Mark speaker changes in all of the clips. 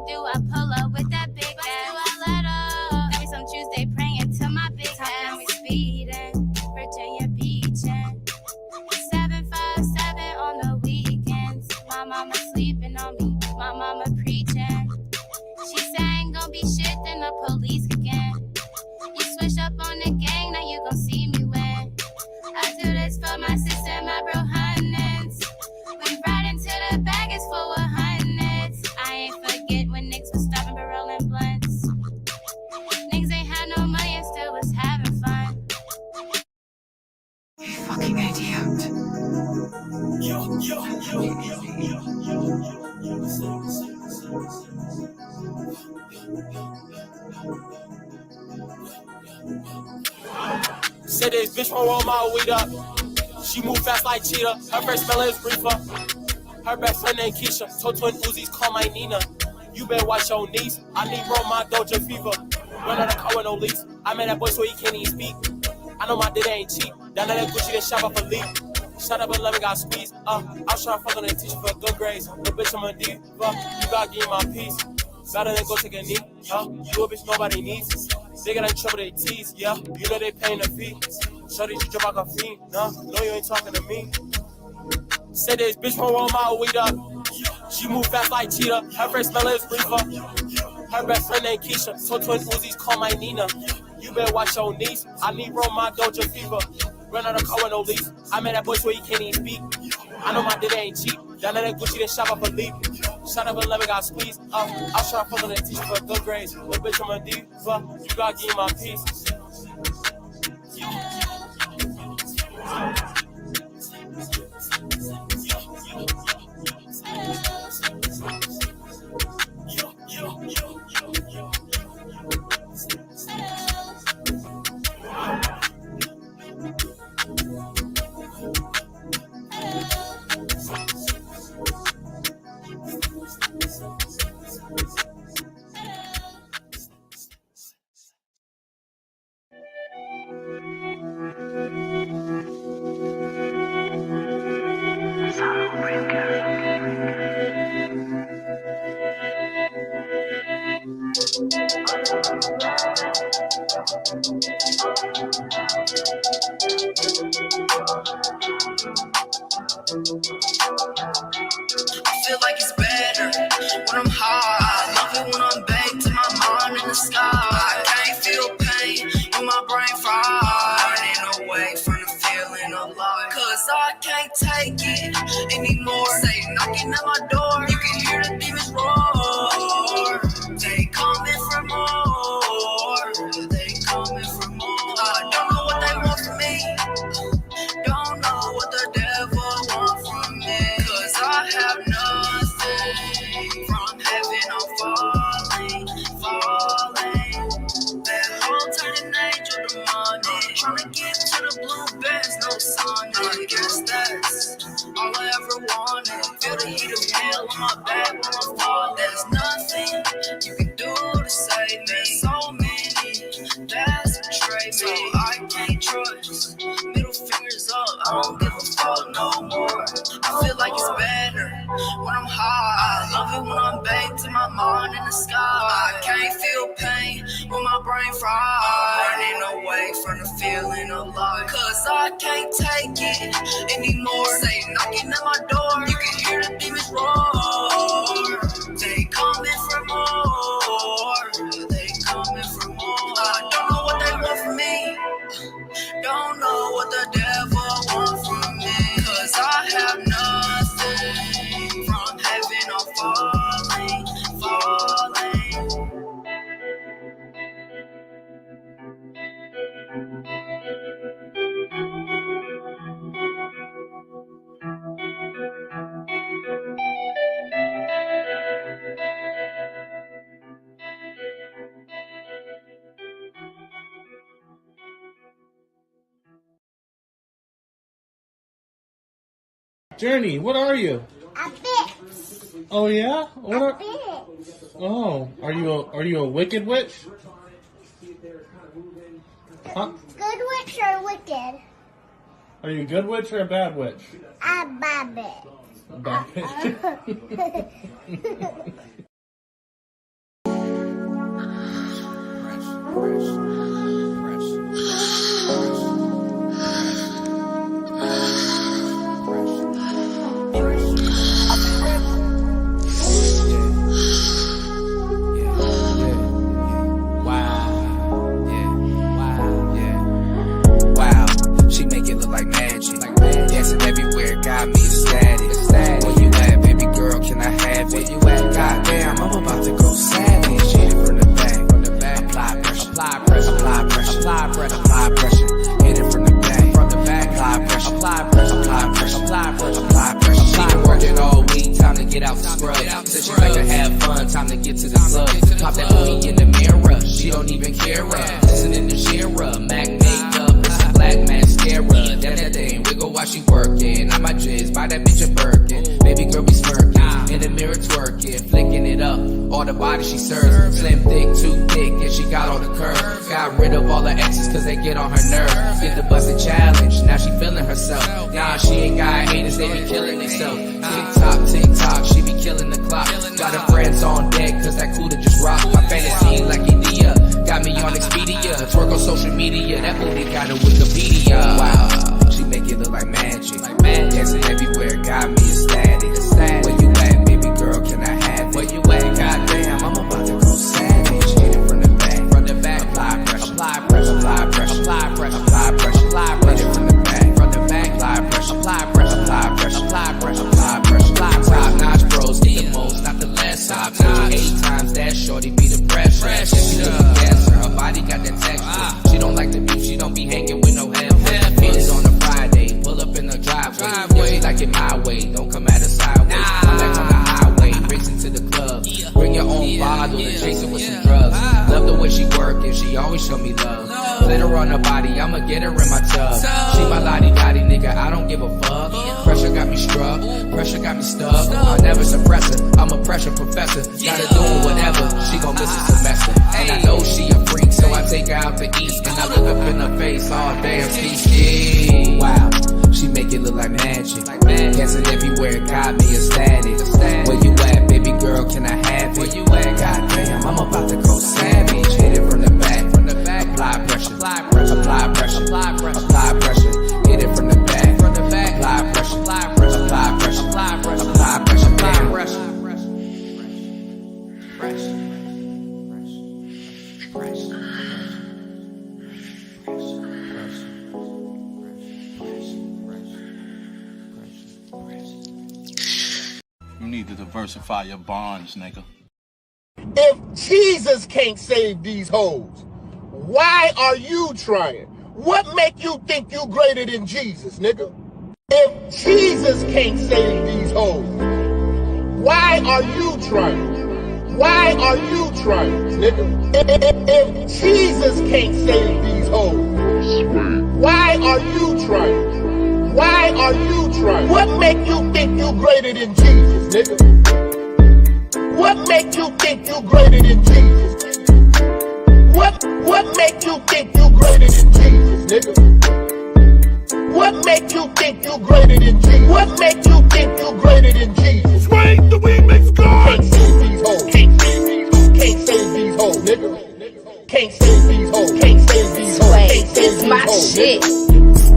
Speaker 1: do I pull up with that big ass? Do I let up? Got me some Tuesday praying to my big ass. And we speeding, Virginia beaching. 757 on the weekends. My mama sleeping on me, my mama preaching. She say ain't gon' be shit, then the police again. You switch up on the gang, now you gon' see me win. I do this for my sister, my bro hundreds. We ride into the bag, it's full of hundreds. I ain't forget when niggas was stopping but rolling blunts. Niggas ain't had no money and still was having fun.
Speaker 2: You fucking idiot.
Speaker 3: Said this bitch won't roll my weed up. She move fast like cheetah. Her first smell is reefer. Her best friend named Keisha. Told twin Uzis, call my Nina. You better watch your knees. I need roll my Doja fever. Run out of car with no lease. I met that boy so he can't even speak. I know my data ain't cheap. Down at that Gucci, they shop up a leak. Shut up and let me got squeezed. I was trying to fuck on that teacher for good grades. But bitch, I'm a diva. You gotta give me my piece. Better than go take a knee. You a bitch nobody needs. They got in trouble, they tease. Yeah, you know they paying the fee. Shorty, you drop like a fiend. No, you ain't talking to me. Say this bitch won't roll my weed up. She move fast like cheetah. Her first smell is reefer. Her best friend named Keisha. So twin Uzis, call my Nina. You better watch your knees. I need roll my Doja fever. Run out of car with no lease. I met that boy so he can't even speak. I know my data ain't cheap. Down at that Gucci, they shop up a leak. Shut up and let me got squeezed. I was trying to fuck on that teacher for good grades. But bitch, I'm a diva. You gotta give me my piece.
Speaker 4: Feel like it's better when I'm high. Love it when I'm back to my mind in the sky. I can't feel pain when my brain fried. Ain't no way from the feeling of life. Cause I can't take it anymore. Say knocking at my door, you can hear the demons roar. They coming for more. They coming for more. I don't know what they want from me. Don't know what the devil wants from me. Cause I have nothing. From heaven I'm falling. That whole turning angel demonic. Tryna get to the blue bands, no sun. I guess that's all I ever wanted. Feel the heat of hell on my back when I fall. There's nothing you can do to save me. So many that's betrayed me. So I can't trust. Middle fingers up, I don't give a fuck no more. I feel like it's better when I'm high. I love it when I'm back to my mind in the sky. I can't feel pain when my brain fried. Running away from the feeling of life. Cause I can't take it anymore. Say knocking at my door, you can hear the demons roar. They coming for more. They coming for more. I don't know what they want from me. Don't know what the devil wants from me. Cause I have nothing. From heaven I'm falling.
Speaker 5: Journey, what are you?
Speaker 6: A bitch.
Speaker 5: Oh yeah? What are?
Speaker 6: Bitch.
Speaker 5: Oh, are you a wicked witch? Huh?
Speaker 6: Good witch or wicked?
Speaker 5: Are you a good witch or a bad witch?
Speaker 6: A bad bitch.
Speaker 5: A bad witch.
Speaker 2: like to have fun, time to get to the club. Pop that booty in the mirror, she don't even care. Listening to Shira, Mac makeup, and some black mascara. That thing wiggle while she working. I might just buy that bitch a Birkin. Baby girl be smirking, in the mirror twerking, flicking it up. All the body she serves, slim, thick, too thick, and she got all the curves. Got rid of all the exes cause they get on her nerves. Did the busted challenge, now she feeling herself. Nah, she ain't got haters, they be killing themselves. Tick tock, she be killing the clock. Got her friends on deck cause that cooler just rock. My fantasy like India, got me on Expedia. Twerk on social media, that booty got a Wikipedia. Wow, she make it look like magic. Dancing everywhere, got me ecstatic. Where you at, baby girl, can I have it? Where you at, goddamn, I'm about to go savage. Hit it from the back, apply pressure, apply pressure, apply pressure, apply pressure, apply pressure, apply pressure. Hit it from the back, apply pressure, apply pressure, apply pressure, apply pressure, apply pressure, apply pressure. Top notch bros, get the most, not the less. I told you 8 times that shorty be the pressure. She look a dancer, her body got that texture. She don't like the beef, she don't be hanging with no headphones on a Friday. Pull up in the driveway, yeah, she like it my way. Don't come at her sideways. I'm back on the highway, racing to the club. Bring your own bottle to chase her with some drugs. Love the way she working, she always show me love. Glitter on her body, I'ma get her in my tub. She my lottie-dottie, nigga, I don't give a fuck. Pressure got me struck, pressure got me stuck. I'll never suppress her, I'm a pressure professor. Gotta do whatever, she gon' miss a semester. And I know she a freak, so I take her out to eat. And I look up in her face, all damn, ski. Wow, she make it look like magic. Dancing everywhere, got me ecstatic. Where you at, baby girl, can I have it? Where you at, goddamn, I'm about to go savage. Hit it from the back, apply pressure, apply pressure, apply pressure, apply pressure, apply pressure. Hit it from the back, apply pressure, apply pressure, apply pressure, apply pressure, apply pressure, apply pressure.
Speaker 7: You need to diversify your bonds, nigga.
Speaker 8: If Jesus can't save these hoes, why are you trying? What make you think you greater than Jesus, nigga? If Jesus can't save these hoes, why are you trying? Why are you trying, nigga? If Jesus can't save these hoes, why are you trying? Why are you trying? What make you think you greater than Jesus, nigga? What make you think you greater than Jesus? What make you think you greater than Jesus, nigga? What make you think you greater than Jesus? What make you think you greater than Jesus? Swing the remix God! Can't save these hoes. Can't save these hoes. Can't save these hoes, nigga. Can't save these hoes. Can't save these hoes. Can't save these hoes. My shit.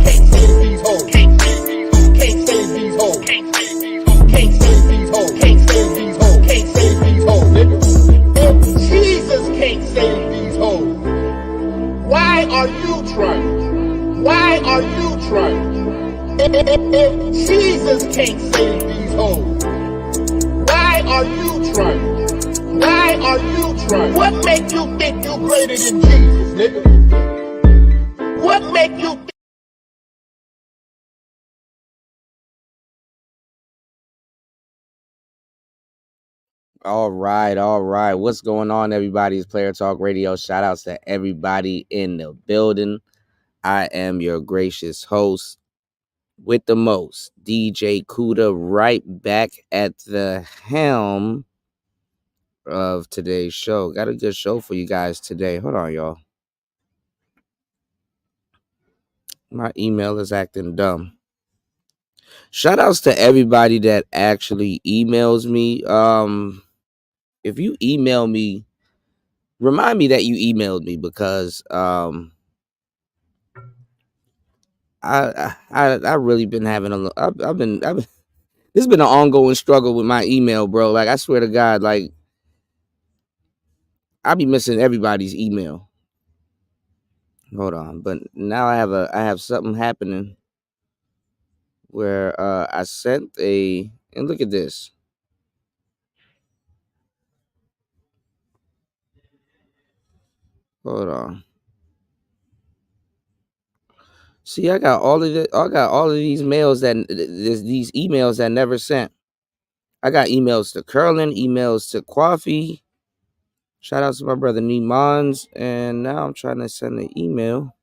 Speaker 8: Can't save these hoes. Can't save these hoes. Can't save these hoes. Can't save these hoes. Can't save these hoes. Can't save these hoes. Can't save these hoes, nigga. If Jesus can't save these hoes, why are you trying? Why are you trying? If Jesus can't save these hoes, why are you trying? Why are you trying? What make you think you greater than Jesus, nigga? What make you think?
Speaker 9: All right. What's going on, everybody? It's Player Talk Radio. Shout outs to everybody in the building. I am your gracious host with the most, DJ Kuda, right back at the helm of today's show. Got a good show for you guys today. Hold on, y'all. My email is acting dumb. Shout outs to everybody that actually emails me. If you email me, remind me that you emailed me, because I really been having I've been this has been an ongoing struggle with my email, bro. Like, I swear to God, like, I be missing everybody's email. Hold on, but now I have something happening where I sent and look at this. Hold on. See, I got all of these mails these emails that never sent. I got emails to Curlin, emails to Coffee. Shout out to my brother Nemans. And now I'm trying to send an email.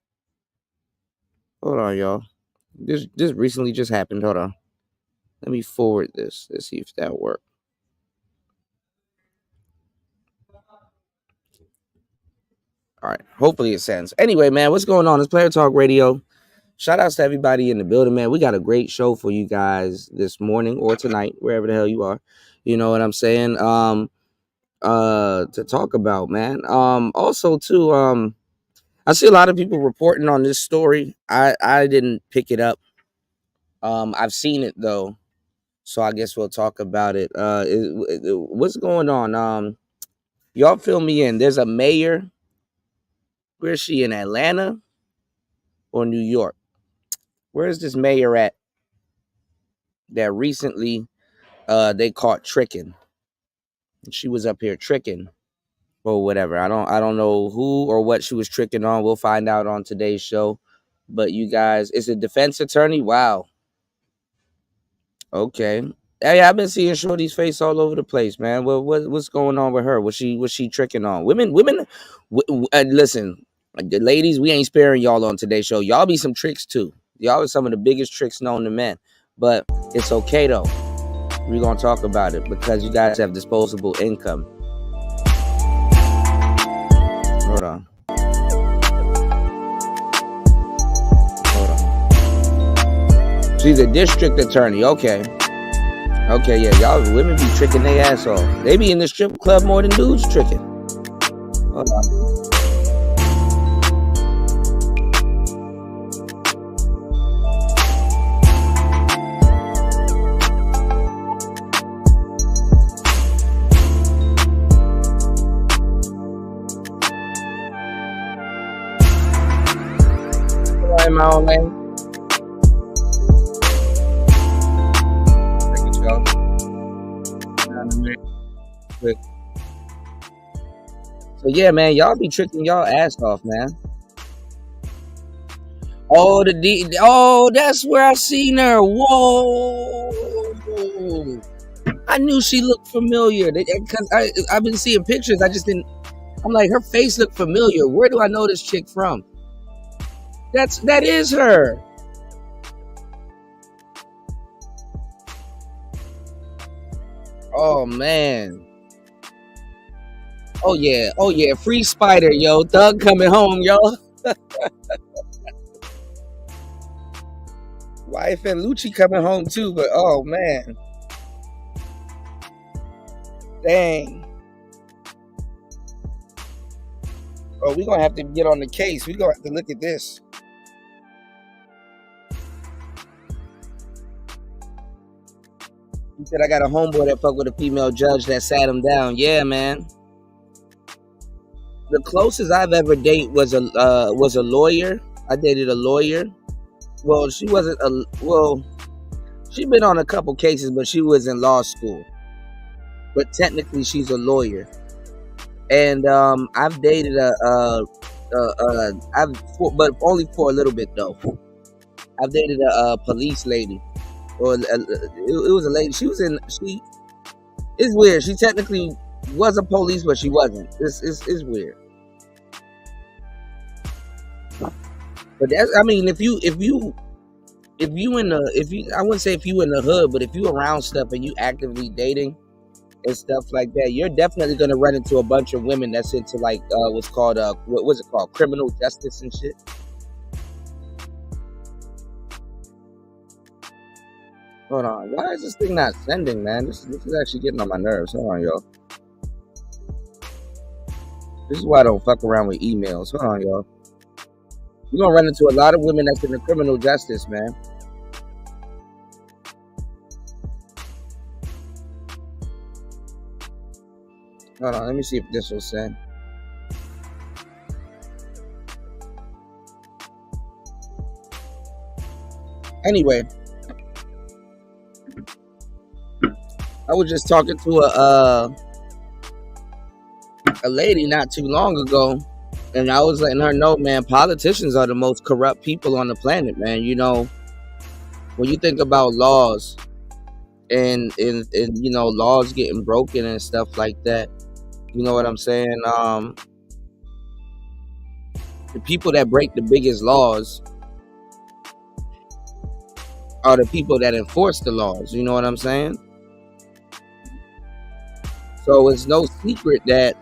Speaker 9: Hold on, y'all. This recently just happened. Hold on. Let me forward this. Let's see if that works. All right. Hopefully it sends. Anyway, man, what's going on? It's Player Talk Radio. Shout outs to everybody in the building, man. We got a great show for you guys this morning or tonight, wherever the hell you are. You know what I'm saying? To talk about, man. Also too, I see a lot of people reporting on this story. I didn't pick it up. I've seen it though, so I guess we'll talk about it. What's going on? Y'all fill me in. There's a mayor. Where is she, in Atlanta or New York? Where is this mayor at that recently they caught tricking? She was up here tricking or whatever. I don't know who or what she was tricking on. We'll find out on today's show. But you guys, it's a defense attorney. Wow. Okay. Hey, I've been seeing Shorty's face all over the place, man. What's going on with her? Was she tricking on women? Listen, the ladies, we ain't sparing y'all on today's show. Y'all be some tricks too. Y'all are some of the biggest tricks known to men. But it's okay though. We're gonna talk about it because you guys have disposable income. Hold on. She's a district attorney. Okay, yeah, y'all women be tricking their ass off. They be in the strip club more than dudes tricking. Hold on. In my own lane. Quick. So yeah, man, y'all be tricking y'all ass off, man. Oh, that's where I seen her. Whoa! I knew she looked familiar because I've been seeing pictures. I just didn't. I'm like, her face looked familiar. Where do I know this chick from? That is her. Oh man. Oh yeah. Free Spider, yo. Thug coming home, yo. Wife and Lucci coming home too, but oh man. Dang. Oh, we're gonna have to get on the case. We're gonna have to look at this. He said I got a homeboy that fucked with a female judge that sat him down. Yeah, man. The closest I've ever dated was a lawyer. I dated a lawyer. Well, she wasn't she'd been on a couple cases, but she was in law school. But technically, she's a lawyer. And I've dated but only for a little bit though. I've dated a police lady. Or it was a lady. It's weird. She technically was a police, but she wasn't. It's weird. But that's, I mean, if you I wouldn't say if you in the hood, but if you around stuff and you actively dating and stuff like that, you're definitely gonna run into a bunch of women that's into like what's it called, criminal justice and shit. Hold on. Why is this thing not sending, man? This is actually getting on my nerves. Hold on, y'all. This is why I don't fuck around with emails. Hold on, y'all. You're going to run into a lot of women that's in the criminal justice, man. Hold on. Let me see if this will send. Anyway. I was just talking to a lady not too long ago, and I was letting her know, man, politicians are the most corrupt people on the planet, man. You know, when you think about laws and you know, laws getting broken and stuff like that. You know what I'm saying? The people that break the biggest laws are the people that enforce the laws. You know what I'm saying? So it's no secret that,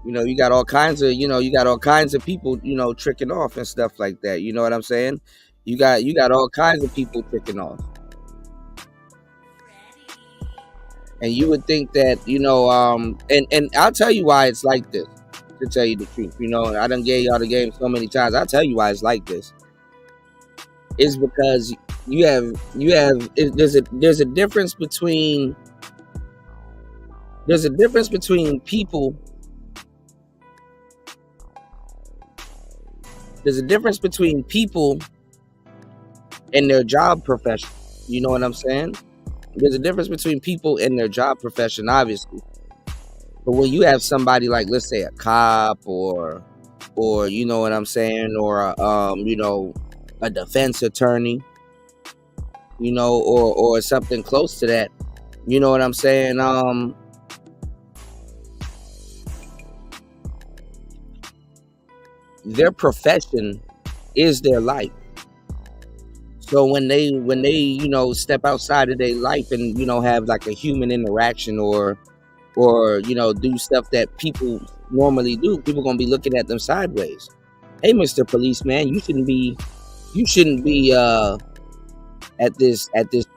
Speaker 9: you know, you got all kinds of people, you know, tricking off and stuff like that. You know what I'm saying? You got all kinds of people tricking off. And you would think that, you know, and I'll tell you why it's like this, to tell you the truth. You know, I done gave y'all the game so many times. I'll tell you why it's like this. It's because there's a difference between people. There's a difference between people and their job profession. You know what I'm saying? There's a difference between people and their job profession, obviously. But when you have somebody like, let's say, a cop or you know what I'm saying, or you know, a defense attorney, you know, or something close to that, you know what I'm saying? Their profession is their life. So when they you know, step outside of their life and, you know, have like a human interaction or you know, do stuff that people normally do, people gonna be looking at them sideways. Hey, Mr. Policeman, you shouldn't be at this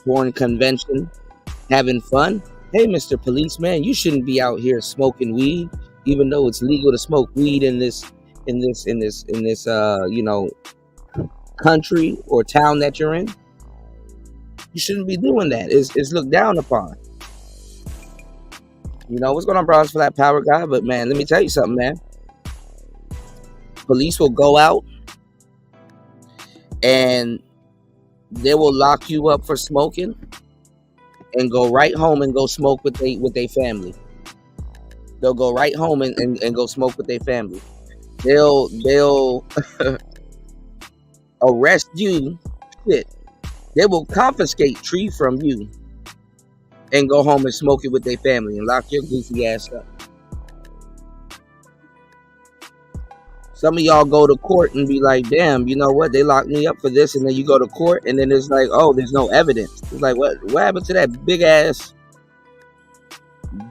Speaker 9: porn convention having fun. Hey, Mr. Policeman, you shouldn't be out here smoking weed, even though it's legal to smoke weed in this you know, country or town that you're in. You shouldn't be doing that. It's looked down upon. You know what's going on, Bronze Flat Power Guy? But man, let me tell you something, man. Police will go out and they will lock you up for smoking and go right home and go smoke with their family. They'll go right home and go smoke with their family. They'll arrest you. Shit. They will confiscate tree from you and go home and smoke it with their family and lock your goofy ass up. Some of y'all go to court and be like, damn, you know what? They locked me up for this. And then you go to court and then it's like, oh, there's no evidence. It's like, what happened to that big ass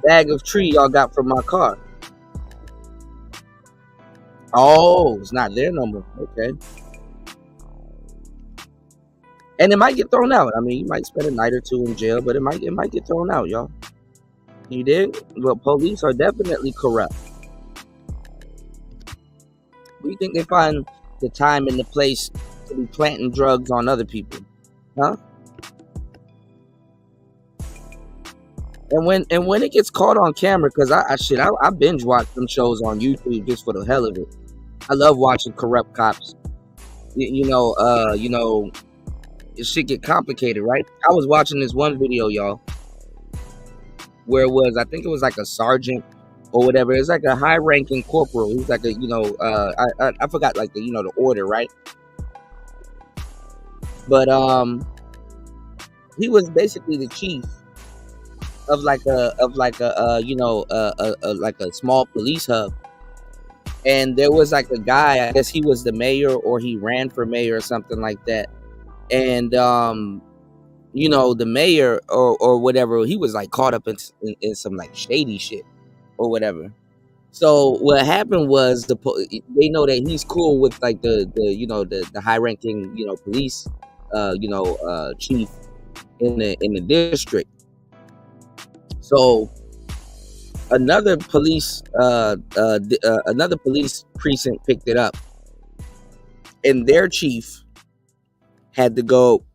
Speaker 9: bag of tree y'all got from my car? Oh, it's not there no more. Okay. And it might get thrown out. I mean, you might spend a night or two in jail, but it might get thrown out, y'all. You dig? Well, police are definitely corrupt. Do you think they find the time and the place to be planting drugs on other people? Huh? And when it gets caught on camera, because I binge watch them shows on YouTube just for the hell of it. I love watching corrupt cops. You know, it shit get complicated, right? I was watching this one video, y'all, where it was, I think it was like a sergeant or whatever. It's like a high-ranking corporal. He's like a, you know, I forgot like the, you know, the order, right? But he was basically the chief of like a small police hub. And there was like a guy, I guess he was the mayor or he ran for mayor or something like that. And you know, the mayor or whatever, he was like caught up in some like shady shit or whatever. So what happened was they know that he's cool with like the high ranking, you know, police chief in the district. So another police precinct picked it up, and their chief had to go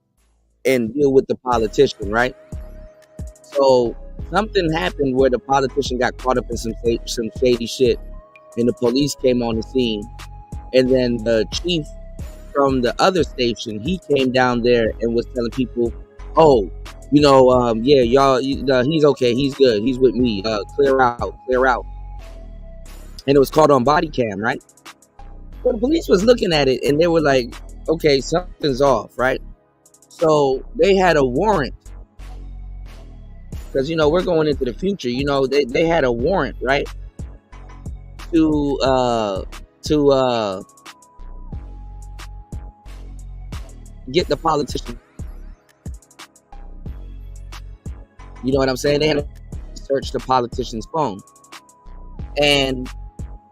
Speaker 9: and deal with the politician, right? So something happened where the politician got caught up in some shady shit, and the police came on the scene. And then the chief from the other station, he came down there and was telling people, "Oh, you know, yeah, y'all, he's okay, he's good, he's with me. Clear out." And it was caught on body cam, right? So the police was looking at it, and they were like, "Okay, something's off, right?" So they had a warrant because we're going into the future. They had a warrant, right, to get the politician. You know what I'm saying? They had to search the politician's phone. And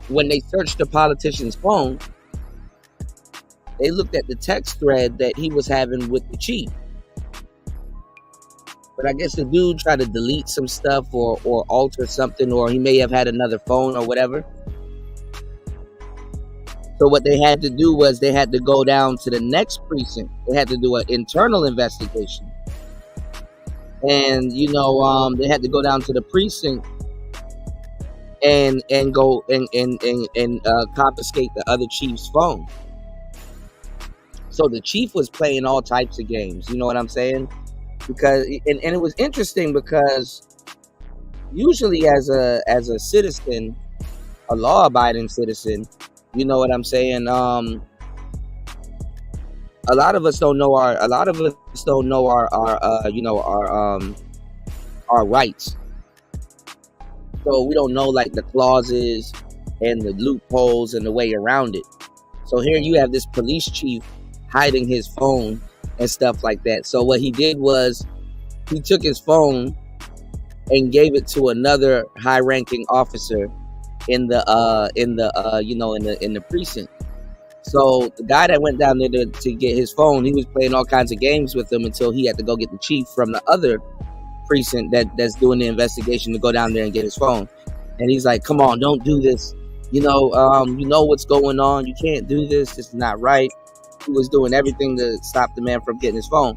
Speaker 9: when they searched the politician's phone, they looked at the text thread that he was having with the chief. But I guess the dude tried to delete some stuff or alter something, or he may have had another phone or whatever. So what they had to do was they had to go down to the next precinct. They had to do an internal investigation. And, they had to go down to the precinct and go and confiscate the other chief's phone. So the chief was playing all types of games. You know what I'm saying? Because and it was interesting because usually as a citizen, a law-abiding citizen, you know what I'm saying? A lot of us don't know our rights. So we don't know like the clauses and the loopholes and the way around it. So here you have this police chief hiding his phone and stuff like that. So what he did was he took his phone and gave it to another high-ranking officer in the precinct. So the guy that went down there to get his phone, he was playing all kinds of games with him until he had to go get the chief from the other precinct that's doing the investigation to go down there and get his phone. And he's like, come on, don't do this. You know what's going on. You can't do this. This is not right. He was doing everything to stop the man from getting his phone.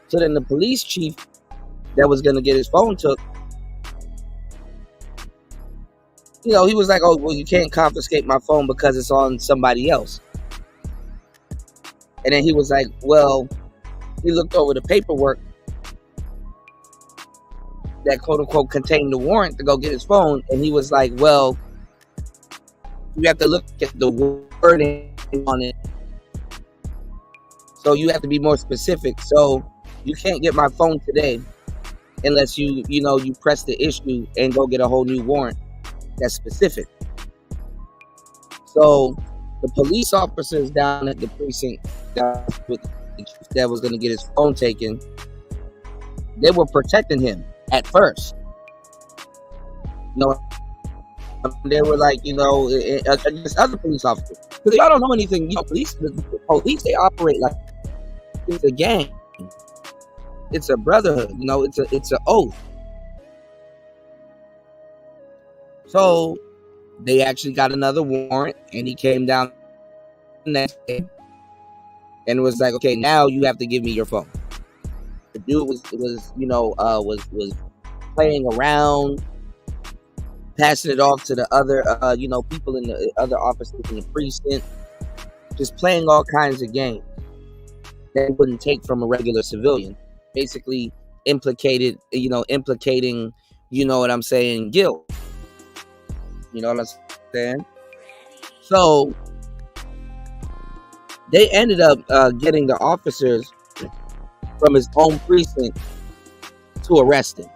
Speaker 9: So then the police chief that was going to get his phone took, he was like, oh, well, you can't confiscate my phone because it's on somebody else. And then he was like, well, he looked over the paperwork that quote unquote contained the warrant to go get his phone. And he was like, well, you have to look at the wording on it. So you have to be more specific. So you can't get my phone today unless you press the issue and go get a whole new warrant that's specific. So the police officers down at the precinct with the chief that was going to get his phone taken, they were protecting him at first. They were like, against other police officers. Because y'all don't know anything. The police, they operate like it's a gang. It's a brotherhood. It's an oath. So they actually got another warrant, and he came down the next day and was like, okay, now you have to give me your phone. The dude was playing around, passing it off to the other people in the other officers in the precinct, just playing all kinds of games that he wouldn't take from a regular civilian. Basically implicating, guilt. You know what I'm saying? So they ended up getting the officers from his own precinct to arrest him,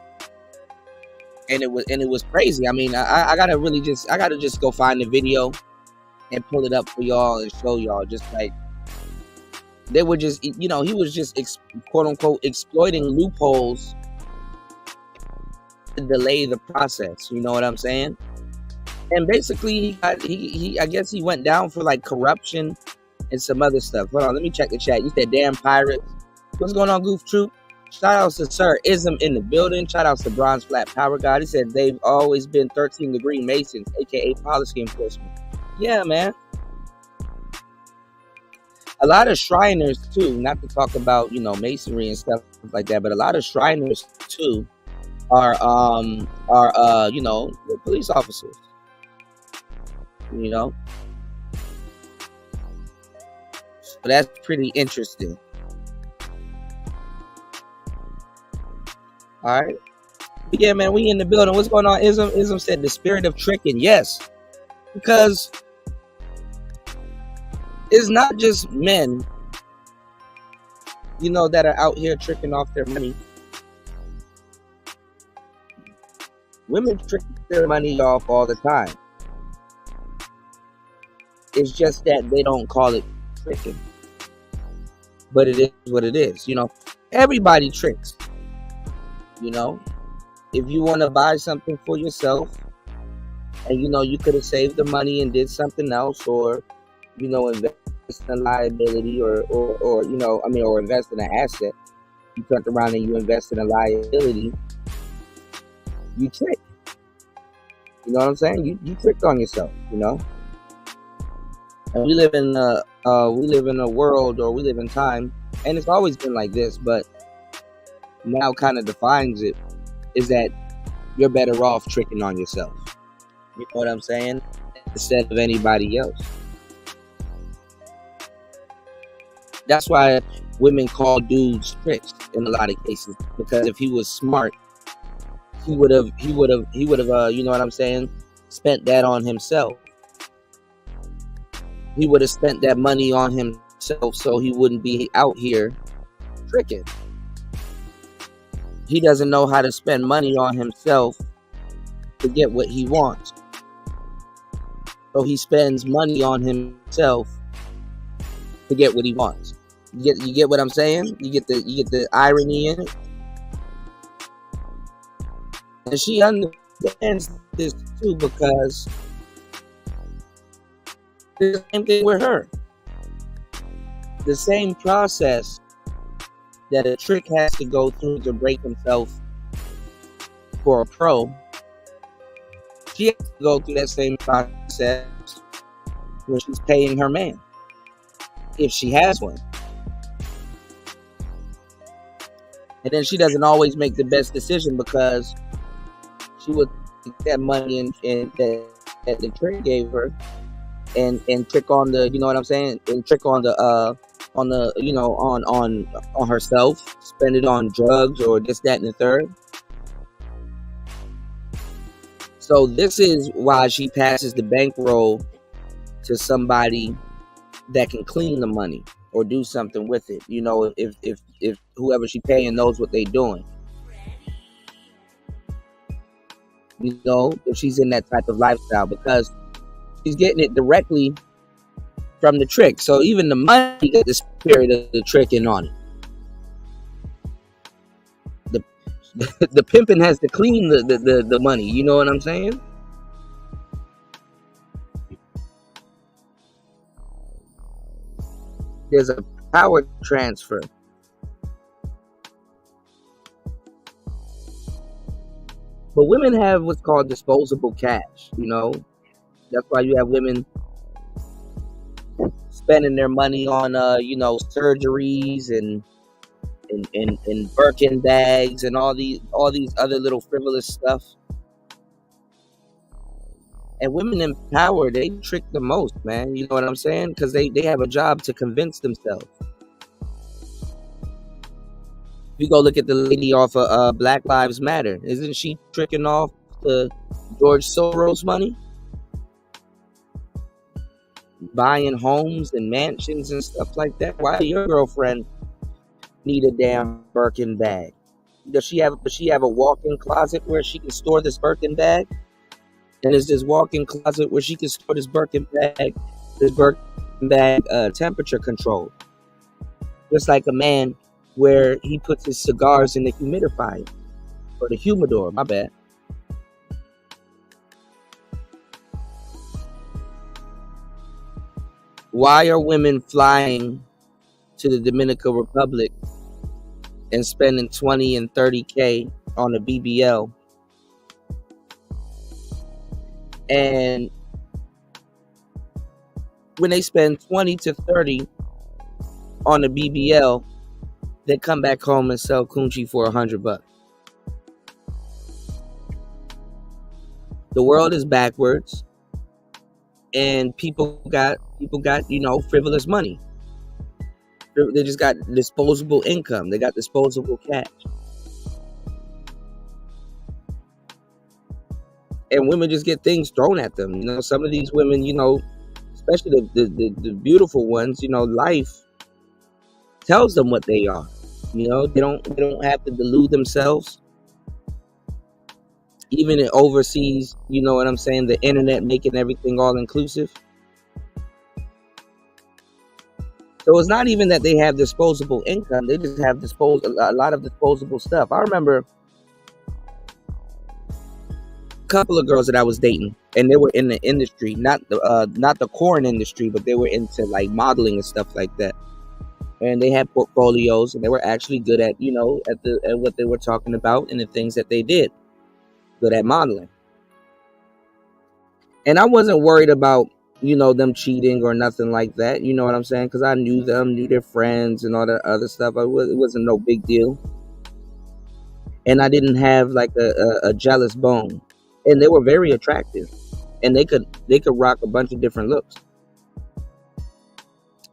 Speaker 9: and it was crazy. I mean, I gotta just go find the video and pull it up for y'all and show y'all. Just like they were just, he was just quote unquote exploiting loopholes to delay the process. You know what I'm saying? And basically, I guess he went down for like corruption and some other stuff. Hold on, let me check the chat. You said damn pirates. What's going on, Goof Troop? Shout out to Sir Ism in the building. Shout out to Bronze Flat Power God. He said they've always been 13-degree Masons, aka policy enforcement. Yeah, man. A lot of Shriners too. Not to talk about masonry and stuff like that, but a lot of Shriners too are police officers. So that's pretty interesting. All right. Yeah, man, we in the building. What's going on? Ism said the spirit of tricking. Yes. Because it's not just men that are out here tricking off their money. Women trick their money off all the time. It's just that they don't call it tricking. But it is what it is. Everybody tricks. If you want to buy something for yourself and you could have saved the money and did something else, or invest in a liability, or invest in an asset. You turn around and you invest in a liability, you trick. You know what I'm saying? You tricked on yourself, And we live in a world, or we live in time, and it's always been like this, but now kind of defines it, is that you're better off tricking on yourself. You know what I'm saying? Instead of anybody else. That's why women call dudes tricks in a lot of cases, because if he was smart, he would have spent that on himself. He would have spent that money on himself, so he wouldn't be out here tricking. He doesn't know how to spend money on himself to get what he wants. So he spends money on himself to get what he wants. You get what I'm saying? You get the irony in it. And she understands this too, because it's the same thing with her. The same process that a trick has to go through to break himself for a pro, she has to go through that same process when she's paying her man, if she has one. And then she doesn't always make the best decision, because she would take that money and that the trick gave her and trick on the, you know what I'm saying, and trick on the on herself, spend it on drugs or this, that, and the third. So this is why she passes the bankroll to somebody that can clean the money or do something with it. If whoever she paying knows what they doing. If she's in that type of lifestyle, because she's getting it directly from the trick. So even the money got the spirit of the tricking on it. The pimping has to clean the money. You know what I'm saying? There's a power transfer. But women have what's called disposable cash. That's why you have women spending their money on surgeries and Birkin bags and all these other little frivolous stuff. And women in power, they trick the most, man. You know what I'm saying? Because they have a job to convince themselves. If you go look at the lady off of Black Lives Matter, isn't she tricking off the George Soros money? Buying homes and mansions and stuff like that. Why your girlfriend need a damn Birkin bag? Does she have a walk-in closet where she can store this Birkin bag? And is this walk-in closet where she can store this Birkin bag temperature controlled? Just like a man where he puts his cigars in the humidifier, or the humidor, my bad. Why are women flying to the Dominican Republic and spending 20 and 30K on a BBL? And when they spend 20 to 30 on a BBL, they come back home and sell coochie for $100. The world is backwards, and people got frivolous money. They just got disposable income. They got disposable cash. And women just get things thrown at them. Some of these women, especially the beautiful ones, life tells them what they are. You know, they don't have to delude themselves. Even in overseas, you know what I'm saying, the internet making everything all inclusive. So it's not even that they have disposable income, they just have a lot of disposable stuff. I remember a couple of girls that I was dating, and they were in the industry, not the corn industry, but they were into like modeling and stuff like that. And they had portfolios, and they were actually good at, you know, at what they were talking about and the things that they did. Good at modeling. And I wasn't worried about, you know, them cheating or nothing like that. You know what I'm saying? Because I knew them, knew their friends and all that other stuff. It wasn't no big deal. And I didn't have like a jealous bone. And they were very attractive. And they could rock a bunch of different looks.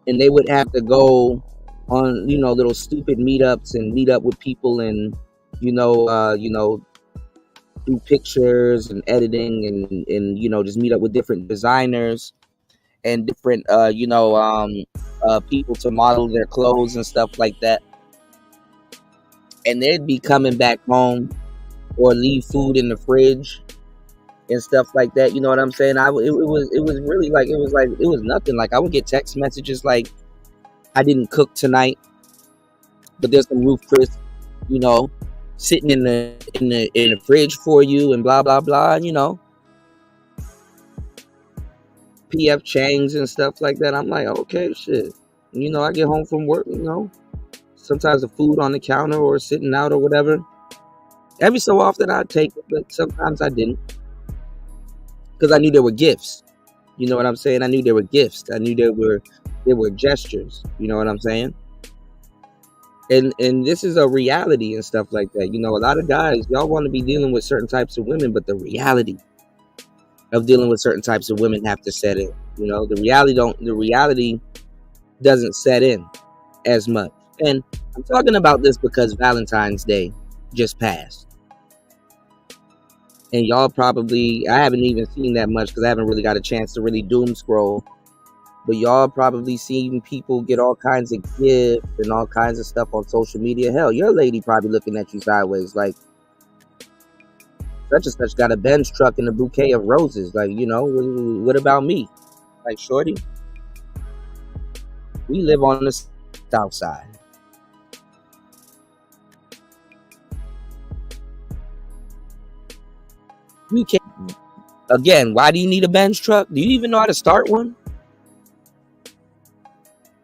Speaker 9: And they would have to go on, you know, little stupid meetups and meet up with people and, you know, do pictures and editing and you know, just meet up with different designers and different people to model their clothes and stuff like that. And they'd be coming back home or leave food in the fridge and stuff like that. You know what I'm saying? It was really like, it was nothing. Like I would get text messages like, I didn't cook tonight, but there's some roof crisp, you know, sitting in the fridge for you and blah blah blah, you know, PF Chang's and stuff like that. I'm like, okay, shit, you know, I get home from work, you know, sometimes the food on the counter or sitting out or whatever. Every so often I'd take it, but sometimes I didn't, because I knew there were gifts. You know what I'm saying? I knew there were gifts. I knew there were gestures. You know what I'm saying? And this is a reality and stuff like that. You know, a lot of guys, y'all want to be dealing with certain types of women, but the reality of dealing with certain types of women have to set in. You know, the reality doesn't set in as much. And I'm talking about this because Valentine's Day just passed. And y'all probably, I haven't even seen that much because I haven't really got a chance to really doom scroll. But y'all probably seen people get all kinds of gifts and all kinds of stuff on social media. Hell, your lady probably looking at you sideways like, such and such got a Benz truck and a bouquet of roses. Like, you know, what about me? Like, shorty, we live on the south side. You can't. Again, why do you need a Benz truck? Do you even know how to start one?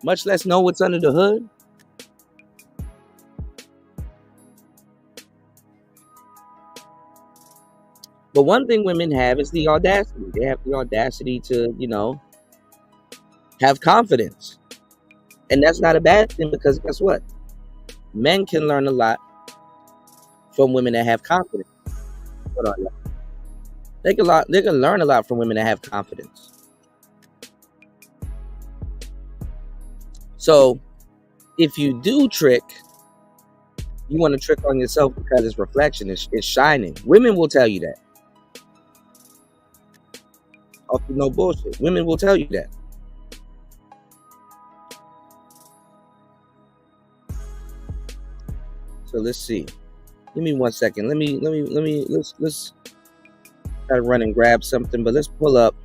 Speaker 9: Much less know what's under the hood. But one thing women have is the audacity. They have the audacity to, you know, have confidence. And that's not a bad thing, because guess what? Men can learn a lot from women that have confidence. Hold on, y'all. They can learn a lot from women that have confidence. So if you do trick, you want to trick on yourself because it's reflection, it's shining. Women will tell you that. No bullshit. Women will tell you that. So let's see. Give me 1 second. Let's try to run and grab something, but let's pull up.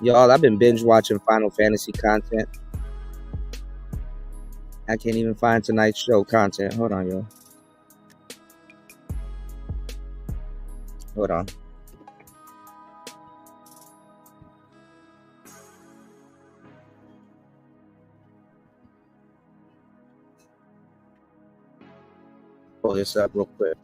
Speaker 9: Y'all, I've been binge watching Final Fantasy content. I can't even find tonight's show content. Hold on, y'all. Hold on. Pull this up real quick.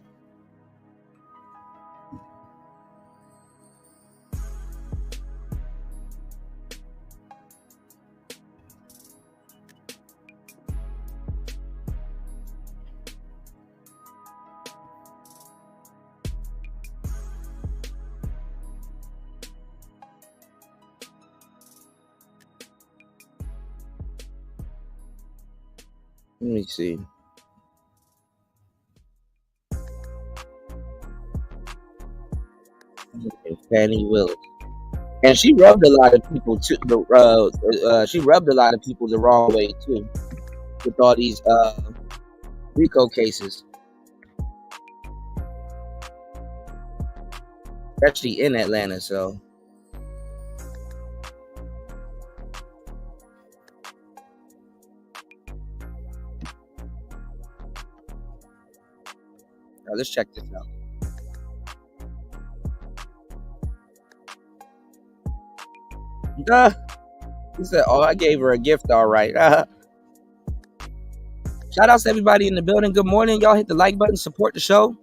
Speaker 9: Let me see. Fannie Willis, and she rubbed a lot of people too. She rubbed a lot of people the wrong way too. with all these RICO cases, especially in Atlanta. So now let's check this out. He said, "Oh, I gave her a gift, all right." Shout out to everybody in the building. Good morning, y'all. Hit the like button, support the show.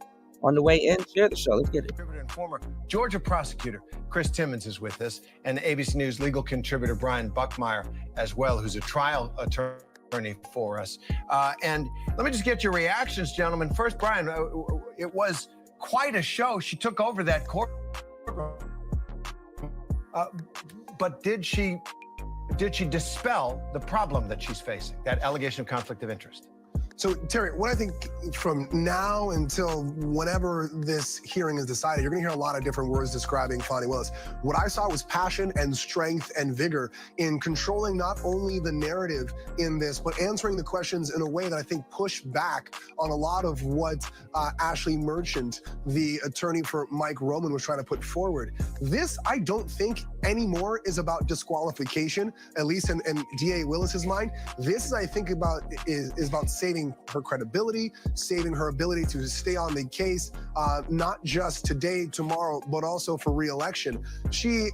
Speaker 9: On the way in, share the show. Let's get it.
Speaker 10: Contributor and former Georgia prosecutor Chris Timmons is with us, and ABC News legal contributor Brian Buckmeyer as well, who's a trial attorney for us. And let me just get your reactions, gentlemen. First, Brian, it was quite a show. She took over that courtroom. But did she dispel the problem that she's facing, that allegation of conflict of interest?
Speaker 11: So, Terry, what I think from now until whenever this hearing is decided, you're going to hear a lot of different words describing Fonnie Willis. What I saw was passion and strength and vigor in controlling not only the narrative in this, but answering the questions in a way that I think pushed back on a lot of what Ashley Merchant, the attorney for Mike Roman, was trying to put forward. This, I don't think anymore is about disqualification, at least in DA Willis's mind. This is, I think, is about saving her credibility, saving her ability to stay on the case, not just today, tomorrow, but also for re-election. If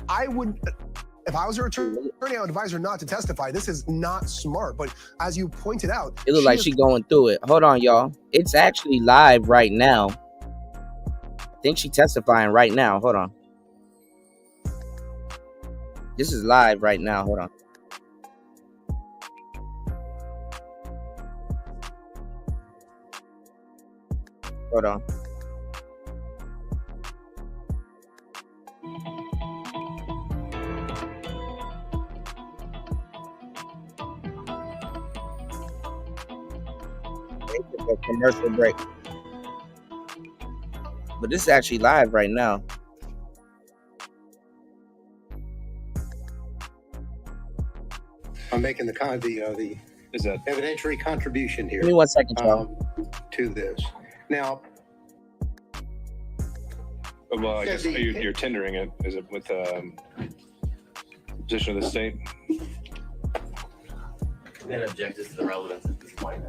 Speaker 11: I was her attorney, I would advise her not to testify. This is not smart. But as you pointed out,
Speaker 9: it looks like she's going through it. Hold on, y'all. It's actually live right now. I think she's testifying right now. Hold on. This is live right now. Hold on. Hold on. A commercial break. But this is actually live right now.
Speaker 12: I'm making the evidentiary contribution here.
Speaker 9: Give me 1 second, y'all.
Speaker 12: To this. Now,
Speaker 13: well, I guess you're tendering it. Is it with position of the state?
Speaker 14: Then objected to the relevance at this point.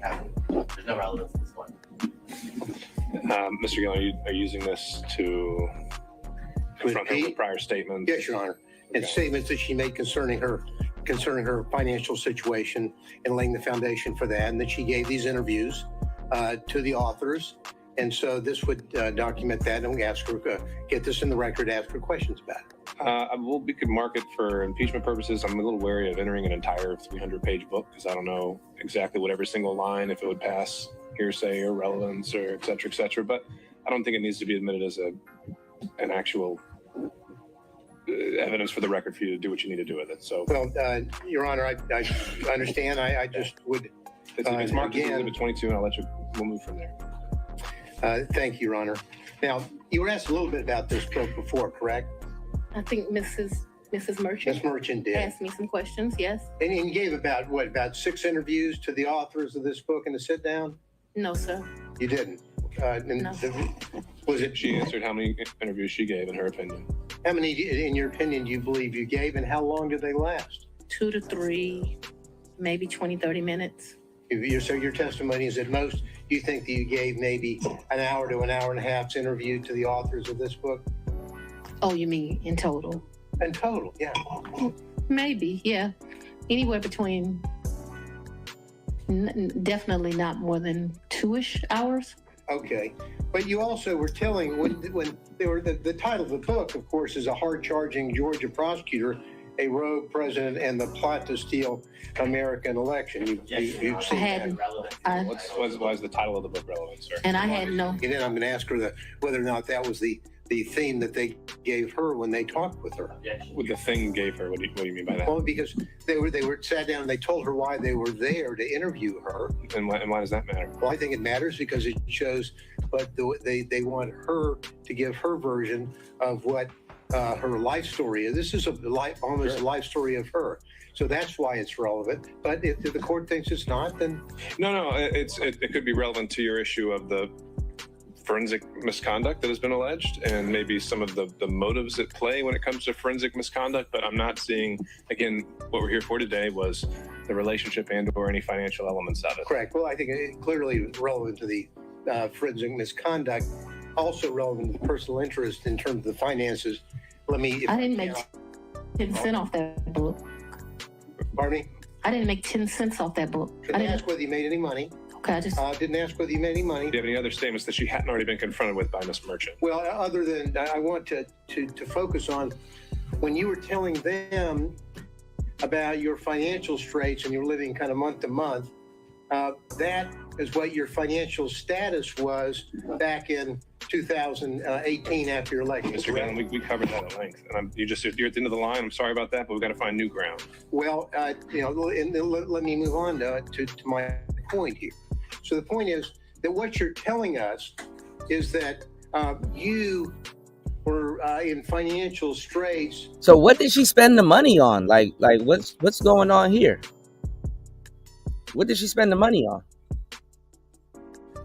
Speaker 14: There's no relevance at this point.
Speaker 13: Mr. Gillen, are you using this to confront her with prior statements?
Speaker 12: Yes, Your Honor. And statements that she made concerning her financial situation and laying the foundation for that, and that she gave these interviews to the authors. And so this would document that, and we ask her, get this in the record, ask her questions about it.
Speaker 13: Well, we could mark it for impeachment purposes. I'm a little wary of entering an entire 300-page book because I don't know exactly what every single line, if it would pass hearsay or relevance or et cetera, but I don't think it needs to be admitted as an actual evidence for the record for you to do what you need to do with it. So,
Speaker 12: well, Your Honor, I understand. I just would.
Speaker 13: It's marked as Exhibit 22, and we'll move from there.
Speaker 12: Thank you, Your Honor. Now, you were asked a little bit about this book before, correct?
Speaker 15: I think Mrs. Merchant.
Speaker 12: Ms. Merchant did.
Speaker 15: Asked me some questions, yes.
Speaker 12: And you gave about 6 interviews to the authors of this book in a sit down?
Speaker 15: No, sir.
Speaker 12: You didn't?
Speaker 15: No.
Speaker 12: Was it?
Speaker 13: She answered how many interviews she gave in her opinion.
Speaker 12: How many, in your opinion, do you believe you gave, and how long did they last?
Speaker 15: 2 to 3, maybe 20, 30 minutes.
Speaker 12: So your testimony is at most, you think that you gave maybe an hour to an hour and a half's interview to the authors of this book?
Speaker 15: Oh, you mean in total?
Speaker 12: In total, yeah.
Speaker 15: Maybe, yeah. Anywhere between, definitely not more than 2-ish hours.
Speaker 12: Okay. But you also were telling, when they were, the title of the book, of course, is A Hard-Charging Georgia Prosecutor, a Rogue President, and the Plot to Steal American Election. You've seen that.
Speaker 13: Why is the title of the book relevant, sir?
Speaker 15: And I had no.
Speaker 12: And then I'm going to ask her whether or not that was the theme that they gave her when they talked with her.
Speaker 13: What the thing gave her? What do you mean by that?
Speaker 12: Well, because they were sat down and they told her why they were there to interview her.
Speaker 13: And why does that matter?
Speaker 12: Well, I think it matters because it shows, but they want her to give her version of what her life story is. This is almost a life story of her. So that's why it's relevant. But if the court thinks it's not, then
Speaker 13: No, it could be relevant to your issue of the forensic misconduct that has been alleged and maybe some of the motives at play when it comes to forensic misconduct. But I'm not seeing, again, what we're here for today was the relationship and or any financial elements of it.
Speaker 12: correct. Well, I think it clearly relevant to the forensic misconduct, also relevant to the personal interest in terms of the finances.
Speaker 15: I didn't make 10 cents off that book.
Speaker 12: Pardon me?
Speaker 15: I didn't make 10 cents off that book.
Speaker 12: Didn't ask whether you made any money.
Speaker 15: Okay, I just
Speaker 12: didn't ask whether you made any money.
Speaker 13: Do you have any other statements that she hadn't already been confronted with by Ms. Merchant?
Speaker 12: Well, other than I want to focus on when you were telling them about your financial straits and you're living kind of month to month, that is what your financial status was back in 2018 after your election.
Speaker 13: Mr. Gannon, we covered that at length. And you're at the end of the line. I'm sorry about that, but we've got to find new ground.
Speaker 12: Well, and let me move on to my point here. So the point is that what you're telling us is that you were in financial straits.
Speaker 9: So what did she spend the money on? Like what's going on here? What did she spend the money on?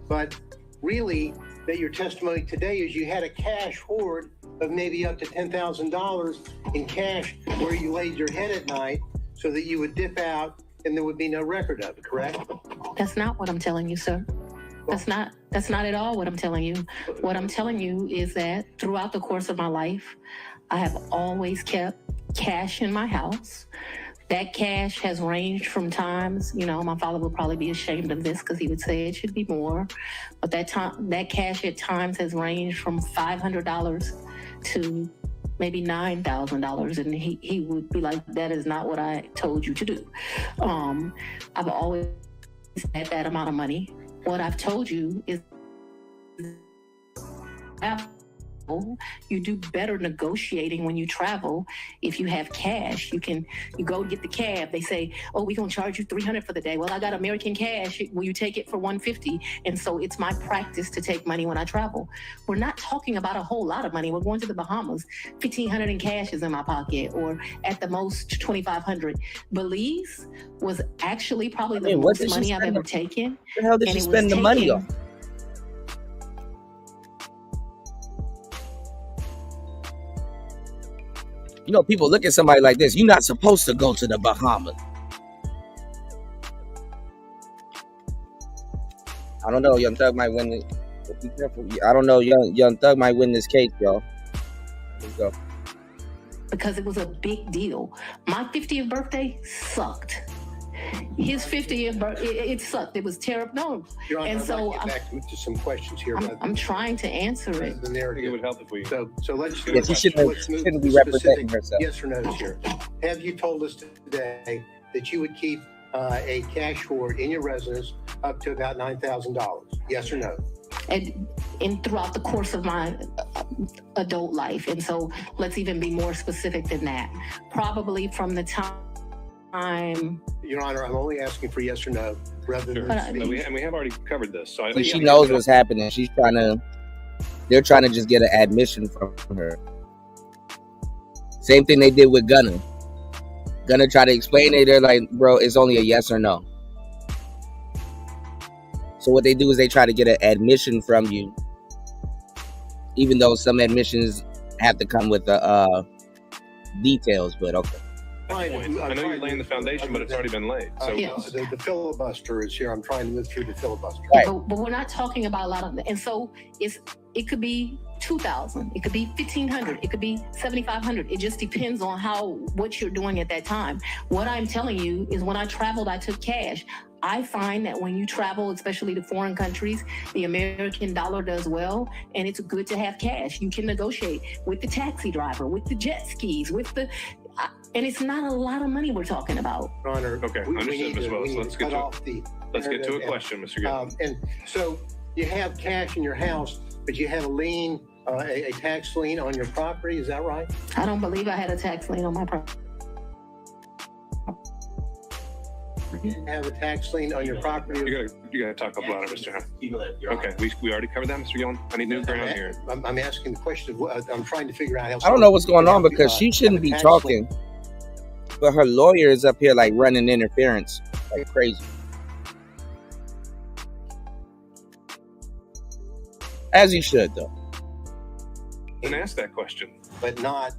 Speaker 12: But really, that your testimony today is you had a cash hoard of maybe up to $10,000 in cash where you laid your head at night so that you would dip out and there would be no record of it, correct?
Speaker 15: That's not what I'm telling you, sir. That's not at all what I'm telling you. What I'm telling you is that throughout the course of my life, I have always kept cash in my house. That cash has ranged from times, my father would probably be ashamed of this because he would say it should be more. But that cash at times has ranged from $500 to maybe $9,000. And he would be like, that is not what I told you to do. I've always had that amount of money. What I've told you is you do better negotiating when you travel. If you have cash, you go to get the cab. They say, oh, we're going to charge you $300 for the day. Well, I got American cash. Will you take it for $150? And so it's my practice to take money when I travel. We're not talking about a whole lot of money. We're going to the Bahamas. $1,500 in cash is in my pocket, or at the most $2,500. Belize was actually probably the most money I've ever taken.
Speaker 9: What the hell did she spend the money on? People look at somebody like this. You're not supposed to go to the Bahamas. I don't know. Young Thug might win it. Be careful. I don't know. Young Thug might win this case, y'all. Let's go.
Speaker 15: Because it was a big deal. My 50th birthday sucked. His 50th birthday, it sucked. It was terrible. No.
Speaker 12: Your Honor,
Speaker 15: and so
Speaker 12: I'd like to get back to some questions here.
Speaker 15: I'm trying to answer it.
Speaker 12: The narrative.
Speaker 13: It would help if we.
Speaker 12: So let's.
Speaker 9: Yes, she shouldn't be representing herself.
Speaker 12: Yes or no's here. Have you told us today that you would keep a cash hoard in your residence up to about $9,000? Yes or no?
Speaker 15: And throughout the course of my adult life. And so let's even be more specific than that. Probably from the time.
Speaker 12: Your Honor, I'm only asking for yes or no rather than.
Speaker 13: And we have already covered this. So
Speaker 9: She knows what's happening. They're trying to just get an admission from her. Same thing they did with Gunna. Gunna tried to explain it. They're like, bro, it's only a yes or no. So what they do is they try to get an admission from you, even though some admissions have to come with the details. But okay.
Speaker 13: I know you're laying the foundation, but it's already been laid. So
Speaker 12: the filibuster is here. I'm trying to move through the filibuster.
Speaker 9: Right.
Speaker 15: But we're not talking about a lot of, and so it could be $2,000, it could be $1,500, it could be $7,500. It just depends on what you're doing at that time. What I'm telling you is when I traveled, I took cash. I find that when you travel, especially to foreign countries, the American dollar does well, and it's good to have cash. You can negotiate with the taxi driver, with the jet skis, and it's not a lot of money we're talking about.
Speaker 12: Your Honor,
Speaker 13: okay, understood, Ms. Willis. Let's get to a question, Mr. Gill.
Speaker 12: And so you have cash in your house, but you have a lien, a tax lien on your property. Is that right?
Speaker 15: I don't believe I had a tax lien on my property.
Speaker 12: You have a tax lien on your property.
Speaker 13: You gotta talk up louder, Mr. Hunt. Okay, we already covered that, Mr. Gillen. I need new ground here.
Speaker 12: I'm asking the question. I'm trying to figure out how.
Speaker 9: I don't know what's going on because she shouldn't be talking. But her lawyer is up here like running interference like crazy. As he should, though.
Speaker 13: And ask that question.
Speaker 12: But not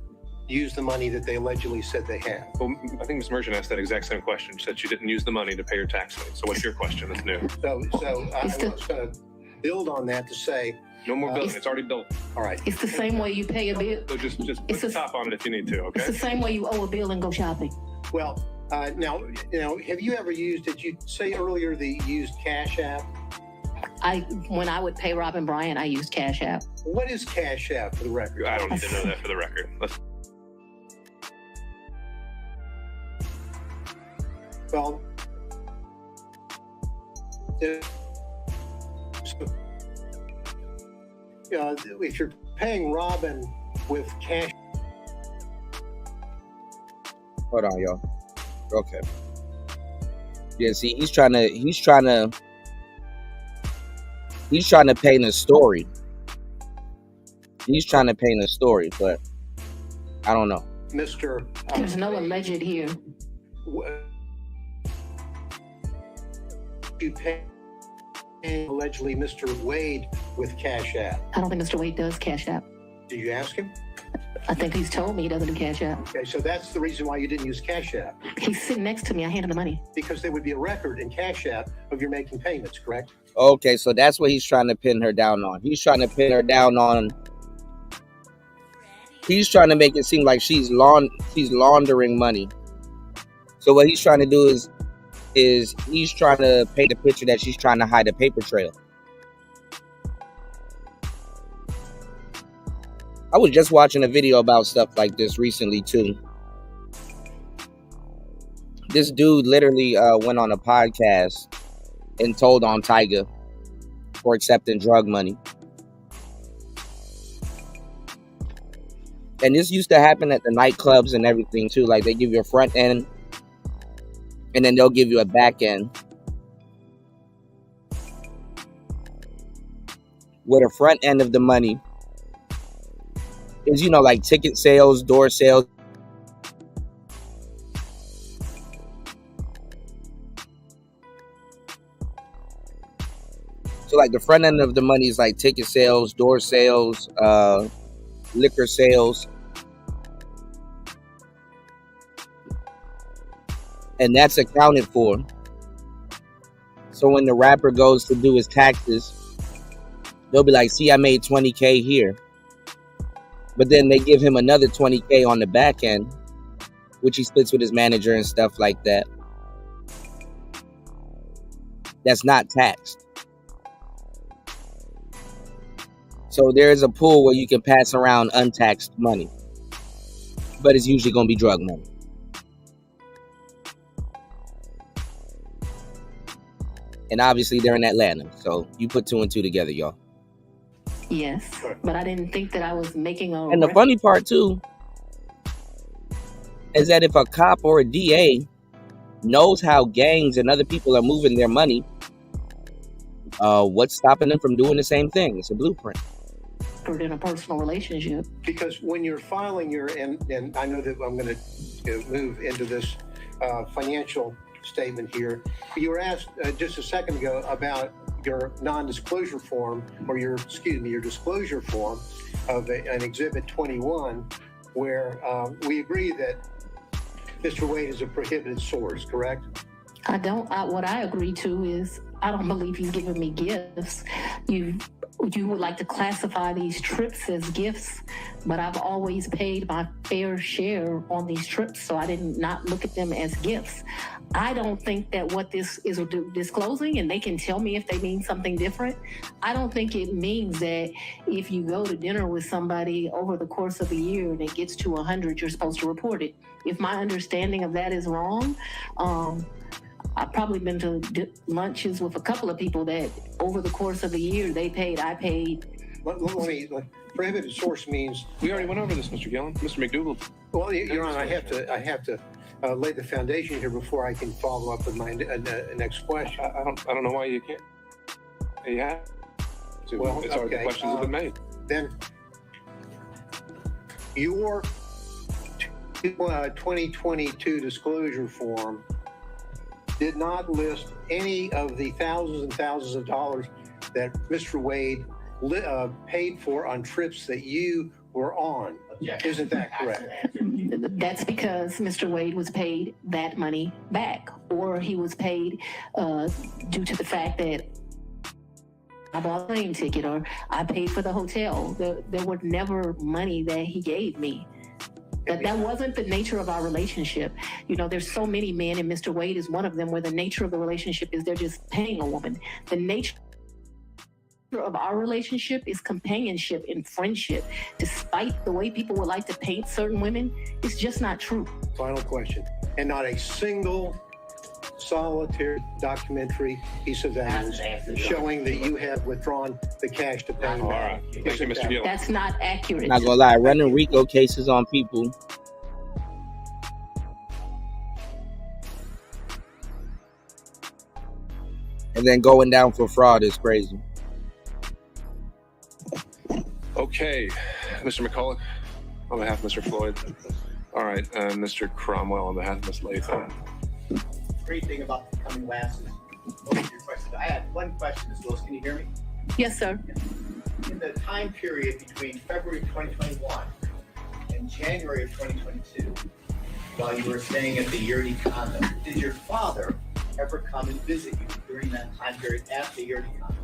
Speaker 12: use the money that they allegedly said they had.
Speaker 13: Well, I think Ms. Merchant asked that exact same question. She said she didn't use the money to pay her tax money. So what's your question that's new?
Speaker 12: So I was going to build on that to say...
Speaker 13: No more building. It's already built.
Speaker 12: All right.
Speaker 15: It's the same way you pay a bill.
Speaker 13: So just put the top on it if you need to, okay?
Speaker 15: It's the same way you owe a bill and go shopping.
Speaker 12: Well, now, have you ever used, did you say earlier that you used Cash App?
Speaker 15: When I would pay Rob and Brian, I used Cash App.
Speaker 12: What is Cash App for the record?
Speaker 13: I don't need to know that for the record.
Speaker 12: Well, if you're paying Robin with cash.
Speaker 9: Hold on, y'all. Okay. Yeah, see, he's trying to paint a story. He's trying to paint a story, but I don't know.
Speaker 12: Mr.
Speaker 15: There's no alleged here.
Speaker 12: You pay allegedly Mr. Wade with Cash App.
Speaker 15: I don't think Mr. Wade does Cash App.
Speaker 12: Did you ask him?
Speaker 15: I think he's told me he doesn't do Cash App.
Speaker 12: Okay, so that's the reason why you didn't use Cash App.
Speaker 15: He's sitting next to me. I hand him the money.
Speaker 12: Because there would be a record in Cash App of your making payments, correct?
Speaker 9: Okay, so that's what he's trying to pin her down on. He's trying to pin her down on. He's trying to make it seem like she's laundering money. So what he's trying to do is he's trying to paint a picture that she's trying to hide a paper trail. I was just watching a video about stuff like this recently too. This dude literally went on a podcast and told on Tyga for accepting drug money. And this used to happen at the nightclubs and everything too. Like they give you a front end and then they'll give you a back end. Where the front end of the money is, like ticket sales, door sales. So like the front end of the money is like ticket sales, door sales, liquor sales. And that's accounted for. So when the rapper goes to do his taxes, they'll be like, see, I made 20K here. But then they give him another 20K on the back end, which he splits with his manager and stuff like that. That's not taxed. So there is a pool where you can pass around untaxed money. But it's usually going to be drug money. And obviously they're in Atlanta. So you put 2 and 2 together, y'all.
Speaker 15: Yes, but I didn't think that I was making a...
Speaker 9: And the funny part, too, is that if a cop or a DA knows how gangs and other people are moving their money, what's stopping them from doing the same thing? It's a blueprint.
Speaker 15: In a personal relationship.
Speaker 12: Because when you're filing your... And I know that I'm going to move into this financial statement here. You were asked just a second ago about your non-disclosure form, or your disclosure form of an Exhibit 21, where we agree that Mr. Wade is a prohibited source, correct?
Speaker 15: What I agree to is I don't believe he's giving me gifts. You would like to classify these trips as gifts, but I've always paid my fair share on these trips, so I did not look at them as gifts. I don't think that what this is disclosing, and they can tell me if they mean something different, I don't think it means that if you go to dinner with somebody over the course of a year and it gets to 100, you're supposed to report it. If my understanding of that is wrong, I've probably been to lunches with a couple of people that over the course of a year, I paid.
Speaker 12: Let me, prohibited source means...
Speaker 13: We already went over this, Mr. Gillen. Mr. McDougal.
Speaker 12: Well, Your Honor, I have to lay the foundation here before I can follow up with my next question.
Speaker 13: I don't know why you can't. Yeah.
Speaker 12: Well,
Speaker 13: it's already, the questions have been made.
Speaker 12: Then your 2022 disclosure form did not list any of the thousands and thousands of dollars that Mr. Wade paid for on trips that you were on. Isn't that correct?
Speaker 15: That's because Mr. Wade was paid that money back, or he was paid due to the fact that I bought a plane ticket or I paid for the hotel. There was never money that he gave me. That wasn't the nature of our relationship. You know, there's so many men, and Mr. Wade is one of them, where the nature of the relationship is they're just paying a woman. The nature of our relationship is companionship and friendship. Despite the way people would like to paint certain women, it's just not true.
Speaker 12: Final question. And not a single solitary documentary piece of evidence showing that you have withdrawn the cash to pay.
Speaker 13: All right. Thank you, Mr. Gill.
Speaker 15: That's not accurate.
Speaker 9: Not gonna lie, running RICO cases on people. And then going down for fraud is crazy.
Speaker 13: Okay, Mr. McCulloch, on behalf of Mr. Floyd. All right, and Mr. Cromwell on behalf of Ms. Latham.
Speaker 16: Great thing about becoming last is most of your questions. I had one question as well. Can you hear me?
Speaker 15: Yes, sir.
Speaker 16: In the time period between February 2021 and January of 2022, while you were staying at the Yurdi condo, did your father ever come and visit you during that time period at the Yurdi condo?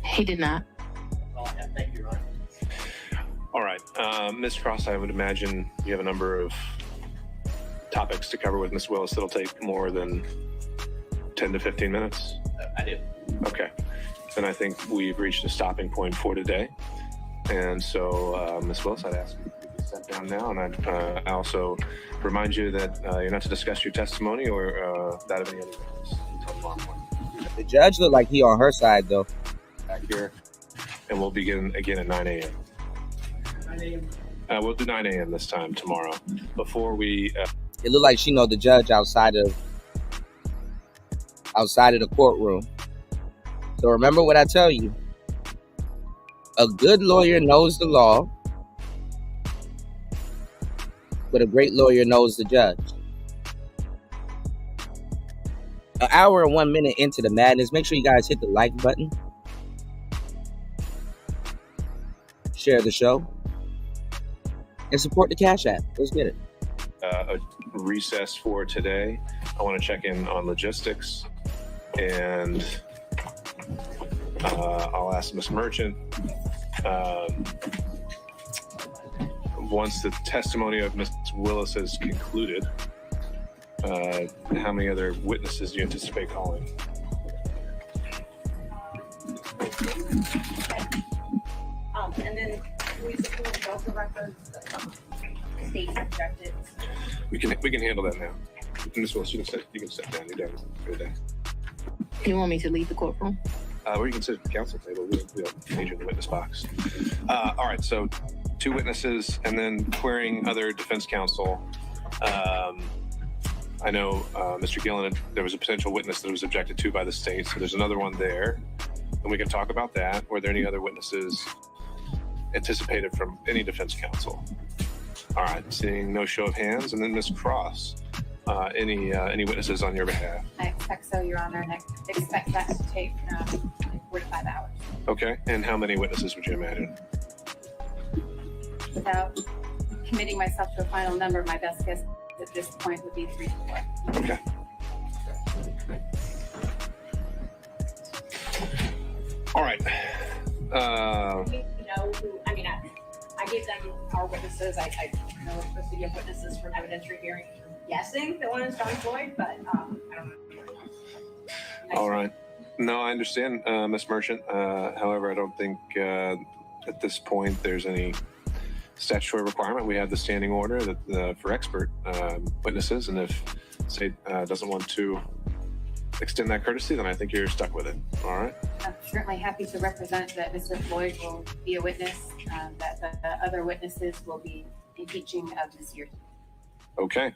Speaker 15: He did not.
Speaker 16: That's all I have. Thank you, Your Honor.
Speaker 13: All right, Ms. Cross, I would imagine you have a number of topics to cover with Ms. Willis that'll take more than 10 to 15 minutes.
Speaker 16: I do.
Speaker 13: Okay, then I think we've reached a stopping point for today. And so, Ms. Willis, I'd ask you to step down now. And I'd also remind you that you're not to discuss your testimony or that of any other witness until tomorrow morning.
Speaker 9: The judge looked like he on her side, though.
Speaker 13: Back here. And we'll begin again at 9 a.m.
Speaker 16: 9 a.m.
Speaker 13: We'll do 9 a.m. this time tomorrow. Before we...
Speaker 9: It looked like she know the judge outside of the courtroom. So remember what I tell you. A good lawyer knows the law, but a great lawyer knows the judge. An hour and 1 minute into the madness. Make sure you guys hit the like button. Share the show. And support the Cash App. Let's get it.
Speaker 13: A recess for today. I want to check in on logistics, and I'll ask Ms. Merchant. Once the testimony of Ms. Willis is concluded, how many other witnesses do you anticipate calling?
Speaker 17: And then we support also records the state's objectives.
Speaker 13: We can handle that now. Ms. Willis, you can sit down. You're done for the day.
Speaker 15: You want me to leave the courtroom?
Speaker 13: Or you can sit at the council table. We don't need you in the witness box. All right, so 2 witnesses, and then querying other defense counsel. I know Mr. Gillen, there was a potential witness that was objected to by the state, so there's another one there, and we can talk about that. Were there any other witnesses anticipated from any defense counsel? All right, seeing no show of hands, and then Ms. Cross, any witnesses on your behalf?
Speaker 17: I expect so, Your Honor, and I expect that to take 4 to 5 hours.
Speaker 13: Okay, and how many witnesses would you imagine?
Speaker 17: Without committing myself to a final number, my best guess at this point would be 3 to 4.
Speaker 13: Okay. All right.
Speaker 17: I gave them our witnesses. I know we're supposed to give witnesses for an evidentiary hearing. Guessing that one is John Floyd, but I don't know.
Speaker 13: All right. No, I understand, Ms. Merchant. However, I don't think at this point there's any statutory requirement. We have the standing order that for expert witnesses, and if state doesn't want to extend that courtesy, then I think you're stuck with it. All right.
Speaker 17: I'm certainly happy to represent that Mr. Floyd will be a witness, that the other witnesses will be impeaching of this year.
Speaker 13: Okay.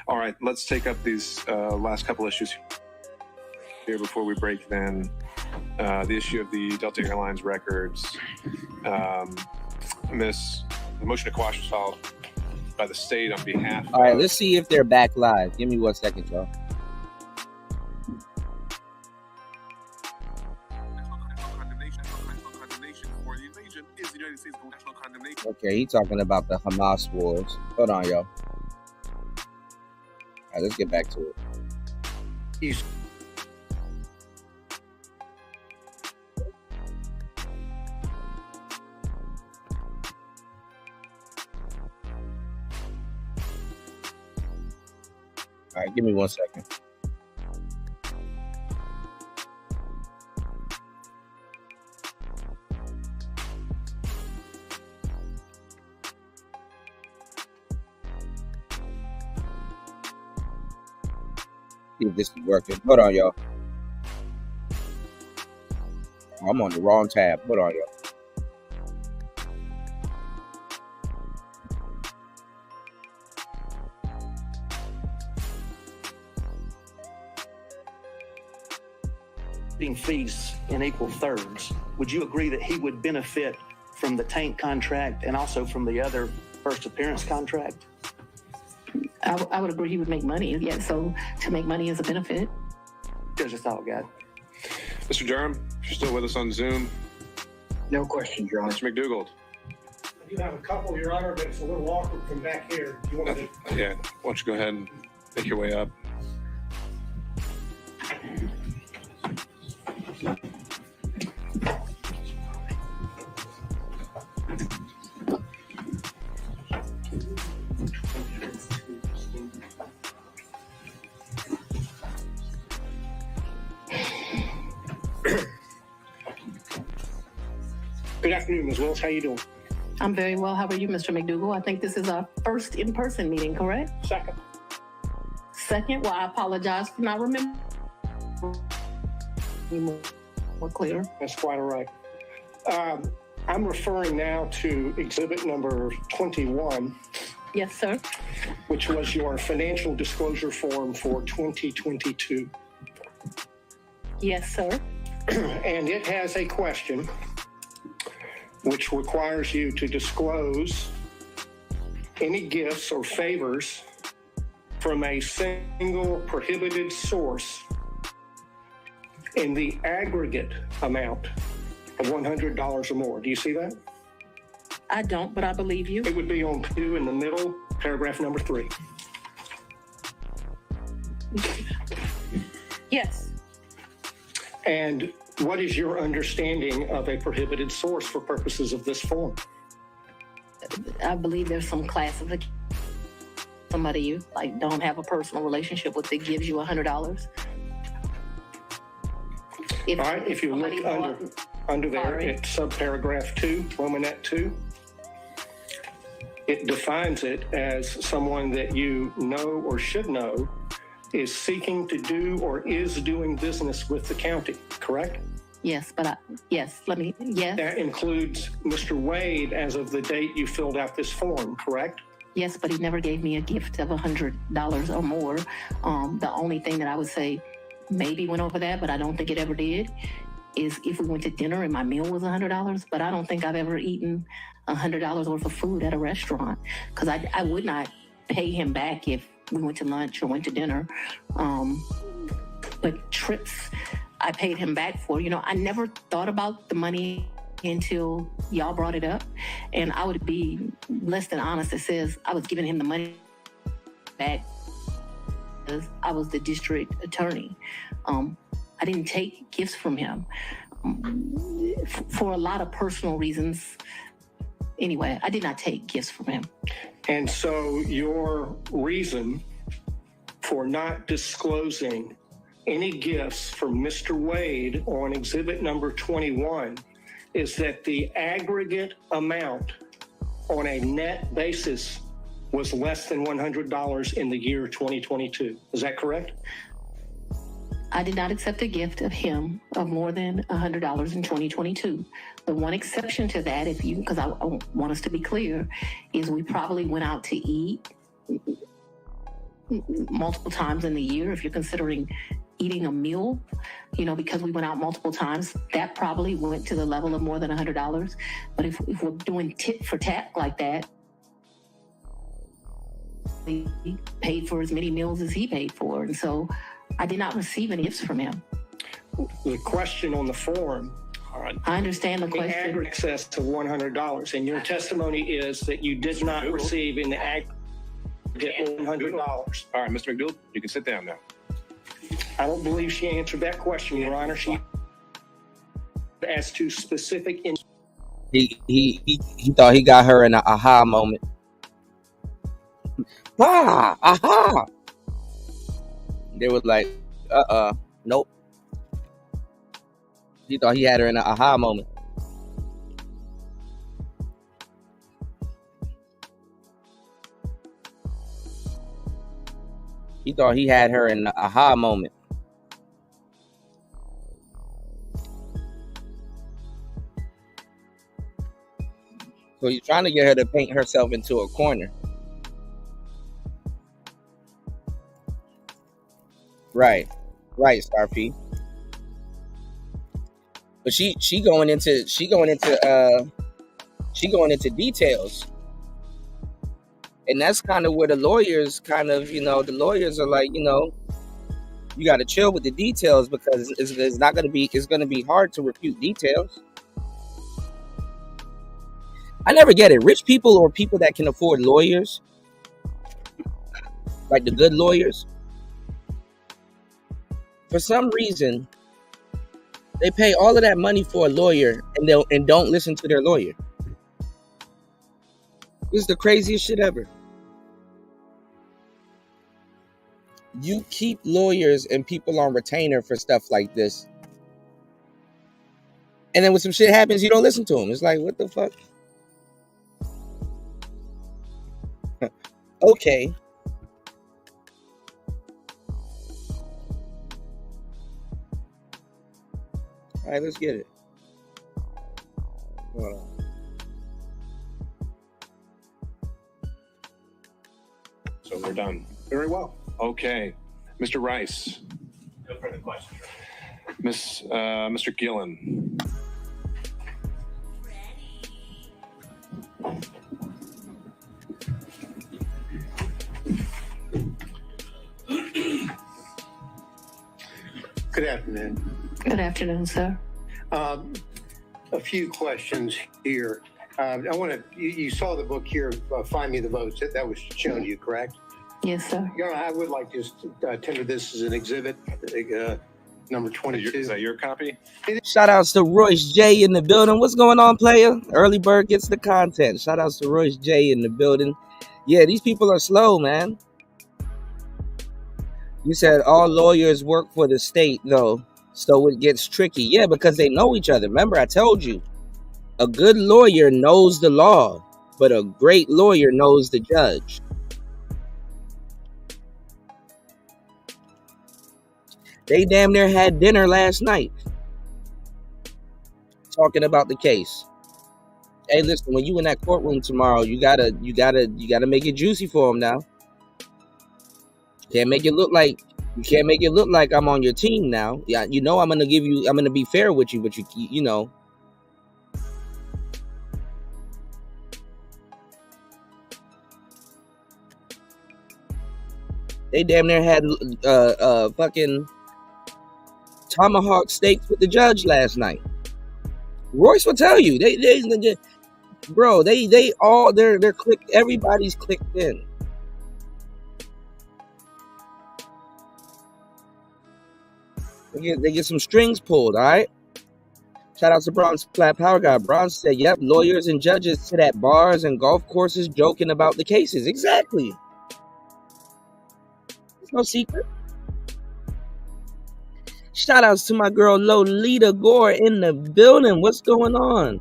Speaker 13: All right. Let's take up these last couple issues here before we break. Then the issue of the Delta Airlines records. The motion to quash was filed by the state on behalf
Speaker 9: All right,
Speaker 13: of...
Speaker 9: let's see if they're back live. Give me 1 second, y'all. Okay, he's talking about the Hamas wars. Hold on, y'all. All right, let's get back to it. All right, give me 1 second. See if this is working. Hold on, y'all. I'm on the wrong tab. Hold on, y'all.
Speaker 18: Fees in equal thirds, would you agree that he would benefit from the tank contract and also from the other first appearance contract?
Speaker 15: I would agree he would make money. Yeah, so to make money is a benefit.
Speaker 18: That's all I got.
Speaker 13: Mr. Durham, if you're still with us on Zoom.
Speaker 19: No questions, Your Honor.
Speaker 13: Mr. McDougald.
Speaker 20: I do have a couple, Your Honor, but it's a little awkward from back here. Do you want to...
Speaker 13: Yeah, why don't you go ahead and make your way up.
Speaker 20: Good afternoon, Ms. Wills. How you doing?
Speaker 15: I'm very well. How are you, Mr. McDougall? I think this is our first in-person meeting, correct?
Speaker 20: Second.
Speaker 15: Second? Well, I apologize for not remembering. More clear.
Speaker 20: That's quite all right. I'm referring now to exhibit number 21.
Speaker 15: Yes, sir.
Speaker 20: Which was your financial disclosure form for 2022.
Speaker 15: Yes, sir.
Speaker 20: And it has a question which requires you to disclose any gifts or favors from a single prohibited source in the aggregate amount of $100 or more. Do you see that?
Speaker 15: I don't, but I believe you.
Speaker 20: It would be on 2 in the middle, paragraph number 3.
Speaker 15: Yes.
Speaker 20: And what is your understanding of a prohibited source for purposes of this form?
Speaker 15: I believe there's some classification. Somebody you like don't have a personal relationship with that gives you $100.
Speaker 20: All right, if you look under there at subparagraph 2, Romanet 2, it defines it as someone that you know or should know is seeking to do or is doing business with the county, correct?
Speaker 15: Yes, but yes.
Speaker 20: That includes Mr. Wade as of the date you filled out this form, correct?
Speaker 15: Yes, but he never gave me a gift of $100 or more. The only thing that I would say maybe went over that, but I don't think it ever did, is if we went to dinner and my meal was $100, but I don't think I've ever eaten $100 worth of food at a restaurant, because I would not pay him back if we went to lunch or went to dinner. But trips, I paid him back for. I never thought about the money until y'all brought it up. And I would be less than honest. It says I was giving him the money back because I was the district attorney. I didn't take gifts from him for a lot of personal reasons. Anyway, I did not take gifts from him.
Speaker 20: And so your reason for not disclosing any gifts from Mr. Wade on exhibit number 21 is that the aggregate amount on a net basis was less than $100 in the year 2022. Is that correct?
Speaker 15: I did not accept a gift of him of more than $100 in 2022. The one exception to that, because I want us to be clear, is we probably went out to eat multiple times in the year. If you're considering eating a meal, because we went out multiple times, that probably went to the level of more than $100. But if we're doing tit for tat like that, paid for as many meals as he paid for. And so I did not receive any gifts from him.
Speaker 20: The question on the form, all right,
Speaker 15: I understand the question.
Speaker 20: aggregate excess to $100, and your testimony is that you did not receive in the aggregate $100.
Speaker 13: All right, Mr. McDougal, you can sit down now.
Speaker 20: I don't believe she answered that question, Your Honor. She asked to specific.
Speaker 9: He thought he got her in an aha moment. Aha. They was like, nope. He thought he had her in an aha moment. He thought he had her in the aha moment. So he's trying to get her to paint herself into a corner. Right, Starfy. But she going into details. And that's kind of where the lawyers the lawyers are like, you got to chill with the details, because it's going to be hard to refute details. I never get it. Rich people or people that can afford lawyers, like the good lawyers, for some reason, they pay all of that money for a lawyer and don't listen to their lawyer. This is the craziest shit ever. You keep lawyers and people on retainer for stuff like this. And then when some shit happens, you don't listen to them. It's like, what the fuck? Okay. All right, let's get it. Hold on.
Speaker 13: So we're done.
Speaker 20: Very well.
Speaker 13: Okay. Mr. Rice.
Speaker 14: No further questions.
Speaker 13: Mr. Gillen.
Speaker 12: Good afternoon.
Speaker 15: Good afternoon, sir.
Speaker 12: A few questions here. I want to. You saw the book here, "Find Me the Votes." That was shown to you, correct?
Speaker 15: Yes, sir.
Speaker 12: Your Honor, I would like to just tender this as an exhibit, number 22.
Speaker 13: Is that your copy?
Speaker 9: Shout outs to Royce J in the building. What's going on, player? Early bird gets the content. Shout outs to Royce J in the building. Yeah, these people are slow, man. You said all lawyers work for the state, though, so it gets tricky. Yeah, because they know each other. Remember, I told you, a good lawyer knows the law, but a great lawyer knows the judge. They damn near had dinner last night talking about the case. Hey, listen, when you in that courtroom tomorrow, you gotta make it juicy for them now. You can't make it look like I'm on your team now. Yeah, I'm gonna be fair with you, but you know. They damn near had fucking tomahawk steaks with the judge last night. Royce will tell you, they're clicked. Everybody's clicked in. They get some strings pulled. All right. Shout out to Bronze Flat Power Guy. Bronze said, "Yep, lawyers and judges sit at bars and golf courses joking about the cases." Exactly. It's no secret. Shout outs to my girl Lolita Gore in the building. What's going on?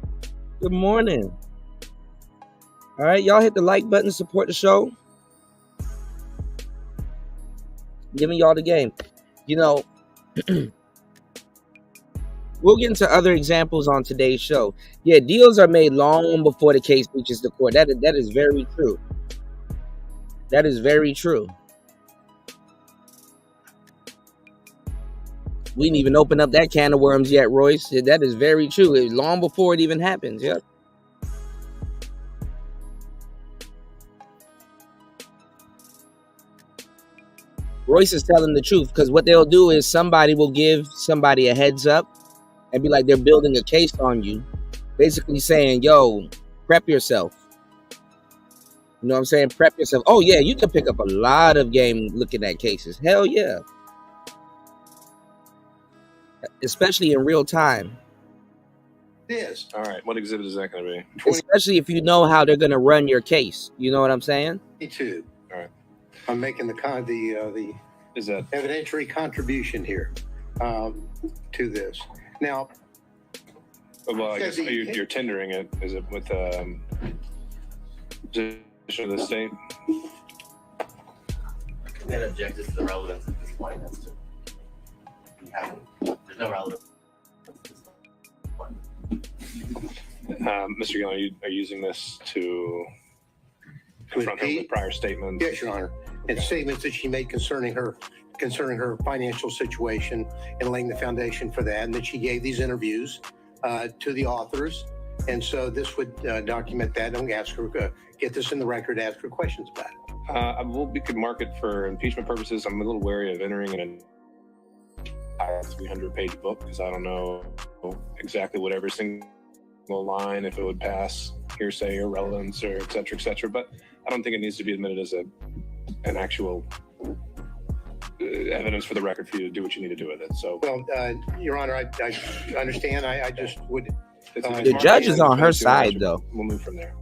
Speaker 9: Good morning. All right, y'all hit the like button, support the show. Giving y'all the game. We'll get into other examples on today's show. Yeah, deals are made long before the case reaches the court. That is very true. That is very true. We didn't even open up that can of worms yet, Royce. That is very true. It's long before it even happens. Yep. Royce is telling the truth, because what they'll do is somebody will give somebody a heads up and be like, they're building a case on you, basically saying, yo, prep yourself. You know what I'm saying? Prep yourself. Oh, yeah, you can pick up a lot of game looking at cases. Hell yeah. Especially in real time.
Speaker 12: It is.
Speaker 13: All right. What exhibit is that going to be?
Speaker 9: Especially if you know how they're going to run your case. You know what I'm saying?
Speaker 12: Me too.
Speaker 13: All right.
Speaker 12: I'm making the
Speaker 13: is that
Speaker 12: evidentiary contribution here to this. Now,
Speaker 13: well, I guess you're tendering it. Is it with position of the state?
Speaker 14: And then objected to the relevance at this point. There's no relevance at this point.
Speaker 13: Mr. Gillen, are you using this to confront her with prior statements?
Speaker 12: Yes, Your Honor. And statements that she made concerning her financial situation and laying the foundation for that, and that she gave these interviews to the authors. And so this would document that, and we ask her, get this in the record, ask her questions about it.
Speaker 13: Well, we could mark it for impeachment purposes. I'm a little wary of entering an entire 300-page book because I don't know exactly what every single line, if it would pass hearsay or relevance or et cetera, but I don't think it needs to be admitted as an actual evidence for the record for you to do what you need to do with it. So,
Speaker 12: well, Your Honor, I understand. I just would.
Speaker 9: The judge is on her side, though.
Speaker 13: We'll move from there.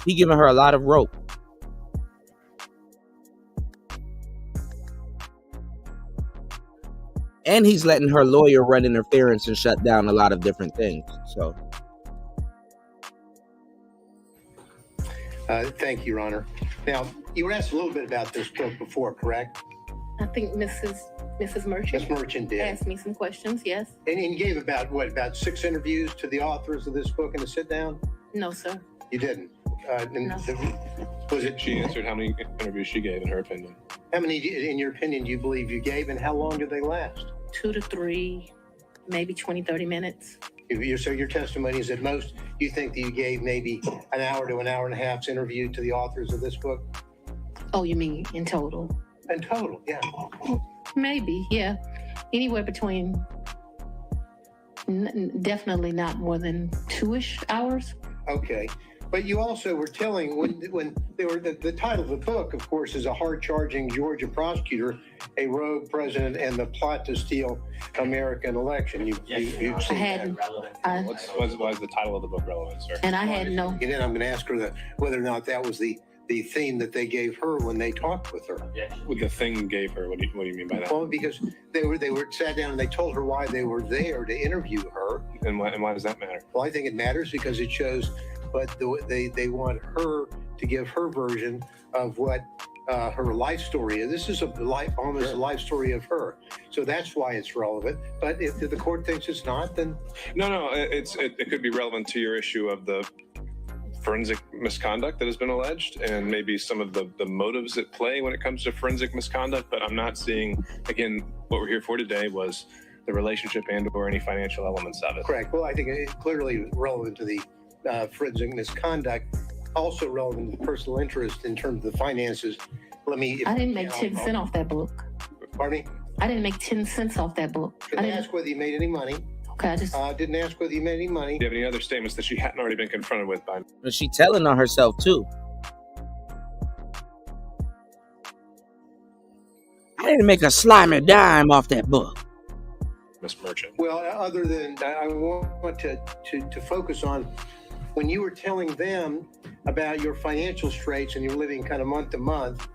Speaker 9: He giving her a lot of rope. And he's letting her lawyer run interference and shut down a lot of different things. So,
Speaker 12: thank you, Your Honor. Now, you were asked a little bit about this book before, correct?
Speaker 15: I think Mrs. Merchant.
Speaker 12: Ms. Merchant did.
Speaker 15: Asked me some questions, yes.
Speaker 12: And you gave about 6 interviews to the authors of this book in a sit down?
Speaker 15: No, sir.
Speaker 12: You didn't?
Speaker 15: No.
Speaker 12: Was it?
Speaker 13: She answered how many interviews she gave in her opinion.
Speaker 12: How many, in your opinion, do you believe you gave, and how long did they last?
Speaker 15: 2 to 3, maybe 20, 30 minutes.
Speaker 12: So your testimony is at most, you think that you gave maybe an hour to an hour and a half's interview to the authors of this book?
Speaker 15: Oh, you mean in total?
Speaker 12: In total, yeah.
Speaker 15: Maybe, yeah. Anywhere between, definitely not more than 2-ish hours.
Speaker 12: Okay. But you also were telling when they were the title of the book, of course, is A Hard-Charging Georgia Prosecutor, a Rogue President, and the Plot to Steal American Election. You've seen that.
Speaker 13: Why is the title of the book relevant, sir?
Speaker 15: And I had no.
Speaker 12: And then I'm going to ask her whether or not that was the theme that they gave her when they talked with her.
Speaker 13: What the thing gave her? What do you mean by that?
Speaker 12: Well, because they were sat down and they told her why they were there to interview her.
Speaker 13: And why does that matter?
Speaker 12: Well, I think it matters because it shows. But they want her to give her version of what her life story is. This is almost a life story of her. So that's why it's relevant. But if the court thinks it's not, then
Speaker 13: no, it could be relevant to your issue of the forensic misconduct that has been alleged, and maybe some of the motives at play when it comes to forensic misconduct. But I'm not seeing, again, what we're here for today was the relationship and/or any financial elements of it.
Speaker 12: Correct. Well, I think it's clearly relevant to the forensic misconduct, also relevant to the personal interest in terms of the finances. I
Speaker 15: didn't make 10 cents off that book.
Speaker 12: Pardon me?
Speaker 15: I didn't make 10 cents off that book.
Speaker 12: I didn't ask whether you made any money.
Speaker 15: Okay, I just
Speaker 12: didn't ask whether you made any money.
Speaker 13: Do you have any other statements that she hadn't already been confronted with by?
Speaker 9: She telling on herself too. I didn't make a slimy dime off that book.
Speaker 13: Miss Merchant.
Speaker 12: Well, other than I want to focus on when you were telling them about your financial straits and you're living kind of month to month,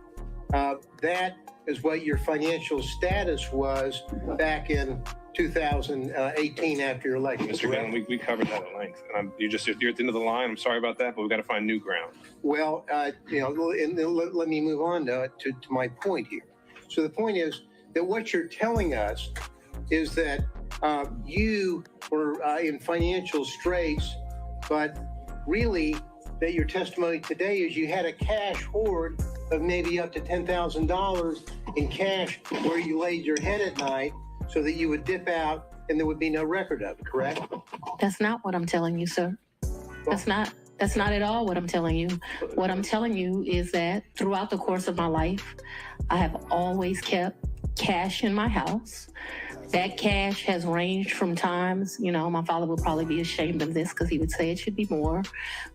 Speaker 12: that is what your financial status was back in 2018 after your election.
Speaker 13: Mr. Gillen, we covered that at length. And you're at the end of the line. I'm sorry about that, but we've got to find new ground.
Speaker 12: Well, let me move on to my point here. So the point is that what you're telling us is that you were in financial straits, but really that your testimony today is you had a cash hoard of maybe up to $10,000 in cash where you laid your head at night so that you would dip out and there would be no record of it, correct?
Speaker 15: That's not what I'm telling you, sir. That's That's not at all what I'm telling you. What I'm telling you is that throughout the course of my life, I have always kept cash in my house. That cash has ranged from times, you know, my father would probably be ashamed of this because he would say it should be more.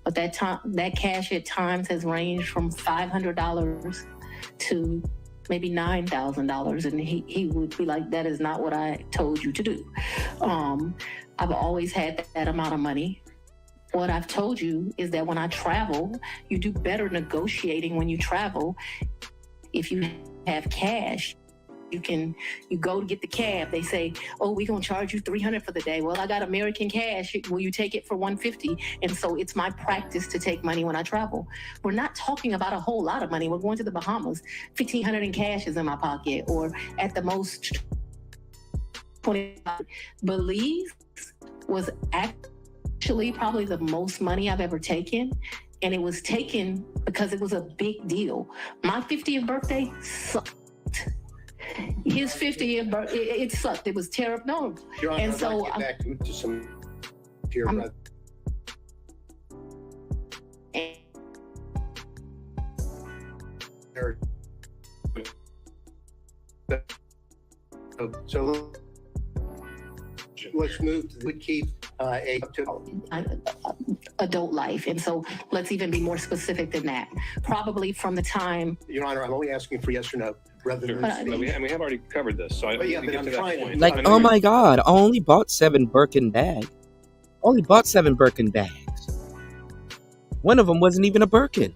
Speaker 15: But that cash at times has ranged from $500 to maybe $9,000. And he would be like, that is not what I told you to do. I've always had that amount of money. What I've told you is that when I travel, you do better negotiating when you travel. If you have cash, you go to get the cab. They say, oh, we're going to charge you $300 for the day. Well, I got American cash. Will you take it for $150? And so it's my practice to take money when I travel. We're not talking about a whole lot of money. We're going to the Bahamas. $1,500 in cash is in my pocket, or at the most $20. Belize was actually probably the most money I've ever taken. And it was taken because it was a big deal. My 50th birthday sucked. His 50th birthday, it sucked. It was terrible. No.
Speaker 12: Your Honor,
Speaker 15: And
Speaker 12: I'd
Speaker 15: so
Speaker 12: like to get back to some to your brother. So let's move to keep
Speaker 15: adult life. And so let's even be more specific than that. Probably from the time.
Speaker 12: Your Honor, I'm only asking for yes or no rather than.
Speaker 13: We have already covered this, so I
Speaker 12: But yeah,
Speaker 13: can
Speaker 12: but
Speaker 13: get
Speaker 12: I'm
Speaker 13: to that
Speaker 12: trying to-
Speaker 13: point.
Speaker 9: Like, oh my God, I only bought 7 Birkin bags. Only bought 7 Birkin bags. One of them wasn't even a Birkin.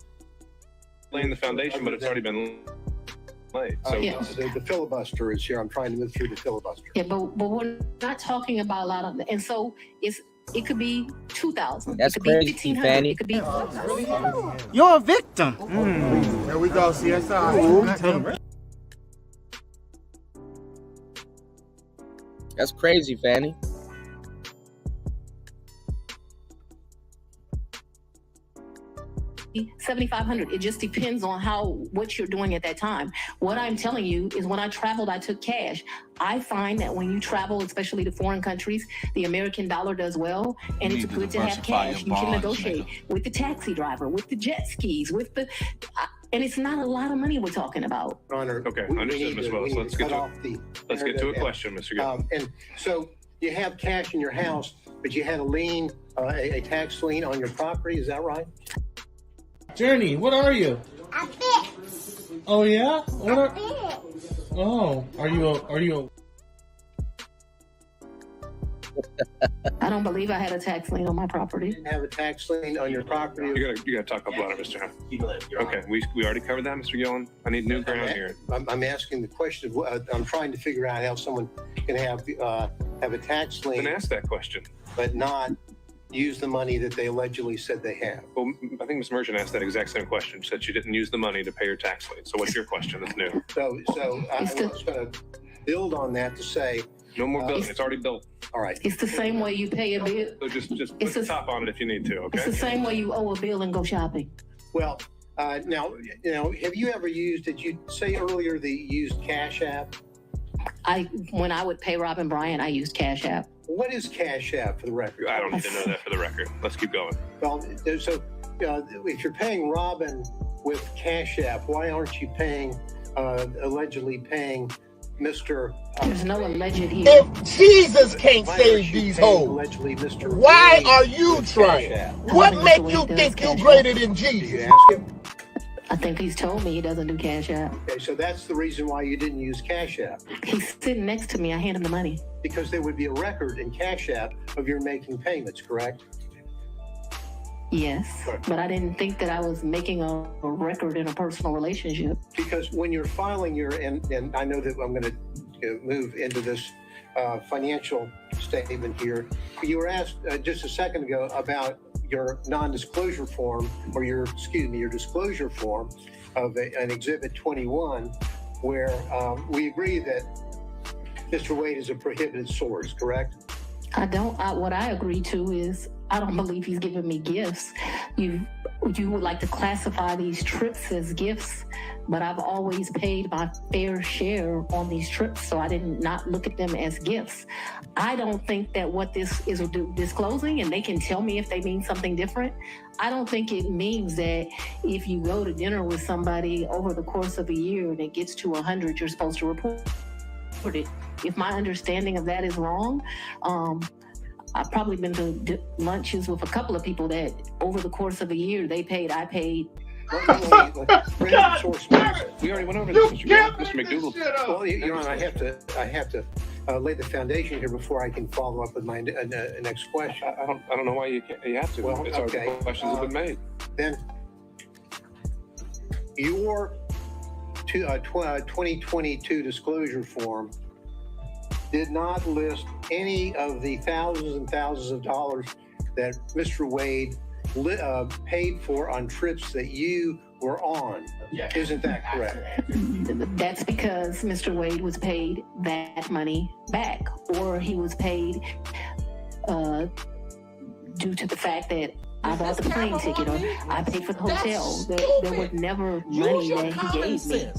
Speaker 13: Laying the foundation, but it's already been laid. So
Speaker 12: The filibuster is here. I'm trying to move through the filibuster.
Speaker 15: Yeah, but we're not talking about a lot of, and so it could be 2,000.
Speaker 9: That's
Speaker 15: it could
Speaker 9: crazy,
Speaker 15: be 1,500.
Speaker 9: Fanny.
Speaker 15: It could be.
Speaker 21: You're a victim.
Speaker 8: There we go, CSI.
Speaker 9: That's crazy, Fanny.
Speaker 15: $7,500. It just depends on what you're doing at that time. What I'm telling you is when I traveled, I took cash. I find that when you travel, especially to foreign countries, the American dollar does well, and it's good to have cash. You can negotiate with the taxi driver, with the jet skis, with the. And it's not a lot of money we're talking about.
Speaker 12: Honor,
Speaker 13: okay, understood, Ms. Willis. Let's get to a question, Mr. Gill.
Speaker 12: And so you have cash in your house, but you had a lien, a tax lien on your property. Is that right?
Speaker 5: Journey, what are you?
Speaker 6: A bitch.
Speaker 5: Oh yeah? What
Speaker 6: A
Speaker 5: are?
Speaker 6: bitch.
Speaker 5: Oh, are you?
Speaker 15: I don't believe I had a tax lien on my property.
Speaker 12: You didn't have a tax lien on your property.
Speaker 13: You gotta talk up louder, Mr. Hunt. Okay, we already covered that, Mr. Gillen. I need new ground here.
Speaker 12: I'm asking the question of. I'm trying to figure out how someone can have a tax lien.
Speaker 13: Then ask that question.
Speaker 12: But not use the money that they allegedly said they have.
Speaker 13: Well, I think Ms. Merchant asked that exact same question. She said she didn't use the money to pay her tax lien. So what's your question that's new?
Speaker 12: So I'm just going to build on that to say.
Speaker 13: No more building. It's already built.
Speaker 12: All right.
Speaker 15: It's the same way you pay a bill.
Speaker 13: So just put the top on it if you need to, okay?
Speaker 15: It's the same way you owe a bill and go shopping.
Speaker 12: Well, now, have you ever used, did you say earlier that you used Cash App?
Speaker 15: When I would pay Robin Bryant, I used Cash App.
Speaker 12: What is Cash App for the record?
Speaker 13: I don't need to know that for the record. Let's keep going.
Speaker 12: Well, so if you're paying Robin with Cash App, why aren't you allegedly paying Mr.
Speaker 15: There's no alleged here.
Speaker 8: If Jesus can't save these hoes,
Speaker 12: allegedly Mr.
Speaker 8: why are you trying? What make you think you're greater than
Speaker 12: Did you
Speaker 8: Jesus?
Speaker 12: ask him?
Speaker 15: I think he's told me he doesn't do Cash App.
Speaker 12: Okay, so that's the reason why you didn't use Cash App.
Speaker 15: He's sitting next to me. I hand him the money.
Speaker 12: Because there would be a record in Cash App of your making payments, correct?
Speaker 15: Yes, but I didn't think that I was making a record in a personal relationship.
Speaker 12: Because when you're filing your, and I know that I'm going to move into this financial statement here. You were asked just a second ago about your non-disclosure form, or your disclosure form of an Exhibit 21, where we agree that Mr. Wade is a prohibited source, correct?
Speaker 15: What I agree to is I don't believe he's giving me gifts. you would like to classify these trips as gifts, but I've always paid my fair share on these trips, so I did not look at them as gifts. I don't think that what this is disclosing, and they can tell me if they mean something different, I don't think it means that if you go to dinner with somebody over the course of a year and it gets to 100, you're supposed to report it. If my understanding of that is wrong, I've probably been to lunches with a couple of people that over the course of a year, they paid, I paid.
Speaker 12: We already went over this, Mr. McDougal. Well, Your Honor, I have to lay the foundation here before I can follow up with my next question.
Speaker 13: I don't know why you have to.
Speaker 12: Well,
Speaker 13: it's already
Speaker 12: okay.
Speaker 13: Questions have been made.
Speaker 12: Then your 2022 disclosure form did not list any of the thousands and thousands of dollars that Mr. Wade paid for on trips that you were on. Yeah. Isn't that correct?
Speaker 15: That's because Mr. Wade was paid that money back, or he was paid due to the fact that I bought the plane ticket or I paid for the hotel. There was never money that he gave me.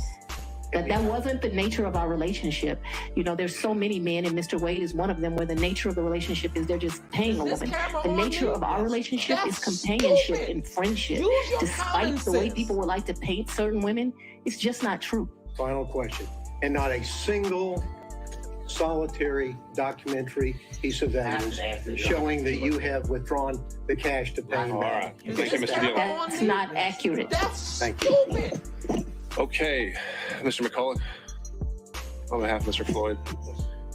Speaker 15: That wasn't the nature of our relationship. You know, there's so many men, and Mr. Wade is one of them, where the nature of the relationship is they're just paying a woman. The nature of our relationship is companionship and friendship. Despite the way people would like to paint certain women, it's just not true.
Speaker 12: Final question. And not a single solitary documentary piece of evidence showing that you have withdrawn the cash to pay him back.
Speaker 13: All right. Thank you, Mr. Deal.
Speaker 15: That's not accurate.
Speaker 12: Thank you.
Speaker 13: Okay, Mr. McCulloch, on behalf of Mr. Floyd.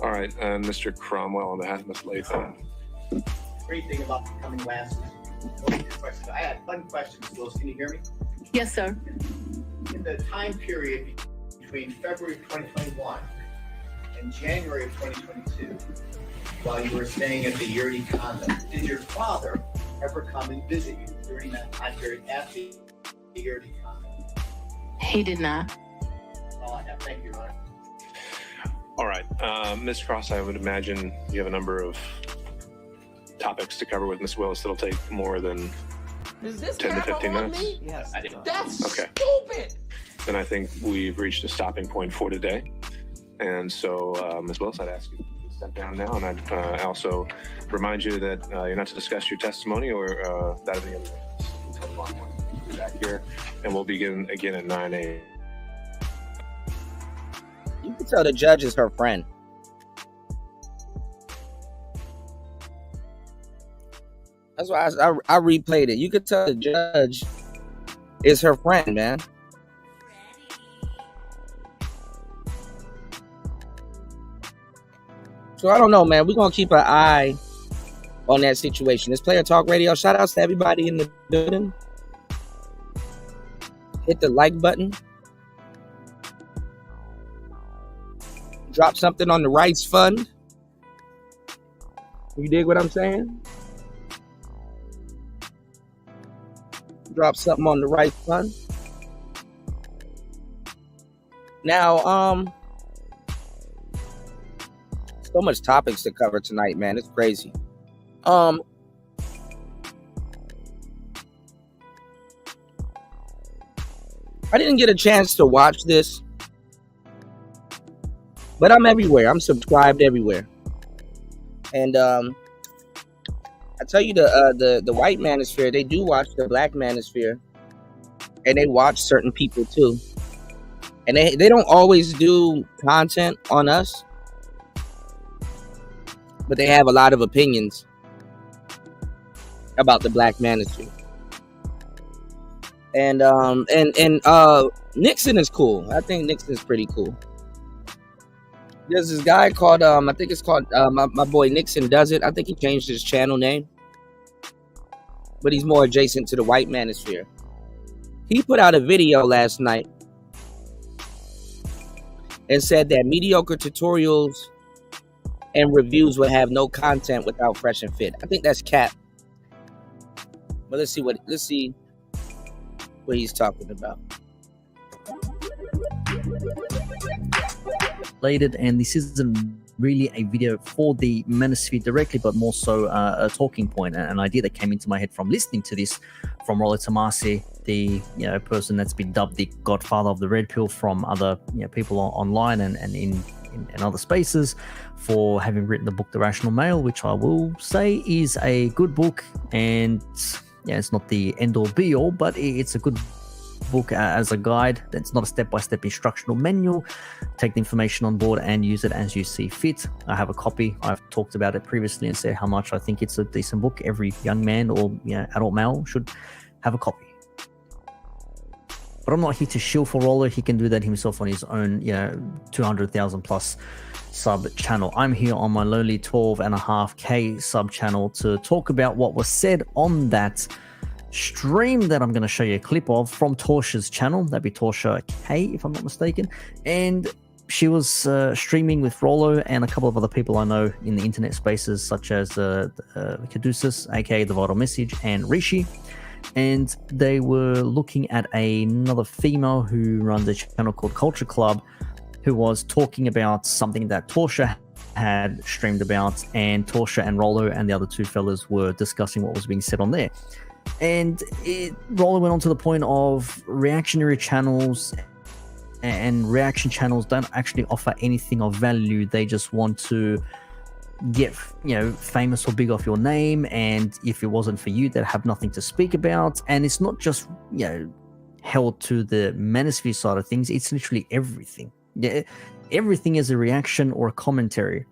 Speaker 13: All right, and Mr. Cromwell on behalf of Ms. Latham.
Speaker 16: Great thing about coming last. I had one question, Ms. Willis. Can you hear me?
Speaker 15: Yes, sir.
Speaker 16: In the time period between February of 2021 and January of 2022, while you were staying at the Yurdi condo, did your father ever come and visit you during that time period at the Yurdi condo?
Speaker 15: He did not.
Speaker 16: All I have. Thank you, Your Honor.
Speaker 13: All right, Ms. Cross, I would imagine you have a number of topics to cover with Ms. Willis that'll take more than 10 to 15 minutes.
Speaker 2: Yes, I do.
Speaker 13: That's stupid. Then I think we've reached a stopping point for today. And so, Ms. Willis, I'd ask you to step down now. And I'd also remind you that you're not to discuss your testimony or that of the other witness. Back here, and we'll begin again at 9 a.m.
Speaker 9: You can tell the judge is her friend. That's why I replayed it. You could tell the judge is her friend, man. So I don't know, man. We're going to keep an eye on that situation. It's Player Talk Radio. Shout outs to everybody in the building. Hit the like button. Drop something on the rights fund. You dig what I'm saying? Drop something on the rights fund. Now, so much topics to cover tonight, man. It's crazy. I didn't get a chance to watch this, but I'm everywhere. I'm subscribed everywhere. And I tell you, the white manosphere, they do watch the black manosphere, and they watch certain people too. And they don't always do content on us, but they have a lot of opinions about the black manosphere. And Nixon is cool. I think Nixon is pretty cool. There's this guy called I think it's called my boy Nixon Does It. I think he changed his channel name, but he's more adjacent to the white manosphere. He put out a video last night and said that mediocre tutorials and reviews would have no content without Fresh and Fit. I think that's cap. But let's see what he's talking about.
Speaker 1: And this is really a video for the manosphere directly, but more so a talking point, an idea that came into my head from listening to this from Rollo Tomasi, the person that's been dubbed the godfather of the red pill from other people online and in other spaces, for having written the book The Rational Male, which I will say is a good book. And it's not the end all be all, but it's a good book as a guide. It's not a step-by-step instructional manual. Take the information on board and use it as you see fit. I have a copy. I've talked about it previously and said how much I think it's a decent book. Every young man or adult male should have a copy. But I'm not here to shill for Rollo. He can do that himself on his own 200,000 plus sub channel. I'm here on my lowly 12.5k sub channel to talk about what was said on that stream that I'm going to show you a clip of from Torsha's channel. That'd be Torsha K, if I'm not mistaken. And she was streaming with Rollo and a couple of other people I know in the internet spaces, such as Caduceus, aka the Vital Message, and Rishi. And they were looking at another female who runs a channel called Culture Club, who was talking about something that Torsha had streamed about, and Torsha and Rollo and the other two fellas were discussing what was being said on there. And Rollo went on to the point of reactionary channels, and reaction channels don't actually offer anything of value. They just want to get famous or big off your name, and if it wasn't for you, they'd have nothing to speak about. And it's not just held to the manosphere side of things, it's literally everything. Everything is a reaction or a commentary.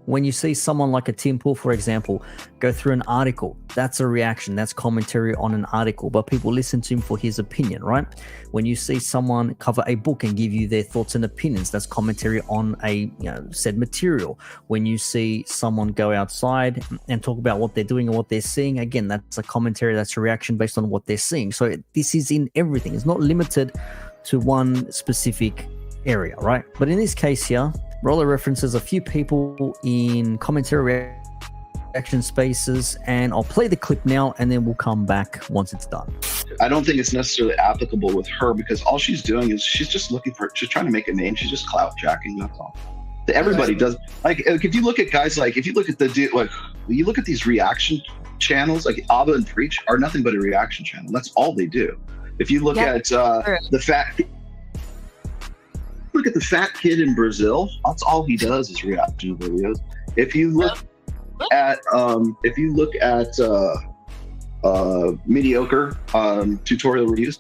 Speaker 1: When you see someone like a Tim Pool, for example, go through an article, that's a reaction, that's commentary on an article, but people listen to him for his opinion, right? When you see someone cover a book and give you their thoughts and opinions, that's commentary on a said material. When you see someone go outside and talk about what they're doing and what they're seeing, again, that's a commentary, that's a reaction based on what they're seeing. So this is in everything. It's not limited to one specific area, right? But in this case here, Rollo references a few people in commentary reaction spaces, and I'll play the clip now and then we'll come back once it's done.
Speaker 22: I don't think it's necessarily applicable with her, because all she's doing is she's just trying to make a name. She's just clout jacking, that's all. Everybody does. Like, if you look at guys if you look at you look at these reaction channels, like Abba and Preach are nothing but a reaction channel. That's all they do. If you look at look at the fat kid in Brazil, that's all he does is reaction videos. If you look at mediocre tutorial reviews,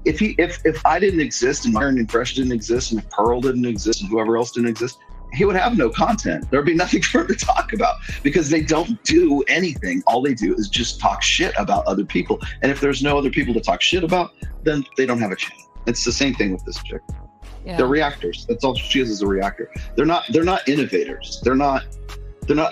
Speaker 22: if I didn't exist and Iron and Fresh didn't exist and Pearl didn't exist and whoever else didn't exist, he would have no content. There'd be nothing for him to talk about, because they don't do anything. All they do is just talk shit about other people. And if there's no other people to talk shit about, then they don't have a channel. It's the same thing with this chick. Yeah. They're reactors. That's all she is a reactor. They're not innovators. They're not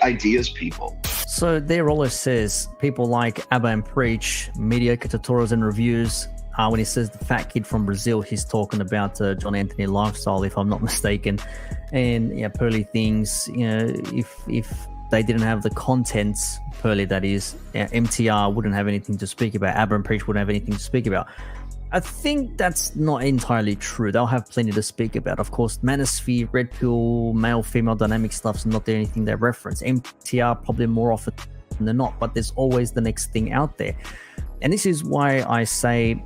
Speaker 22: ideas people.
Speaker 1: So there Rollo says people like Abba and Preach, mediocre tutorials and reviews. When he says the fat kid from Brazil, he's talking about John Anthony lifestyle, if I'm not mistaken. And Pearly things, if they didn't have the contents, Pearly that is, MTR wouldn't have anything to speak about. Abba and Preach wouldn't have anything to speak about. I think that's not entirely true. They'll have plenty to speak about. Of course, manosphere, red pill, male-female dynamic stuff's not there anything they reference. MTR probably more often than not, but there's always the next thing out there. And this is why I say,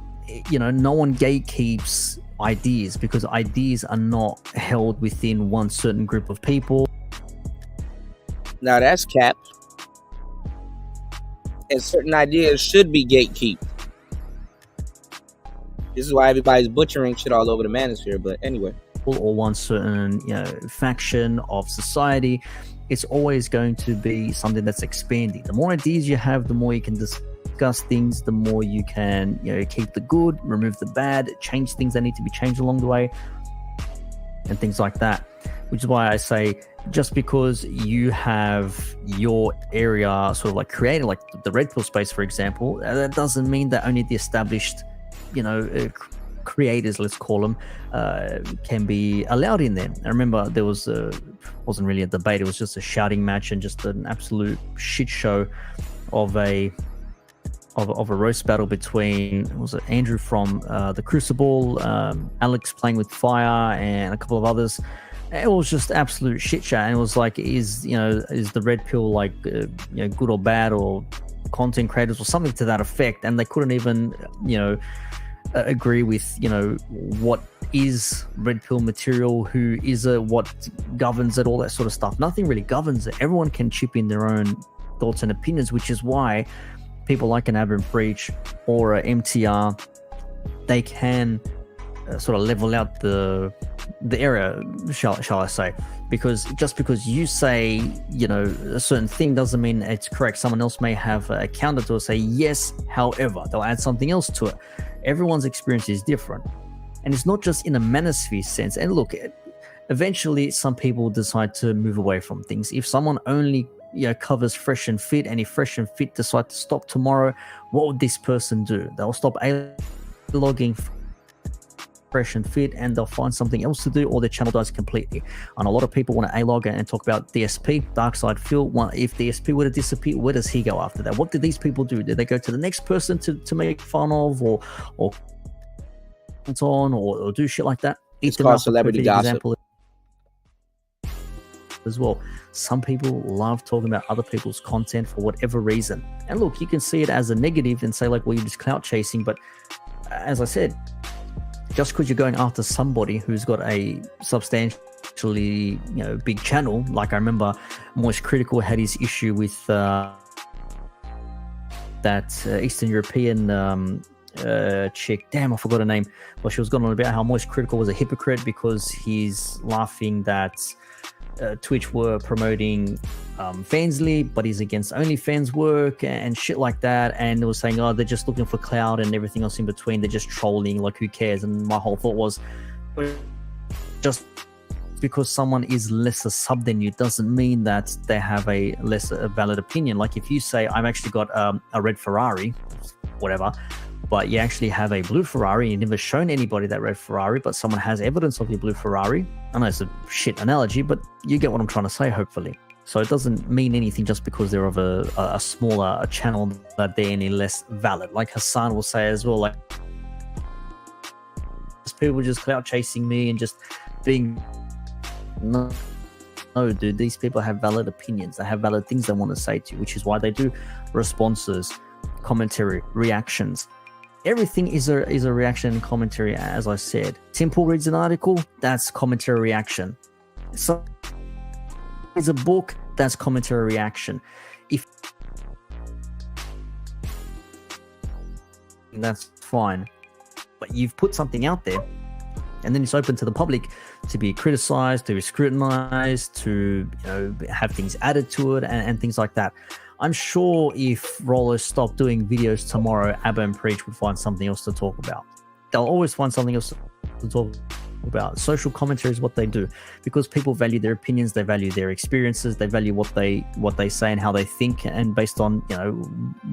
Speaker 1: no one gatekeeps ideas, because ideas are not held within one certain group of people.
Speaker 9: Now that's cap. And certain ideas should be gatekept. This is why everybody's butchering shit all over the manosphere. But anyway,
Speaker 1: or one certain faction of society, it's always going to be something that's expanding. The more ideas you have, the more you can discuss things, the more you can keep the good, remove the bad, change things that need to be changed along the way, and things like that. Which is why I say, just because you have your area sort of like created, like the red pill space, for example, that doesn't mean that only the established creators, let's call them, can be allowed in there. I remember there was wasn't really a debate, it was just a shouting match and just an absolute shit show of a roast battle between, was it Andrew from the Crucible, Alex playing with fire, and a couple of others, It was just absolute shit show. And it was like, is the red pill like good or bad, or content creators or something to that effect? And they couldn't even agree with what is red pill material, who is it, what governs it, all that sort of stuff. Nothing really governs it. Everyone can chip in their own thoughts and opinions, which is why people like an Ab and Preach or a MTR, they can sort of level out the area, shall I say, because just because you say a certain thing doesn't mean it's correct. Someone else may have a counter to it, say yes, however they'll add something else to it. Everyone's experience is different, and it's not just in a manosphere sense. And look, eventually some people decide to move away from things. If someone only covers Fresh and Fit, and if Fresh and Fit decide to stop tomorrow, what would this person do? They'll stop logging Fresh and Fit, and they'll find something else to do, or their channel dies completely. And a lot of people want to A-log and talk about DSP, Dark Side Phil. If DSP were to disappear, where does he go after that? What did these people do? Did they go to the next person to make fun of, or on, or do shit like that?
Speaker 9: It's called celebrity gossip
Speaker 1: as well. Some people love talking about other people's content for whatever reason. And look, you can see it as a negative and say like, well, you're just clout chasing. But as I said, just because you're going after somebody who's got a substantially big channel, like I remember Moist Critical had his issue with that Eastern European chick, damn, I forgot her name, but she was going on about how Moist Critical was a hypocrite because he's laughing that Twitch were promoting Fansly, but he's against OnlyFans work and shit like that. And it was saying, oh, they're just looking for clout and everything else in between. They're just trolling, like who cares? And my whole thought was, just because someone is lesser sub than you doesn't mean that they have a lesser valid opinion. Like if you say, I've actually got a red Ferrari, whatever, but you actually have a blue Ferrari, you've never shown anybody that red Ferrari, but someone has evidence of your blue Ferrari. I know it's a shit analogy, but you get what I'm trying to say, hopefully. So it doesn't mean anything just because they're of a smaller channel that they're any less valid. Like Hassan will say as well, like people just clout chasing me and just being no, dude, these people have valid opinions. They have valid things they want to say to you, which is why they do responses, commentary, reactions. Everything is a reaction and commentary, as I said. Tim Pool reads an article, that's commentary reaction. So it's a book, that's commentary reaction. If that's fine, but you've put something out there, and then it's open to the public to be criticized, to be scrutinized, to have things added to it, and things like that. I'm sure if Rollo stopped doing videos tomorrow, Abba and Preach would find something else to talk about. They'll always find something else to talk about. Social commentary is what they do, because people value their opinions, they value their experiences, they value what they say and how they think, and based on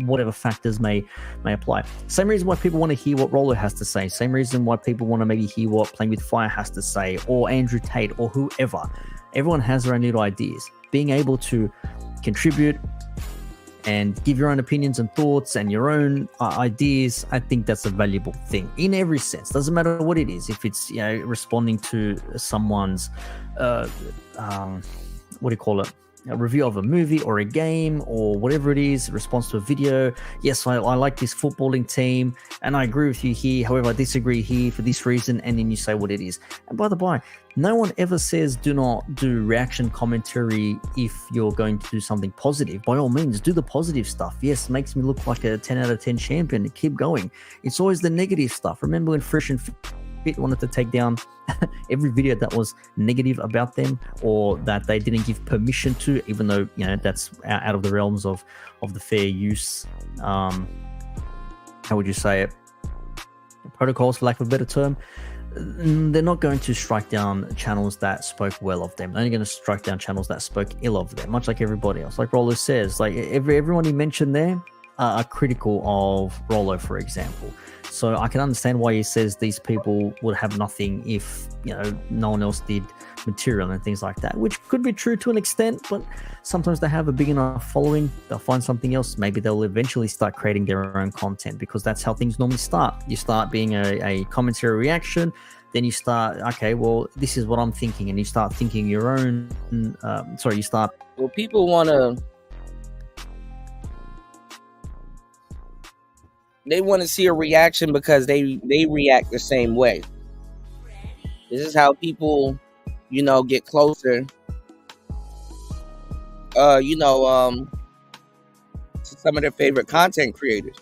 Speaker 1: whatever factors may apply. Same reason why people want to hear what Rollo has to say. Same reason why people want to maybe hear what Playing with Fire has to say, or Andrew Tate, or whoever. Everyone has their own little ideas. Being able to contribute and give your own opinions and thoughts and your own ideas, I think that's a valuable thing in every sense. Doesn't matter what it is. If it's responding to someone's a review of a movie or a game or whatever it is, response to a video. Yes, I like this footballing team and I agree with you here. However, I disagree here for this reason. And then you say what it is. And by the by, no one ever says do not do reaction commentary if you're going to do something positive. By all means, do the positive stuff. Yes, makes me look like a 10 out of 10 champion. Keep going. It's always the negative stuff. Remember when Fresh and Fit wanted to take down every video that was negative about them or that they didn't give permission to, even though that's out of the realms of the fair use, how would you say it, protocols, for lack of a better term. They're not going to strike down channels that spoke well of them. They're only going to strike down channels that spoke ill of them, much like everybody else. Like Rollo says, like everyone he mentioned there are critical of Rollo, for example. So I can understand why he says these people would have nothing if no one else did material and things like that, which could be true to an extent, but sometimes they have a big enough following, they'll find something else. Maybe they'll eventually start creating their own content, because that's how things normally start. You start being a commentary reaction, then you start, okay, well, this is what I'm thinking, and you start thinking your own, you start...
Speaker 9: Well, people want to... They want to see a reaction because they react the same way. This is how people, get closer, to some of their favorite content creators.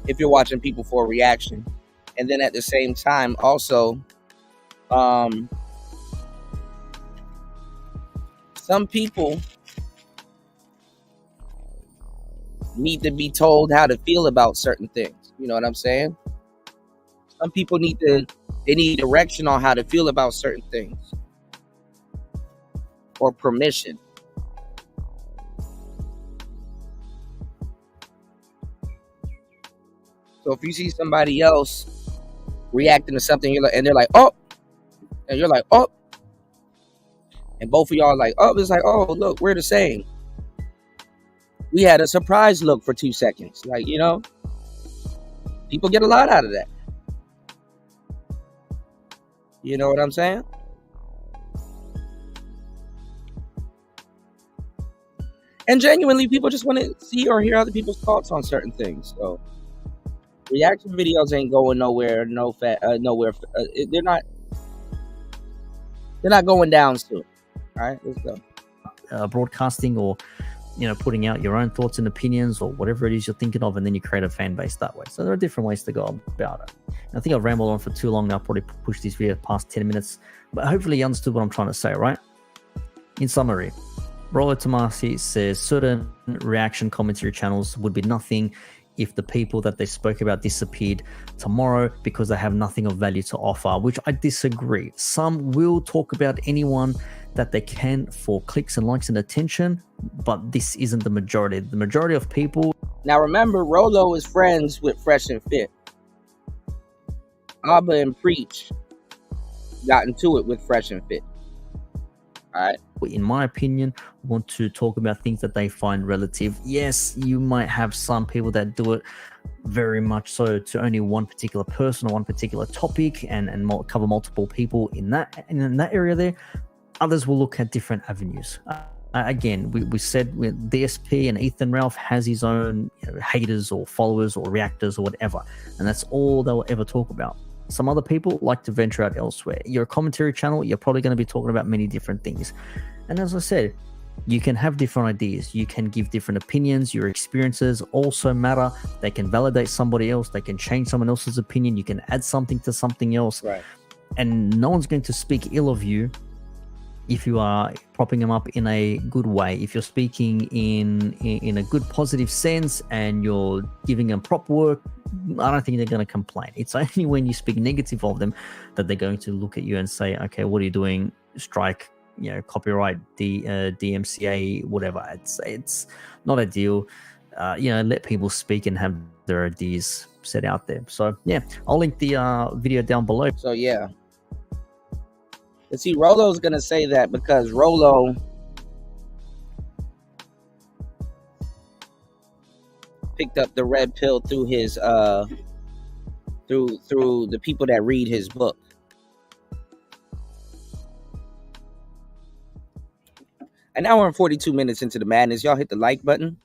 Speaker 9: If you're watching people for a reaction. And then at the same time, also, some people need to be told how to feel about certain things. You know what I'm saying? Some people need direction on how to feel about certain things, or permission. So if you see somebody else reacting to something, and they're like, oh, and you're like, oh, and both of y'all are like, oh, it's like, oh, look, we're the same. We had a surprise look for 2 seconds. Like, people get a lot out of that. You know what I'm saying? And genuinely, people just want to see or hear other people's thoughts on certain things. So, reaction videos ain't going nowhere. Nowhere. They're not going down soon. All right, let's go.
Speaker 1: Broadcasting, or putting out your own thoughts and opinions, or whatever it is you're thinking of, and then you create a fan base that way. So there are different ways to go about it. And I think I've rambled on for too long now. I'll probably push this video past 10 minutes, but hopefully you understood what I'm trying to say, right? In summary, Rollo Tomasi says certain reaction commentary channels would be nothing if the people that they spoke about disappeared tomorrow because they have nothing of value to offer, which I disagree. Some will talk about anyone that they can for clicks and likes and attention, but this isn't the majority. The majority of people...
Speaker 9: Now remember, Rollo is friends with Fresh and Fit. Abba and Preach got into it with Fresh and Fit. All right.
Speaker 1: In my opinion, want to talk about things that they find relative. Yes, you might have some people that do it very much so to only one particular person or one particular topic, and cover multiple people in that area there. Others will look at different avenues. Again, we said with DSP and Ethan Ralph has his own haters or followers or reactors or whatever, and that's all they'll ever talk about. Some other people like to venture out elsewhere. You're a commentary channel, you're probably going to be talking about many different things. And as I said, you can have different ideas. You can give different opinions. Your experiences also matter. They can validate somebody else. They can change someone else's opinion. You can add something to something else.
Speaker 9: Right.
Speaker 1: And no one's going to speak ill of you if you are propping them up in a good way. If you're speaking in a good positive sense and you're giving them prop work, I don't think they're going to complain. It's only when you speak negative of them that they're going to look at you and say, okay, what are you doing? Strike, copyright, DMCA, whatever. It's not ideal. Let people speak and have their ideas set out there. So yeah, I'll link the video down below.
Speaker 9: So yeah. But see, Rollo's going to say that because Rollo picked up the red pill through his through the people that read his book. An hour and 42 minutes into the madness. Y'all hit the like button.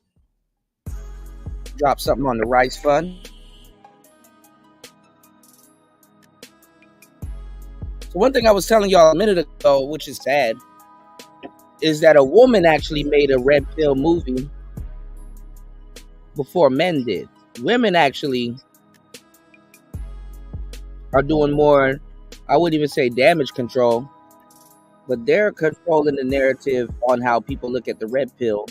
Speaker 9: Drop something on the Rice Fund. So one thing I was telling y'all a minute ago, which is sad, is that a woman actually made a red pill movie before men did. Women actually are doing more, I wouldn't even say damage control, but they're controlling the narrative on how people look at the red pill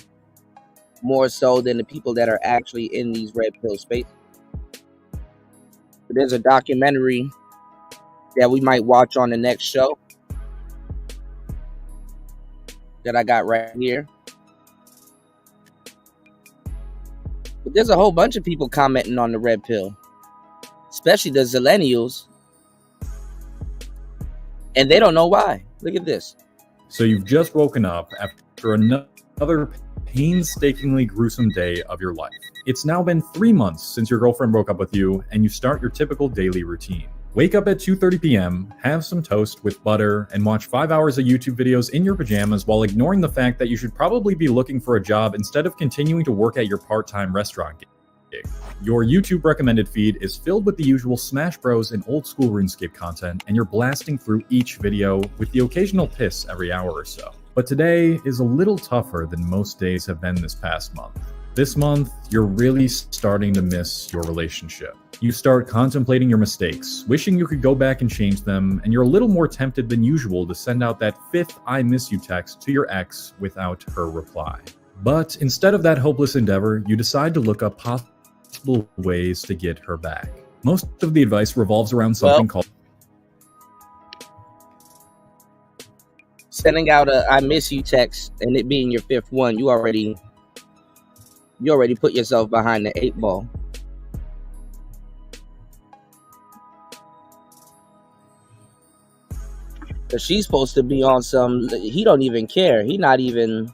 Speaker 9: more so than the people that are actually in these red pill spaces. There's a documentary that we might watch on the next show that I got right here. But there's a whole bunch of people commenting on the red pill, especially the zillennials. And they don't know why. Look at this.
Speaker 3: So you've just woken up after another painstakingly gruesome day of your life. It's now been 3 months since your girlfriend broke up with you, and you start your typical daily routine. Wake up at 2:30 p.m., have some toast with butter, and watch 5 hours of YouTube videos in your pajamas while ignoring the fact that you should probably be looking for a job instead of continuing to work at your part-time restaurant gig. Your YouTube recommended feed is filled with the usual Smash Bros and old school RuneScape content, and you're blasting through each video with the occasional piss every hour or so. But today is a little tougher than most days have been this past month. This month, you're really starting to miss your relationship. You start contemplating your mistakes, wishing you could go back and change them, and you're a little more tempted than usual to send out that 5th I miss you text to your ex without her reply. But instead of that hopeless endeavor, you decide to look up possible ways to get her back. Most of the advice revolves around something called
Speaker 9: sending out a I miss you text and it being your 5th one. You already put yourself behind the 8 ball. Cause she's supposed to be on some, he don't even care. He not even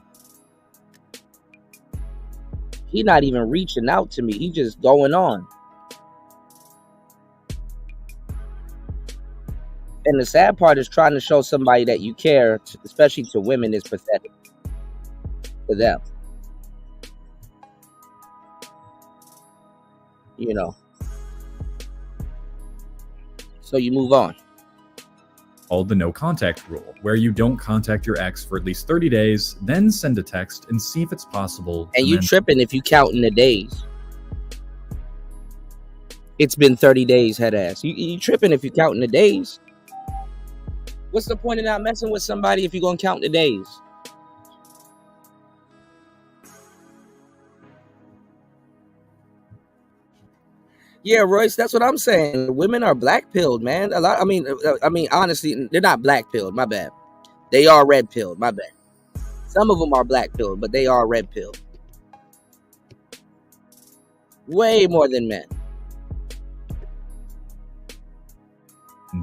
Speaker 9: reaching out to me. He just going on. And the sad part is trying to show somebody that you care, especially to women, is pathetic for them. You know. So you move on.
Speaker 3: Called the no contact rule, where you don't contact your ex for at least 30 days, then send a text and see if it's possible.
Speaker 9: And you tripping if you counting the days. It's been 30 days, head ass. You tripping if you counting the days. What's the point of not messing with somebody if you're gonna count the days? Yeah, Royce, that's what I'm saying. Women are black-pilled, man. I mean, honestly, they're not black-pilled. My bad. They are red-pilled. My bad. Some of them are black-pilled, but they are red-pilled. Way more than men.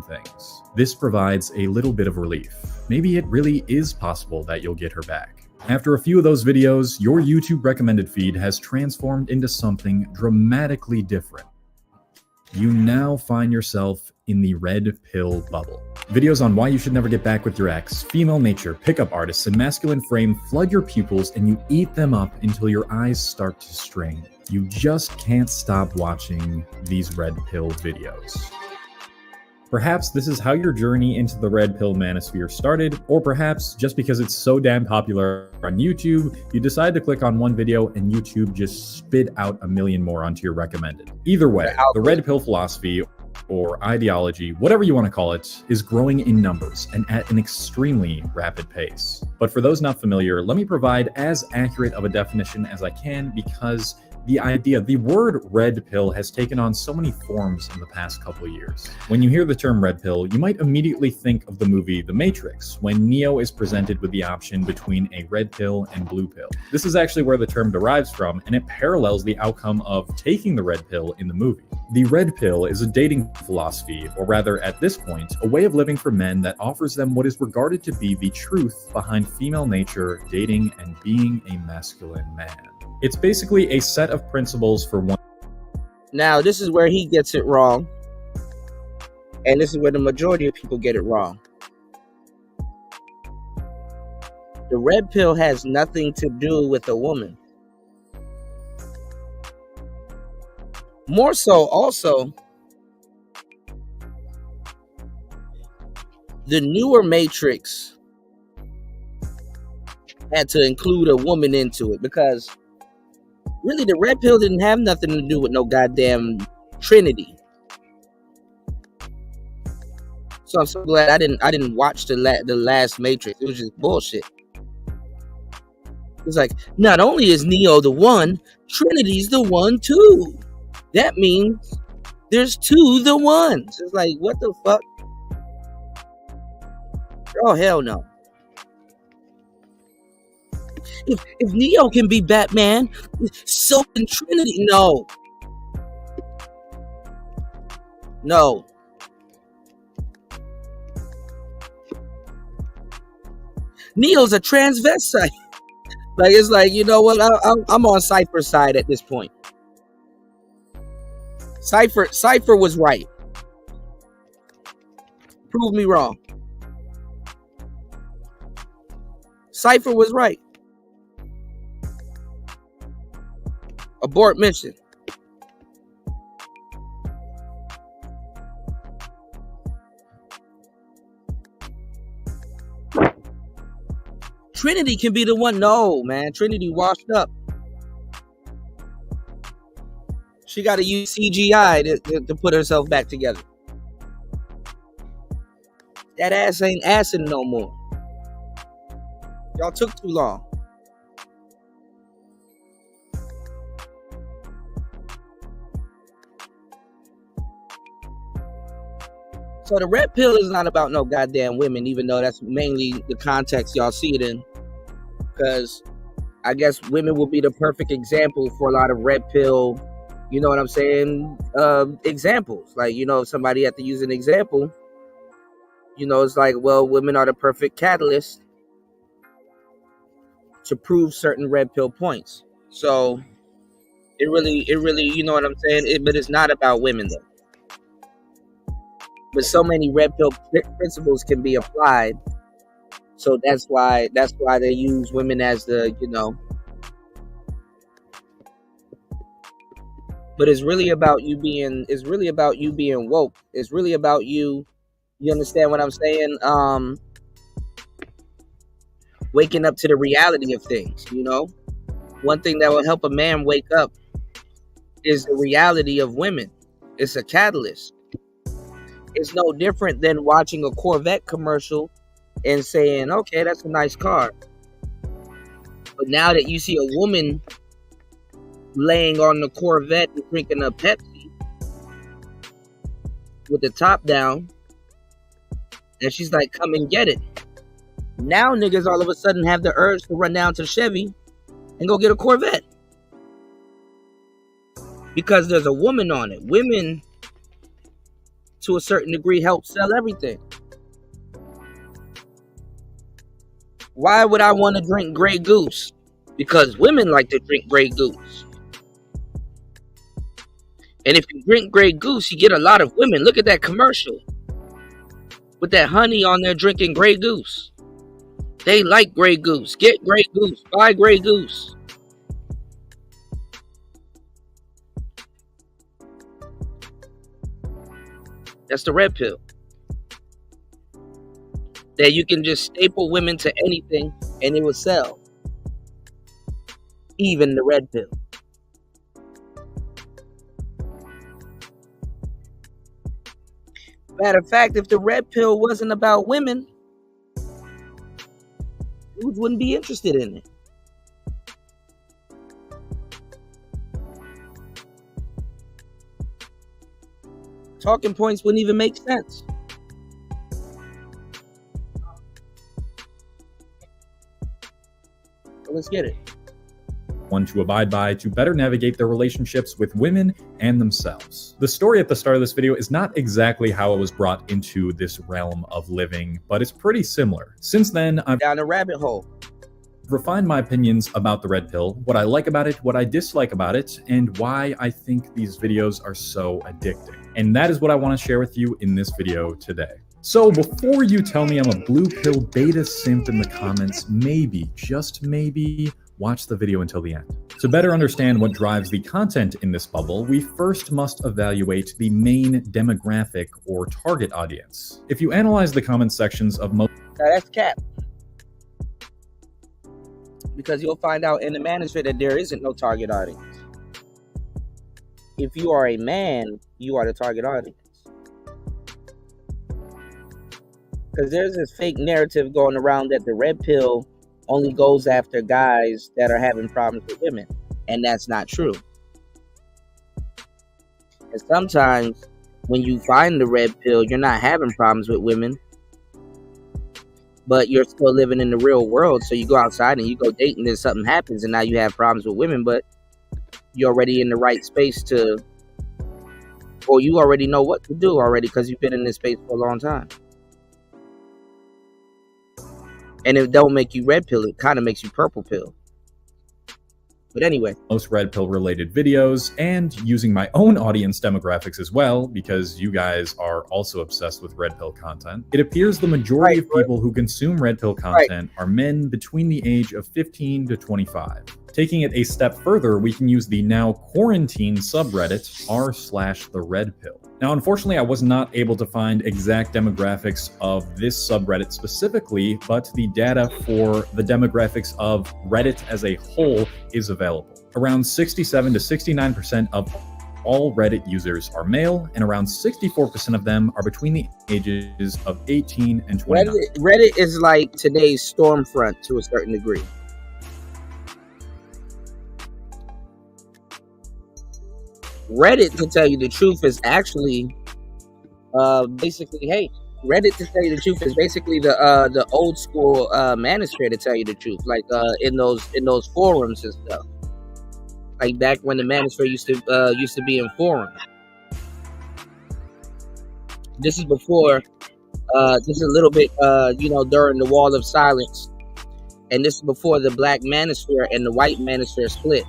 Speaker 3: Things. This provides a little bit of relief. Maybe it really is possible that you'll get her back. After a few of those videos, your YouTube recommended feed has transformed into something dramatically different. You now find yourself in the red pill bubble. Videos on why you should never get back with your ex, female nature, pickup artists, and masculine frame flood your pupils, and you eat them up until your eyes start to strain. You just can't stop watching these red pill videos. Perhaps this is how your journey into the red pill manosphere started, or perhaps just because it's so damn popular on YouTube, you decide to click on one video and YouTube just spit out a million more onto your recommended. Either way, the red pill philosophy or ideology, whatever you want to call it, is growing in numbers and at an extremely rapid pace. But for those not familiar, let me provide as accurate of a definition as I can, because the word red pill has taken on so many forms in the past couple of years. When you hear the term red pill, you might immediately think of the movie The Matrix, when Neo is presented with the option between a red pill and blue pill. This is actually where the term derives from, and it parallels the outcome of taking the red pill in the movie. The red pill is a dating philosophy, or rather, at this point, a way of living for men that offers them what is regarded to be the truth behind female nature, dating, and being a masculine man. It's basically a set of principles for one.
Speaker 9: Now, this is where he gets it wrong. And this is where the majority of people get it wrong. The red pill has nothing to do with a woman. More so, also, the newer Matrix had to include a woman into it, because really, the red pill didn't have nothing to do with no goddamn Trinity. So I'm so glad I didn't watch the last Matrix. It was just bullshit. It's like, not only is Neo the one, Trinity's the one too. That means there's two the ones. It's like, what the fuck? Oh, hell no. If Neo can be Batman, so can Trinity. No. Neil's a transvestite. Like, it's like, you know what? I'm on Cypher's side at this point. Cypher was right. Prove me wrong. Cypher was right. Abort mission. Trinity can be the one. No, man. Trinity washed up. She got to use CGI to put herself back together. That ass ain't assing no more. Y'all took too long. So the red pill is not about no goddamn women, even though that's mainly the context y'all see it in. Because I guess women will be the perfect example for a lot of red pill, you know what I'm saying, examples. Like, you know, if somebody had to use an example, you know, it's like, well, women are the perfect catalyst to prove certain red pill points. So it really, you know what I'm saying? But it's not about women though. But so many red pill principles can be applied. So that's why they use women as the, you know. But it's really about you being woke. It's really about you understand what I'm saying? Waking up to the reality of things, you know? One thing that will help a man wake up is the reality of women. It's a catalyst. It's no different than watching a Corvette commercial and saying, okay, that's a nice car. But now that you see a woman laying on the Corvette and drinking a Pepsi with the top down, and she's like, come and get it. Now niggas all of a sudden have the urge to run down to Chevy and go get a Corvette. Because there's a woman on it. Women, to a certain degree, help sell everything. Why would I want to drink Grey Goose? Because women like to drink Grey Goose. And if you drink Grey Goose, you get a lot of women. Look at that commercial. With that honey on there drinking Grey Goose. They like Grey Goose. Get Grey Goose. Buy Grey Goose. That's the red pill. That you can just staple women to anything and it will sell. Even the red pill. Matter of fact, if the red pill wasn't about women, dudes wouldn't be interested in it. Talking points wouldn't even make sense. So let's get it.
Speaker 3: One to abide by to better navigate their relationships with women and themselves. The story at the start of this video is not exactly how it was brought into this realm of living, but it's pretty similar. Since then, I've
Speaker 9: down a rabbit hole.
Speaker 3: Refined my opinions about the red pill, what I like about it, what I dislike about it, and why I think these videos are so addicting. And that is what I want to share with you in this video today. So before you tell me I'm a blue pill beta simp in the comments, maybe, just maybe, watch the video until the end. To better understand what drives the content in this bubble, we first must evaluate the main demographic or target audience. If you analyze the comment sections of most—
Speaker 9: Now that's cap. Because you'll find out in the manosphere that there isn't no target audience. If you are a man, you are the target audience. Because there's this fake narrative going around that the red pill only goes after guys that are having problems with women. And that's not true. And sometimes when you find the red pill, you're not having problems with women, but you're still living in the real world. So you go outside and you go dating and something happens and now you have problems with women, but you're already in the right space to, or you already know what to do already because you've been in this space for a long time. And it don't make you red pill. It kind of makes you purple pill. But anyway,
Speaker 3: most red pill related videos, and using my own audience demographics as well, because you guys are also obsessed with red pill content, it appears the majority of people who consume red pill content are men between the age of 15 to 25. Taking it a step further, we can use the now quarantine subreddit r/the-red-pill. Now, unfortunately, I was not able to find exact demographics of this subreddit specifically, but the data for the demographics of Reddit as a whole is available. Around 67 to 69% of all Reddit users are male, and around 64% of them are between the ages of 18 and 29.
Speaker 9: Reddit is like today's Stormfront to a certain degree. Reddit, to tell you the truth, is actually basically, hey, Reddit, to tell you the truth, is basically the old school manosphere, to tell you the truth, like in those forums and stuff, like back when the manosphere used to be in forums. This is before this is a little bit during the Wall of Silence, and this is before the black manosphere and the white manosphere split.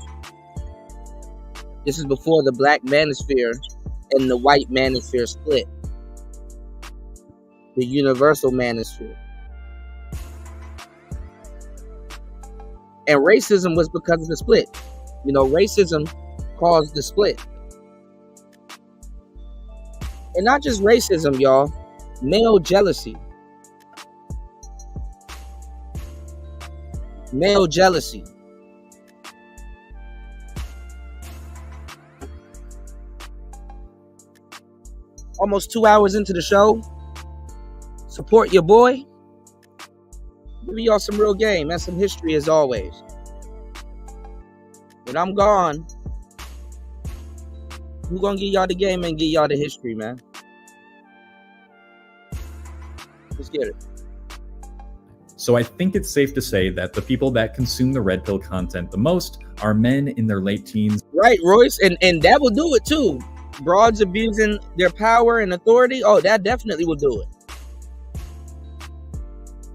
Speaker 9: This is before the black manosphere and the white manosphere split. The universal manosphere. And racism was because of the split. You know, racism caused the split. And not just racism, y'all. Male jealousy. Male jealousy. Almost 2 hours into the show. Support your boy. Give y'all some real game and some history as always. When I'm gone, we're gonna give y'all the game and give y'all the history, man. Let's get it.
Speaker 3: So I think it's safe to say that the people that consume the red pill content the most are men in their late teens.
Speaker 9: Right, Royce, and that will do it too. Broads abusing their power and authority, oh, that definitely will do it.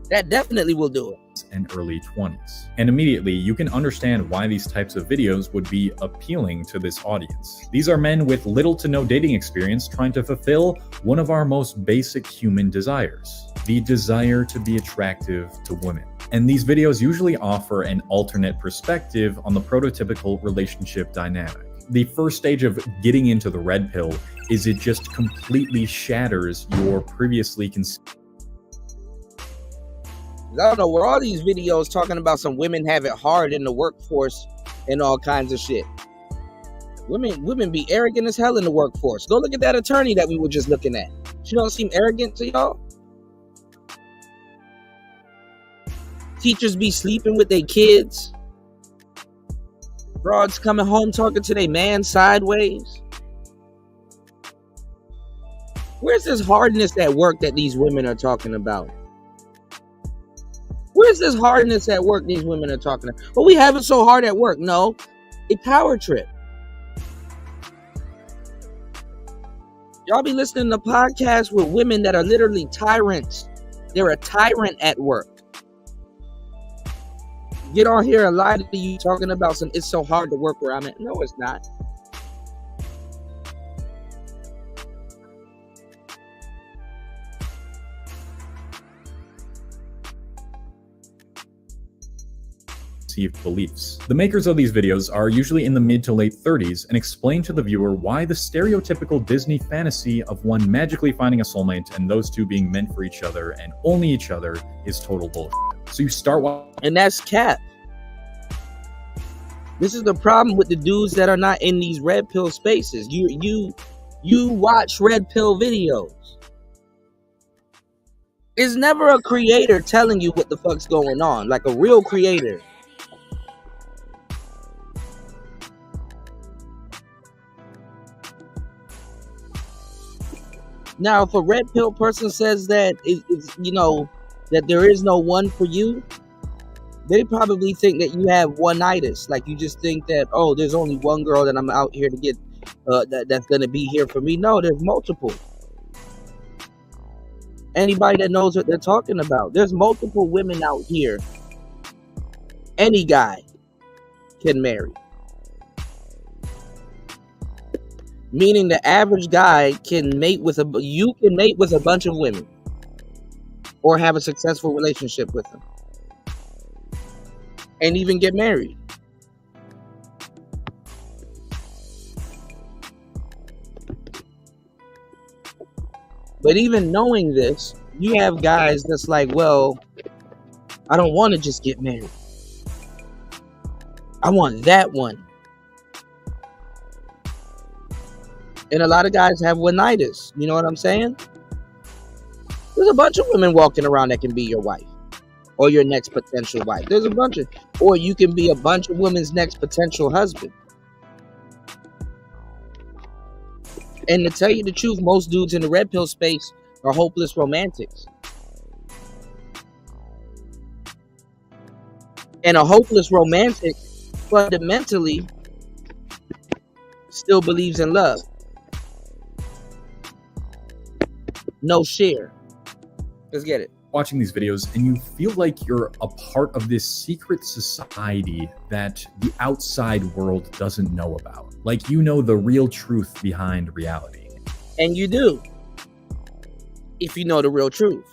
Speaker 9: That definitely will do it.
Speaker 3: And early 20s. And immediately you can understand why these types of videos would be appealing to this audience. These are men with little to no dating experience trying to fulfill one of our most basic human desires, the desire to be attractive to women. And these videos usually offer an alternate perspective on the prototypical relationship dynamic. The first stage of getting into the red pill is it just completely shatters your previously conceived.
Speaker 9: I don't know where all these videos talking about some women have it hard in the workforce and all kinds of shit. Women be arrogant as hell in the workforce. Go look at that attorney that we were just looking at. She don't seem arrogant to y'all. Teachers be sleeping with their kids. Broads coming home talking to their man sideways. Where's this hardness at work that these women are talking about? Where's this hardness at work these women are talking about? Well, we have it so hard at work. No, a power trip. Y'all be listening to podcasts with women that are literally tyrants. They're a tyrant at work. Get on here and lie to you talking about some, it's so hard to work where I'm at. No, it's not.
Speaker 3: Beliefs. The makers of these videos are usually in the mid to late 30s and explain to the viewer why the stereotypical Disney fantasy of one magically finding a soulmate and those two being meant for each other and only each other is total bullshit. So you start watching,
Speaker 9: and that's cap. This is the problem with the dudes that are not in these red pill spaces. You watch red pill videos. It's never a creator telling you what the fuck's going on, like a real creator. Now, if a red pill person says that that there is no one for you, they probably think that you have one-itis. Like you just think that, oh, there's only one girl that I'm out here to get that's gonna be here for me. No, there's multiple. Anybody that knows what they're talking about. There's multiple women out here. Any guy can marry. Meaning the average guy can mate with a bunch of women or have a successful relationship with them and even get married. But even knowing this, you have guys that's like, well, I don't want to just get married. I want that one. And a lot of guys have one-nighters. You know what I'm saying? There's a bunch of women walking around that can be your wife or your next potential wife. There's a bunch of, or you can be a bunch of women's next potential husband. And to tell you the truth, most dudes in the red pill space are hopeless romantics. And a hopeless romantic fundamentally still believes in love. No share. Let's get it.
Speaker 3: Watching these videos and you feel like you're a part of this secret society that the outside world doesn't know about. Like you know the real truth behind reality.
Speaker 9: And you do. If you know the real truth.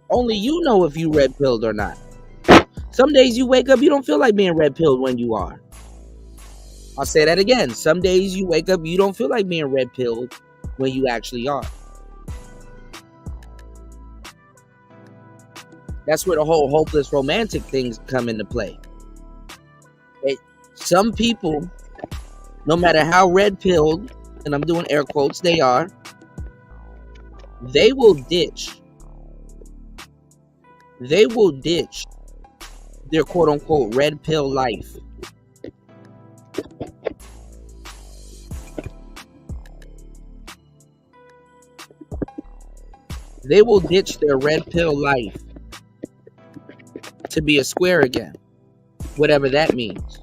Speaker 9: Only you know if you red pilled or not. Some days you wake up, you don't feel like being red pilled when you are. I'll say that again. Some days you wake up, you don't feel like being red pilled when you actually are. That's where the whole hopeless romantic things come into play. Some people, no matter how red-pilled, and I'm doing air quotes, they are, they will ditch their quote-unquote red pill life. They will ditch their red pill life to be a square again, whatever that means.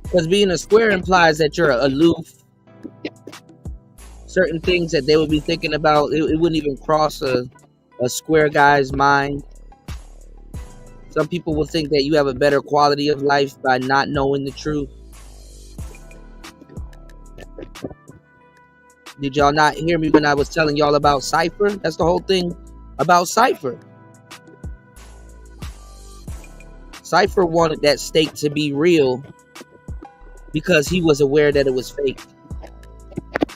Speaker 9: Because being a square implies that you're aloof. Certain things that they would be thinking about, it wouldn't even cross a square guy's mind. Some people will think that you have a better quality of life by not knowing the truth. Did y'all not hear me when I was telling y'all about Cypher? That's the whole thing about Cypher. Cypher wanted that steak to be real because he was aware that it was fake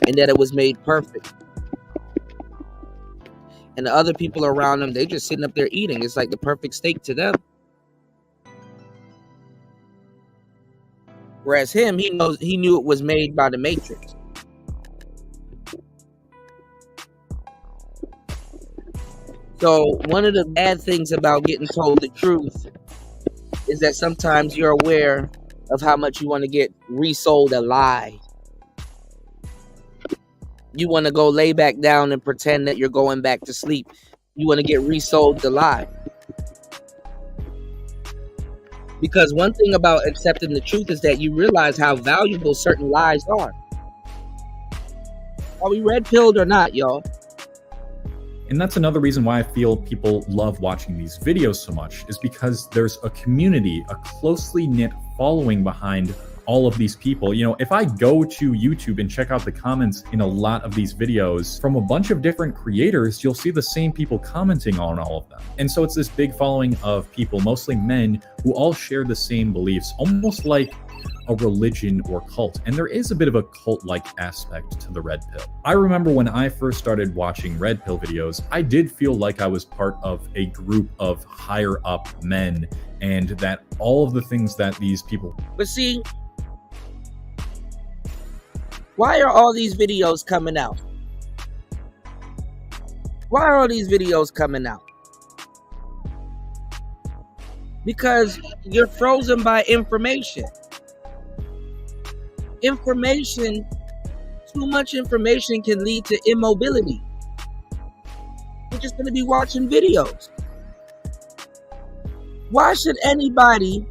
Speaker 9: and that it was made perfect. And the other people around him, they just sitting up there eating. It's like the perfect steak to them. Whereas him, he knew it was made by the Matrix. So one of the bad things about getting told the truth is that sometimes you're aware of how much you want to get resold a lie. You want to go lay back down and pretend that you're going back to sleep. You want to get resold the lie. Because one thing about accepting the truth is that you realize how valuable certain lies are. Are we red-pilled or not, y'all?
Speaker 3: And that's another reason why I feel people love watching these videos so much, is because there's a community, a closely knit following behind all of these people. You know, if I go to YouTube and check out the comments in a lot of these videos from a bunch of different creators, you'll see the same people commenting on all of them. And so it's this big following of people, mostly men, who all share the same beliefs, almost like a religion or cult. And there is a bit of a cult-like aspect to the red pill. I remember when I first started watching red pill videos, I did feel like I was part of a group of higher up men, and that all of the things that these people...
Speaker 9: But see, why are all these videos coming out? Why are all these videos coming out? Because you're frozen by information. Information, too much information can lead to immobility. You're just going to be watching videos. Why should anybody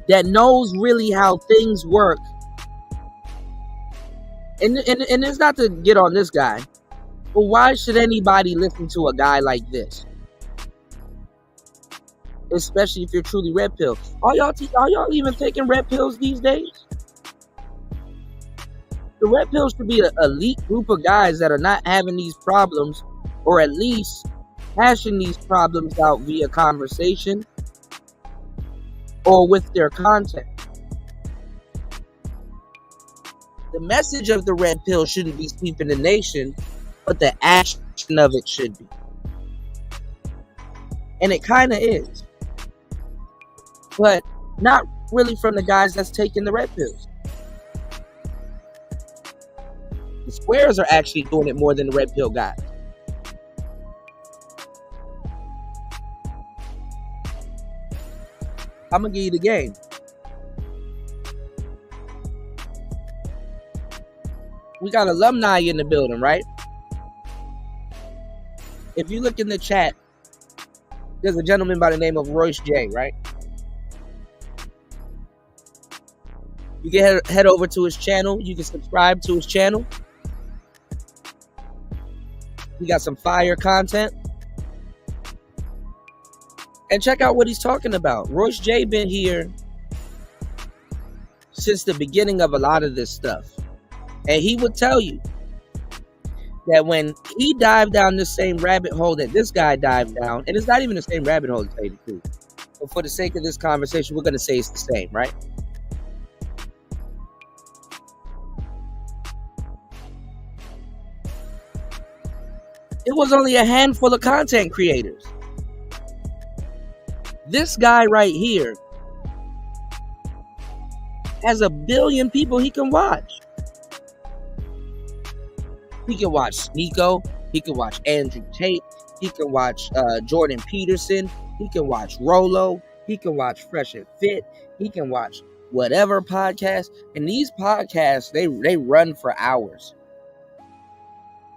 Speaker 9: that knows really how things work And it's not to get on this guy, but why should anybody listen to a guy like this? Especially if you're truly red pill. Are y'all even taking red pills these days? The red pills should be an elite group of guys that are not having these problems, or at least hashing these problems out via conversation or with their content. The message of the red pill shouldn't be sweeping the nation, but the action of it should be. And it kind of is. But not really from the guys that's taking the red pills. The squares are actually doing it more than the red pill guys. I'm going to give you the game. We got alumni in the building, right? If you look in the chat, there's a gentleman by the name of Royce J, right? You can head over to his channel. You can subscribe to his channel. He got some fire content. And check out what he's talking about. Royce J been here since the beginning of a lot of this stuff. And he would tell you that when he dived down the same rabbit hole that this guy dived down, and it's not even the same rabbit hole, to tell you the truth. But for the sake of this conversation, we're going to say it's the same, right? It was only a handful of content creators. This guy right here has 1 billion people he can watch. He can watch Sneeko. He can watch Andrew Tate. He can watch Jordan Peterson. He can watch Rolo. He can watch Fresh and Fit. He can watch whatever podcast. And these podcasts, they run for hours.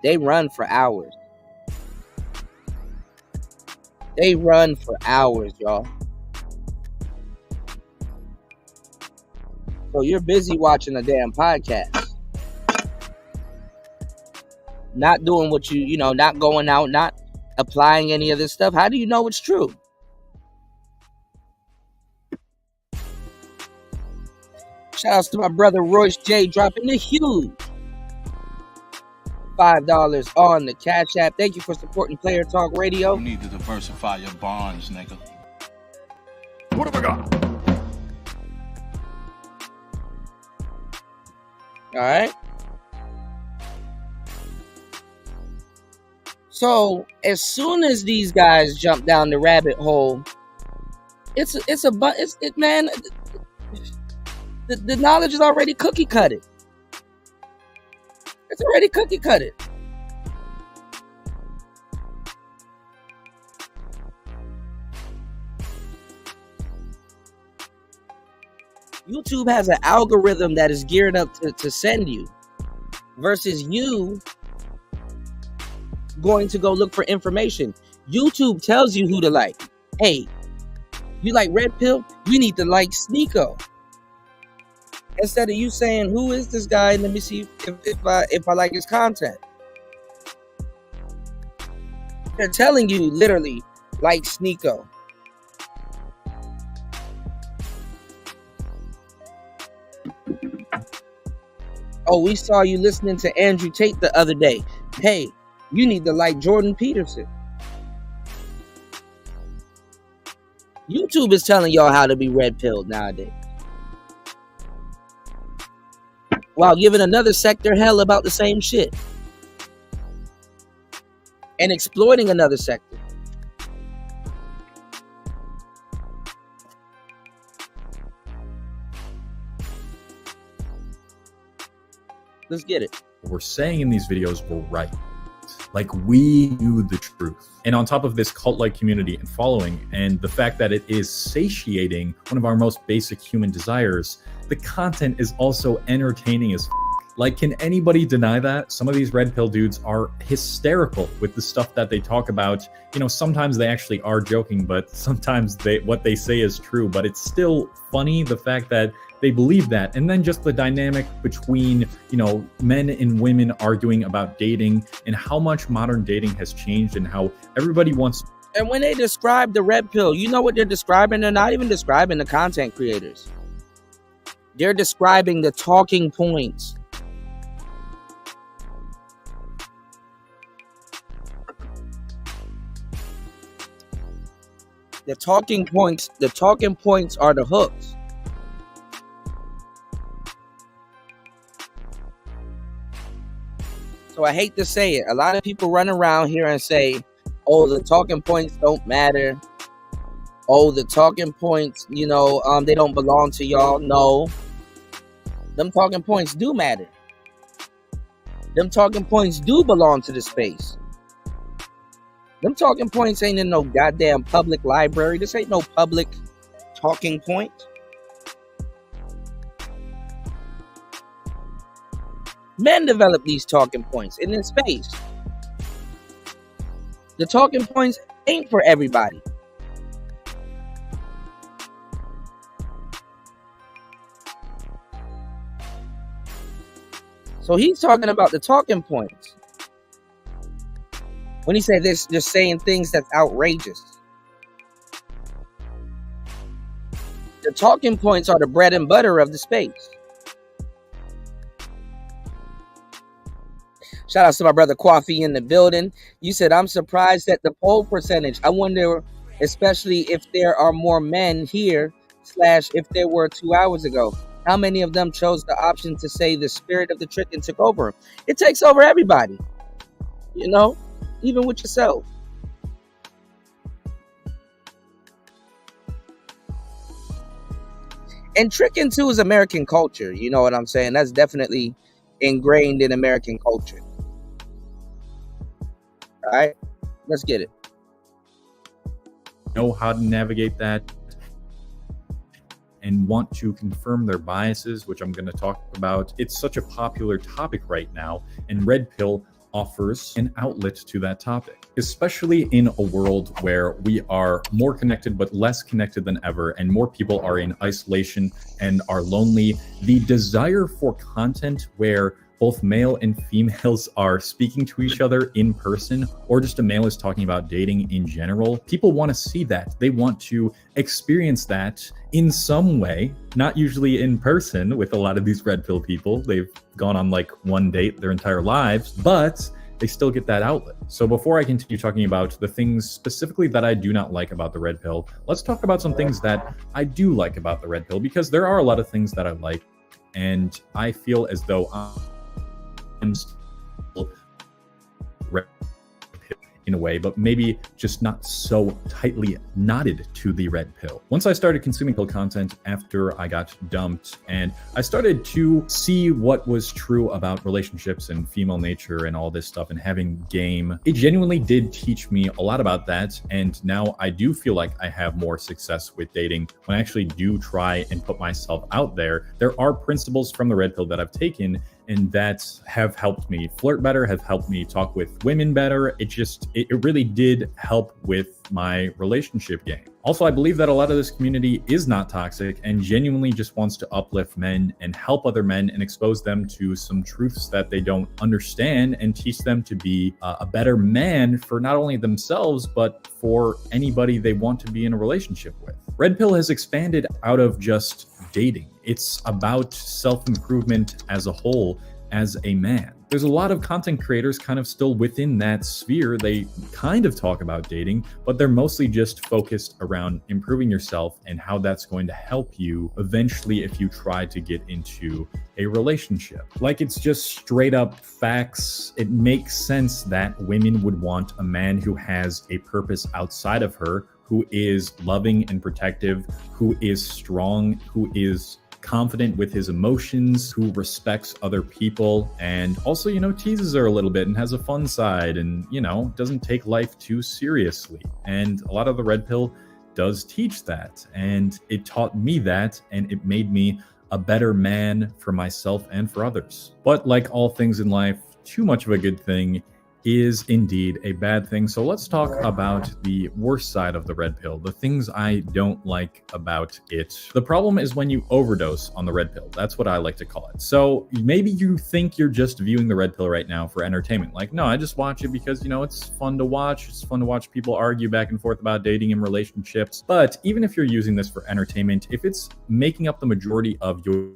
Speaker 9: They run for hours. They run for hours, y'all. So you're busy watching a damn podcast. Not doing what you know, not going out, not applying any of this stuff. How do you know it's true? Shout outs to my brother Royce J dropping the huge $5 on the Cash App. Thank you for supporting Player Talk Radio.
Speaker 4: You need to diversify your bonds, nigga.
Speaker 3: What have I got?
Speaker 9: All right. So as soon as these guys jump down the rabbit hole, man. The knowledge is already cookie cutted. It's already cookie cutted. YouTube has an algorithm that is geared up to send you, versus you going to go look for information. YouTube tells you who to like. Hey, you like Red Pill? You need to like Sneeko. Instead of you saying, who is this guy? Let me see if I like his content. They're telling you literally, like Sneeko. Oh, we saw you listening to Andrew Tate the other day. Hey, you need to like Jordan Peterson. YouTube is telling y'all how to be red-pilled nowadays, while giving another sector hell about the same shit. And exploiting another sector. Let's get it.
Speaker 3: What we're saying in these videos were right. Like, we knew the truth. And on top of this cult-like community and following, and the fact that it is satiating one of our most basic human desires, the content is also entertaining as f***. Like, can anybody deny that? Some of these red pill dudes are hysterical with the stuff that they talk about. You know, sometimes they actually are joking, but sometimes what they say is true, but it's still funny, the fact that they believe that. And then just the dynamic between, you know, men and women arguing about dating and how much modern dating has changed and how everybody wants.
Speaker 9: And when they describe the red pill, you know what they're describing? They're not even describing the content creators. They're describing the talking points. The talking points are the hooks. So I hate to say it. A lot of people run around here and say, oh, the talking points don't matter. Oh, the talking points, you know, they don't belong to y'all. No. Them talking points do matter. Them talking points do belong to the space. Them talking points ain't in no goddamn public library. This ain't no public talking point. Men develop these talking points in this space. The talking points ain't for everybody. So he's talking about the talking points. When he said this, just saying things that's outrageous. The talking points are the bread and butter of the space. Shout out to my brother Coffee in the building. You said, I'm surprised at the poll percentage. I wonder, especially if there are more men here, / if there were 2 hours ago. How many of them chose the option to say the spirit of the trickin' took over? It takes over everybody. You know, even with yourself. And trickin' too is American culture. You know what I'm saying? That's definitely ingrained in American culture. All right, let's get it.
Speaker 3: Know how to navigate that and want to confirm their biases, which I'm going to talk about. It's such a popular topic right now, and Red Pill offers an outlet to that topic, especially in a world where we are more connected but less connected than ever, and more people are in isolation and are lonely. The desire for content where both male and females are speaking to each other in person, or just a male is talking about dating in general. People want to see that. They want to experience that in some way, not usually in person with a lot of these red pill people. They've gone on like one date their entire lives, but they still get that outlet. So before I continue talking about the things specifically that I do not like about the red pill, let's talk about some things that I do like about the red pill, because there are a lot of things that I like, and I feel as though I'm still red pill in a way, but maybe just not so tightly knotted to the red pill. Once I started consuming pill content after I got dumped, and I started to see what was true about relationships and female nature and all this stuff and having game, it genuinely did teach me a lot about that. And now I do feel like I have more success with dating when I actually do try and put myself out there. There are principles from the red pill that I've taken and that have helped me flirt better, have helped me talk with women better. It really did help with my relationship game. Also, I believe that a lot of this community is not toxic and genuinely just wants to uplift men and help other men and expose them to some truths that they don't understand and teach them to be a better man for not only themselves, but for anybody they want to be in a relationship with. Red Pill has expanded out of just dating. It's about self-improvement as a whole, as a man. There's a lot of content creators kind of still within that sphere. They kind of talk about dating, but they're mostly just focused around improving yourself and how that's going to help you eventually if you try to get into a relationship. Like, it's just straight up facts. It makes sense that women would want a man who has a purpose outside of her, who is loving and protective, who is strong, who is confident with his emotions, who respects other people, and also, you know, teases her a little bit and has a fun side and, you know, doesn't take life too seriously. And a lot of the red pill does teach that, and it taught me that, and it made me a better man for myself and for others. But like all things in life, too much of a good thing is indeed a bad thing. So let's talk about the worst side of the red pill, the things I don't like about it. The problem is when you overdose on the red pill. That's what I like to call it. So maybe you think you're just viewing the red pill right now for entertainment. Like, no, I just watch it because, you know, it's fun to watch. It's fun to watch people argue back and forth about dating and relationships. But even if you're using this for entertainment, if it's making up the majority of your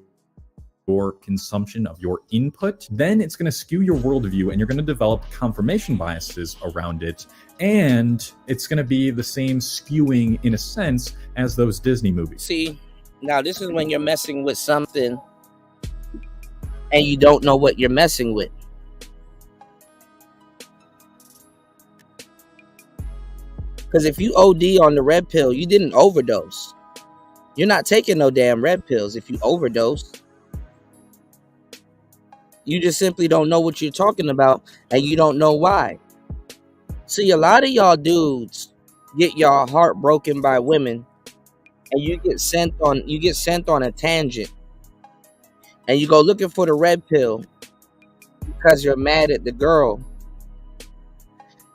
Speaker 3: consumption of your input, then it's going to skew your worldview and you're going to develop confirmation biases around it. And it's going to be the same skewing in a sense as those Disney movies.
Speaker 9: See, now this is when you're messing with something and you don't know what you're messing with. Because if you OD on the red pill, you didn't overdose. You're not taking no damn red pills if you overdose. You just simply don't know what you're talking about, and you don't know why. See, a lot of y'all dudes get y'all heart broken by women, and you get sent on a tangent, and you go looking for the red pill because you're mad at the girl.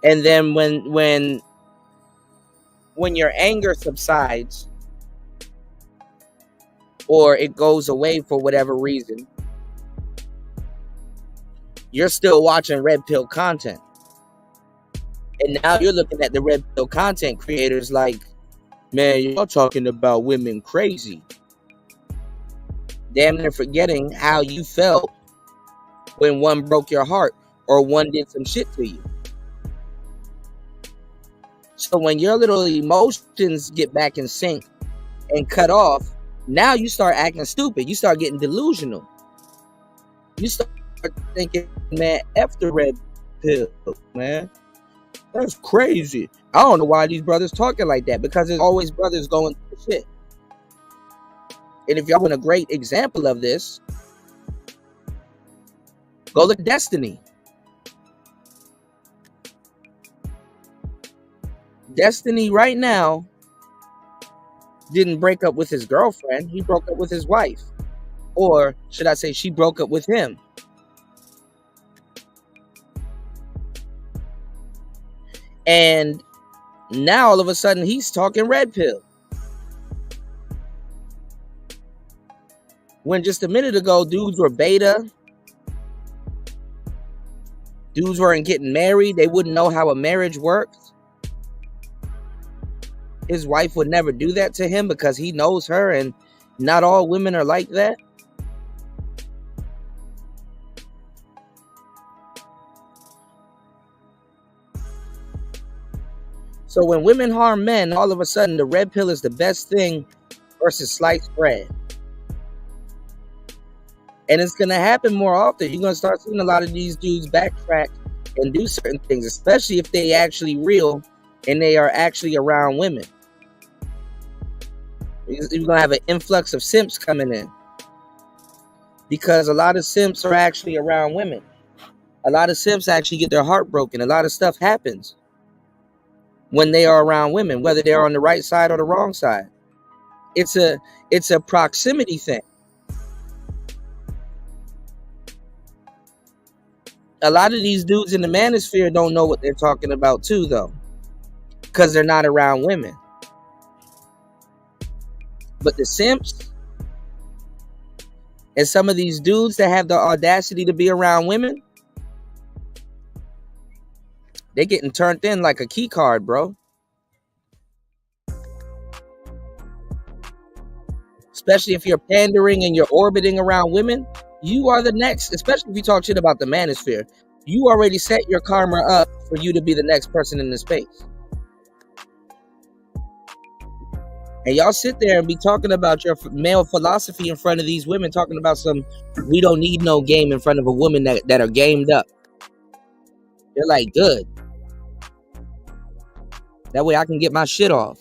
Speaker 9: And then when your anger subsides, or it goes away for whatever reason, you're still watching red pill content. And now you're looking at the red pill content creators like, man, y'all talking about women crazy. Damn near forgetting how you felt when one broke your heart or one did some shit to you. So when your little emotions get back in sync and cut off, now you start acting stupid. You start getting delusional. You start thinking, man, F the red pill, man. That's crazy. I don't know why these brothers talking like that, because there's always brothers going through shit. And if y'all want a great example of this, go look at Destiny. Destiny right now didn't break up with his girlfriend. He broke up with his wife. Or should I say she broke up with him. And now all of a sudden he's talking red pill. When just a minute ago, dudes were beta. Dudes weren't getting married. They wouldn't know how a marriage works. His wife would never do that to him because he knows her, and not all women are like that. So when women harm men, all of a sudden the red pill is the best thing versus sliced bread. And it's going to happen more often. You're going to start seeing a lot of these dudes backtrack and do certain things, especially if they actually real and they are actually around women. You're going to have an influx of simps coming in, because a lot of simps are actually around women. A lot of simps actually get their heart broken. A lot of stuff happens when they are around women, whether they're on the right side or the wrong side. It's a proximity thing. A lot of these dudes in the manosphere don't know what they're talking about too, though, because they're not around women. But the simps and some of these dudes that have the audacity to be around women, they're getting turned in like a key card, bro. Especially if you're pandering and you're orbiting around women, you are the next, especially if you talk shit about the manosphere. You already set your karma up for you to be the next person in the space. And y'all sit there and be talking about your male philosophy in front of these women, talking about some, we don't need no game in front of a woman that are gamed up. They're like, good. That way I can get my shit off.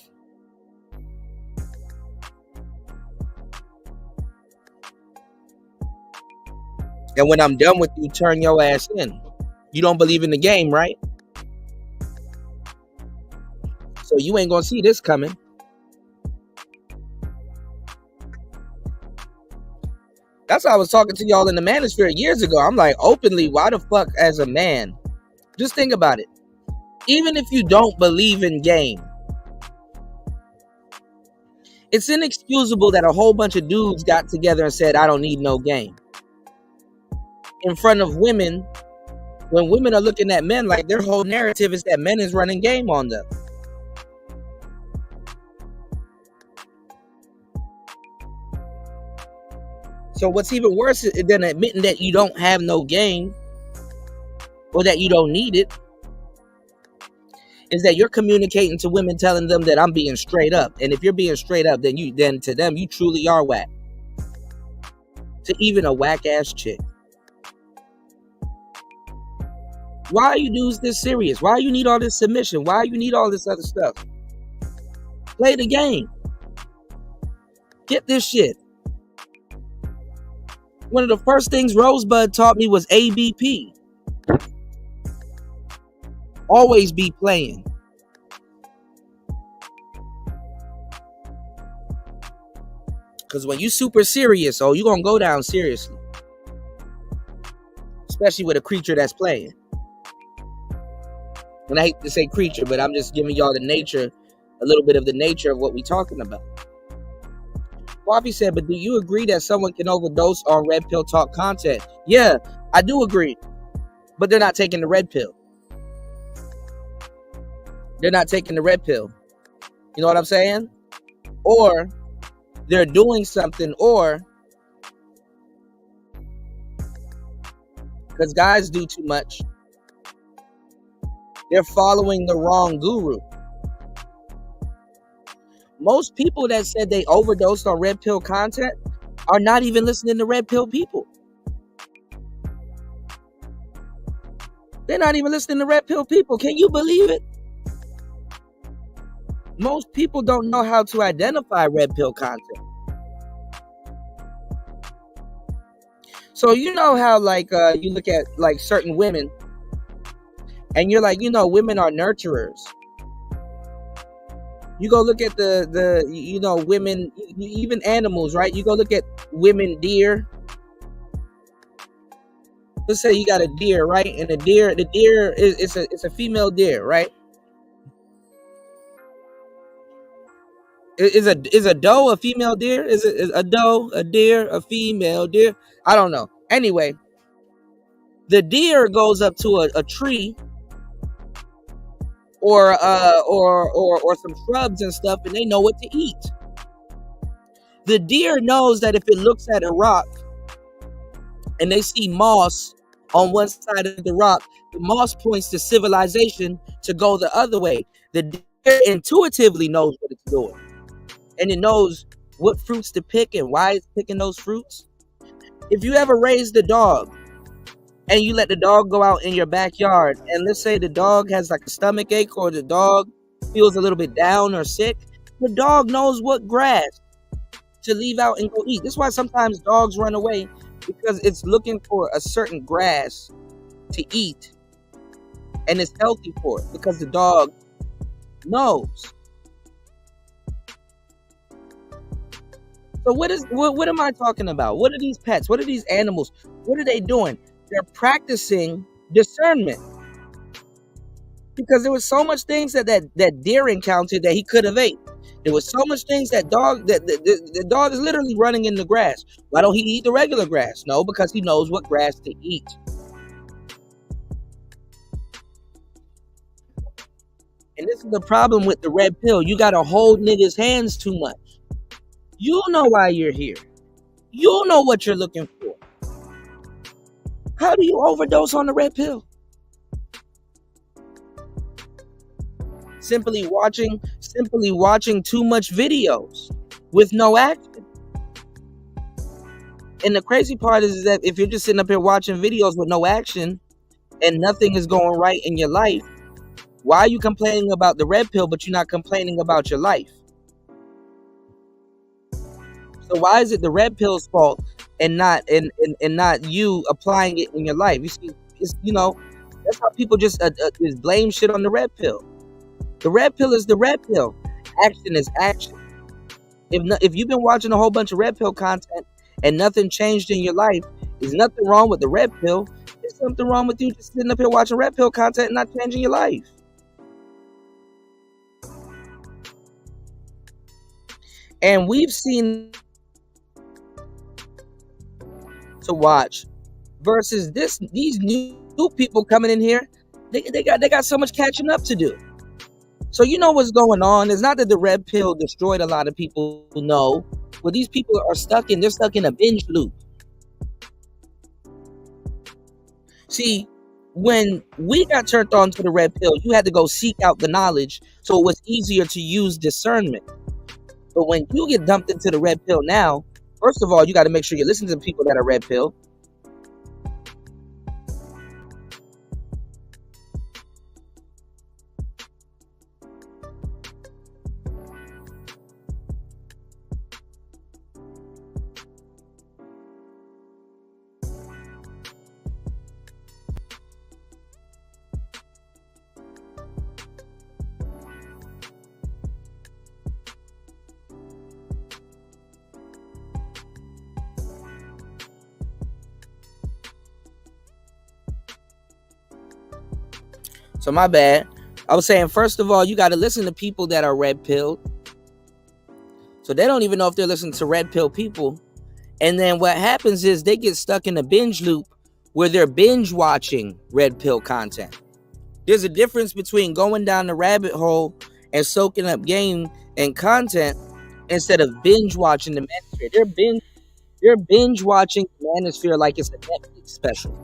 Speaker 9: And when I'm done with you, turn your ass in. You don't believe in the game, right? So you ain't gonna see this coming. That's why I was talking to y'all in the manosphere years ago. I'm like, openly, why the fuck as a man? Just think about it. Even if you don't believe in game, it's inexcusable that a whole bunch of dudes got together and said, I don't need no game. In front of women, when women are looking at men, like their whole narrative is that men is running game on them. So what's even worse than admitting that you don't have no game or that you don't need it is that you're communicating to women telling them that I'm being straight up. And if you're being straight up, then to them, you truly are whack. To even a whack ass chick. Why are you dudes this serious? Why you need all this submission? Why you need all this other stuff? Play the game. Get this shit. One of the first things Rosebud taught me was ABP. Always be playing. Because when you super serious, oh, you're going to go down seriously. Especially with a creature that's playing. And I hate to say creature, but I'm just giving y'all the nature, a little bit of the nature of what we're talking about. Coffee said, but do you agree that someone can overdose on red pill talk content? Yeah, I do agree. But they're not taking the red pill. They're not taking the red pill. You know what I'm saying? Or they're doing something, or because guys do too much, they're following the wrong guru. Most people that said they overdosed on red pill content are not even listening to red pill people. They're not even listening to red pill people. Can you believe it? Most people don't know how to identify red pill content. So you know how like you look at like certain women and you're like, you know, women are nurturers. You go look at the you know, women, even animals, right? You go look at women deer. Let's say you got a deer, right? And the deer is it's a female deer, right? Is a doe a female deer? Is it a doe, a deer, a female deer? I don't know. Anyway, the deer goes up to a tree or some shrubs and stuff, and they know what to eat. The deer knows that if it looks at a rock and they see moss on one side of the rock, the moss points to civilization to go the other way. The deer intuitively knows what it's doing. And it knows what fruits to pick and why it's picking those fruits. If you ever raised a dog and you let the dog go out in your backyard, and let's say the dog has like a stomach ache or the dog feels a little bit down or sick, the dog knows what grass to leave out and go eat. That's why sometimes dogs run away, because it's looking for a certain grass to eat, and it's healthy for it because the dog knows. So what am I talking about? What are these pets? What are these animals? What are they doing? They're practicing discernment. Because there was so much things that deer encountered that he could have ate. There was so much things that the dog is literally running in the grass. Why don't he eat the regular grass? No, because he knows what grass to eat. And this is the problem with the red pill. You gotta hold niggas' hands too much. You know why you're here. You know what you're looking for. How do you overdose on the red pill? Simply watching too much videos with no action. And the crazy part is that if you're just sitting up here watching videos with no action and nothing is going right in your life, why are you complaining about the red pill but you're not complaining about your life? So why is it the red pill's fault and not you applying it in your life? You see, it's, you know, that's how people just blame shit on the red pill. The red pill is the red pill. Action is action. If you've been watching a whole bunch of red pill content and nothing changed in your life, there's nothing wrong with the red pill. There's something wrong with you just sitting up here watching red pill content and not changing your life. And we've seen to watch versus these new people coming in here. They got so much catching up to do. So you know what's going on. It's not that the red pill destroyed a lot of people. No, what these people are stuck in, they're stuck in a binge loop. See, when we got turned on to the red pill, you had to go seek out the knowledge, so it was easier to use discernment. But when you get dumped into the red pill now, first of all, you got to make sure you listen to the people that are red pill. So my bad. I was saying, first of all, you got to listen to people that are red pilled. So they don't even know if they're listening to red pill people. And then what happens is they get stuck in a binge loop where they're binge watching red pill content. There's a difference between going down the rabbit hole and soaking up game and content instead of binge watching the manosphere. They're binge watching the manosphere like it's a Netflix special.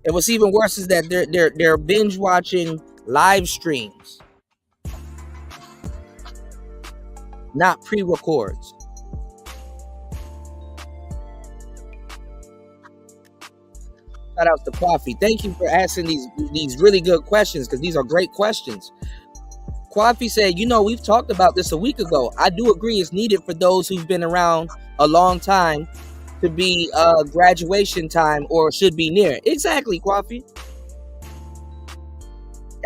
Speaker 9: And what's even worse is that they're binge watching live streams, not pre-records. Shout out to Coffee. Thank you for asking these really good questions, because these are great questions. Coffee said, you know, we've talked about this a week ago. I do agree it's needed for those who've been around a long time to be graduation time or should be near. Exactly, Coffee.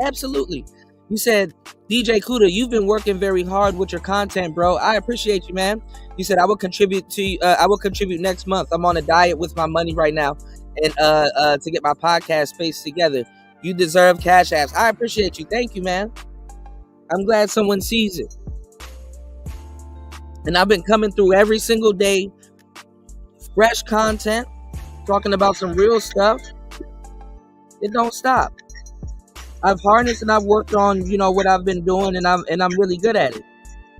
Speaker 9: Absolutely. You said, DJ Kuda, you've been working very hard with your content, bro. I appreciate you, man. You said I will contribute to I will contribute next month. I'm on a diet with my money right now, and to get my podcast space together. You deserve cash apps. I appreciate you. Thank you, man. I'm glad someone sees it. And I've been coming through every single day, fresh content, talking about some real stuff. It don't stop. I've harnessed and I've worked on, you know, what I've been doing, and I'm really good at it.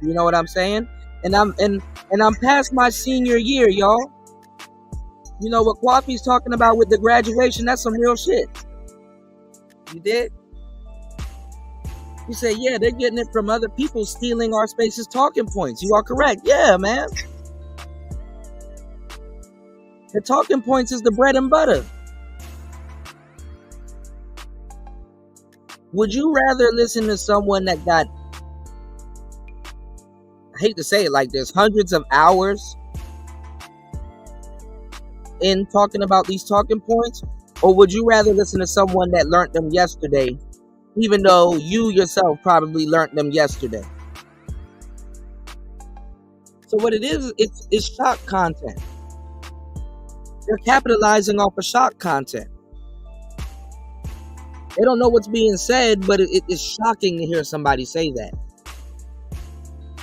Speaker 9: You know what I'm saying? And I'm past my senior year, y'all. You know what Kwafi's talking about with the graduation? That's some real shit. You did? You say, yeah, they're getting it from other people stealing our spaces talking points. You are correct. Yeah, man. The talking points is the bread and butter. Would you rather listen to someone that got, I hate to say it like this, hundreds of hours in talking about these talking points? Or would you rather listen to someone that learned them yesterday, even though you yourself probably learned them yesterday? So what it is, it's shock content. They're capitalizing off of shock content. They don't know what's being said, but it is shocking to hear somebody say that.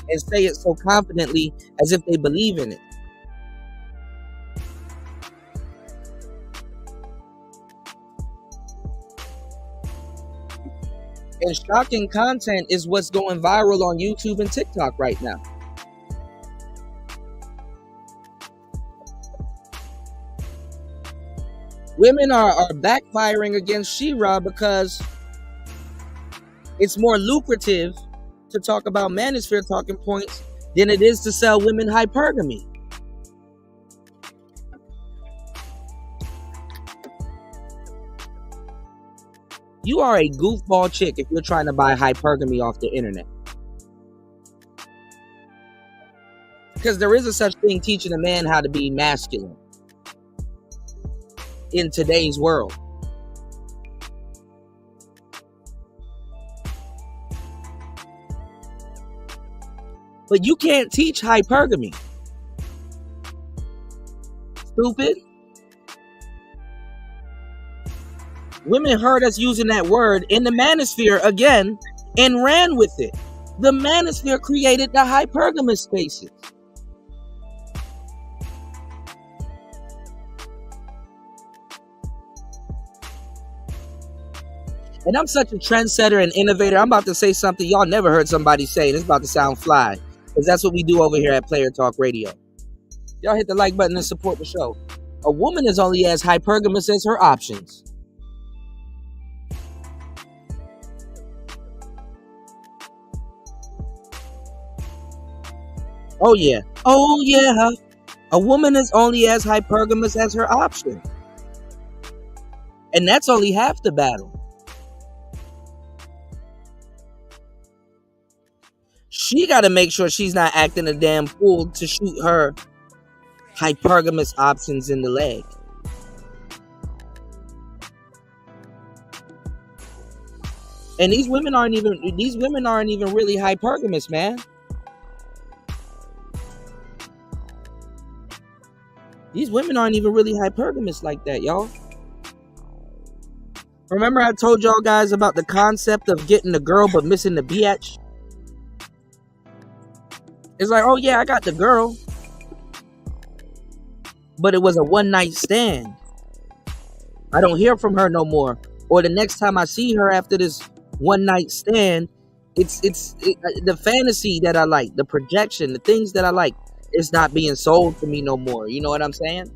Speaker 9: And say it so confidently as if they believe in it. And shocking content is what's going viral on YouTube and TikTok right now. Women are backfiring against She-Ra because it's more lucrative to talk about manosphere talking points than it is to sell women hypergamy. You are a goofball chick if you're trying to buy hypergamy off the internet. Because there is a such thing teaching a man how to be masculine in today's world. But you can't teach hypergamy. stupid. Women heard us using that word in the manosphere again and ran with it. The manosphere created the hypergamous spaces. And I'm such a trendsetter and innovator. I'm about to say something y'all never heard somebody say, and it's about to sound fly, because that's what we do over here at Player Talk Radio. Y'all hit the like button and support the show. A woman is only as hypergamous as her options. Oh yeah. Oh yeah. A woman is only as hypergamous as her options. And that's only half the battle. She got to make sure she's not acting a damn fool to shoot her hypergamous options in the leg. And these women aren't even really hypergamous, man. These women aren't even really hypergamous like that, y'all. Remember I told y'all guys about the concept of getting the girl but missing the bitch? It's like, oh yeah, I got the girl, but it was a one-night stand. I don't hear from her no more. Or the next time I see her after this one-night stand, it's the fantasy that I like, the projection, the things that I like, is not being sold to me no more. You know what I'm saying?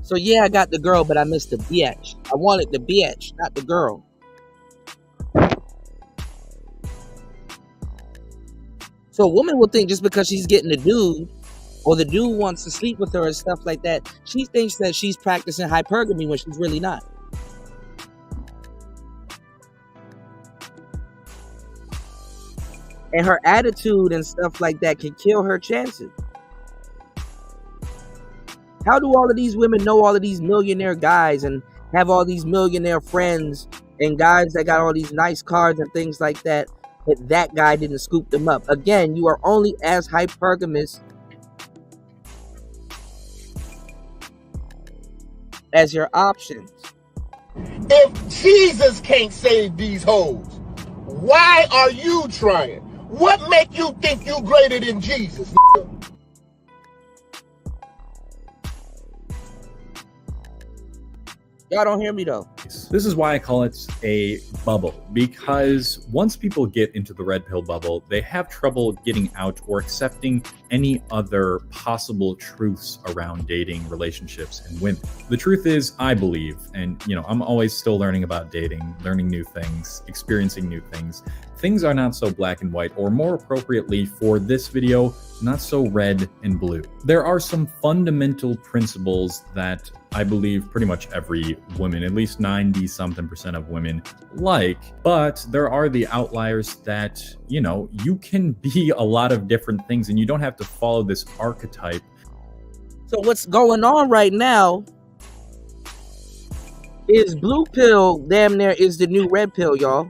Speaker 9: So yeah, I got the girl, but I missed the bitch. I wanted the bitch, not the girl. So a woman will think just because she's getting the dude, or the dude wants to sleep with her and stuff like that, she thinks that she's practicing hypergamy when she's really not. And her attitude and stuff like that can kill her chances. How do all of these women know all of these millionaire guys and have all these millionaire friends and guys that got all these nice cars and things like that, but that guy didn't scoop them up? Again, you are only as hypergamous as your options.
Speaker 8: If Jesus can't save these hoes, why are you trying? What make you think you greater than Jesus?
Speaker 9: Y'all don't hear me though.
Speaker 3: This is why I call it a bubble, because once people get into the red pill bubble, they have trouble getting out or accepting any other possible truths around dating, relationships, and women. The truth is, I believe, and I'm always still learning about dating, learning new things, experiencing new things. Things are not so black and white, or more appropriately for this video, not so red and blue. There are some fundamental principles that I believe pretty much every woman, at least 90-something% of women, like, but there are the outliers that, you can be a lot of different things and you don't have to follow this archetype.
Speaker 9: So what's going on right now is blue pill damn near is the new red pill, y'all.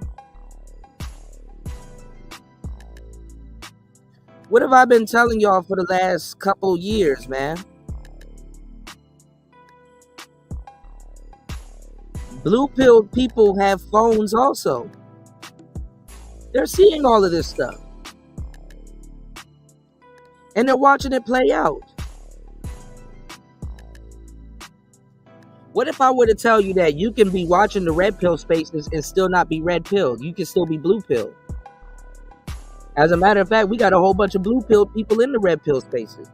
Speaker 9: What have I been telling y'all for the last couple years, man? Blue pill people have phones also. They're seeing all of this stuff. And they're watching it play out. What if I were to tell you that you can be watching the red pill spaces and still not be red pill? You can still be blue pill. As a matter of fact, we got a whole bunch of blue pill people in the red pill spaces.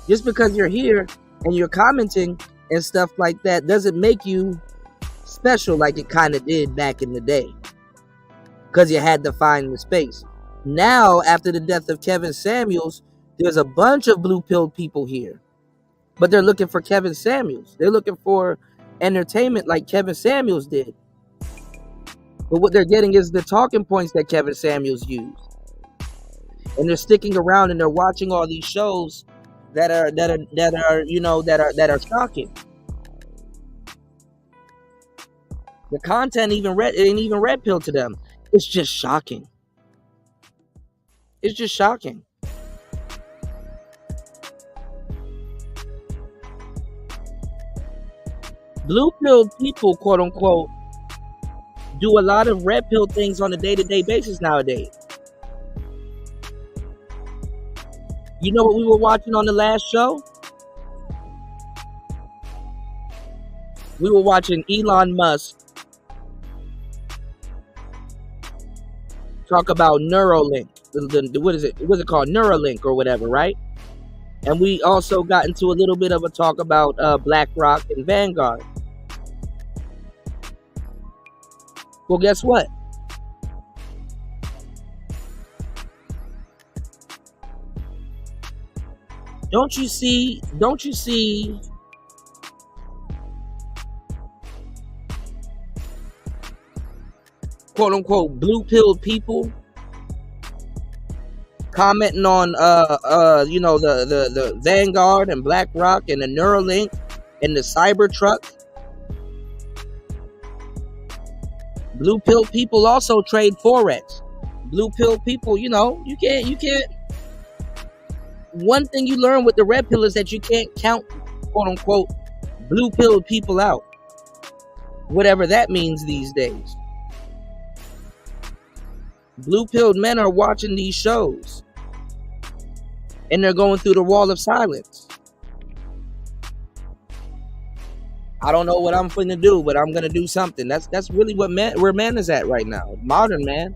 Speaker 9: Just because you're here and you're commenting and stuff like that doesn't make you special like it kind of did back in the day. Because you had to find the space. Now, after the death of Kevin Samuels, there's a bunch of blue pill people here. But they're looking for Kevin Samuels. They're looking for entertainment like Kevin Samuels did. But what they're getting is the talking points that Kevin Samuels used. And they're sticking around and they're watching all these shows that are shocking. The content ain't even red pill to them. It's just shocking. It's just shocking. Blue pill people, quote unquote, do a lot of red pill things on a day-to-day basis nowadays. You know what we were watching on the last show? We were watching Elon Musk talk about Neuralink. What is it? What's it called? Neuralink or whatever, right? And we also got into a little bit of a talk about BlackRock and Vanguard. Well, guess what? Don't you see, quote unquote blue pilled people commenting on you know, the Vanguard and BlackRock and the Neuralink and the Cybertruck? Blue pill people also trade Forex. Blue pill people, you know, you can't. One thing you learn with the red pill is that you can't count, quote unquote, blue pill people out. Whatever that means these days. Blue pilled men are watching these shows. And they're going through the wall of silence. I don't know what I'm finna do, but I'm gonna do something. That's really what where man is at right now. Modern man.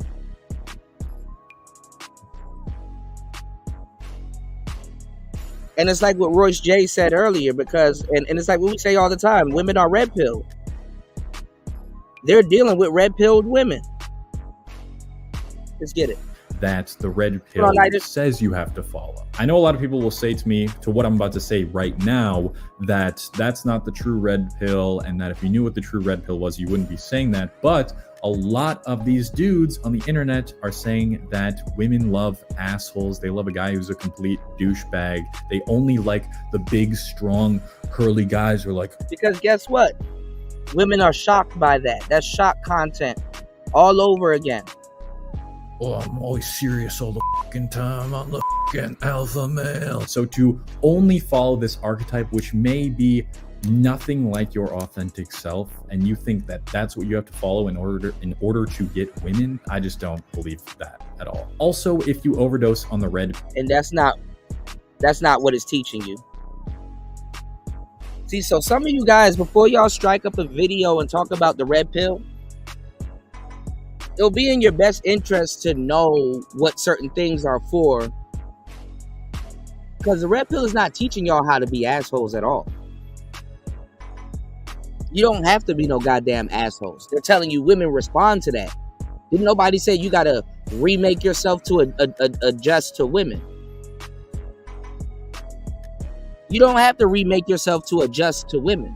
Speaker 9: And it's like what Royce J said earlier, because and it's like what we say all the time, women are red pilled. They're dealing with red pilled women. Let's get it.
Speaker 3: That the red pill says you have to follow. I know a lot of people will say to me, to what I'm about to say right now, that that's not the true red pill, and that if you knew what the true red pill was, you wouldn't be saying that. But a lot of these dudes on the internet are saying that women love assholes. They love a guy who's a complete douchebag. They only like the big, strong, curly guys who are like...
Speaker 9: Because guess what? Women are shocked by that. That's shock content all over again.
Speaker 3: Oh, I'm always serious all the fucking time. I'm the fucking alpha male. So to only follow this archetype, which may be nothing like your authentic self, and you think that that's what you have to follow in order to get women, I just don't believe that at all. Also, if you overdose on the red,
Speaker 9: and that's not what it's teaching you. See, so some of you guys, before y'all strike up a video and talk about the red pill, it'll be in your best interest to know what certain things are for. Because the red pill is not teaching y'all how to be assholes at all. You don't have to be no goddamn assholes. They're telling you women respond to that. Didn't nobody say you gotta remake yourself to adjust to women? You don't have to remake yourself to adjust to women.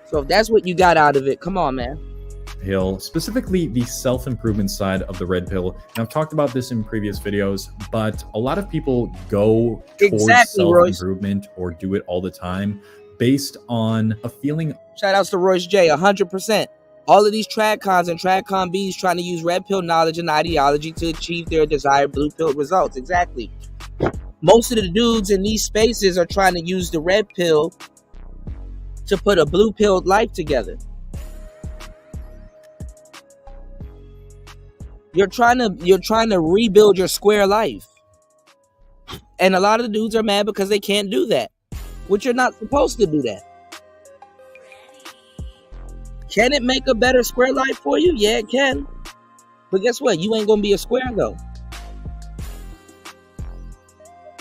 Speaker 9: So if that's what you got out of it, come on, man.
Speaker 3: Pill, specifically the self-improvement side of the red pill. And I've talked about this in previous videos, but a lot of people go towards self-improvement or do it all the time based on a feeling.
Speaker 9: Shout outs to Royce J, 100%. All of these tradcons and tradcon Bs trying to use red pill knowledge and ideology to achieve their desired blue pill results. Exactly. Most of the dudes in these spaces are trying to use the red pill to put a blue pilled life together. You're trying to rebuild your square life. And a lot of the dudes are mad because they can't do that. Which you're not supposed to do that. Can it make a better square life for you? Yeah, it can. But guess what? You ain't gonna be a square though.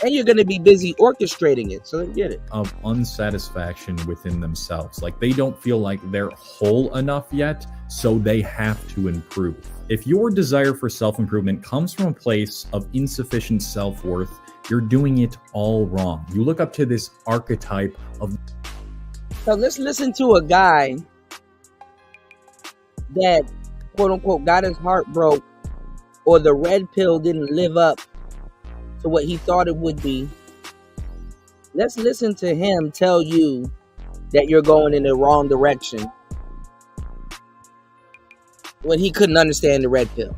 Speaker 9: And you're going to be busy orchestrating it. So get it.
Speaker 3: Of unsatisfaction within themselves. Like they don't feel like they're whole enough yet, so they have to improve. If your desire for self-improvement comes from a place of insufficient self-worth, you're doing it all wrong. You look up to this archetype of...
Speaker 9: So let's listen to a guy that, quote unquote, got his heart broke, or the red pill didn't live up to what he thought it would be. Let's listen to him tell you that you're going in the wrong direction when he couldn't understand the red pill.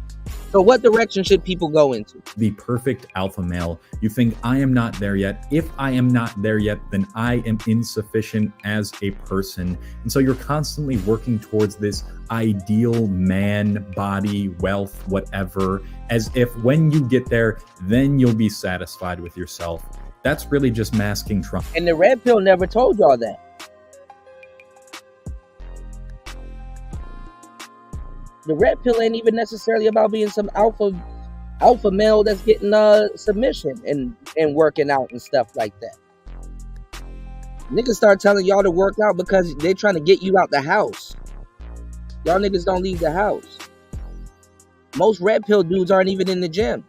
Speaker 9: So what direction should people go into?
Speaker 3: The perfect alpha male. You think, I am not there yet. If I am not there yet, then I am insufficient as a person. And so you're constantly working towards this ideal man, body, wealth, whatever, as if when you get there, then you'll be satisfied with yourself. That's really just masking trauma.
Speaker 9: And the red pill never told y'all that. The red pill ain't even necessarily about being some alpha male that's getting submission and working out and stuff like that. Niggas start telling y'all to work out because they're trying to get you out the house. Y'all niggas don't leave the house. Most red pill dudes aren't even in the gym.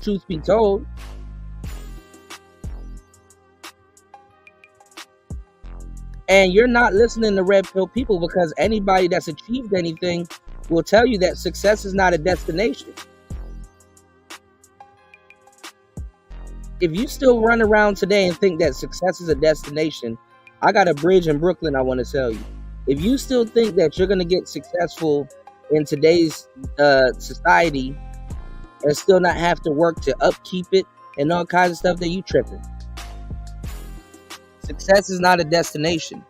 Speaker 9: Truth be told. And you're not listening to red pill people, because anybody that's achieved anything will tell you that success is not a destination. If you still run around today and think that success is a destination, I got a bridge in Brooklyn I want to sell you. If you still think that you're going to get successful in today's society and still not have to work to upkeep it and all kinds of stuff, that you tripping. Success is not a destination,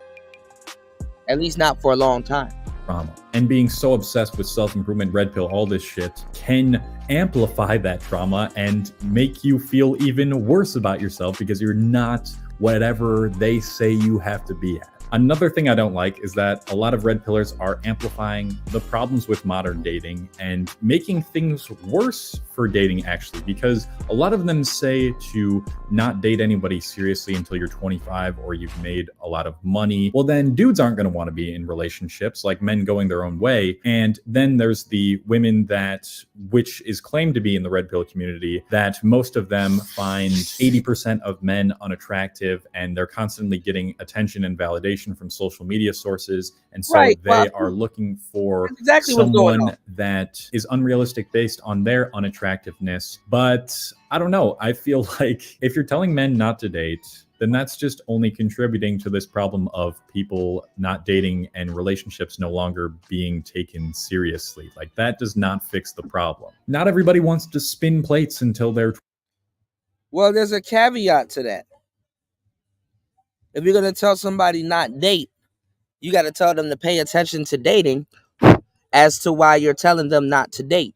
Speaker 9: at least not for a long time.
Speaker 3: Trauma. And being so obsessed with self-improvement, red pill, all this shit can amplify that trauma and make you feel even worse about yourself because you're not whatever they say you have to be at. Another thing I don't like is that a lot of red pillars are amplifying the problems with modern dating and making things worse for dating, actually, because a lot of them say to not date anybody seriously until you're 25 or you've made a lot of money. Well, then dudes aren't going to want to be in relationships, like men going their own way. And then there's the women that, which is claimed to be in the red pill community, that most of them find 80% of men unattractive, and they're constantly getting attention and validation from social media sources, and so they are looking for someone that is unrealistic based on their unattractiveness. But I don't know, I feel like if you're telling men not to date, then that's just only contributing to this problem of people not dating and relationships no longer being taken seriously. Like, that does not fix the problem. Not everybody wants to spin plates until they're...
Speaker 9: Well, there's a caveat to that. If you're going to tell somebody not date, you got to tell them to pay attention to dating as to why you're telling them not to date.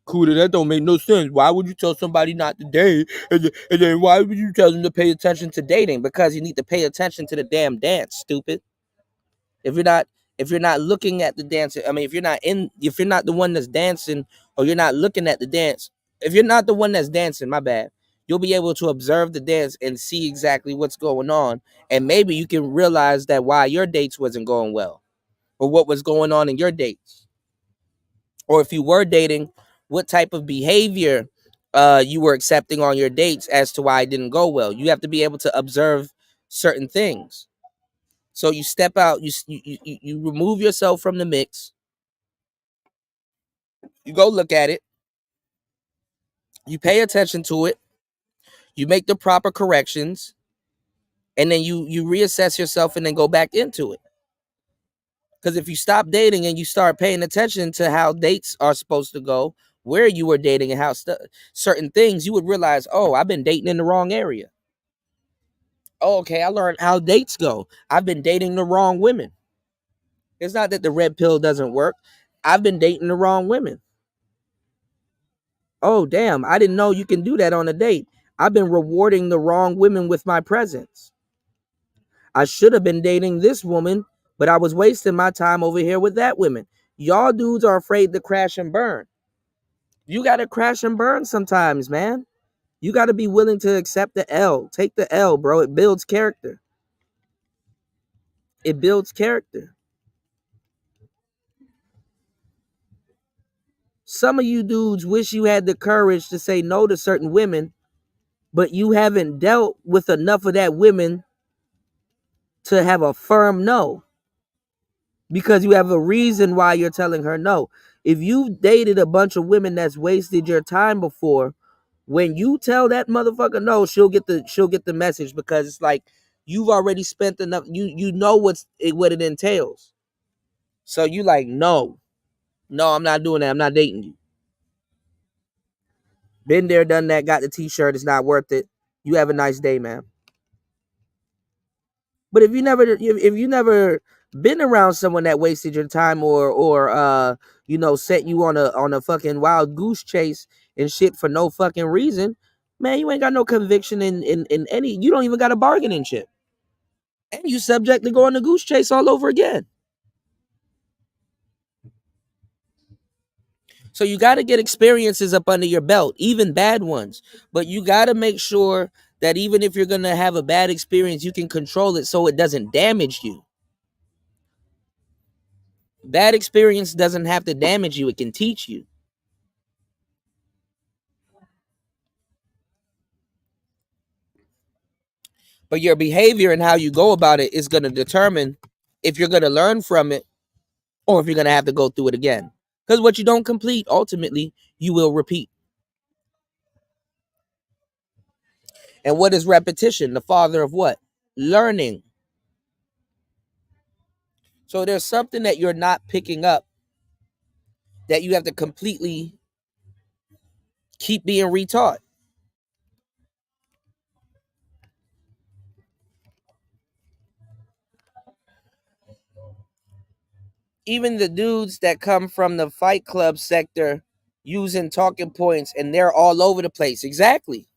Speaker 9: Cool, that don't make no sense. Why would you tell somebody not to date? And then why would you tell them to pay attention to dating? Because you need to pay attention to the damn dance, stupid. If you're not looking at the dance, I mean, if you're not the one that's dancing, or you're not looking at the dance, if you're not the one that's dancing, my bad, you'll be able to observe the dance and see exactly what's going on. And maybe you can realize that why your dates wasn't going well, or what was going on in your dates. Or if you were dating, what type of behavior you were accepting on your dates as to why it didn't go well. You have to be able to observe certain things. So you step out, you remove yourself from the mix. You go look at it. You pay attention to it. You make the proper corrections, and then you reassess yourself and then go back into it. Because if you stop dating and you start paying attention to how dates are supposed to go, where you were dating and how certain things, you would realize, oh, I've been dating in the wrong area. Oh, okay, I learned how dates go. I've been dating the wrong women. It's not that the red pill doesn't work. I've been dating the wrong women. Oh, damn, I didn't know you can do that on a date. I've been rewarding the wrong women with my presence. I should have been dating this woman, but I was wasting my time over here with that woman. Y'all dudes are afraid to crash and burn. You got to crash and burn sometimes, man. You got to be willing to accept the L. Take the L, bro. It builds character. It builds character. Some of you dudes wish you had the courage to say no to certain women, but you haven't dealt with enough of that women to have a firm no, because you have a reason why you're telling her no. If you've dated a bunch of women that's wasted your time before, when you tell that motherfucker no, she'll get the message, because it's like, You've already spent enough. You know what it entails. So you like, no, I'm not doing that. I'm not dating you. Been there, done that. Got the t-shirt. It's not worth it. You have a nice day, man. But if you never been around someone that wasted your time or sent you on a fucking wild goose chase and shit for no fucking reason, man, you ain't got no conviction in any. You don't even got a bargaining chip, and you subject to go on a goose chase all over again. So you got to get experiences up under your belt, even bad ones. But you got to make sure that even if you're going to have a bad experience, you can control it so it doesn't damage you. Bad experience doesn't have to damage you. It can teach you. But your behavior and how you go about it is going to determine if you're going to learn from it or if you're going to have to go through it again. Because what you don't complete, ultimately, you will repeat. And what is repetition? The father of what? Learning. So there's something that you're not picking up that you have to completely keep being retaught. Even the dudes that come from the Fight Club sector using talking points, and they're all over the place. Exactly.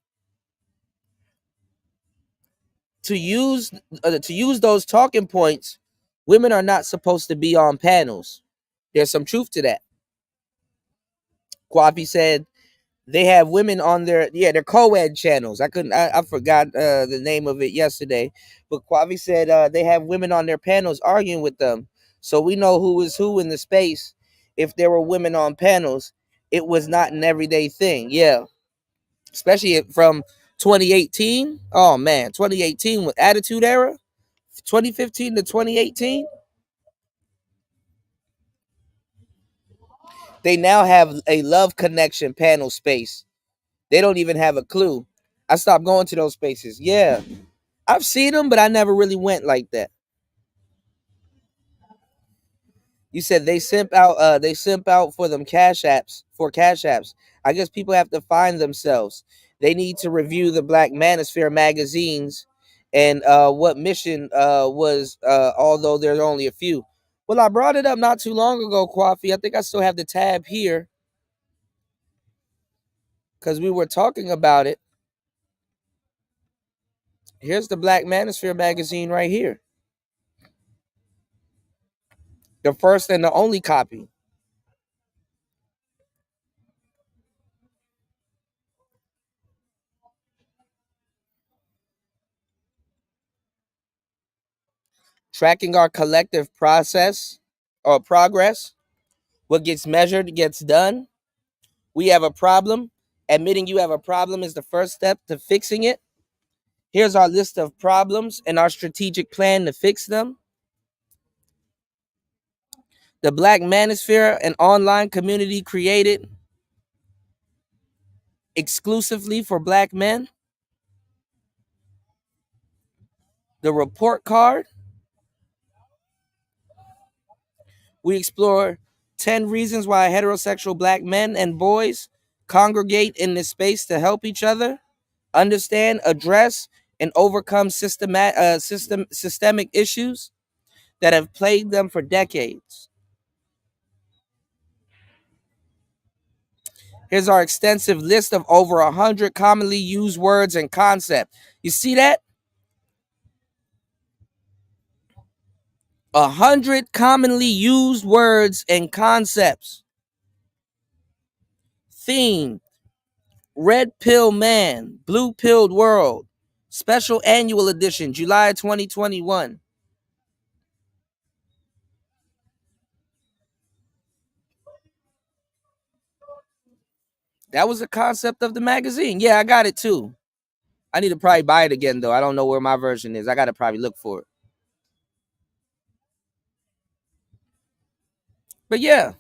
Speaker 9: To use those talking points, women are not supposed to be on panels. There's some truth to that. Kwafi said they have women on they're co-ed channels. I forgot the name of it yesterday, but Kwavi said they have women on their panels arguing with them. So we know who is who in the space. If there were women on panels, it was not an everyday thing. Yeah. Especially from 2018. Oh man, 2018 with Attitude Era. 2015 to 2018. They now have a love connection panel space. They don't even have a clue. I stopped going to those spaces. Yeah. I've seen them, but I never really went like that. You said they simp out for them cash apps. I guess people have to find themselves. They need to review the Black Manosphere magazines and what mission was although there's only a few. Well, I brought it up not too long ago, Kwafi. I think I still have the tab here because we were talking about it. Here's the Black Manosphere magazine right here. The first and the only copy. Tracking our collective process or progress. What gets measured gets done. We have a problem. Admitting you have a problem is the first step to fixing it. Here's our list of problems and our strategic plan to fix them. The Black Manosphere, an online community created exclusively for Black men. The report card. We explore 10 reasons why heterosexual Black men and boys congregate in this space to help each other, understand, address, and overcome systemic issues that have plagued them for decades. Here's our extensive list of over 100 commonly used words and concepts. You see that? 100 commonly used words and concepts. Theme: Red Pill Man, Blue Pilled World. Special Annual Edition, July 2021. That was the concept of the magazine. Yeah, I got it too. I need to probably buy it again, though. I don't know where my version is. I got to probably look for it. But yeah.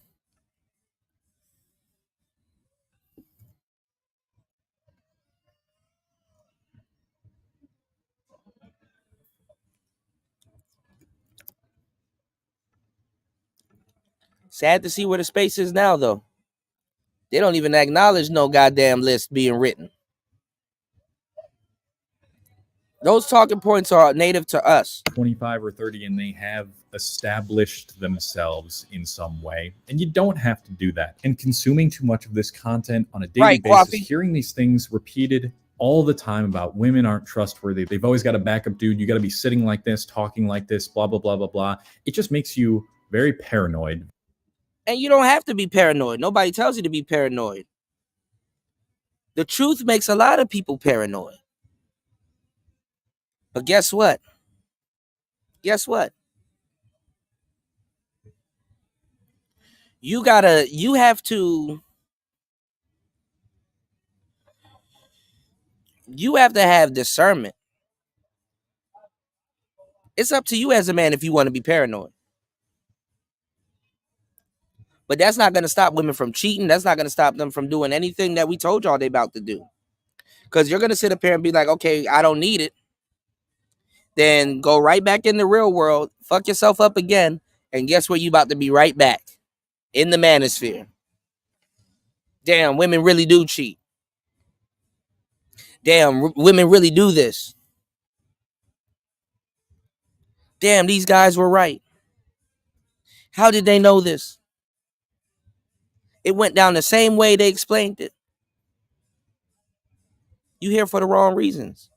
Speaker 9: Sad to see where the space is now, though. They don't even acknowledge no goddamn list being written. Those talking points are native to us.
Speaker 3: 25 or 30 and they have established themselves in some way. And you don't have to do that. And consuming too much of this content on a daily basis,
Speaker 9: Coffee.
Speaker 3: hearing these things repeated all the time about women aren't trustworthy. They've always got a backup dude. You got to be sitting like this, talking like this, blah, blah, blah, blah, blah. It just makes you very paranoid.
Speaker 9: And you don't have to be paranoid. Nobody tells you to be paranoid. The truth makes a lot of people paranoid. But guess what? Guess what? You have to have discernment. It's up to you as a man if you want to be paranoid. But that's not going to stop women from cheating. That's not going to stop them from doing anything that we told y'all they about to do. Because you're going to sit up here and be like, okay, I don't need it. Then go right back in the real world, fuck yourself up again, and guess where you about to be right back? In the manosphere. Damn, women really do cheat. Damn, women really do this. Damn, these guys were right. How did they know this? It went down the same way they explained it. You here for the wrong reasons.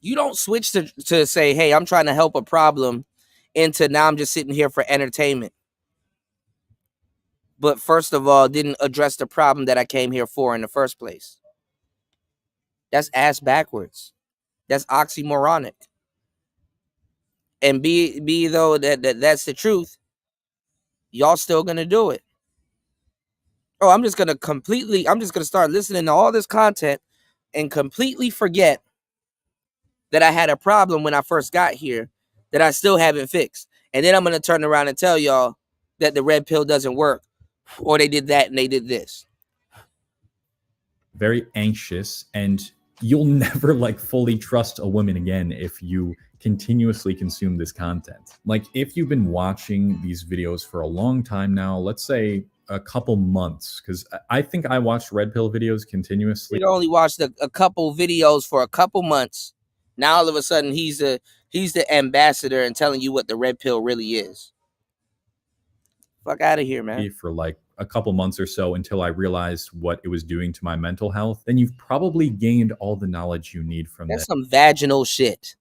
Speaker 9: You don't switch to say, hey, I'm trying to help a problem into now I'm just sitting here for entertainment. But first of all, didn't address the problem that I came here for in the first place. That's ass backwards. That's oxymoronic. And be though that's the truth, y'all still gonna do it. Oh, I'm just gonna start listening to all this content and completely forget that I had a problem when I first got here that I still haven't fixed. And then I'm going to turn around and tell y'all that the red pill doesn't work, or they did that and they did this.
Speaker 3: Very anxious, and you'll never like fully trust a woman again if you continuously consume this content. Like if you've been watching these videos for a long time now, let's say a couple months, because I think I watched red pill videos continuously.
Speaker 9: We only watched a couple videos for a couple months. Now all of a sudden he's the ambassador and telling you what the red pill really is. Fuck out of here, man.
Speaker 3: For like a couple months or so until I realized what it was doing to my mental health, then you've probably gained all the knowledge you need from that.
Speaker 9: That's some vaginal shit.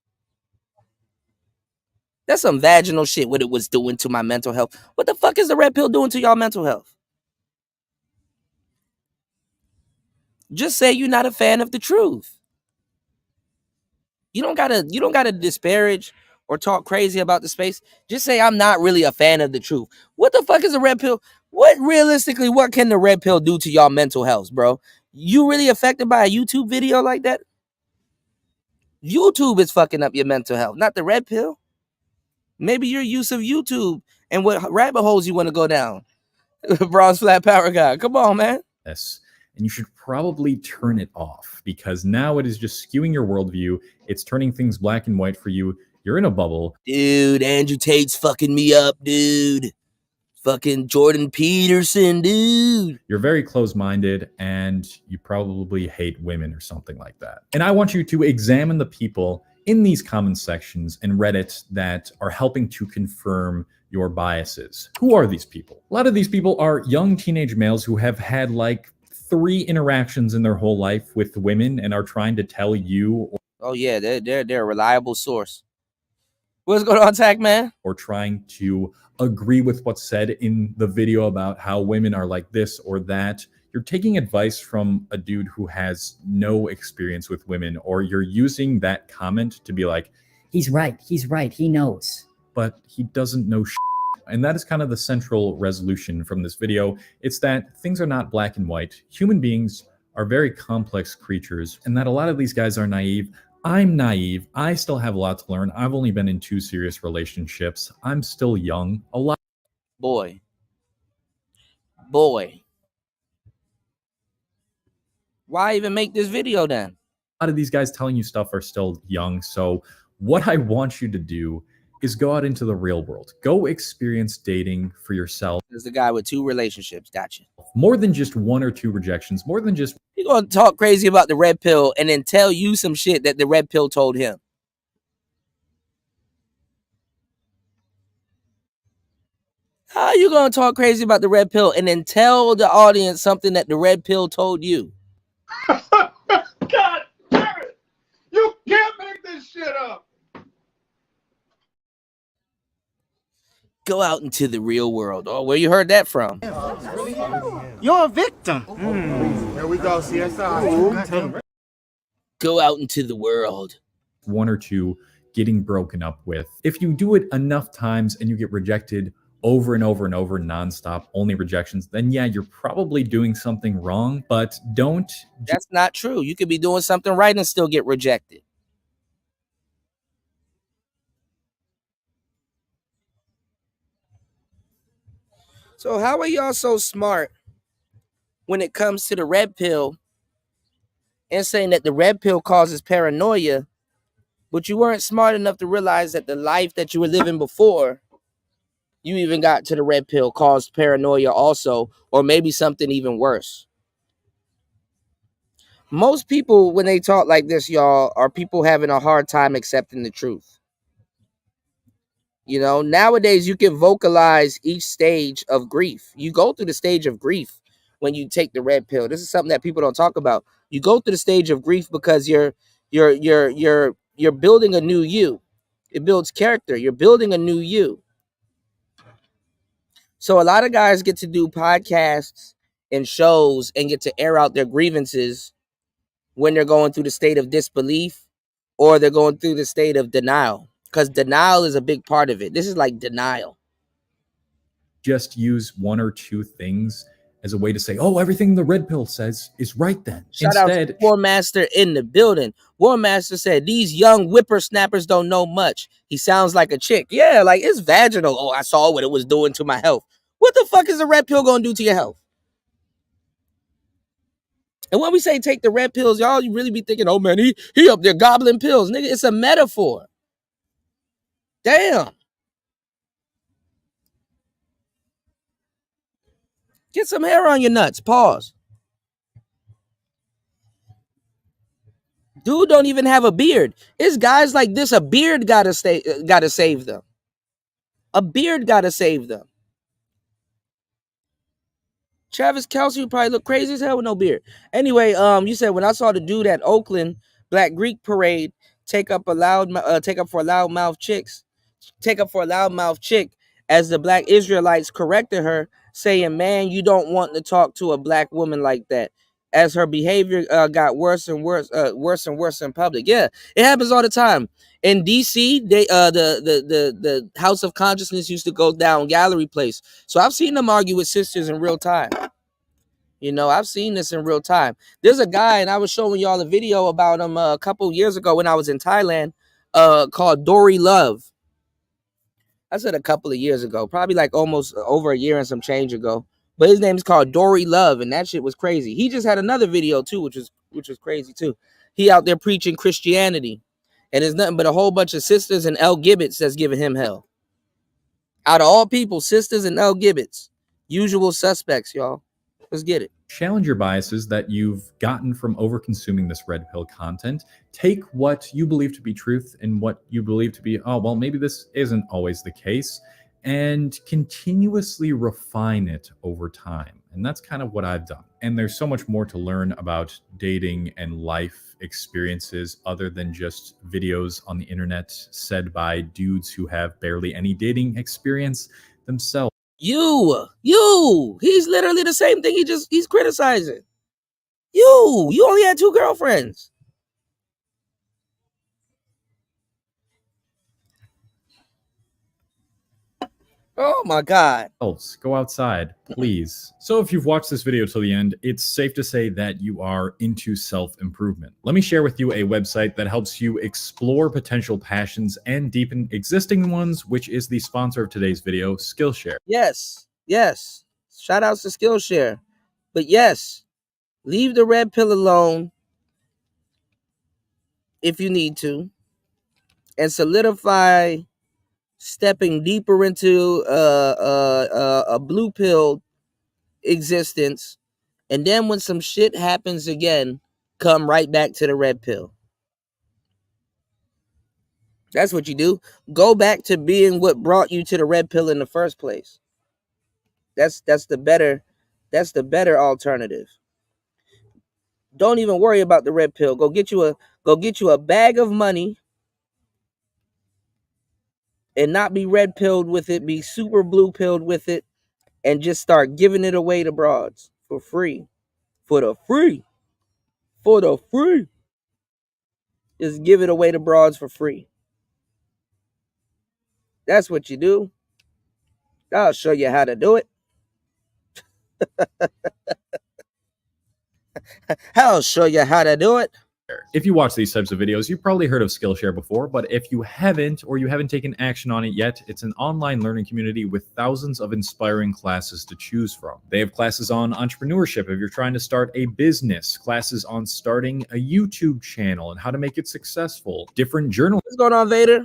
Speaker 9: That's some vaginal shit, what it was doing to my mental health. What the fuck is the red pill doing to y'all mental health? Just say you're not a fan of the truth. You don't gotta disparage or talk crazy about the space. Just say I'm not really a fan of the truth. What the fuck is a red pill? What can the red pill do to y'all mental health, bro? You really affected by a YouTube video like that? YouTube is fucking up your mental health, not the red pill. Maybe your use of YouTube and what rabbit holes you want to go down. Bronze Flat Power Guy. Come on, man.
Speaker 3: Yes. And you should probably turn it off, because now it is just skewing your worldview. It's turning things black and white for you. You're in a bubble.
Speaker 9: Dude, Andrew Tate's fucking me up, dude. Fucking Jordan Peterson, dude.
Speaker 3: You're very close-minded, and you probably hate women or something like that. And I want you to examine the people in these comment sections and Reddit that are helping to confirm your biases. Who are these people? A lot of these people are young teenage males who have had like 3 interactions in their whole life with women and are trying to tell you.
Speaker 9: Oh yeah, they're a reliable source. What's going on, Tag Man?
Speaker 3: Or trying to agree with what's said in the video about how women are like this or that. You're taking advice from a dude who has no experience with women, or you're using that comment to be like,
Speaker 7: he's right, he knows.
Speaker 3: But he doesn't know shit. And that is kind of the central resolution from this video. It's that things are not black and white. Human beings are very complex creatures, and that a lot of these guys are naive. I'm naive. I still have a lot to learn. I've only been in 2 serious relationships. I'm still young.
Speaker 9: Boy. Why even make this video then?
Speaker 3: A lot of these guys telling you stuff are still young, so What I want you to do is go out into the real world. Go experience dating for yourself.
Speaker 9: There's the guy with 2 relationships. Gotcha.
Speaker 3: More than just 1 or 2 rejections, more than just...
Speaker 9: He gonna talk crazy about the red pill and then tell you some shit that the red pill told him. How are you gonna talk crazy about the red pill and then tell the audience something that the red pill told you?
Speaker 8: God damn it! You can't make this shit up.
Speaker 9: Go out into the real world. Oh, where you heard that from?
Speaker 21: You're a victim.
Speaker 8: Here we go, CSI.
Speaker 9: Go out into the world.
Speaker 3: 1 or 2 getting broken up with. If you do it enough times and you get rejected over and over and over, nonstop, only rejections, then yeah, you're probably doing something wrong, but don't...
Speaker 9: That's not true. You could be doing something right and still get rejected. So how are y'all so smart when it comes to the red pill and saying that the red pill causes paranoia, but you weren't smart enough to realize that the life that you were living before you even got to the red pill caused paranoia also, or maybe something even worse? Most people, when they talk like this, y'all, are people having a hard time accepting the truth. You know, nowadays you can vocalize each stage of grief. You go through the stage of grief when you take the red pill. This is something that people don't talk about. You go through the stage of grief because you're building a new you. It builds character. You're building a new you. So a lot of guys get to do podcasts and shows and get to air out their grievances when they're going through the state of disbelief or they're going through the state of denial. Because denial is a big part of it. This is like denial.
Speaker 3: Just use 1 or 2 things as a way to say, oh, everything the red pill says is right then.
Speaker 9: Shout out to War Master in the building. War Master said, these young whippersnappers don't know much. He sounds like a chick. Yeah, like it's vaginal. Oh, I saw what it was doing to my health. What the fuck is the red pill going to do to your health? And when we say take the red pills, y'all, you really be thinking, oh man, he up there gobbling pills. Nigga, it's a metaphor. Damn. Get some hair on your nuts. Pause. Dude don't even have a beard. It's guys like this. A beard gotta save them. A beard gotta save them. Travis Kelce would probably look crazy as hell with no beard. Anyway, you said when I saw the dude at Oakland Black Greek Parade take up for a loudmouth chick as the Black Israelites corrected her, saying, man, you don't want to talk to a Black woman like that, as her behavior got worse and worse in public. Yeah, it happens all the time. In DC, they the House of Consciousness used to go down Gallery Place. So I've seen them argue with sisters in real time. You know, I've seen this in real time. There's a guy, and I was showing y'all a video about him a couple years ago when I was in Thailand, called Dory Love. I said a couple of years ago, probably like almost over a year and some change ago. But his name is called Dory Love, and that shit was crazy. He just had another video too, which was crazy too. He out there preaching Christianity, and there's nothing but a whole bunch of sisters and L. Gibbets that's giving him hell. Out of all people, sisters and L. Gibbets, usual suspects, y'all. Let's get it.
Speaker 3: Challenge your biases that you've gotten from over-consuming this red pill content. Take what you believe to be truth and what you believe to be, oh, well, maybe this isn't always the case, and continuously refine it over time. And that's kind of what I've done. And there's so much more to learn about dating and life experiences other than just videos on the internet said by dudes who have barely any dating experience themselves.
Speaker 9: He's literally the same thing. He's criticizing. You only had 2 girlfriends. Oh my God.
Speaker 3: Go outside, please. So if you've watched this video till the end, it's safe to say that you are into self-improvement. Let me share with you a website that helps you explore potential passions and deepen existing ones, which is the sponsor of today's video, Skillshare.
Speaker 9: Yes. Shout outs to Skillshare. But yes, leave the red pill alone if you need to. and solidify stepping deeper into a blue pill existence, and then when some shit happens again, come right back to the red pill. That's what you do. Go back to being what brought you to the red pill in the first place. That's the better alternative. Don't even worry about the red pill. Go get you a bag of money and not be red pilled with it, be super blue pilled with it, and just start giving it away to broads for free. For the free. Just give it away to broads for free. That's what you do. I'll show you how to do it. I'll show you how to do it.
Speaker 3: If you watch these types of videos, you've probably heard of Skillshare before, but if you haven't, or you haven't taken action on it yet, it's an online learning community with thousands of inspiring classes to choose from. They have classes on entrepreneurship if you're trying to start a business, classes on starting a YouTube channel and how to make it successful, different journal.
Speaker 9: What's going on, Vader?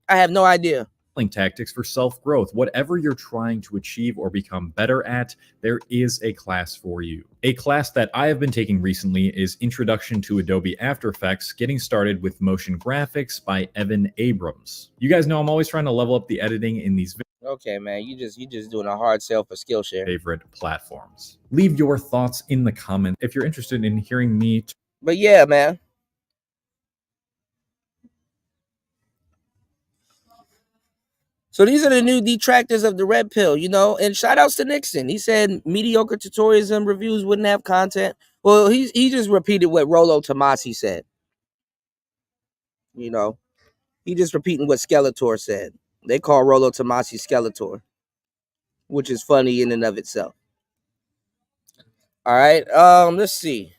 Speaker 9: I have no idea.
Speaker 3: Tactics for self-growth. Whatever you're trying to achieve or become better at, there is a class for you. A class that I have been taking recently is Introduction to Adobe After Effects, Getting Started with Motion Graphics by Evan Abrams. You guys know I'm always trying to level up the editing in these videos.
Speaker 9: Okay, man, you just doing a hard sell for Skillshare.
Speaker 3: Favorite platforms. Leave your thoughts in the comments if you're interested in hearing me.
Speaker 9: But yeah, man. So these are the new detractors of the red pill, you know, and shout outs to Nixon. He said mediocre tutorials and reviews wouldn't have content. Well, he just repeated what Rollo Tomasi said. You know, he just repeating what Skeletor said. They call Rollo Tomasi Skeletor, which is funny in and of itself. All right, let's see.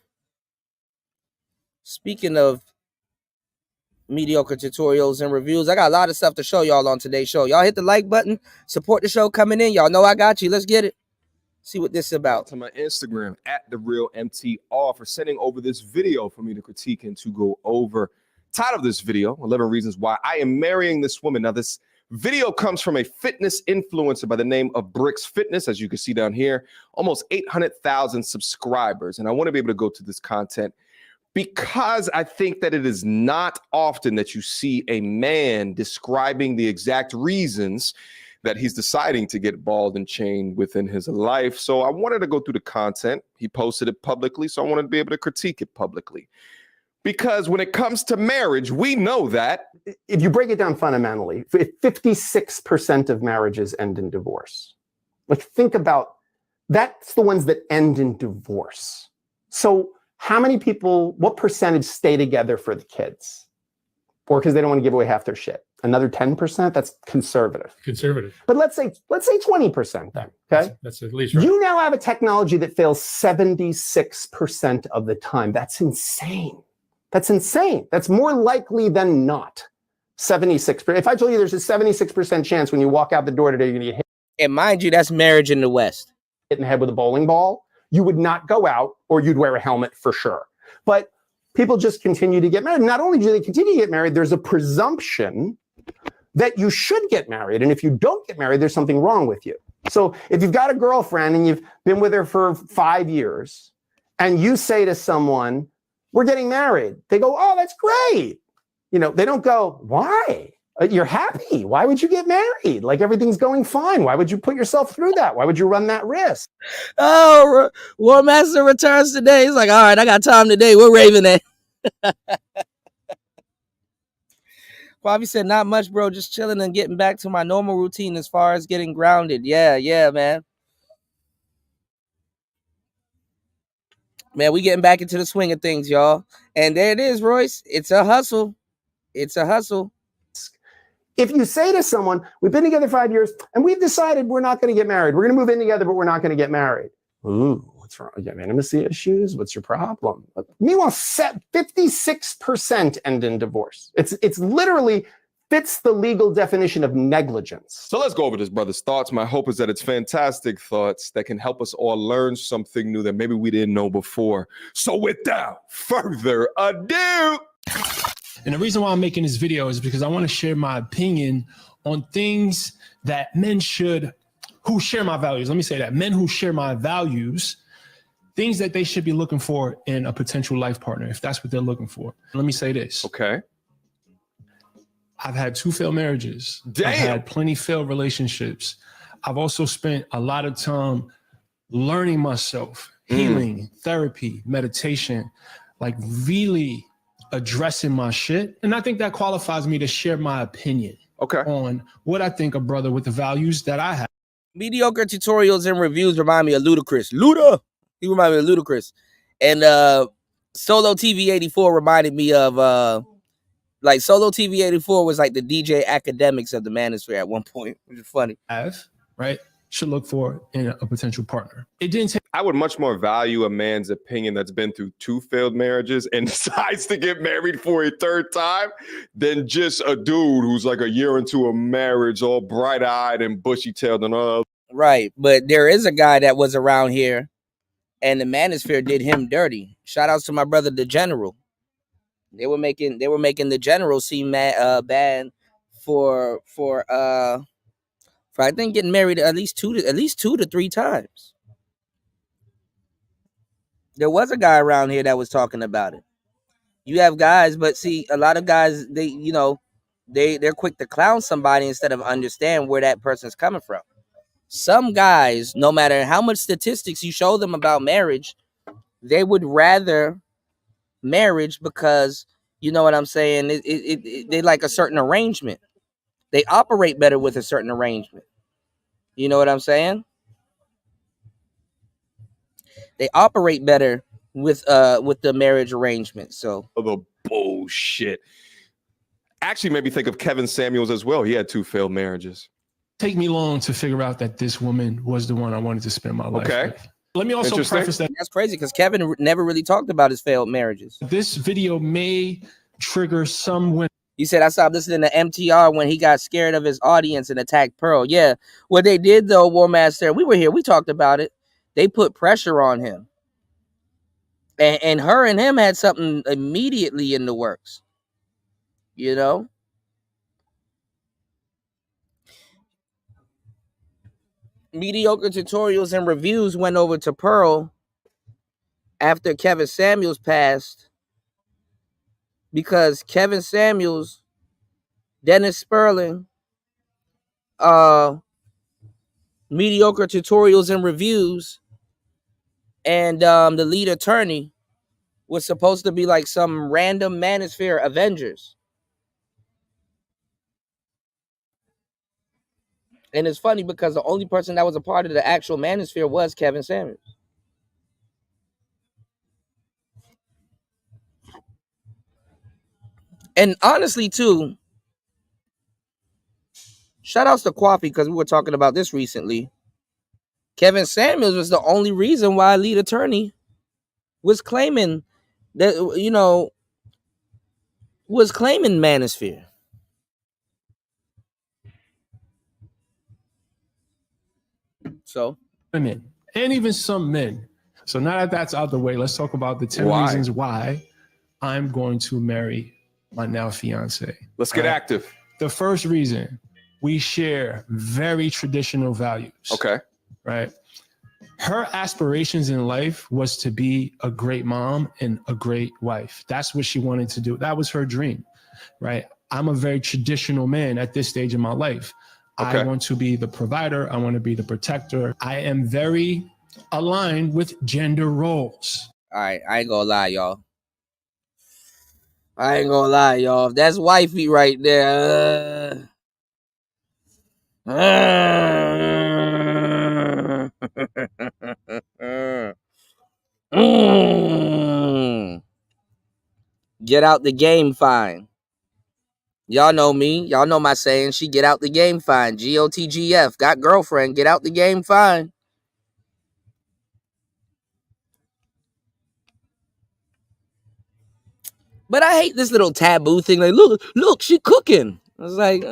Speaker 9: Speaking of mediocre tutorials and reviews, I got a lot of stuff to show y'all on today's show. Y'all hit the like button, support the show coming in. Y'all know I got you. Let's get it. See what this is about.
Speaker 10: To my Instagram at @TheRealMTR for sending over this video for me to critique and to go over. Title of this video: 11 reasons why I am marrying this woman. Now, this video comes from a fitness influencer by the name of Bricks Fitness, as you can see down here, almost 800,000 subscribers. And I want to be able to go to this content because I think that it is not often that you see a man describing the exact reasons that he's deciding to get bald and chained within his life. So I wanted to go through the content. He posted it publicly, so I wanted to be able to critique it publicly. Because when it comes to marriage, we know that
Speaker 11: if you break it down fundamentally, 56% of marriages end in divorce. Like, think about that's the ones that end in divorce. So how many people, what percentage stay together for the kids? Or because they don't want to give away half their shit? Another 10%? That's conservative.
Speaker 23: Conservative.
Speaker 11: But let's say 20% then, okay?
Speaker 23: That's at least right.
Speaker 11: You now have a technology that fails 76% of the time. That's insane. That's insane. That's more likely than not. 76%. If I told you there's a 76% chance when you walk out the door today, you're going to get hit.
Speaker 9: And mind you, that's marriage in the West.
Speaker 11: Hit in the head with a bowling ball, you would not go out, or you'd wear a helmet for sure. But people just continue to get married. Not only do they continue to get married, there's a presumption that you should get married. And if you don't get married, there's something wrong with you. So if you've got a girlfriend and you've been with her for 5 years, and you say to someone, we're getting married, they go, oh, that's great. You know, they don't go, why? You're happy. Why would you get married? Like, everything's going fine. Why would you put yourself through that? Why would you run that risk?
Speaker 9: Oh, War Master returns today. He's like, all right, I got time today. We're raving it. Bobby said, not much, bro. Just chilling and getting back to my normal routine as far as getting grounded. Yeah, man. Man, we getting back into the swing of things, y'all. And there it is, Royce. It's a hustle. It's a hustle.
Speaker 11: If you say to someone, we've been together 5 years and we've decided we're not going to get married. We're going to move in together, but we're not going to get married. Ooh, what's wrong? You have intimacy issues? What's your problem? Meanwhile, 56% end in divorce. It's literally fits the legal definition of negligence.
Speaker 10: So let's go over this brother's thoughts. My hope is that it's fantastic thoughts that can help us all learn something new that maybe we didn't know before. So without further ado,
Speaker 17: And the reason why I'm making this video is because I want to share my opinion on things that men who share my values. Let me say that. Men who share my values, things that they should be looking for in a potential life partner, if that's what they're looking for. Let me say this.
Speaker 10: Okay.
Speaker 17: I've had 2 failed marriages.
Speaker 10: Damn.
Speaker 17: I've had plenty failed relationships. I've also spent a lot of time learning myself, healing, therapy, meditation, like really addressing my shit. And I think that qualifies me to share my opinion on what I think a brother with the values that I have.
Speaker 9: Mediocre tutorials and reviews remind me of Ludacris. He reminded me of Ludacris. And Solo TV 84 reminded me of like Solo TV 84 was like the DJ Academics of the manosphere at one point, which is funny.
Speaker 17: Right? Should look for in a potential partner. It didn't take.
Speaker 10: I would much more value a man's opinion that's been through 2 failed marriages and decides to get married for a 3rd time than just a dude who's like a year into a marriage, all bright-eyed and bushy-tailed and all.
Speaker 9: Right, but there is a guy that was around here, and the manosphere did him dirty. Shout outs to my brother, the General. They were making the General seem bad for I think getting married at least two to three times. There was a guy around here that was talking about it. You have guys, but see, a lot of guys, they're quick to clown somebody instead of understand where that person's coming from. Some guys, no matter how much statistics you show them about marriage, they would rather marriage because, you know what I'm saying, they like a certain arrangement. They operate better with a certain arrangement. You know what I'm saying? They operate better with the marriage arrangement. So
Speaker 10: the bullshit. Actually made me think of Kevin Samuels as well. He had 2 failed marriages.
Speaker 17: Take me long to figure out that this woman was the one I wanted to spend my life with. Let me also preface that.
Speaker 9: That's crazy because Kevin never really talked about his failed marriages.
Speaker 17: This video may trigger some women.
Speaker 9: He said, I stopped listening to MTR when he got scared of his audience and attacked Pearl. Yeah, what they did though, War Master, we were here, we talked about it. They put pressure on him. And her and him had something immediately in the works. You know? Mediocre tutorials and reviews went over to Pearl after Kevin Samuels passed because Kevin Samuels, Dennis Sperling, mediocre tutorials and reviews, and the lead attorney was supposed to be like some random manosphere Avengers. And it's funny because the only person that was a part of the actual manosphere was Kevin Samuels. And honestly, too, shout outs to Coffee because we were talking about this recently. Kevin Samuels was the only reason why lead attorney was claiming that, you know, was claiming manosphere. So
Speaker 17: women and even some men. So now that that's out the way, let's talk about the 10 reasons why I'm going to marry my now fiance.
Speaker 10: Let's get active.
Speaker 17: The first reason, we share very traditional values.
Speaker 10: Okay.
Speaker 17: Right. Her aspirations in life was to be a great mom and a great wife. That's what she wanted to do. That was her dream. Right. I'm a very traditional man at this stage in my life. Okay. I want to be the provider. I want to be the protector. I am very aligned with gender roles.
Speaker 9: All right, I ain't gonna lie, y'all. If that's wifey right there. Get out the game fine. Y'all know me. Y'all know my saying. She get out the game fine. GOTGF. Got girlfriend. Get out the game fine. But I hate this little taboo thing. Like, look, she cooking. I was like,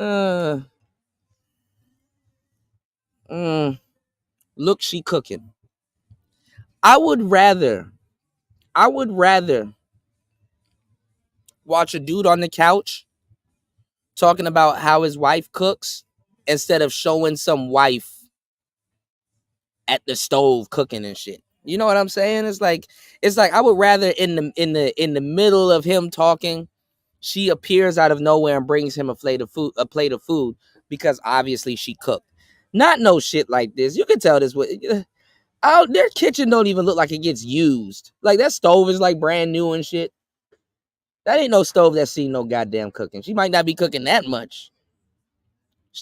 Speaker 9: look, she cooking. I would rather watch a dude on the couch talking about how his wife cooks instead of showing some wife at the stove cooking and shit. You know what I'm saying? It's like I would rather in the middle of him talking, she appears out of nowhere and brings him a plate of food because obviously she cooked. Not no shit like this. You can tell this. Their kitchen don't even look like it gets used. Like that stove is like brand new and shit. That ain't no stove that's seen no goddamn cooking. She might not be cooking that much.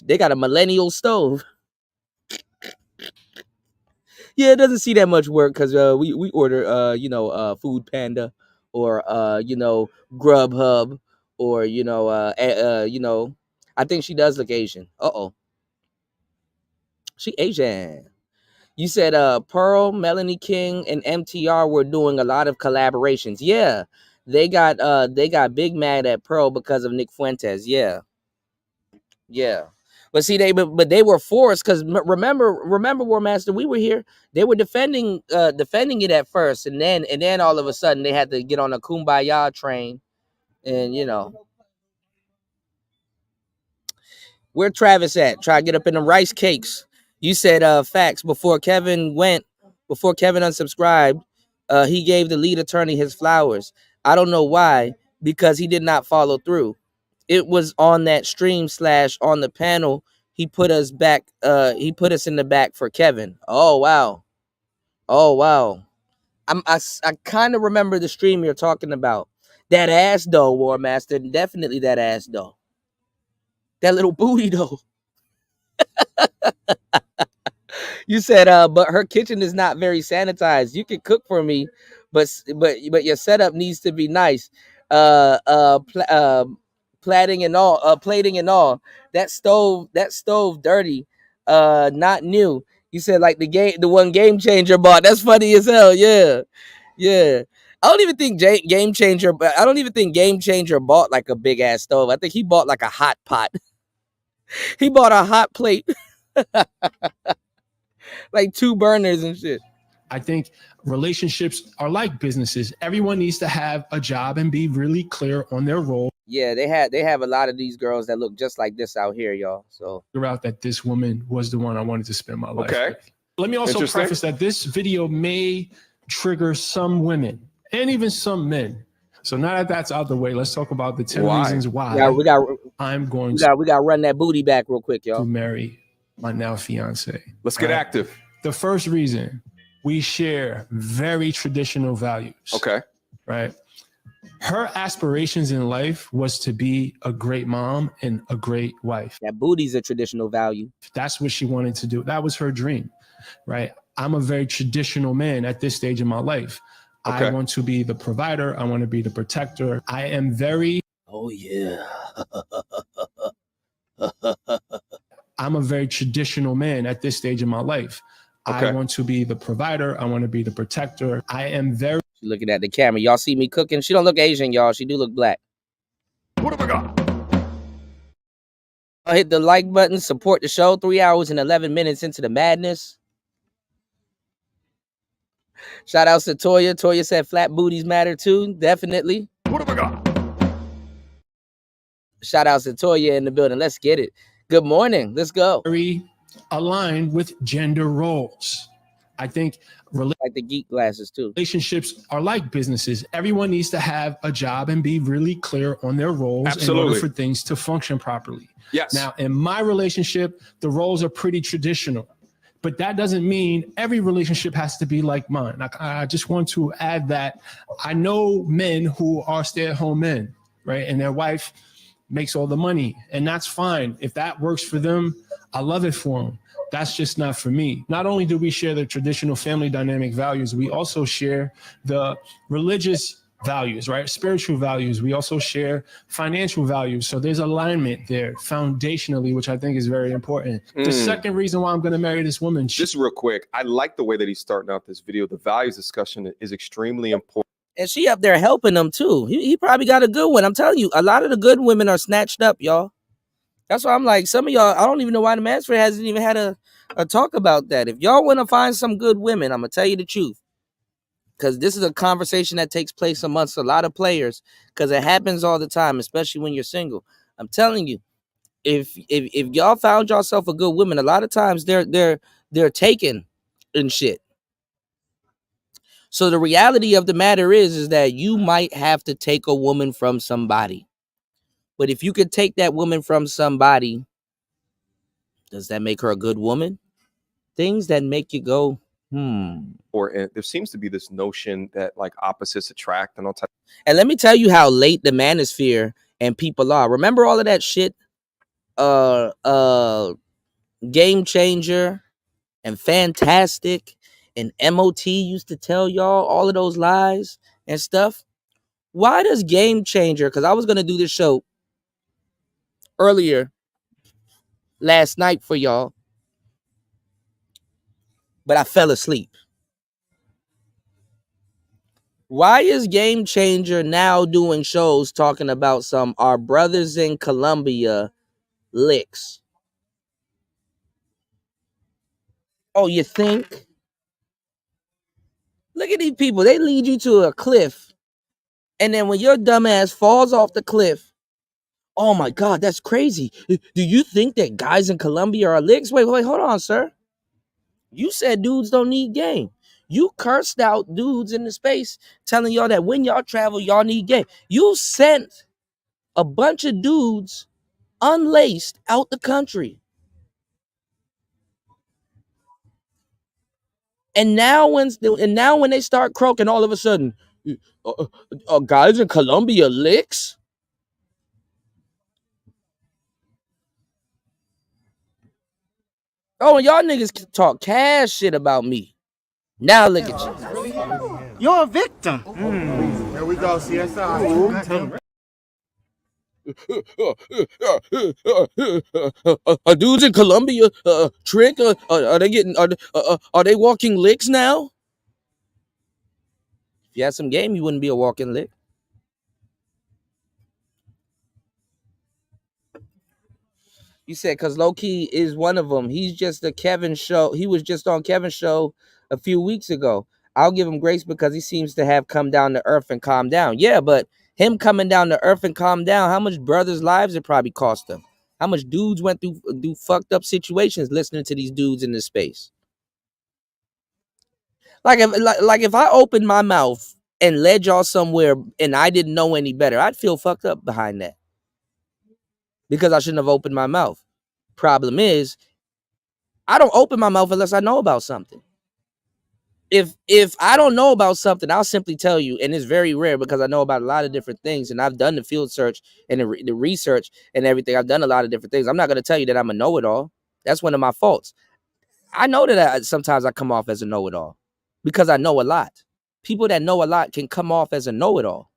Speaker 9: They got a millennial stove. Yeah, it doesn't see that much work because we order Food Panda or Grubhub or I think she does look Asian. She Asian. You said Pearl, Melanie King, and MTR were doing a lot of collaborations. Yeah. They got big mad at Pearl because of Nick Fuentes. Yeah. But see, they were forced because remember, War Master, we were here. They were defending it at first, and then all of a sudden they had to get on a kumbaya train, and where Travis at? Try to get up in the rice cakes. You said facts before Kevin unsubscribed. He gave the lead attorney his flowers. I don't know why, because he did not follow through. It was on that stream / on the panel. He put us back. He put us in the back for Kevin. Oh wow. I kind of remember the stream you're talking about. That ass though, War Master. Definitely that ass though. That little booty though. You said, but her kitchen is not very sanitized. You can cook for me, but your setup needs to be nice. Plating and all. That stove dirty. Not new. You said like the one Game Changer bought. That's funny as hell. Yeah. I don't even think Game Changer bought like a big ass stove. I think he bought like a hot pot. He bought a hot plate. Like 2 burners and shit.
Speaker 17: I think relationships are like businesses. Everyone needs to have a job and be really clear on their role.
Speaker 9: Yeah, they have a lot of these girls that look just like this out here, y'all. So
Speaker 17: figure out that this woman was the one I wanted to spend my life with. Let me also preface that this video may trigger some women and even some men. So now that that's out the way, let's talk about the 10 reasons why
Speaker 9: we got
Speaker 17: to
Speaker 9: run that booty back real quick, y'all.
Speaker 17: To marry my now fiance.
Speaker 10: Let's get active.
Speaker 17: The first reason, we share very traditional values.
Speaker 10: Okay.
Speaker 17: Right. Her aspirations in life was to be a great mom and a great wife.
Speaker 9: That booty's a traditional value.
Speaker 17: That's what she wanted to do. That was her dream. Right. I'm a very traditional man at this stage in my life. Okay. I want to be the provider. I want to be the protector. I am very.
Speaker 9: Oh, yeah.
Speaker 17: I'm a very traditional man at this stage in my life. Okay. I want to be the provider. I want to be the protector. I am very.
Speaker 9: She's looking at the camera. Y'all see me cooking? She don't look Asian, y'all. She do look black.
Speaker 10: What have I got?
Speaker 9: I'll hit the like button. Support the show. 3 hours and 11 minutes into the madness. Shout out to Toya. Toya said flat booties matter too. Definitely.
Speaker 10: What have I got?
Speaker 9: Shout out to Toya in the building. Let's get it. Good morning. Let's go.
Speaker 17: Very aligned with gender roles. I think
Speaker 9: like the geek glasses too.
Speaker 17: Relationships are like businesses. Everyone needs to have a job and be really clear on their roles in order for things to function properly.
Speaker 10: Yes.
Speaker 17: Now, in my relationship, the roles are pretty traditional, but that doesn't mean every relationship has to be like mine. I just want to add that I know men who are stay-at-home men, right? And their wife makes all the money, and that's fine. If that works for them, I love it for them. That's just not for me. Not only do we share the traditional family dynamic values, we also share the religious values, right? Spiritual values. We also share financial values. So there's alignment there foundationally, which I think is very important. The second reason why I'm going to marry this woman.
Speaker 10: Just real quick, I like the way that he's starting out this video. The values discussion is extremely important.
Speaker 9: And she up there helping him too. He probably got a good one. I'm telling you, a lot of the good women are snatched up, y'all. That's why I'm like, some of y'all, I don't even know why the Mansford hasn't even had a talk about that. If y'all want to find some good women, I'm going to tell you the truth. because this is a conversation that takes place amongst a lot of players, because it happens all the time, especially when you're single. I'm telling you, if y'all found yourself a good woman, a lot of times they're taken and shit. So the reality of the matter is that you might have to take a woman from somebody. But if you could take that woman from somebody, does that make her a good woman? Things that make you go,
Speaker 10: Or there seems to be this notion that like opposites attract and all type.
Speaker 9: And let me tell you how late the manosphere and people are. Remember all of that shit? Game Changer and Fantastic and MOT used to tell y'all all of those lies and stuff. Why does Game Changer? Because I was gonna do this show earlier last night for y'all, but I fell asleep. Why is Game Changer now doing shows talking about some our brothers in Colombia licks? Oh, you think? Look at these people. They lead you to a cliff. And then when your dumb ass falls off the cliff, oh my God, that's crazy. Do you think that guys in Colombia are licks? Wait, hold on, sir. You said dudes don't need game. You cursed out dudes in the space telling y'all that when y'all travel, y'all need game. You sent a bunch of dudes unlaced out the country. And now when they start croaking, all of a sudden, guys in Colombia licks? Oh, and y'all niggas talk cash shit about me. Now look at you.
Speaker 21: You're a victim.
Speaker 8: Here we go, CSI.
Speaker 9: Are dudes in Colombia trick? Are they getting? Are they walking licks now? If you had some game, you wouldn't be a walking lick. You said because Low-Key is one of them. He's just a Kevin show. He was just on Kevin's show a few weeks ago. I'll give him grace because he seems to have come down to earth and calmed down. Yeah, but him coming down to earth and calm down, how much brothers' lives it probably cost them? How much dudes went through fucked up situations listening to these dudes in this space? Like if I opened my mouth and led y'all somewhere and I didn't know any better, I'd feel fucked up behind that. Because I shouldn't have opened my mouth. Problem is, I don't open my mouth unless I know about something. If I don't know about something, I'll simply tell you, and it's very rare because I know about a lot of different things, and I've done the field search and the research and everything. I've done a lot of different things. I'm not going to tell you that I'm a know-it-all. That's one of my faults. I know that sometimes I come off as a know-it-all because I know a lot. People that know a lot can come off as a know-it-all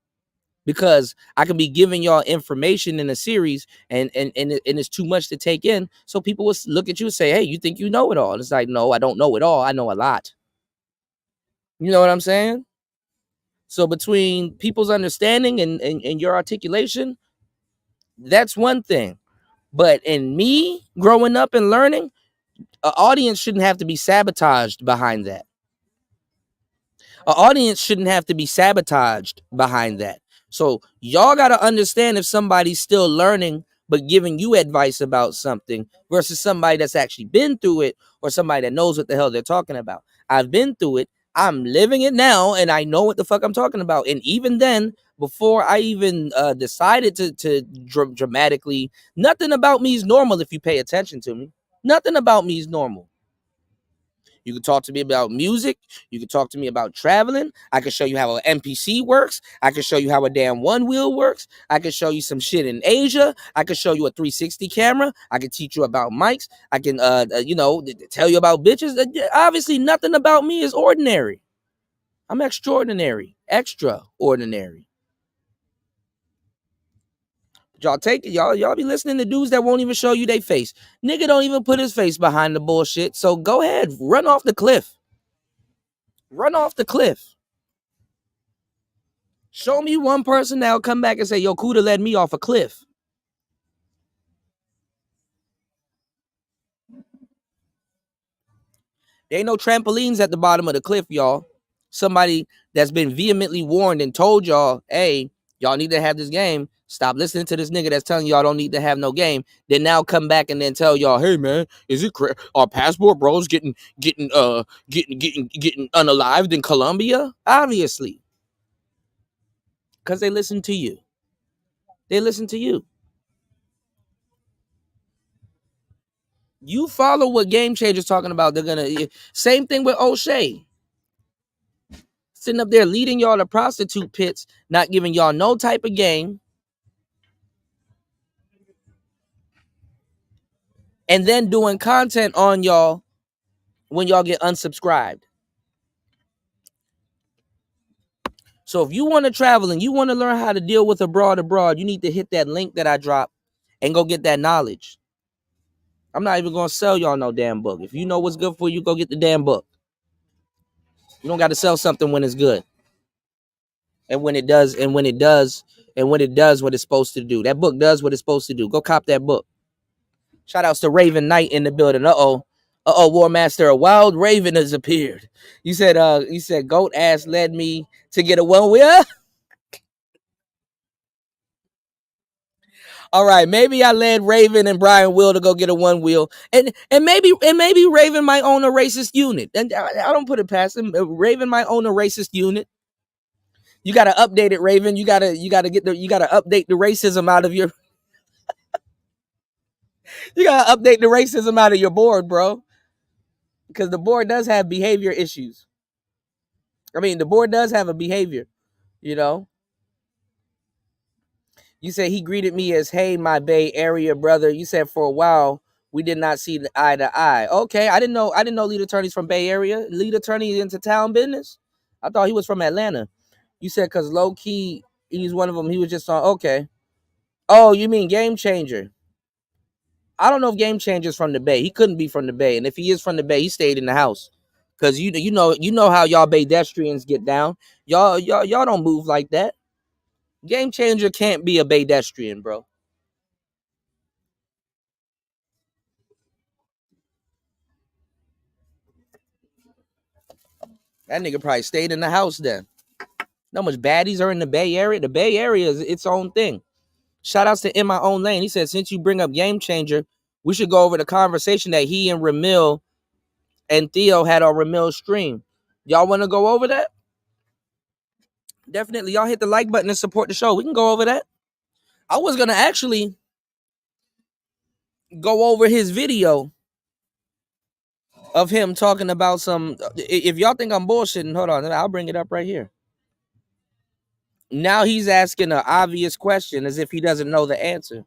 Speaker 9: because I can be giving y'all information in a series and it's too much to take in. So people will look at you and say, hey, you think you know it all? And it's like, no, I don't know it all. I know a lot. You know what I'm saying? So between people's understanding and your articulation, that's one thing. But in me growing up and learning, an audience shouldn't have to be sabotaged behind that. An audience shouldn't have to be sabotaged behind that. So y'all got to understand if somebody's still learning but giving you advice about something versus somebody that's actually been through it or somebody that knows what the hell they're talking about. I've been through it. I'm living it now and I know what the fuck I'm talking about. And even then, before I even decided to dramatically, nothing about me is normal if you pay attention to me. Nothing about me is normal. You can talk to me about music. You can talk to me about traveling. I can show you how an NPC works. I can show you how a damn one wheel works. I can show you some shit in Asia. I can show you a 360 camera. I can teach you about mics. I can, tell you about bitches. Obviously, nothing about me is ordinary. I'm extraordinary, extraordinary. Y'all take it, y'all be listening to dudes that won't even show you their face. Nigga don't even put his face behind the bullshit. So go ahead, run off the cliff. Run off the cliff. Show me one person that'll come back and say, yo, Kuda led me off a cliff. There ain't no trampolines at the bottom of the cliff, y'all. somebody that's been vehemently warned and told y'all, hey, y'all need to have this game. Stop listening to this nigga that's telling y'all don't need to have no game. Then now come back and then tell y'all, hey man, is it our passport bros getting unalived in Colombia? Obviously, because they listen to you. They listen to you. You follow what Game Changer's talking about. They're gonna same thing with O'Shea. Sitting up there leading y'all to prostitute pits, not giving y'all no type of game. And then doing content on y'all when y'all get unsubscribed. So if you want to travel and you want to learn how to deal with abroad, you need to hit that link that I dropped and go get that knowledge. I'm not even going to sell y'all no damn book. If you know what's good for you, go get the damn book. You don't got to sell something when it's good. And when it does what it's supposed to do. That book does what it's supposed to do. Go cop that book. Shout outs to Raven Knight in the building. War Master, a wild raven has appeared. You said goat ass led me to get a one wheel. All right, maybe I led Raven and Brian Will to go get a one wheel, and maybe Raven might own a racist unit, and I don't put it past him. Raven might own a racist unit. You got to update it, Raven. You got to update the racism out of your. You got to update the racism out of your board, bro, because the board does have behavior issues. I mean, the board does have a behavior, you know. You said he greeted me as, hey, my Bay Area brother. You said for a while we did not see eye to eye. Okay, I didn't know lead attorney's from Bay Area. Lead attorney into town business. I thought he was from Atlanta. You said because low key he's one of them. He was just on. Okay. Oh, you mean Game Changer? I don't know if Game Changer's from the Bay. He couldn't be from the Bay, and if he is from the Bay, he stayed in the house. Cause you know how y'all Baydestrians get down. Y'all don't move like that. Game Changer can't be a Baydestrian, bro. That nigga probably stayed in the house then. How much baddies are in the Bay Area? The Bay Area is its own thing. Shout outs to In My Own Lane. He said, since you bring up Game Changer, we should go over the conversation that he and Ramil and Theo had on Ramil's stream. Y'all want to go over that? Definitely. Y'all hit the like button and support the show. We can go over that. I was going to actually go over his video of him talking about some. If y'all think I'm bullshitting, hold on. I'll bring it up right here. Now he's asking an obvious question as if he doesn't know the answer.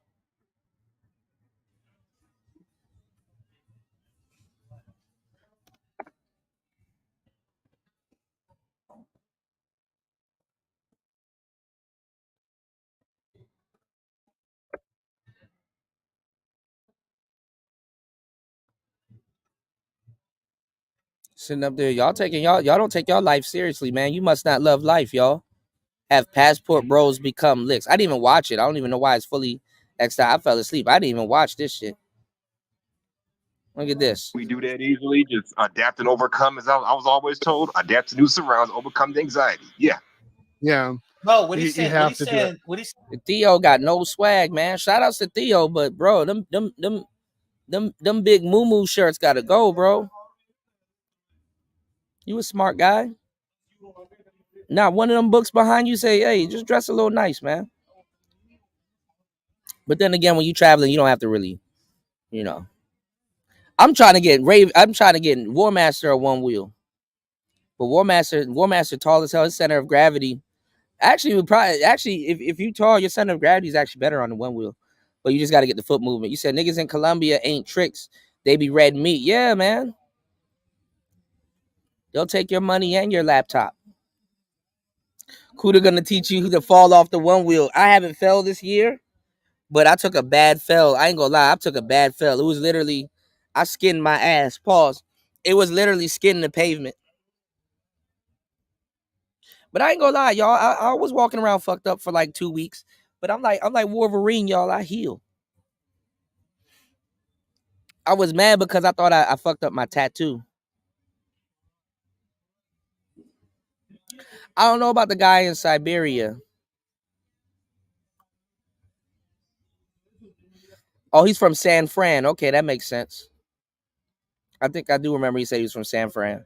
Speaker 9: Sitting up there, y'all don't take y'all life seriously, man. You must not love life, y'all. Have passport bros become licks. I didn't even watch it. I don't even know why it's fully X'd out. I fell asleep. I didn't even watch this shit. Look at this.
Speaker 10: We do that easily. Just adapt and overcome, as I was always told. Adapt to new surrounds, overcome the anxiety. Yeah.
Speaker 11: Yeah.
Speaker 18: No, what he said.
Speaker 9: Theo got no swag, man. Shout outs to Theo, but bro, them big moo shirts gotta go, bro. You a smart guy. Now, one of them books behind you say, hey, just dress a little nice, man. But then again, when you traveling, you don't have to really, you know. I'm trying to get War Master a one wheel. But War Master tall as hell, his center of gravity. Actually, if you tall, your center of gravity is actually better on the one wheel. But you just got to get the foot movement. You said niggas in Colombia ain't tricks. They be red meat. Yeah, man. They'll take your money and your laptop. Kuda gonna teach you to fall off the one wheel. I haven't fell this year, but I took a bad fell. I ain't gonna lie, I took a bad fell. It was literally, I skinned my ass. Pause. It was literally skinning the pavement. But I ain't gonna lie, y'all. I was walking around fucked up for like 2 weeks. But I'm like Wolverine, y'all. I heal. I was mad because I thought I fucked up my tattoo. I don't know about the guy in Siberia. Oh, he's from San Fran. Okay, that makes sense. I think I do remember he said he was from San Fran.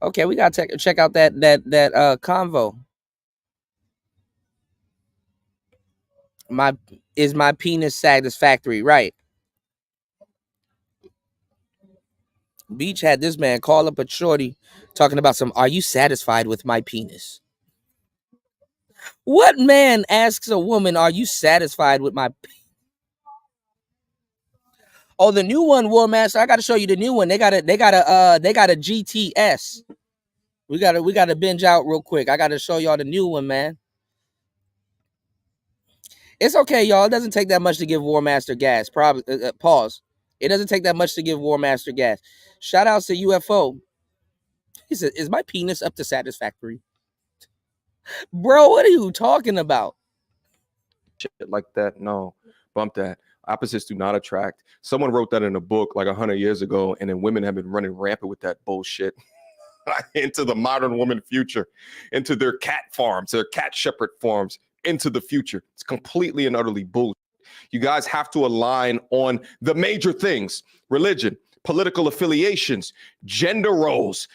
Speaker 9: Okay, we gotta check out that convo. Is my penis satisfactory? Right. Beach had this man call up a shorty talking about some, are you satisfied with my penis? What man asks a woman, are you satisfied with my penis? Oh, the new one, War Master. I gotta show you the new one. They got a GTS. We gotta binge out real quick. I gotta show y'all the new one, man. It's okay, y'all. It doesn't take that much to give War Master gas. Probably pause. It doesn't take that much to give War Master gas. Shout outs to UFO. He said, is my penis up to satisfactory? Bro, what are you talking about?
Speaker 10: Shit like that. No, bump that. Opposites do not attract. Someone wrote that in a book like 100 years ago, and then women have been running rampant with that bullshit into the modern woman future, into their cat farms, their cat shepherd farms, into the future. It's completely and utterly bullshit. You guys have to align on the major things: religion, political affiliations, gender roles,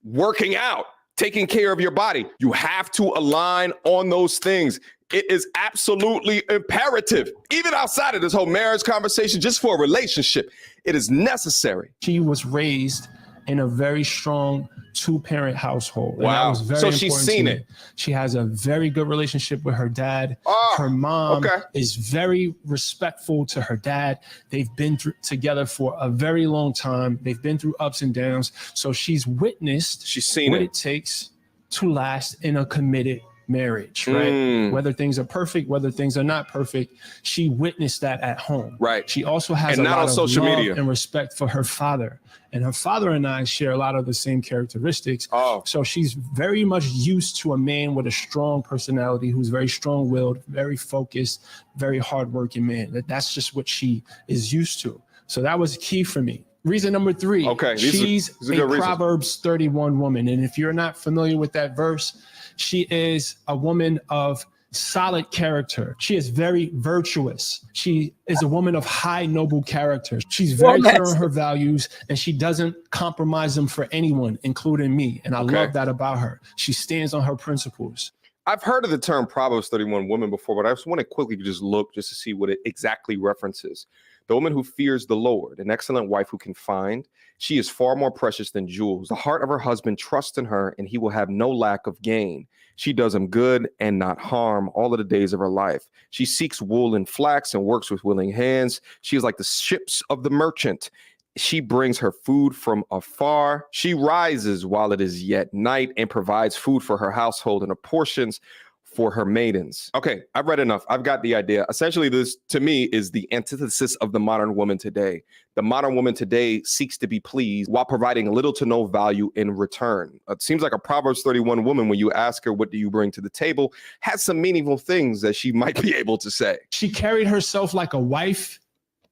Speaker 10: working out, taking care of your body. You have to align on those things. It is absolutely imperative, even outside of this whole marriage conversation, just for a relationship. It is necessary.
Speaker 17: She was raised in a very strong two-parent household.
Speaker 10: Wow.
Speaker 17: And that was very
Speaker 10: So she's seen it.
Speaker 17: She has a very good relationship with her dad. Her mom is very respectful to her dad. They've been together for a very long time. They've been through ups and downs. So she's witnessed what it takes to last in a committed marriage, right? Whether things are perfect, whether things are not perfect, she witnessed that at home.
Speaker 10: Right.
Speaker 17: She also has a lot of social media and respect for her father. And her father and I share a lot of the same characteristics. So she's very much used to a man with a strong personality, who's very strong-willed, very focused, very hardworking man. That's just what she is used to. So that was key for me. Reason number 3, she's a Proverbs 31 woman. And if you're not familiar with that verse, she is a woman of solid character. She is very virtuous. She is a woman of high noble character. She's very clear on her values, and she doesn't compromise them for anyone, including me. And I love that about her. She stands on her principles.
Speaker 10: I've heard of the term Proverbs 31 woman before, but I just want to quickly just look just to see what it exactly references. The woman who fears the Lord, an excellent wife who can find. She is far more precious than jewels. The heart of her husband trusts in her, and he will have no lack of gain. She does him good and not harm all of the days of her life. She seeks wool and flax and works with willing hands. She is like the ships of the merchant. She brings her food from afar. She rises while it is yet night and provides food for her household and apportions for her maidens. Okay, I've read enough. I've got the idea. Essentially, this, to me, is the antithesis of the modern woman today. The modern woman today seeks to be pleased while providing little to no value in return. It seems like a Proverbs 31 woman, when you ask her, what do you bring to the table, has some meaningful things that she might be able to say.
Speaker 17: She carried herself like a wife,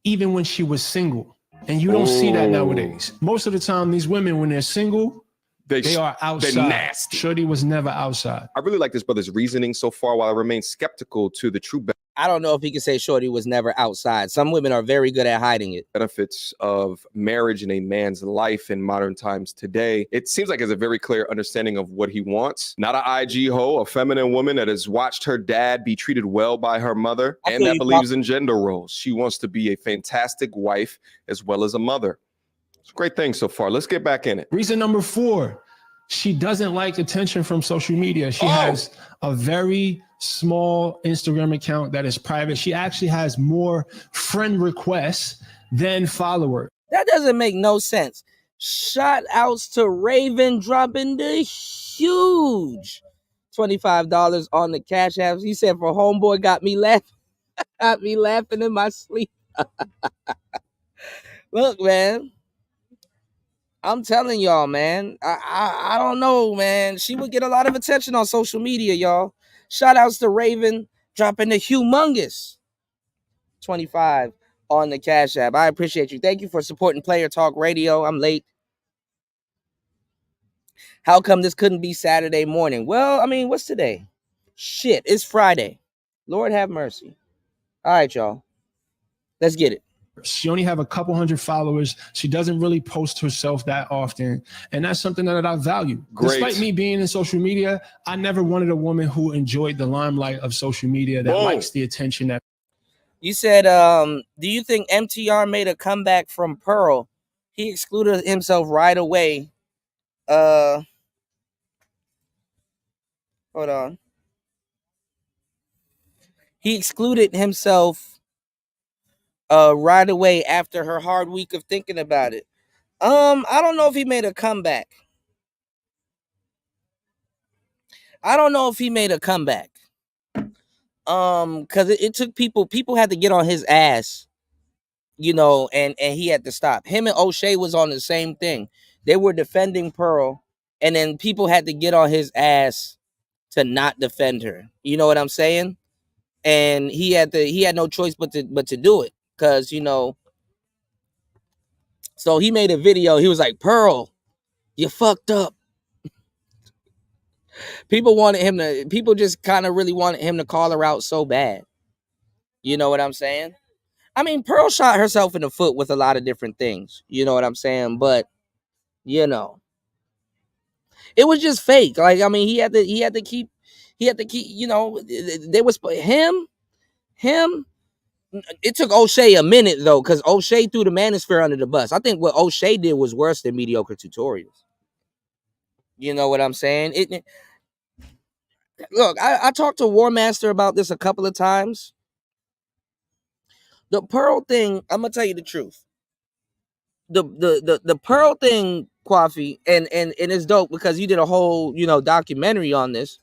Speaker 17: even when she was single. And you don't see that nowadays. Most of the time, these women, when they're single, they are outside.
Speaker 10: They're nasty.
Speaker 17: Shorty was never outside.
Speaker 10: I really like this brother's reasoning so far, while I remain skeptical to the true
Speaker 9: I don't know if he can say Shorty was never outside. Some women are very good at hiding it.
Speaker 10: benefits of marriage in a man's life in modern times today. It seems like there's a very clear understanding of what he wants. Not an IG hoe, a feminine woman that has watched her dad be treated well by her mother and that believes in gender roles. She wants to be a fantastic wife as well as a mother. It's a great thing so far. Let's get back in it.
Speaker 17: Reason number 4, she doesn't like attention from social media. She has a very small Instagram account that is private. She actually has more friend requests than followers.
Speaker 9: That doesn't make no sense. Shout outs to Raven dropping the huge $25 on the Cash App. He said, for homeboy got me laughing in my sleep. Look, man. I'm telling y'all, man. I don't know, man. She would get a lot of attention on social media, y'all. Shout outs to Raven dropping the humongous 25 on the Cash App. I appreciate you. Thank you for supporting Player Talk Radio. I'm late. How come this couldn't be Saturday morning? Well, I mean, what's today? Shit, it's Friday. Lord have mercy. All right, y'all. Let's get it.
Speaker 17: She only have a couple hundred followers. She doesn't really post herself that often. And that's something that I value.
Speaker 10: Great.
Speaker 17: Despite me being in social media, I never wanted a woman who enjoyed the limelight of social media, that likes the attention. That
Speaker 9: You said, do you think MTR made a comeback from Pearl? He excluded himself right away. Hold on. He excluded himself right away after her hard week of thinking about it. I don't know if he made a comeback. Because it took people had to get on his ass, you know, and he had to stop. Him and O'Shea was on the same thing. They were defending Pearl, and then people had to get on his ass to not defend her. You know what I'm saying? And he had no choice but to do it, because, you know. So he made a video. He was like, Pearl, you fucked up. People just kind of really wanted him to call her out so bad. You know what I'm saying? I mean, Pearl shot herself in the foot with a lot of different things. You know what I'm saying? But, you know, it was just fake. Like, I mean, he had to keep, you know, there was him. It took O'Shea a minute, though, because O'Shea threw the manosphere under the bus. I think what O'Shea did was worse than mediocre tutorials. You know what I'm saying? Look, I talked to War Master about this a couple of times. The Pearl thing, I'm gonna tell you the truth. The Pearl thing, Kwafi, and it's dope because you did a whole, you know, documentary on this,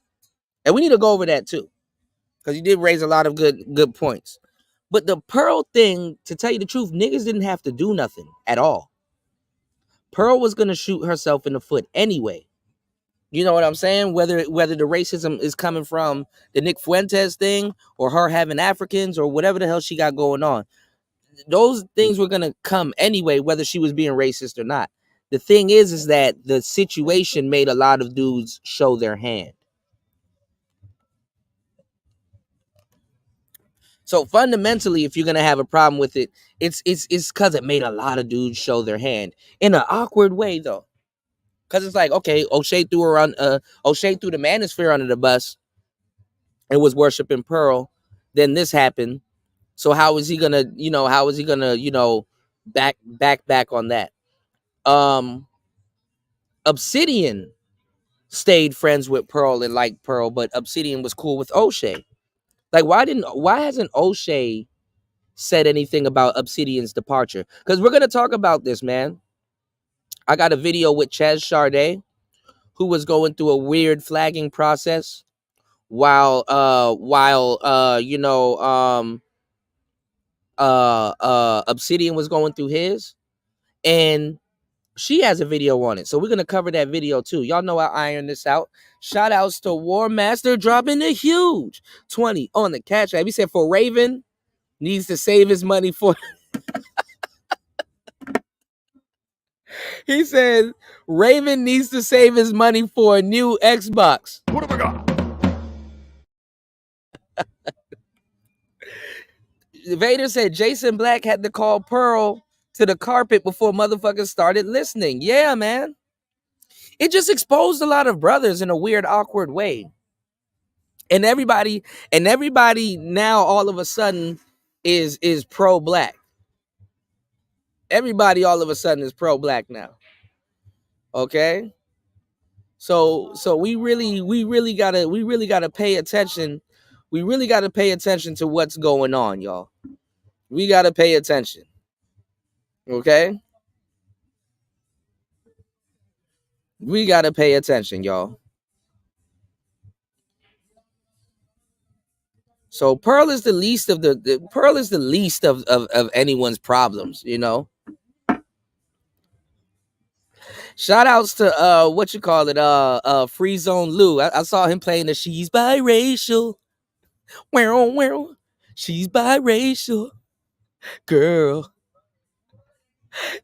Speaker 9: and we need to go over that too, because you did raise a lot of good points. But the Pearl thing, to tell you the truth, niggas didn't have to do nothing at all. Pearl was gonna shoot herself in the foot anyway. You know what I'm saying? Whether the racism is coming from the Nick Fuentes thing or her having Africans or whatever the hell she got going on, those things were gonna come anyway, whether she was being racist or not. The thing is that the situation made a lot of dudes show their hand. So fundamentally, if you're gonna have a problem with it, it's because it made a lot of dudes show their hand in an awkward way, though. Because it's like, okay, O'Shea threw the manosphere under the bus and was worshiping Pearl. Then this happened. So how is he gonna, you know, back on that? Obsidian stayed friends with Pearl and liked Pearl, but Obsidian was cool with O'Shea. Like, why hasn't O'Shea said anything about Obsidian's departure? Because we're gonna talk about this, man. I got a video with Chaz Sharday, who was going through a weird flagging process while Obsidian was going through his, and she has a video on it. So we're gonna cover that video too. Y'all know I iron this out. Shout outs to War Master dropping a huge 20 on the Cash App. He said for Raven needs to save his money for he said Raven needs to save his money for a new Xbox. What have I got? Vader said Jason Black had to call Pearl to the carpet before motherfuckers started listening. Yeah, man. It just exposed a lot of brothers in a weird, awkward way. And everybody now all of a sudden is pro-black. Everybody all of a sudden is pro-black now. Okay? So we really gotta pay attention. We really gotta pay attention to what's going on, y'all. We gotta pay attention. Okay? We gotta pay attention, y'all. So Pearl is the least of Pearl is the least of anyone's problems, you know. Shout outs to what you call it, Free Zone Lou. I saw him playing the She's Biracial. Where she's biracial. Girl.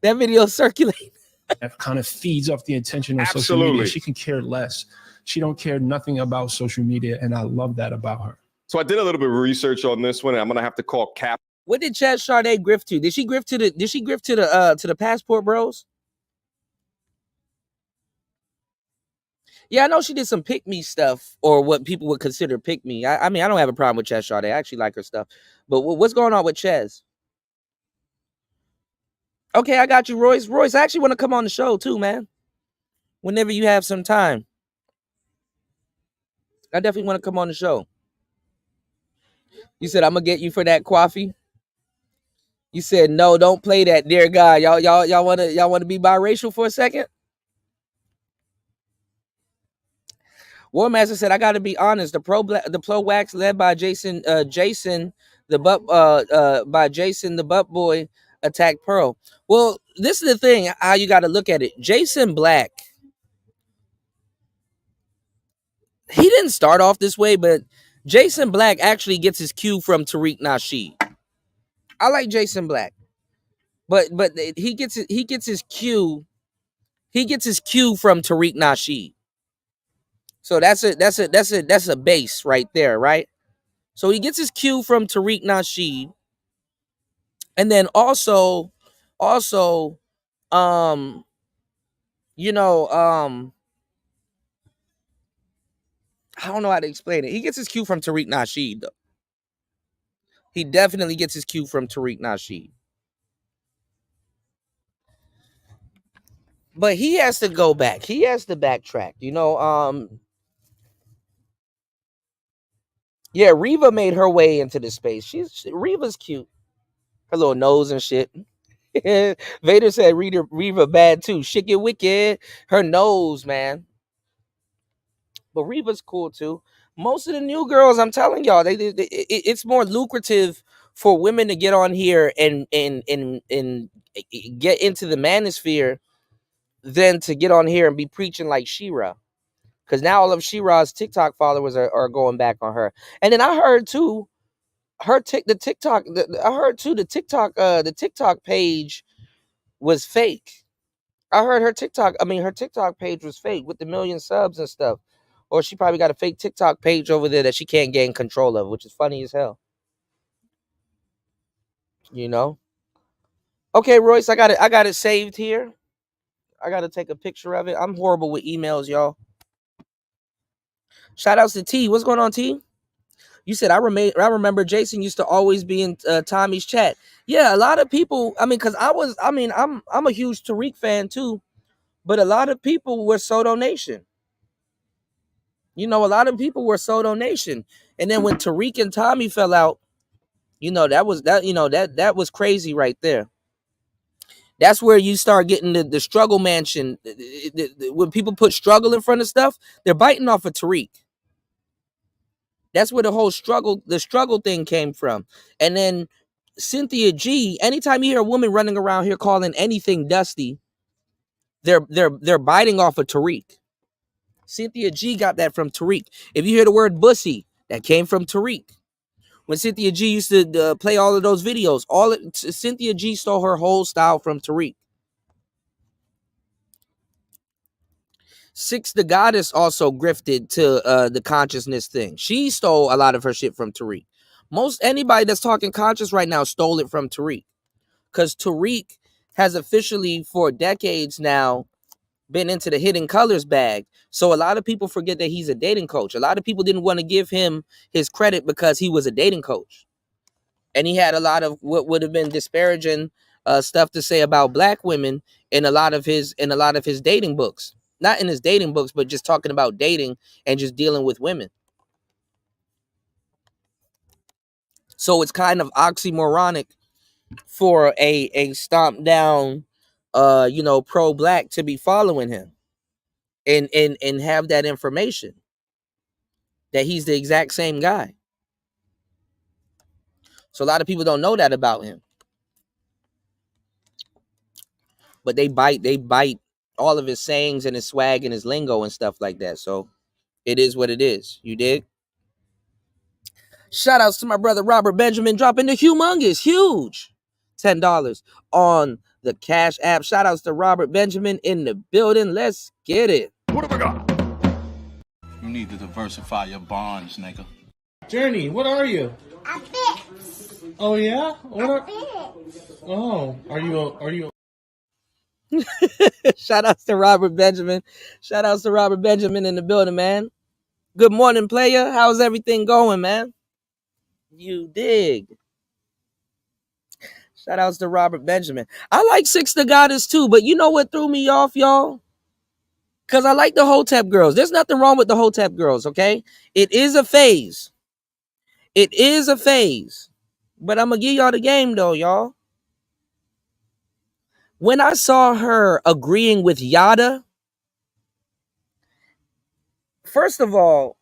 Speaker 9: That video circulating.
Speaker 17: that kind of feeds off the attention of social media. She can care less. She don't care nothing about social media, and I love that about her.
Speaker 10: So I did a little bit of research on this one, and I'm gonna have to call Cap.
Speaker 9: What did Chad Sade grift to? Did she grift to the Passport Bros? Yeah, I know she did some pick me stuff, or what people would consider pick me. I mean, I don't have a problem with Chad Sade. I actually like her stuff. But what's going on with Ches? Okay, I got you, Royce. Royce, I actually want to come on the show too, man. Whenever you have some time. I definitely want to come on the show. You said I'm gonna get you for that coffee. You said no, don't play that, dear God. Y'all wanna be biracial for a second? War Master said, I gotta be honest. The pro wax led by Jason the butt boy attacked Pearl. Well, this is the thing, how you gotta look at it. Jason Black, he didn't start off this way, but Jason Black actually gets his cue from Tariq Nasheed. I like Jason Black, but he gets his cue. He gets his cue from Tariq Nasheed. So that's a base right there, right? So he gets his cue from Tariq Nasheed, and then also, I don't know how to explain it. He gets his cue from Tariq Nasheed, though. He definitely gets his cue from Tariq Nasheed. But he has to go back. He has to backtrack. Yeah, Reva made her way into the space. Reva's cute. Her little nose and shit. Vader said Reva bad too. Shit get wicked. Her nose, man. But Reva's cool too. Most of the new girls, I'm telling y'all, it's more lucrative for women to get on here and get into the manosphere than to get on here and be preaching like She-Ra. Because now all of She-Ra's TikTok followers are going back on her. And then I heard too, the TikTok page was fake. I heard her TikTok page was fake with the million subs and stuff. Or she probably got a fake TikTok page over there that she can't gain control of, which is funny as hell. Okay, Royce, I got it saved here. I got to take a picture of it. I'm horrible with emails, y'all. Shout outs to T. What's going on, T? You said I remember Jason used to always be in Tommy's chat. Yeah, a lot of people. I mean, because I'm a huge Tariq fan too, but a lot of people were Soto Nation. A lot of people were Soto Nation, and then when Tariq and Tommy fell out, that was crazy right there. That's where you start getting the struggle mansion. When people put struggle in front of stuff, they're biting off of Tariq. That's where the whole struggle thing came from. And then Cynthia G, anytime you hear a woman running around here calling anything dusty, they're biting off of Tariq. Cynthia G got that from Tariq. If you hear the word bussy, that came from Tariq. When Cynthia G used to play all of those videos, Cynthia G stole her whole style from Tariq. Six the Goddess also grifted to the consciousness thing. She stole a lot of her shit from Tariq. Most anybody that's talking conscious right now stole it from Tariq. Because Tariq has officially for decades now been into the hidden colors bag. So a lot of people forget that he's a dating coach. A lot of people didn't want to give him his credit because he was a dating coach. And he had a lot of what would have been disparaging stuff to say about black women in a lot of his dating books. Not in his dating books, but just talking about dating and just dealing with women. So it's kind of oxymoronic for a stomp down, pro-black to be following him and have that information that he's the exact same guy. So a lot of people don't know that about him. But they bite all of his sayings and his swag and his lingo and stuff like that. So it is what it is. You dig? Shout outs to my brother Robert Benjamin dropping the humongous, huge $10 on the Cash App. Shout outs to Robert Benjamin in the building. Let's get it.
Speaker 4: What have I got? You need to diversify your bonds, nigga.
Speaker 5: Journey, what are you?
Speaker 6: A bitch.
Speaker 5: Oh yeah? What
Speaker 6: A
Speaker 5: are?
Speaker 6: bitch.
Speaker 5: Oh, are you?
Speaker 9: Shout outs to Robert Benjamin. Shout outs to Robert Benjamin in the building, man. Good morning, player. How's everything going, man? You dig. Shout outs to Robert Benjamin. I like Six the Goddess too, but you know what threw me off, y'all? Because I like the Hotep girls. There's nothing wrong with the Hotep girls, okay? It is a phase. It is a phase. But I'm going to give y'all the game, though, y'all. When I saw her agreeing with Yada, first of all,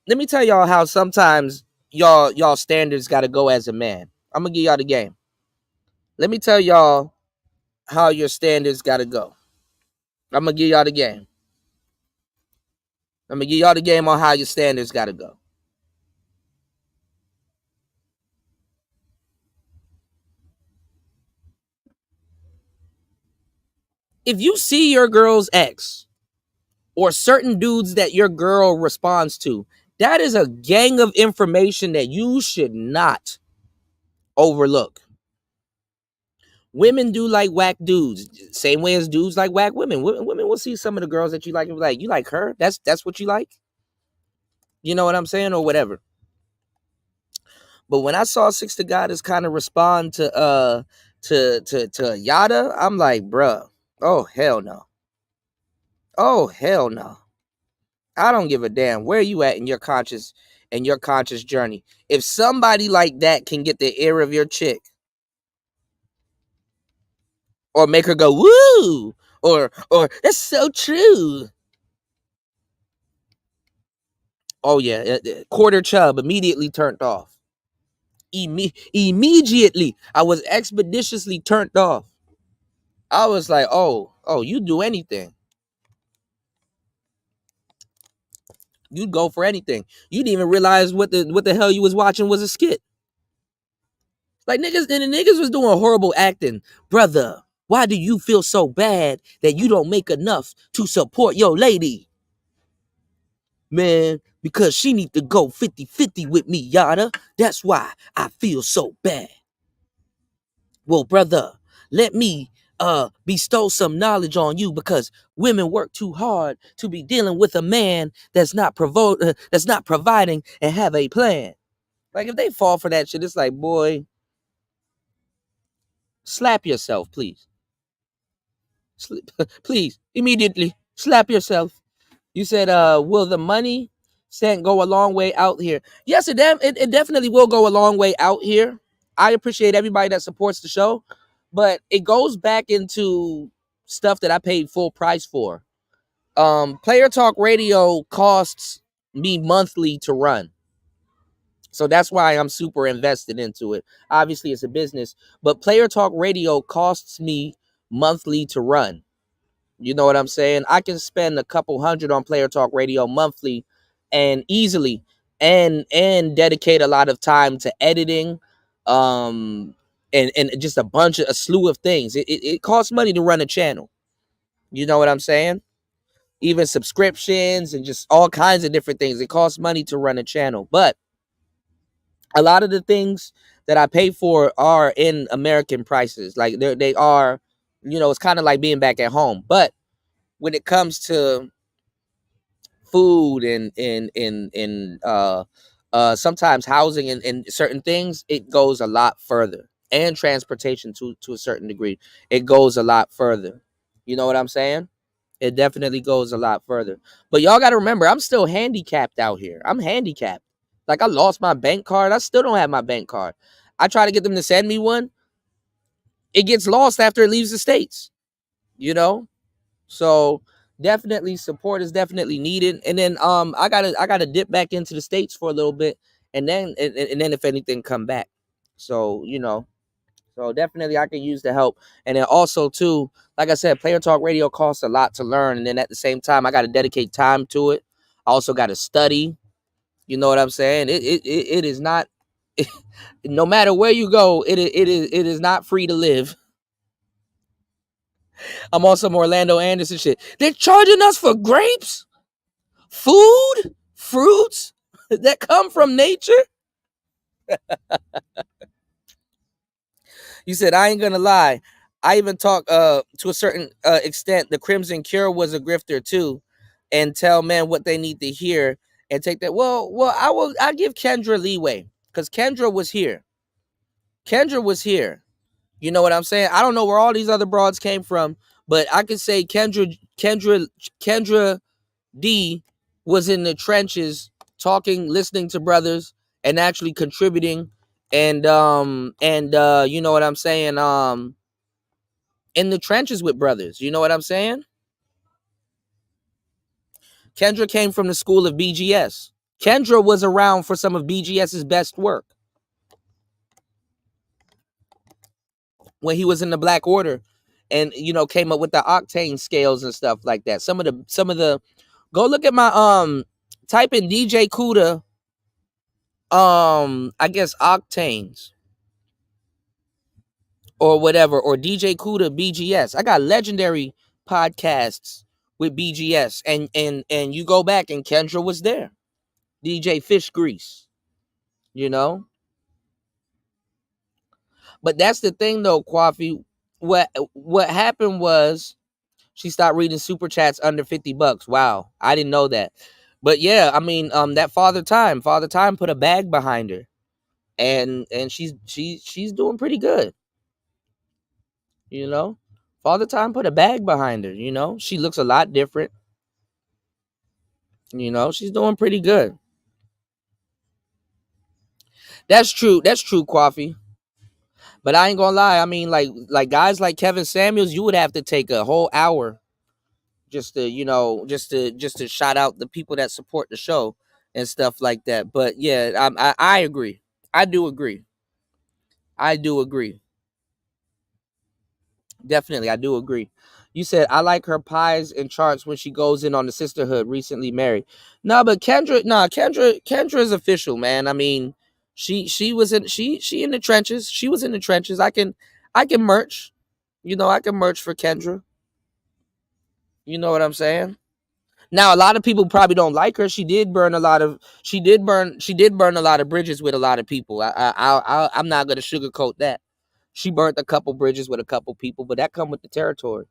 Speaker 9: let me tell y'all how sometimes y'all standards got to go as a man. I'm going to give y'all the game. Let me tell y'all how your standards got to go. I'm going to give y'all the game. I'm going to give y'all the game on how your standards got to go. If you see your girl's ex or certain dudes that your girl responds to, that is a gang of information that you should not overlook. Women do like whack dudes, same way as dudes like whack women. Women will see some of the girls that you like and be like, you like her? That's what you like? You know what I'm saying? Or whatever. But when I saw Six the Goddess kind of respond to Yada, I'm like, bruh, oh hell no. Oh hell no. I don't give a damn where you at in your conscious journey. If somebody like that can get the ear of your chick or make her go woo or that's so true. Oh yeah, quarter chub immediately turned off. Immediately, I was expeditiously turned off. I was like, oh, you do anything. You'd go for anything. You didn't even realize what the hell you was watching was a skit. Like niggas, and the niggas was doing horrible acting. Brother, why do you feel so bad that you don't make enough to support your lady? Man, because she need to go 50-50 with me, Yada. That's why I feel so bad. Well, brother, let me bestow some knowledge on you because women work too hard to be dealing with a man that's not providing and have a plan. Like if they fall for that shit, it's like, boy, slap yourself, please. Please, immediately slap yourself. You said, will the money go a long way out here? Yes, it definitely will go a long way out here. I appreciate everybody that supports the show, but it goes back into stuff that I paid full price for. Player Talk Radio costs me monthly to run. So that's why I'm super invested into it. Obviously, it's a business, but Player Talk Radio costs me monthly to run. You know what I'm saying? I can spend a couple hundred on Player Talk Radio monthly and easily and dedicate a lot of time to editing and just a slew of things. It costs money to run a channel. You know what I'm saying? Even subscriptions and just all kinds of different things. It costs money to run a channel. But a lot of the things that I pay for are in American prices. Like they are, it's kind of like being back at home. But when it comes to food and sometimes housing and certain things, it goes a lot further. And transportation to a certain degree, it goes a lot further. You know what I'm saying? It definitely goes a lot further. But y'all got to remember, I'm still handicapped out here. I'm handicapped. Like I lost my bank card. I still don't have my bank card. I try to get them to send me one. It gets lost after it leaves the States. So definitely support is definitely needed. And then I gotta dip back into the States for a little bit and then if anything come back. So so definitely I can use the help. And then also too, like I said, Player Talk Radio costs a lot to learn, and then at the same time I gotta dedicate time to it. I also gotta study. You know what I'm saying? It is not no matter where you go, it is not free to live. I'm on some Orlando Anderson shit. They're charging us for grapes, food, fruits that come from nature. You said, I ain't gonna lie. I even talk to a certain extent. The Crimson Cure was a grifter too, and tell men what they need to hear and take that. Well, I give Kendra leeway because Kendra was here. Kendra was here. You know what I'm saying? I don't know where all these other broads came from, but I could say Kendra D was in the trenches talking, listening to brothers, and actually contributing, and you know what I'm saying? In the trenches with brothers. You know what I'm saying? Kendra came from the school of BGS. Kendra was around for some of BGS's best work when he was in the Black Order, and you know, came up with the octane scales and stuff like that. Some of the go look at my type in DJ Kuda I guess octanes or whatever, or DJ Kuda BGS. I got legendary podcasts with BGS, and you go back and Kendra was there. DJ Fish Grease, you know. But that's the thing though, Kwafi. What happened was she stopped reading super chats under $50. Wow, I didn't know that. But yeah, I mean, that Father Time put a bag behind her, and she's doing pretty good, you know. Father Time put a bag behind her, you know. She looks a lot different, you know. She's doing pretty good. That's true, Kwafi. But I ain't gonna lie. I mean, like guys like Kevin Samuels, you would have to take a whole hour just to, you know, just to shout out the people that support the show and stuff like that. But yeah, I agree. I do agree. Definitely, I do agree. You said I like her pies and charts when she goes in on the sisterhood. Recently married. No, but Kendra is official, man. I mean, she in the trenches. She was in the trenches. I can merch. You know, I can merch for Kendra. You know what I'm saying? Now, a lot of people probably don't like her. She did burn a lot of bridges with a lot of people. I'm not gonna sugarcoat that. She burnt a couple bridges with a couple people, but that come with the territory,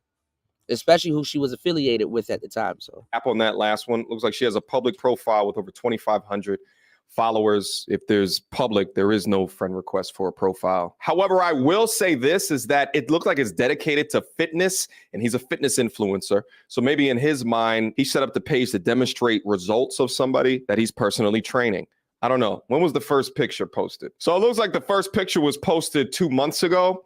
Speaker 9: especially who she was affiliated with at the time. So,
Speaker 10: App on that last one, looks like she has a public profile with over 2,500 followers. If there's public, there is no friend request for a profile. However, I will say this is that it looked like it's dedicated to fitness, and he's a fitness influencer. So maybe in his mind, he set up the page to demonstrate results of somebody that he's personally training. I don't know. When was the first picture posted? So it looks like the first picture was posted 2 months ago.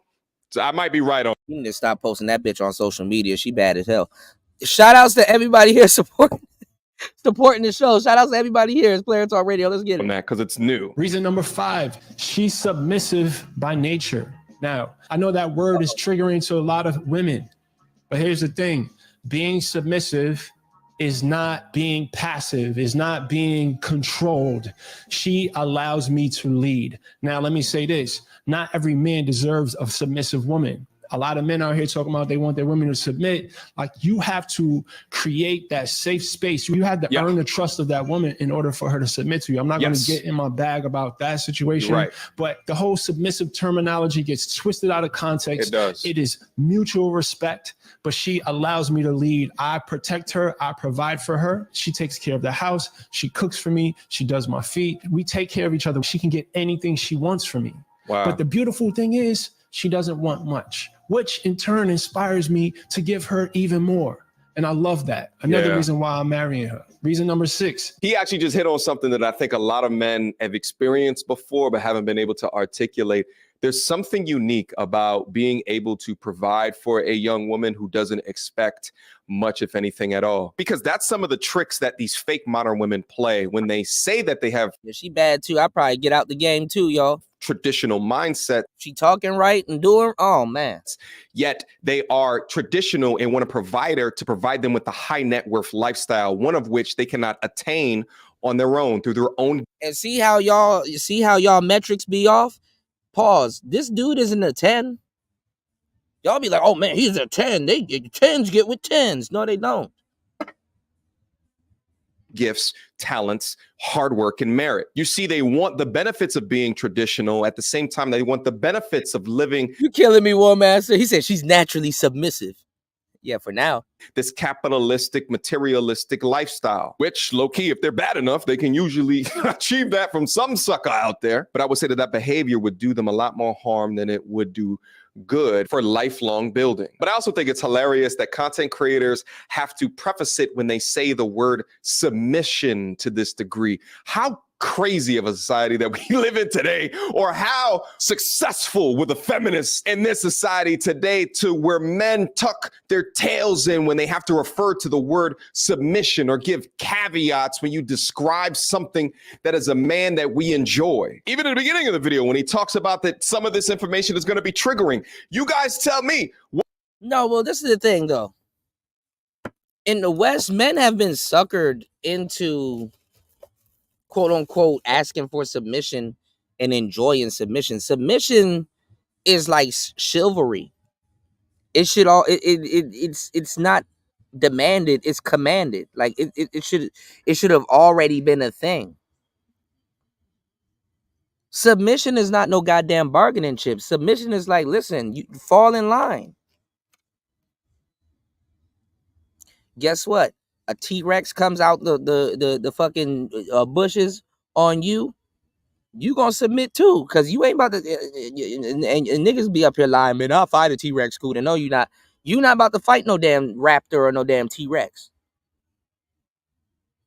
Speaker 10: So I might be right on.
Speaker 9: You need to stop posting that bitch on social media. She bad as hell. Shout outs to everybody here supporting the show. Shout outs to everybody here. It's Player Talk Radio. Let's get it.
Speaker 10: On that, because it's new.
Speaker 17: Reason number 5, she's submissive by nature. Now, I know that word is triggering to a lot of women, but here's the thing. Being submissive is not being passive, is not being controlled. She allows me to lead. Now, let me say this. Not every man deserves a submissive woman. A lot of men out here talking about they want their women to submit. Like, you have to create that safe space. You have to earn the trust of that woman in order for her to submit to you. I'm not going to get in my bag about that situation,
Speaker 10: right.
Speaker 17: But the whole submissive terminology gets twisted out of context.
Speaker 10: It does.
Speaker 17: It is mutual respect, but she allows me to lead. I protect her. I provide for her. She takes care of the house. She cooks for me. She does my feet. We take care of each other. She can get anything she wants from me.
Speaker 10: Wow.
Speaker 17: But the beautiful thing is, she doesn't want much, which in turn inspires me to give her even more. And I love that. Another reason why I'm marrying her. Reason number 6.
Speaker 10: He actually just hit on something that I think a lot of men have experienced before, but haven't been able to articulate. There's something unique about being able to provide for a young woman who doesn't expect much, if anything at all. Because that's some of the tricks that these fake modern women play when they say that they have.
Speaker 9: Yeah, she bad too. I probably get out the game too, y'all.
Speaker 10: Traditional mindset.
Speaker 9: She talking right and doing, oh man.
Speaker 10: Yet they are traditional and want a provider to provide them with the high net worth lifestyle, one of which they cannot attain on their own through their own.
Speaker 9: And see how y'all metrics be off? Pause. This dude isn't a 10. Y'all be like, oh man, he's a 10. They 10s get with 10s. No, they don't.
Speaker 10: Gifts, talents, hard work, and merit. You see, they want the benefits of being traditional. At the same time, they want the benefits of living.
Speaker 9: You killing me, War Master. He said she's naturally submissive. Yeah, for now.
Speaker 10: This capitalistic, materialistic lifestyle, which low-key, if they're bad enough, they can usually achieve that from some sucker out there. But I would say that behavior would do them a lot more harm than it would do good for lifelong building. But I also think it's hilarious that content creators have to preface it when they say the word submission to this degree. How crazy of a society that we live in today, or how successful were the feminists in this society today, to where men tuck their tails in when they have to refer to the word submission or give caveats when you describe something that is a man that we enjoy. Even at the beginning of the video, when he talks about that some of this information is going to be triggering, you guys tell me.
Speaker 9: No, well, this is the thing though. In the West, men have been suckered into quote unquote asking for submission and enjoying submission. Submission is like chivalry. It should all it's not demanded, it's commanded. Like it should have already been a thing. Submission is not no goddamn bargaining chip. Submission is like, listen, you fall in line. Guess what? A T-Rex comes out the fucking bushes on you. You gonna submit too, because you ain't about to and niggas be up here lying, man. I'll fight a T-Rex scooter. No, you're not. You not about to fight no damn raptor or no damn T-Rex.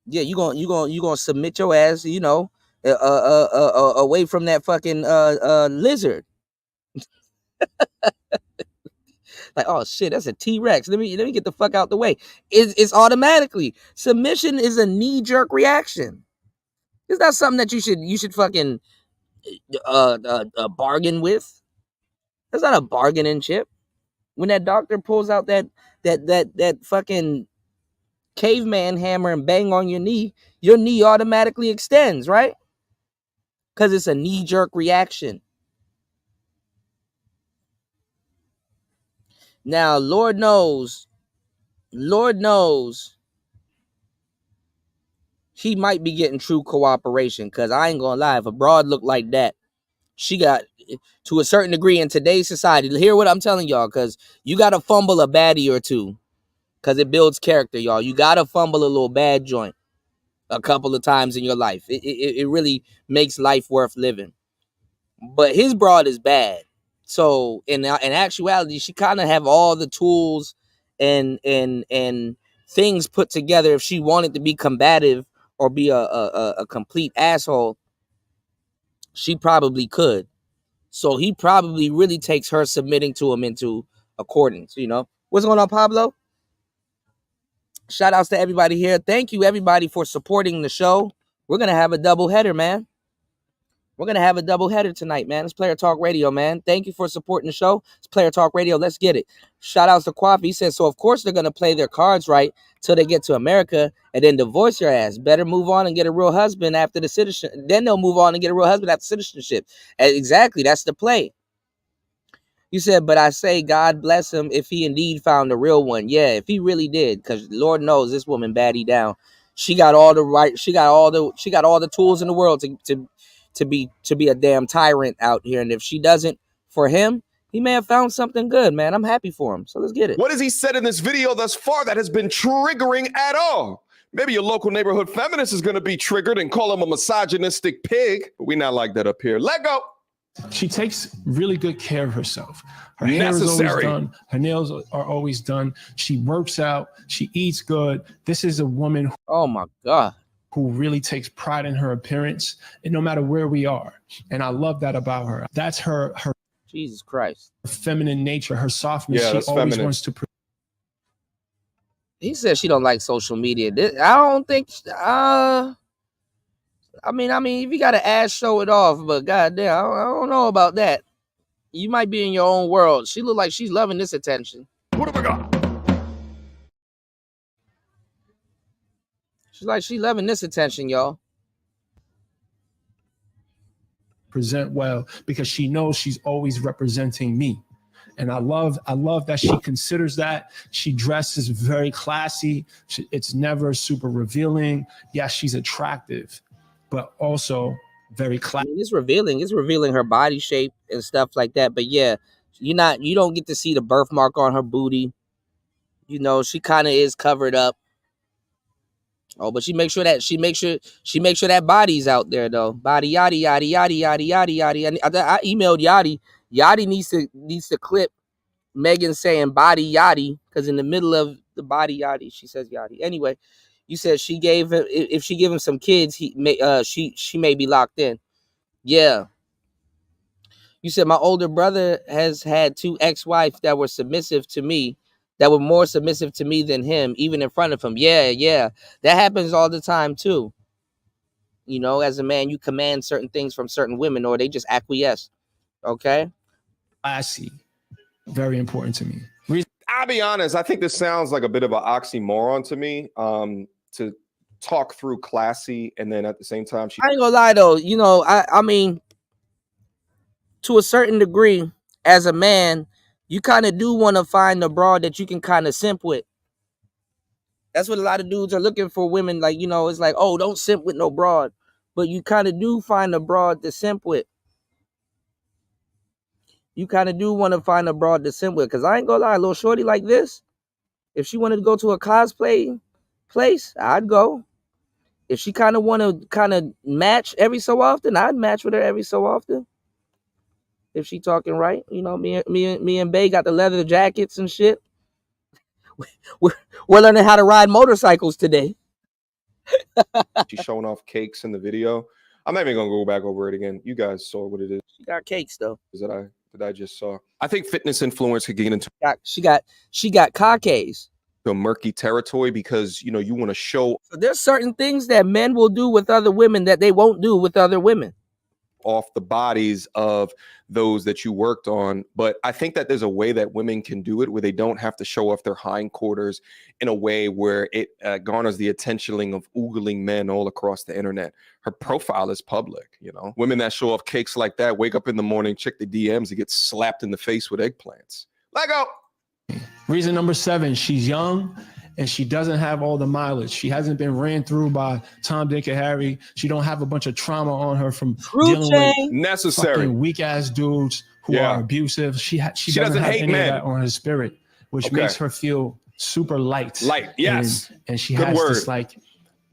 Speaker 9: Yeah, you gonna submit your ass, you know, away from that fucking lizard. Like, oh shit, that's a T-Rex. Let me get the fuck out the way. It's automatically. Submission is a knee-jerk reaction. It's not something that you should fucking bargain with. That's not a bargaining chip. When that doctor pulls out that fucking caveman hammer and bang on your knee automatically extends, right? Because it's a knee-jerk reaction. Now, Lord knows, he might be getting true cooperation, because I ain't gonna lie, if a broad look like that, she got, to a certain degree in today's society, hear what I'm telling y'all, because you got to fumble a baddie or two, because it builds character, y'all. You got to fumble a little bad joint a couple of times in your life. It really makes life worth living. But his broad is bad. So in actuality, she kind of have all the tools and things put together. If she wanted to be combative or be a complete asshole, she probably could. So he probably really takes her submitting to him into accordance, you know. What's going on, Pablo? Shout outs to everybody here. Thank you, everybody, for supporting the show. We're going to have a double header, man. We're going to have a double header tonight, man. It's Player Talk Radio, man. Thank you for supporting the show. It's Player Talk Radio. Let's get it. Shout outs to Kwafi. He says, so of course they're going to play their cards right till they get to America and then divorce your ass. Better move on and get a real husband after the citizenship. Then they'll move on and get a real husband after citizenship. Exactly. That's the play. You said, but I say God bless him if he indeed found a real one. Yeah, if he really did, because Lord knows this woman baddie down. She got all the right, she got all the tools in the world to be a damn tyrant out here. And if she doesn't for him, he may have found something good, man. I'm happy for him. So let's get it.
Speaker 10: What has he said in this video thus far that has been triggering at all? Maybe your local neighborhood feminist is going to be triggered and call him a misogynistic pig, but we not like that up here. Let go.
Speaker 17: She takes really good care of herself. Her hair is always done. Her nails are always done. She works out. She eats good. This is a woman.
Speaker 9: Oh my God.
Speaker 17: Who really takes pride in her appearance, and no matter where we are. And I love that about her. That's her
Speaker 9: Jesus Christ.
Speaker 17: Feminine nature, her softness.
Speaker 10: Yeah,
Speaker 17: she always
Speaker 10: feminine.
Speaker 17: wants to.
Speaker 9: He says she don't like social media. I don't think. I mean, if you got an ass, show it off. But goddamn, I don't know about that. You might be in your own world. She look like she's loving this attention.
Speaker 10: What have I got?
Speaker 9: She's like she's loving this attention, y'all.
Speaker 17: Present well because she knows she's always representing me. And I love that she considers that. She dresses very classy. It's never super revealing. Yeah, she's attractive, but also very classy.
Speaker 9: I mean, it's revealing. It's revealing her body shape and stuff like that. But yeah, you don't get to see the birthmark on her booty. You know, she kind of is covered up. Oh, but she makes sure that body's out there though. Body yaddy yaddy yaddy yaddy yaddy yaddy. I emailed Yachty. Yachty needs to clip Megan saying body yaddy, because in the middle of the body yaddy she says yaddy. Anyway, you said she gave him, if she give him some kids, she may be locked in. Yeah. You said my older brother has had 2 ex-wives that were submissive to me, that were more submissive to me than him, even in front of him. Yeah. That happens all the time too. You know, as a man, you command certain things from certain women, or they just acquiesce. Okay?
Speaker 17: Classy. Very important to me.
Speaker 10: I'll be honest, I think this sounds like a bit of an oxymoron to me. To talk through classy and then at the same time
Speaker 9: I ain't gonna lie though, you know, I mean, to a certain degree, as a man, you kind of do want to find a broad that you can kind of simp with. That's what a lot of dudes are looking for. Women, like, you know, it's like, oh, don't simp with no broad, but you kind of do find a broad to simp with. You kind of do want to find a broad to simp with, because I ain't gonna lie, a little shorty like this, if she wanted to go to a cosplay place, I'd go. If she kind of want to kind of match every so often, I'd match with her every so often. If she talking right, you know, me and Bay got the leather jackets and shit. We're learning how to ride motorcycles today.
Speaker 10: she's showing off cakes in the video. I'm not even gonna go back over it again. You guys saw what it is.
Speaker 9: She got cakes though.
Speaker 10: That I just saw. I think fitness influence could get into
Speaker 9: she got cockades.
Speaker 10: The murky territory, because you know you want to show.
Speaker 9: So there's certain things that men will do with other women that they won't do with other women.
Speaker 10: Off the bodies of those that you worked on, but I think that there's a way that women can do it where they don't have to show off their hindquarters in a way where it garners the attention of oogling men all across the internet. Her profile is public, you know. Women that show off cakes like that wake up in the morning, check the DMs, and get slapped in the face with eggplants. Let go.
Speaker 17: Reason number 7, she's young and she doesn't have all the mileage. She hasn't been ran through by Tom, Dick, and Harry. She don't have a bunch of trauma on her from dealing with
Speaker 10: necessary
Speaker 17: weak ass dudes who are abusive. She doesn't have any of that on her spirit, which makes her feel super light.
Speaker 10: Yes.
Speaker 17: And she has this like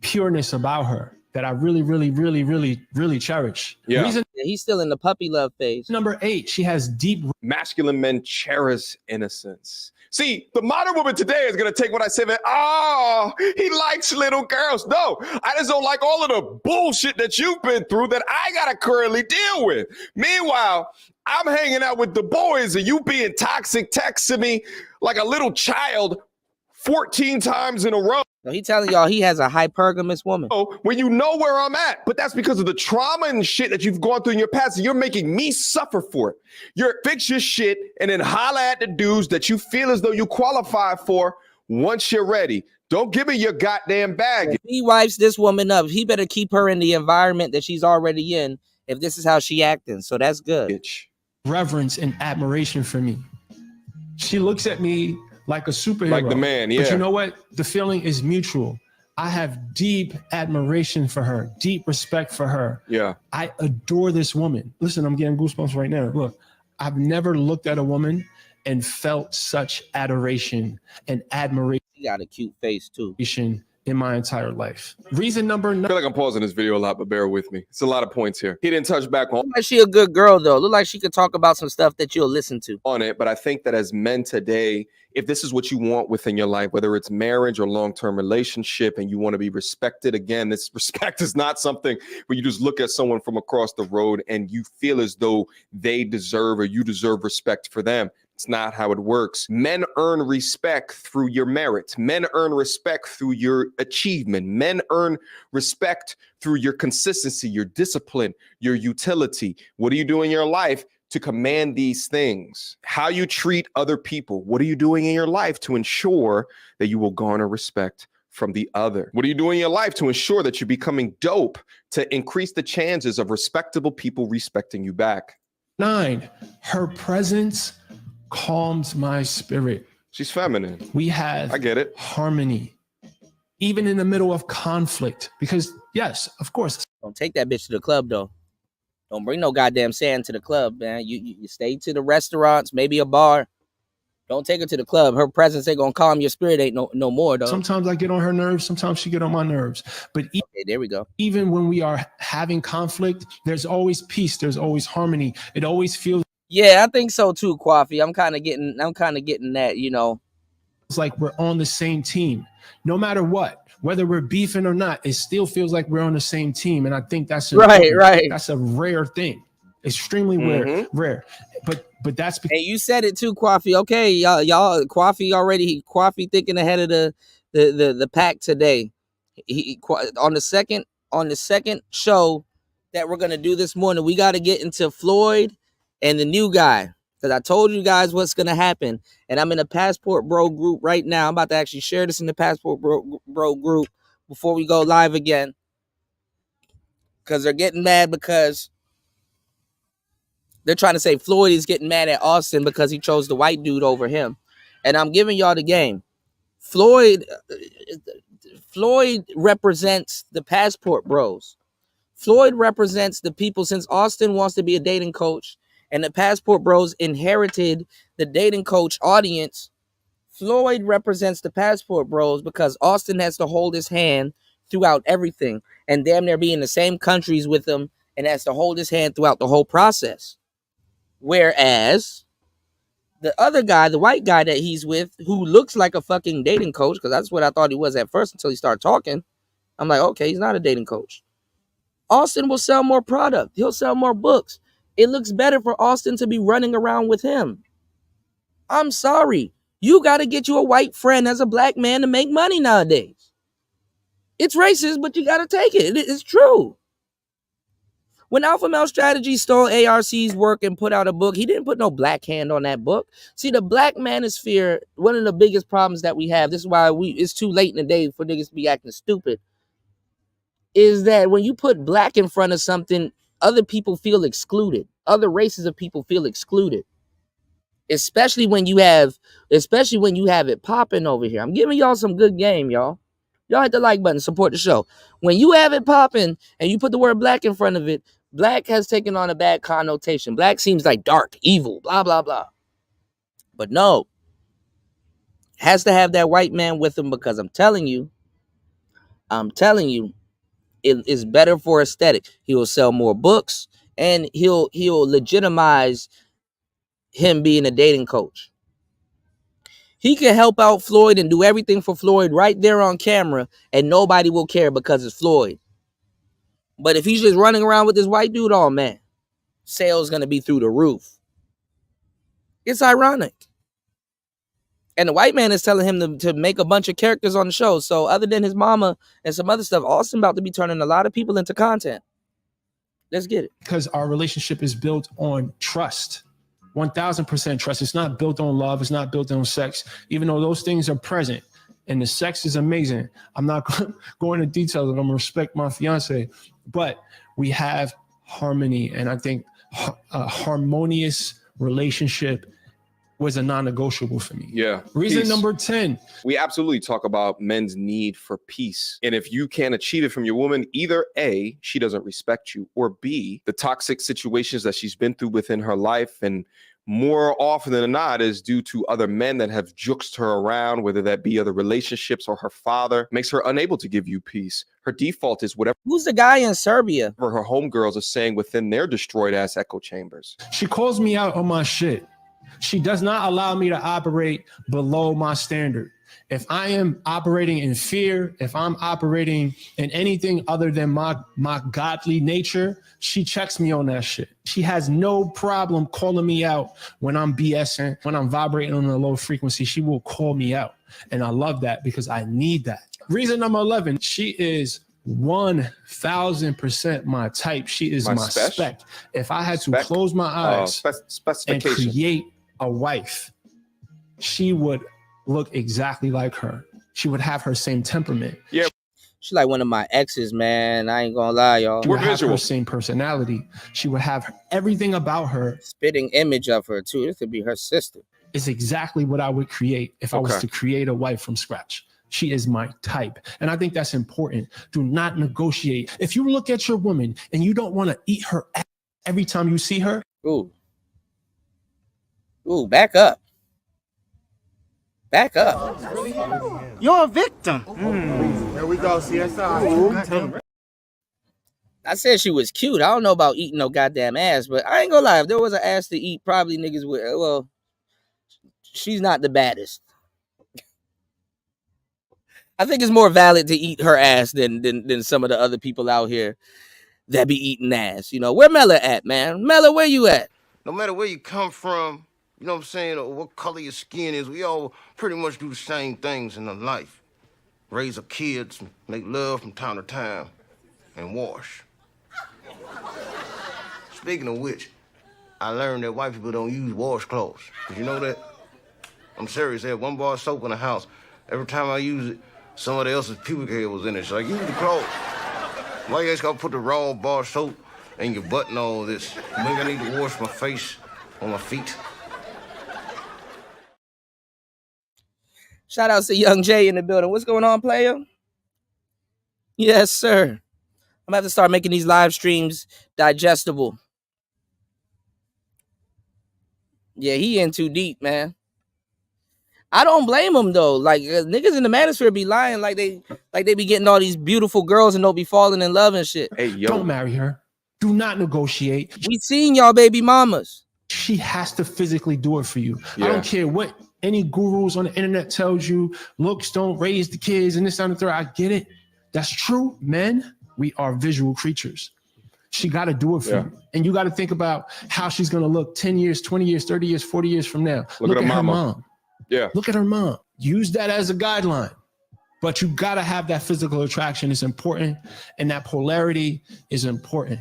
Speaker 17: pureness about her that I really, really, really, really, really cherish.
Speaker 9: Yeah. He's still in the puppy love phase.
Speaker 17: Number 8, she has deep.
Speaker 10: Masculine men cherish innocence. See, the modern woman today is going to take what I say, that, oh, he likes little girls. No, I just don't like all of the bullshit that you've been through that I got to currently deal with. Meanwhile, I'm hanging out with the boys and you being toxic, texting me like a little child 14 times in a row.
Speaker 9: So he telling y'all he has a hypergamous woman.
Speaker 10: Oh, when you know where I'm at, but that's because of the trauma and shit that you've gone through in your past, and you're making me suffer for it. You're fix your shit and then holla at the dudes that you feel as though you qualify for once you're ready. Don't give me your goddamn bag.
Speaker 9: If he wipes this woman up, he better keep her in the environment that she's already in if this is how she acting. So that's good.
Speaker 17: Reverence and admiration for me. She looks at me like a superhero.
Speaker 10: Like the man, yeah.
Speaker 17: But you know what? The feeling is mutual. I have deep admiration for her, deep respect for her.
Speaker 10: Yeah.
Speaker 17: I adore this woman. Listen, I'm getting goosebumps right now. Look, I've never looked at a woman and felt such adoration and admiration.
Speaker 9: She got a cute face too.
Speaker 17: In my entire life. Reason number 9.
Speaker 10: I feel like I'm pausing this video a lot, but bear with me. It's a lot of points here. He didn't touch back on.
Speaker 9: Look like she a good girl though. Look like she could talk about some stuff that you'll listen to.
Speaker 10: On it, but I think that as men today, if this is what you want within your life, whether it's marriage or long-term relationship, and you want to be respected, again, this respect is not something where you just look at someone from across the road and you feel as though they deserve or you deserve respect for them. It's not how it works. Men earn respect through your merit. Men earn respect through your achievement. Men earn respect through your consistency, your discipline, your utility. What do you do in your life to command these things? How you treat other people. What are you doing in your life to ensure that you will garner respect from the other? What are you doing in your life to ensure that you're becoming dope to increase the chances of respectable people respecting you back?
Speaker 17: 9, her presence calms my spirit.
Speaker 10: She's feminine.
Speaker 17: We have,
Speaker 10: I get it,
Speaker 17: harmony, even in the middle of conflict. Because yes, of course.
Speaker 9: Don't take that bitch to the club though. Don't bring no goddamn sand to the club, man. You stay to the restaurants, maybe a bar. Don't take her to the club. Her presence ain't gonna calm your spirit. Ain't no more though.
Speaker 17: Sometimes I get on her nerves. Sometimes she get on my nerves. But
Speaker 9: okay, there we go.
Speaker 17: Even when we are having conflict, there's always peace. There's always harmony. It always feels.
Speaker 9: Yeah, I think so too, Coffee. I'm kind of getting that. You know,
Speaker 17: it's like we're on the same team, no matter what. Whether we're beefing or not, it still feels like we're on the same team. And I think that's
Speaker 9: right.
Speaker 17: That's a rare thing. Extremely rare. But that's because,
Speaker 9: and you said it too, Coffee. Okay, y'all, Coffee thinking ahead of the pack today. He on the second show that we're gonna do this morning, we got to get into Floyd and the new guy, because I told you guys what's gonna happen, and I'm in a Passport Bro group right now. I'm about to actually share this in the Passport Bro group before we go live again, because they're getting mad because they're trying to say Floyd is getting mad at Austin because he chose the white dude over him. And I'm giving y'all the game. Floyd represents the Passport Bros. Floyd represents the people, since Austin wants to be a dating coach and the Passport Bros inherited the dating coach audience. Floyd represents the Passport Bros because Austin has to hold his hand throughout everything and damn near be in the same countries with him and has to hold his hand throughout the whole process. Whereas the other guy, the white guy that he's with, who looks like a fucking dating coach, because that's what I thought he was at first until he started talking. I'm like, okay, he's not a dating coach. Austin will sell more product. He'll sell more books. It looks better for Austin to be running around with him. I'm sorry. You got to get you a white friend as a black man to make money nowadays. It's racist, but you got to take it. It's true. When Alpha Male Strategy stole ARC's work and put out a book, he didn't put no black hand on that book. See, the black manosphere, one of the biggest problems that we have, this is why it's too late in the day for niggas to be acting stupid, is that when you put black in front of something, other people feel excluded. Other races of people feel excluded. Especially when you have it popping over here. I'm giving y'all some good game, y'all. Y'all hit the like button, support the show. When you have it popping and you put the word black in front of it, black has taken on a bad connotation. Black seems like dark, evil, blah, blah, blah. But no, has to have that white man with him, because I'm telling you, it is better for aesthetic. He will sell more books and he'll legitimize him being a dating coach. He can help out Floyd and do everything for Floyd right there on camera, and nobody will care because it's Floyd. But if he's just running around with this white dude, oh man, sales gonna be through the roof. It's ironic. And the white man is telling him to make a bunch of characters on the show. So other than his mama and some other stuff, Austin about to be turning a lot of people into content. Let's get it.
Speaker 17: Because our relationship is built on trust. 1000% trust. It's not built on love. It's not built on sex, even though those things are present. And the sex is amazing. I'm not going into details, and I'm going to respect my fiance, but we have harmony. And I think a harmonious relationship was a non-negotiable for me.
Speaker 10: Yeah.
Speaker 17: Reason
Speaker 10: Peace.
Speaker 17: number 10.
Speaker 10: We absolutely talk about men's need for peace. And if you can't achieve it from your woman, either A, she doesn't respect you, or B, the toxic situations that she's been through within her life, and more often than not is due to other men that have juked her around, whether that be other relationships or her father, makes her unable to give you peace. Her default is whatever.
Speaker 9: Who's the guy in Serbia?
Speaker 10: Her homegirls are saying within their destroyed ass echo chambers.
Speaker 17: She calls me out on my shit. She does not allow me to operate below my standard. If I am operating in fear, if I'm operating in anything other than my godly nature, she checks me on that shit. She has no problem calling me out when I'm BSing, when I'm vibrating on a low frequency. She will call me out. And I love that because I need that. Reason number 11, she is 1000% my type. She is my spec. If I had to close my eyes and create a wife, she would look exactly like her. She would have her same temperament.
Speaker 10: Yeah.
Speaker 9: She's like one of my exes, man. I ain't gonna lie, y'all.
Speaker 17: She would have her same personality. She would have everything about her.
Speaker 9: Spitting image of her too. This could be her sister.
Speaker 17: is exactly what I would create if I was
Speaker 10: Okay.
Speaker 17: to create a wife from scratch. She is my type. And I think that's important. Do not negotiate. If you look at your woman and you don't want to eat her ass every time you see her.
Speaker 9: Ooh, back up. Back up.
Speaker 21: You're a victim.
Speaker 8: There we go, CSI.
Speaker 9: I said she was cute. I don't know about eating no goddamn ass, but I ain't gonna lie. If there was an ass to eat, probably niggas would. Well, she's not the baddest. I think it's more valid to eat her ass than some of the other people out here that be eating ass. You know, where Mella at, man? Mella, where you at?
Speaker 18: No matter where you come from, you know what I'm saying, or what color your skin is, we all pretty much do the same things in life. Raise our kids, make love from time to time, and wash. Speaking of which, I learned that white people don't use washcloths. Did you know that? I'm serious. They have one bar of soap in the house. Every time I use it, somebody else's pubic hair was in it. So I use the clothes. Why you guys gotta put the raw bar of soap in your butt and all this? Maybe I need to wash my face or my feet.
Speaker 9: Shout out to Young Jay in the building. What's going on, player? Yes, sir. I'm gonna have to start making these live streams digestible. Yeah, he in too deep, man. I don't blame him though. Like niggas in the manosphere be lying like they be getting all these beautiful girls and don't be falling in love and shit.
Speaker 10: Hey, yo.
Speaker 17: Don't marry her. Do not negotiate.
Speaker 9: We seen y'all baby mamas.
Speaker 17: She has to physically do it for you.
Speaker 10: Yeah.
Speaker 17: I don't care what any gurus on the internet tells you. Looks don't raise the kids and this and the third. I get it. That's true. Men, we are visual creatures. She got to do it for you. And you got to think about how she's going to look 10 years, 20 years, 30 years, 40 years from now.
Speaker 10: Look at her
Speaker 17: her
Speaker 10: mama.
Speaker 17: mom.
Speaker 10: Yeah.
Speaker 17: Look at her mom. Use that as a guideline. But you got to have that physical attraction. It's important. And that polarity is important.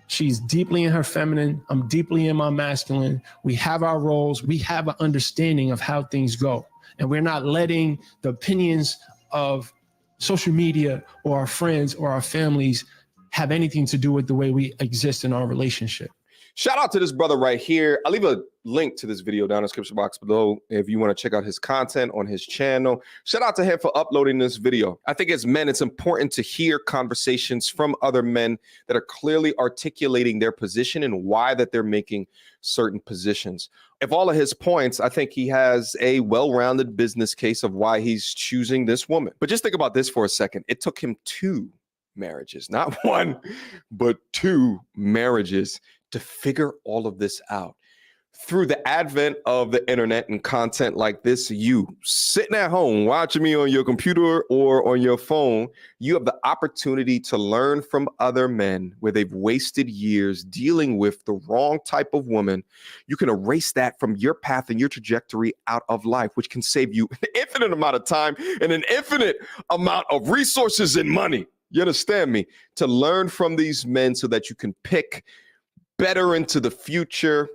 Speaker 17: She's deeply in her feminine. I'm deeply in my masculine. We have our roles. We have an understanding of how things go. And we're not letting the opinions of social media or our friends or our families have anything to do with the way we exist in our relationship.
Speaker 10: Shout out to this brother right here. I'll leave a link to this video down in the description box below if you want to check out his content on his channel. Shout out to him for uploading this video. I think as men, it's important to hear conversations from other men that are clearly articulating their position and why that they're making certain positions. If all of his points, I think he has a well-rounded business case of why he's choosing this woman. But just think about this for a second. It took him 2 marriages, not 1, but 2 marriages to figure all of this out. Through the advent of the internet and content like this, you sitting at home watching me on your computer or on your phone, you have the opportunity to learn from other men where they've wasted years dealing with the wrong type of woman. You can erase that from your path and your trajectory out of life, which can save you an infinite amount of time and an infinite amount of resources and money. You understand me? To learn from these men so that you can pick better into the future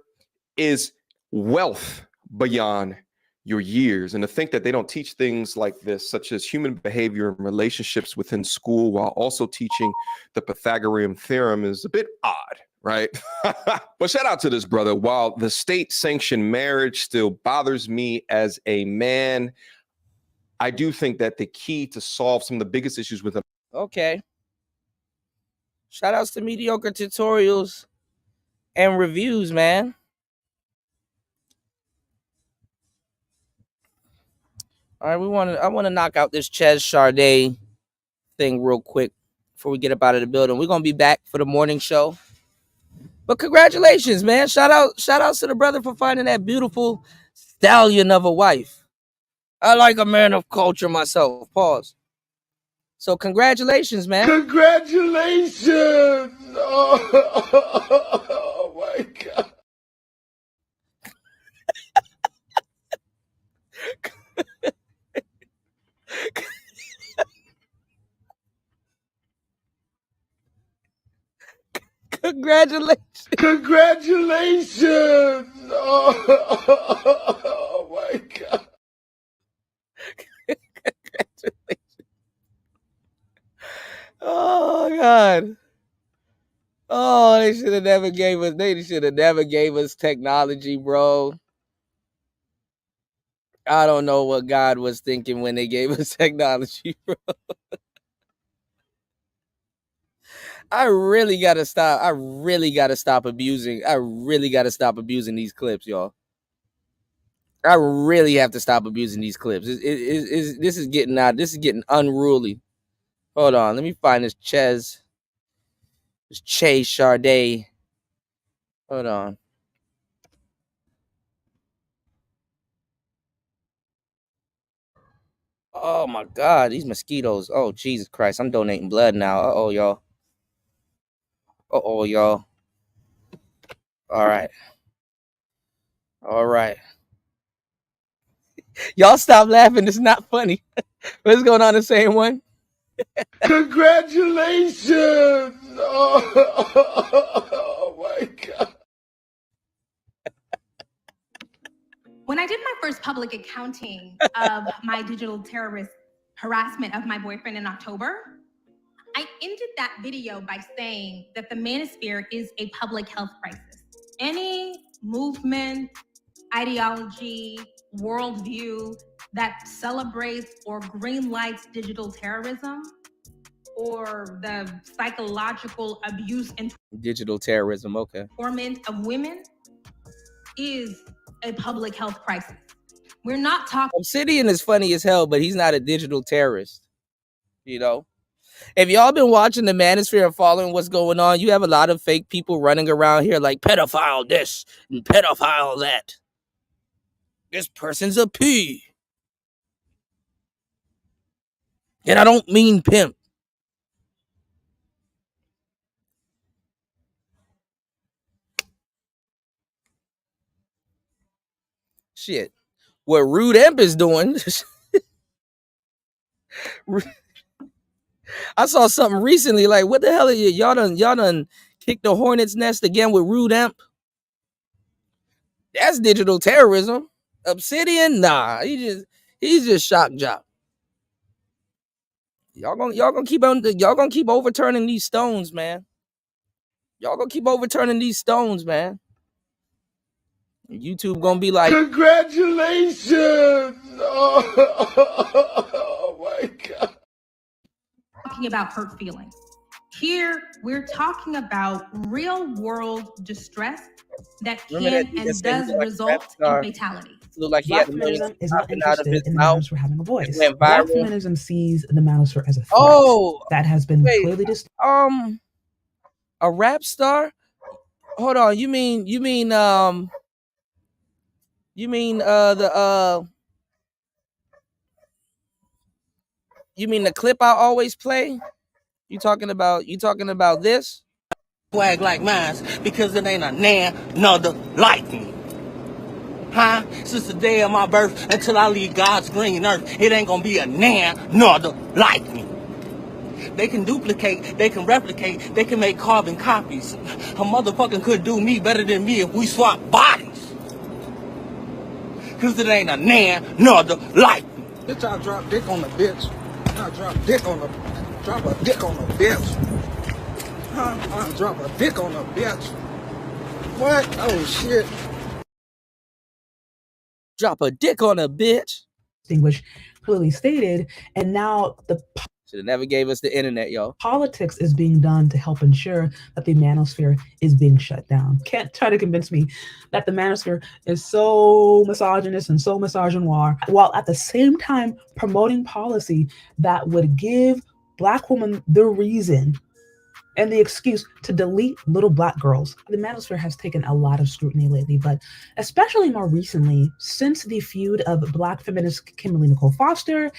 Speaker 10: is wealth beyond your years. And to think that they don't teach things like this, such as human behavior and relationships within school, while also teaching the Pythagorean theorem, is a bit odd, right? But shout out to this brother. While the state-sanctioned marriage still bothers me as a man, I do think that the key to solve some of the biggest issues with them.
Speaker 9: Okay. Shout outs to mediocre tutorials and reviews, man. All right, I want to knock out this Ches Sade thing real quick before we get up out of the building. We're gonna be back for the morning show. But congratulations, man. Shout outs to the brother for finding that beautiful stallion of a wife. I like a man of culture myself. Pause. So congratulations, man.
Speaker 8: Congratulations! Oh my God.
Speaker 9: Congratulations.
Speaker 8: Congratulations! Oh my God.
Speaker 9: Oh God. Oh, they should have never gave us technology, bro. I don't know what God was thinking when they gave us technology, bro. I really gotta stop. I really gotta stop abusing these clips, y'all. I really have to stop abusing these clips. This is getting out. This is getting unruly. Hold on. Let me find this Chase Charday. Hold on. Oh my God, these mosquitoes. Oh, Jesus Christ. I'm donating blood now. Uh-oh, y'all. Uh-oh, y'all. All right. All right. Y'all stop laughing. It's not funny. What's going on, the same one?
Speaker 8: Congratulations! Oh my God.
Speaker 19: When I did my first public accounting of my digital terrorist harassment of my boyfriend in October, I ended that video by saying that the manosphere is a public health crisis. Any movement, ideology, worldview that celebrates or greenlights digital terrorism or the psychological abuse and
Speaker 9: Digital terrorism, okay.
Speaker 19: torment of women is a public health crisis. We're not talking.
Speaker 9: Obsidian is funny as hell, but he's not a digital terrorist. You know? If y'all been watching the manosphere and following what's going on, you have a lot of fake people running around here like pedophile this and pedophile that. This person's a P. And I don't mean pimp. Shit. What Rude Imp is doing. I saw something recently like, what the hell are you? Y'all done kicked the hornet's nest again with Rude Imp? That's digital terrorism. Obsidian? Nah. He's just shock job. Y'all gonna keep overturning these stones, man. Y'all gonna keep overturning these stones, man. YouTube gonna be like,
Speaker 8: congratulations! Oh my God.
Speaker 19: Talking about hurt feelings. Here, we're talking about real world distress that can and does result in fatality.
Speaker 9: Look like he
Speaker 7: Black
Speaker 9: had
Speaker 7: feminism is not
Speaker 9: out of
Speaker 7: interested
Speaker 9: his
Speaker 7: in the
Speaker 9: mouth.
Speaker 7: manosphere having a voice.
Speaker 9: Went
Speaker 7: Black
Speaker 9: viral.
Speaker 7: feminism sees the manosphere as a threat.
Speaker 9: Oh,
Speaker 7: that has been clearly
Speaker 9: a rap star? Hold on, you mean the clip I always play? You talking about this?
Speaker 21: Swag like mine because it ain't a nan nother like me. Huh? Since the day of my birth until I leave God's green earth, it ain't gonna be a nan nother like me. They can duplicate, they can replicate, they can make carbon copies. A motherfucker could do me better than me if we swap bodies. Cause it ain't a nan nother like me.
Speaker 20: Bitch, I drop dick on the bitch. I drop a dick on the bitch. Huh? I drop a dick on the bitch. What? Oh shit.
Speaker 9: Drop a dick on a bitch.
Speaker 7: Distinguished, clearly stated, and now the
Speaker 9: should have never gave us the internet, y'all.
Speaker 7: Politics is being done to help ensure that the manosphere is being shut down. Can't try to convince me that the manosphere is so misogynist and so misogynoir, while at the same time promoting policy that would give Black women the reason and the excuse to delete little Black girls. The manosphere has taken a lot of scrutiny lately, but especially more recently, since the feud of Black feminist Kimberly Nicole Foster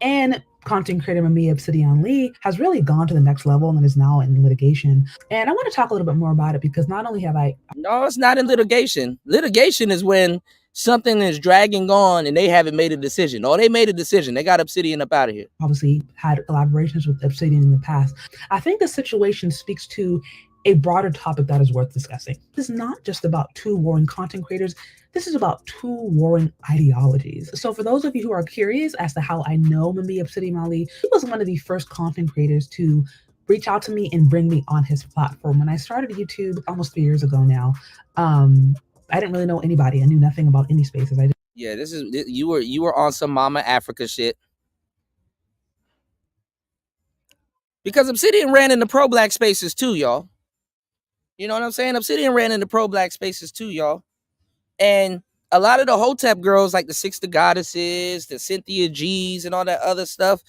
Speaker 7: and content creator Mamiya Obsidian Lee has really gone to the next level and is now in litigation. And I want to talk a little bit more about it because not only have I...
Speaker 9: No, it's not in litigation. Litigation is when something is dragging on and they haven't made a decision. Oh, they made a decision. They got Obsidian up out of here.
Speaker 7: Obviously had collaborations with Obsidian in the past. I think the situation speaks to a broader topic that is worth discussing. This is not just about two warring content creators. This is about two warring ideologies. So for those of you who are curious as to how I know Mamiya Obsidian Lee, he was one of the first content creators to reach out to me and bring me on his platform. When I started YouTube almost 3 years ago now, I didn't really know anybody. I knew nothing about any spaces.
Speaker 9: Yeah, this is you were on some Mama Africa shit. Because Obsidian ran into pro-black spaces too, y'all. You know what I'm saying? Obsidian ran into pro-black spaces too, y'all. And a lot of the Hotep girls, like the Six the Goddesses, the Cynthia G's, and all that other stuff,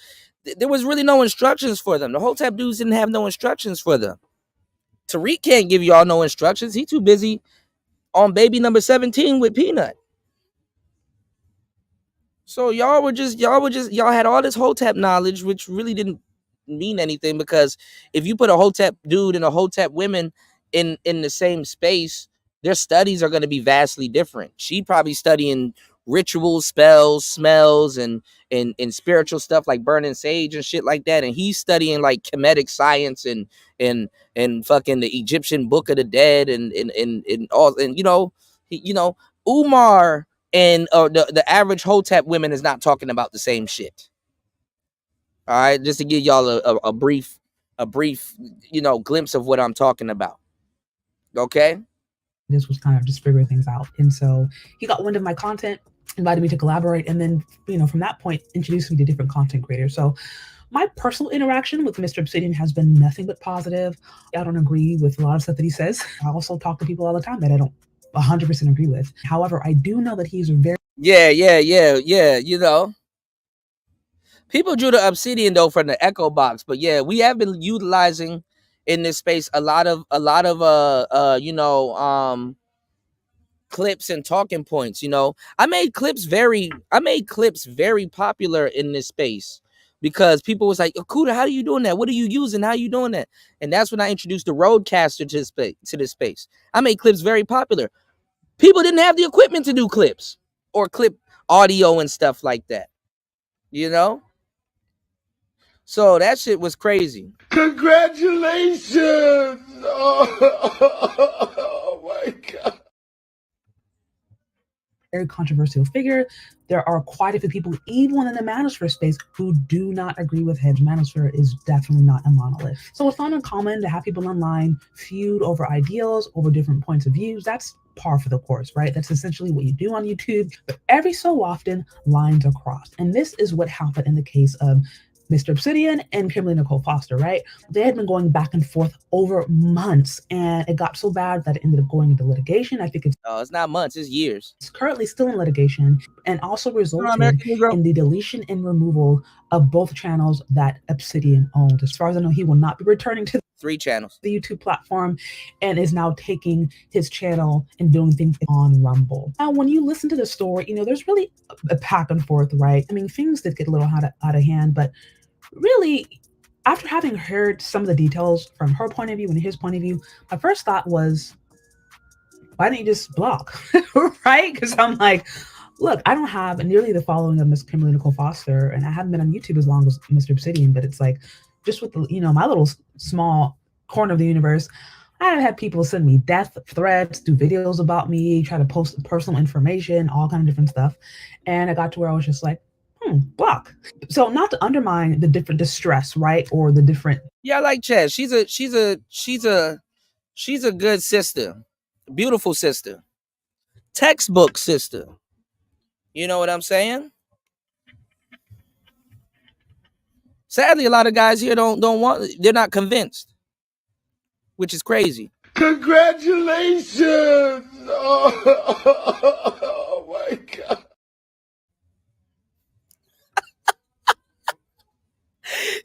Speaker 9: there was really no instructions for them. The Hotep dudes didn't have no instructions for them. Tariq can't give y'all no instructions. He too busy on baby number 17 with Peanut. So y'all had all this Hotep knowledge, which really didn't mean anything, because if you put a Hotep dude and a Hotep women in the same space, their studies are going to be vastly different. She probably studying rituals, spells, smells, and spiritual stuff like burning sage and shit like that, and he's studying like Kemetic science and fucking the Egyptian Book of the Dead and all, and Umar and the average Hotep women is not talking about the same shit. All right, just to give y'all a brief glimpse of what I'm talking about. Okay.
Speaker 7: This was kind of just figuring things out. And so he got wind of my content, invited me to collaborate, and then, from that point, introduced me to different content creators. So my personal interaction with Mr. Obsidian has been nothing but positive. I don't agree with a lot of stuff that he says. I also talk to people all the time that I don't 100% agree with. However, I do know that he's very...
Speaker 9: Yeah. People drew the Obsidian though from the Echo Box, but yeah, we have been utilizing in this space a lot of clips and talking points. I made clips very popular in this space because people was like, Okuda, how are you doing that? What are you using? How are you doing that? And that's when I introduced the Rodecaster to this space. I made clips very popular. People didn't have the equipment to do clips or clip audio and stuff like that. So that shit was crazy.
Speaker 8: Congratulations! Oh my God.
Speaker 7: Very controversial figure. There are quite a few people, even in the manosphere space, who do not agree with him. Manosphere is definitely not a monolith. So it's not uncommon to have people online feud over ideals, over different points of views. That's par for the course, right? That's essentially what you do on YouTube. But every so often, lines are crossed. And this is what happened in the case of Mr. Obsidian and Kimberly Nicole Foster, right? They had been going back and forth over months, and it got so bad that it ended up going into litigation. I think it's
Speaker 9: not months, it's years.
Speaker 7: It's currently still in litigation, and also resulted in the deletion and removal of both channels that Obsidian owned. As far as I know, he will not be returning to
Speaker 9: 3 channels,
Speaker 7: the YouTube platform, and is now taking his channel and doing things on Rumble. Now, when you listen to the story, there's really a back and forth, right? I mean, things did get a little out of hand, but really, after having heard some of the details from her point of view and his point of view, my first thought was, why didn't you just block, right? Because I'm like, look, I don't have nearly the following of Miss Kimberly Nicole Foster, and I haven't been on YouTube as long as Mr. Obsidian, but it's like, just with the, my little small corner of the universe, I have had people send me death threats, do videos about me, try to post personal information, all kind of different stuff. And I got to where I was just like, block. So not to undermine the different distress, right? Or the different...
Speaker 9: Yeah, I like Chaz. She's a good sister. Beautiful sister. Textbook sister. You know what I'm saying? Sadly, a lot of guys here don't want, they're not convinced, which is crazy.
Speaker 8: Congratulations! Oh my God.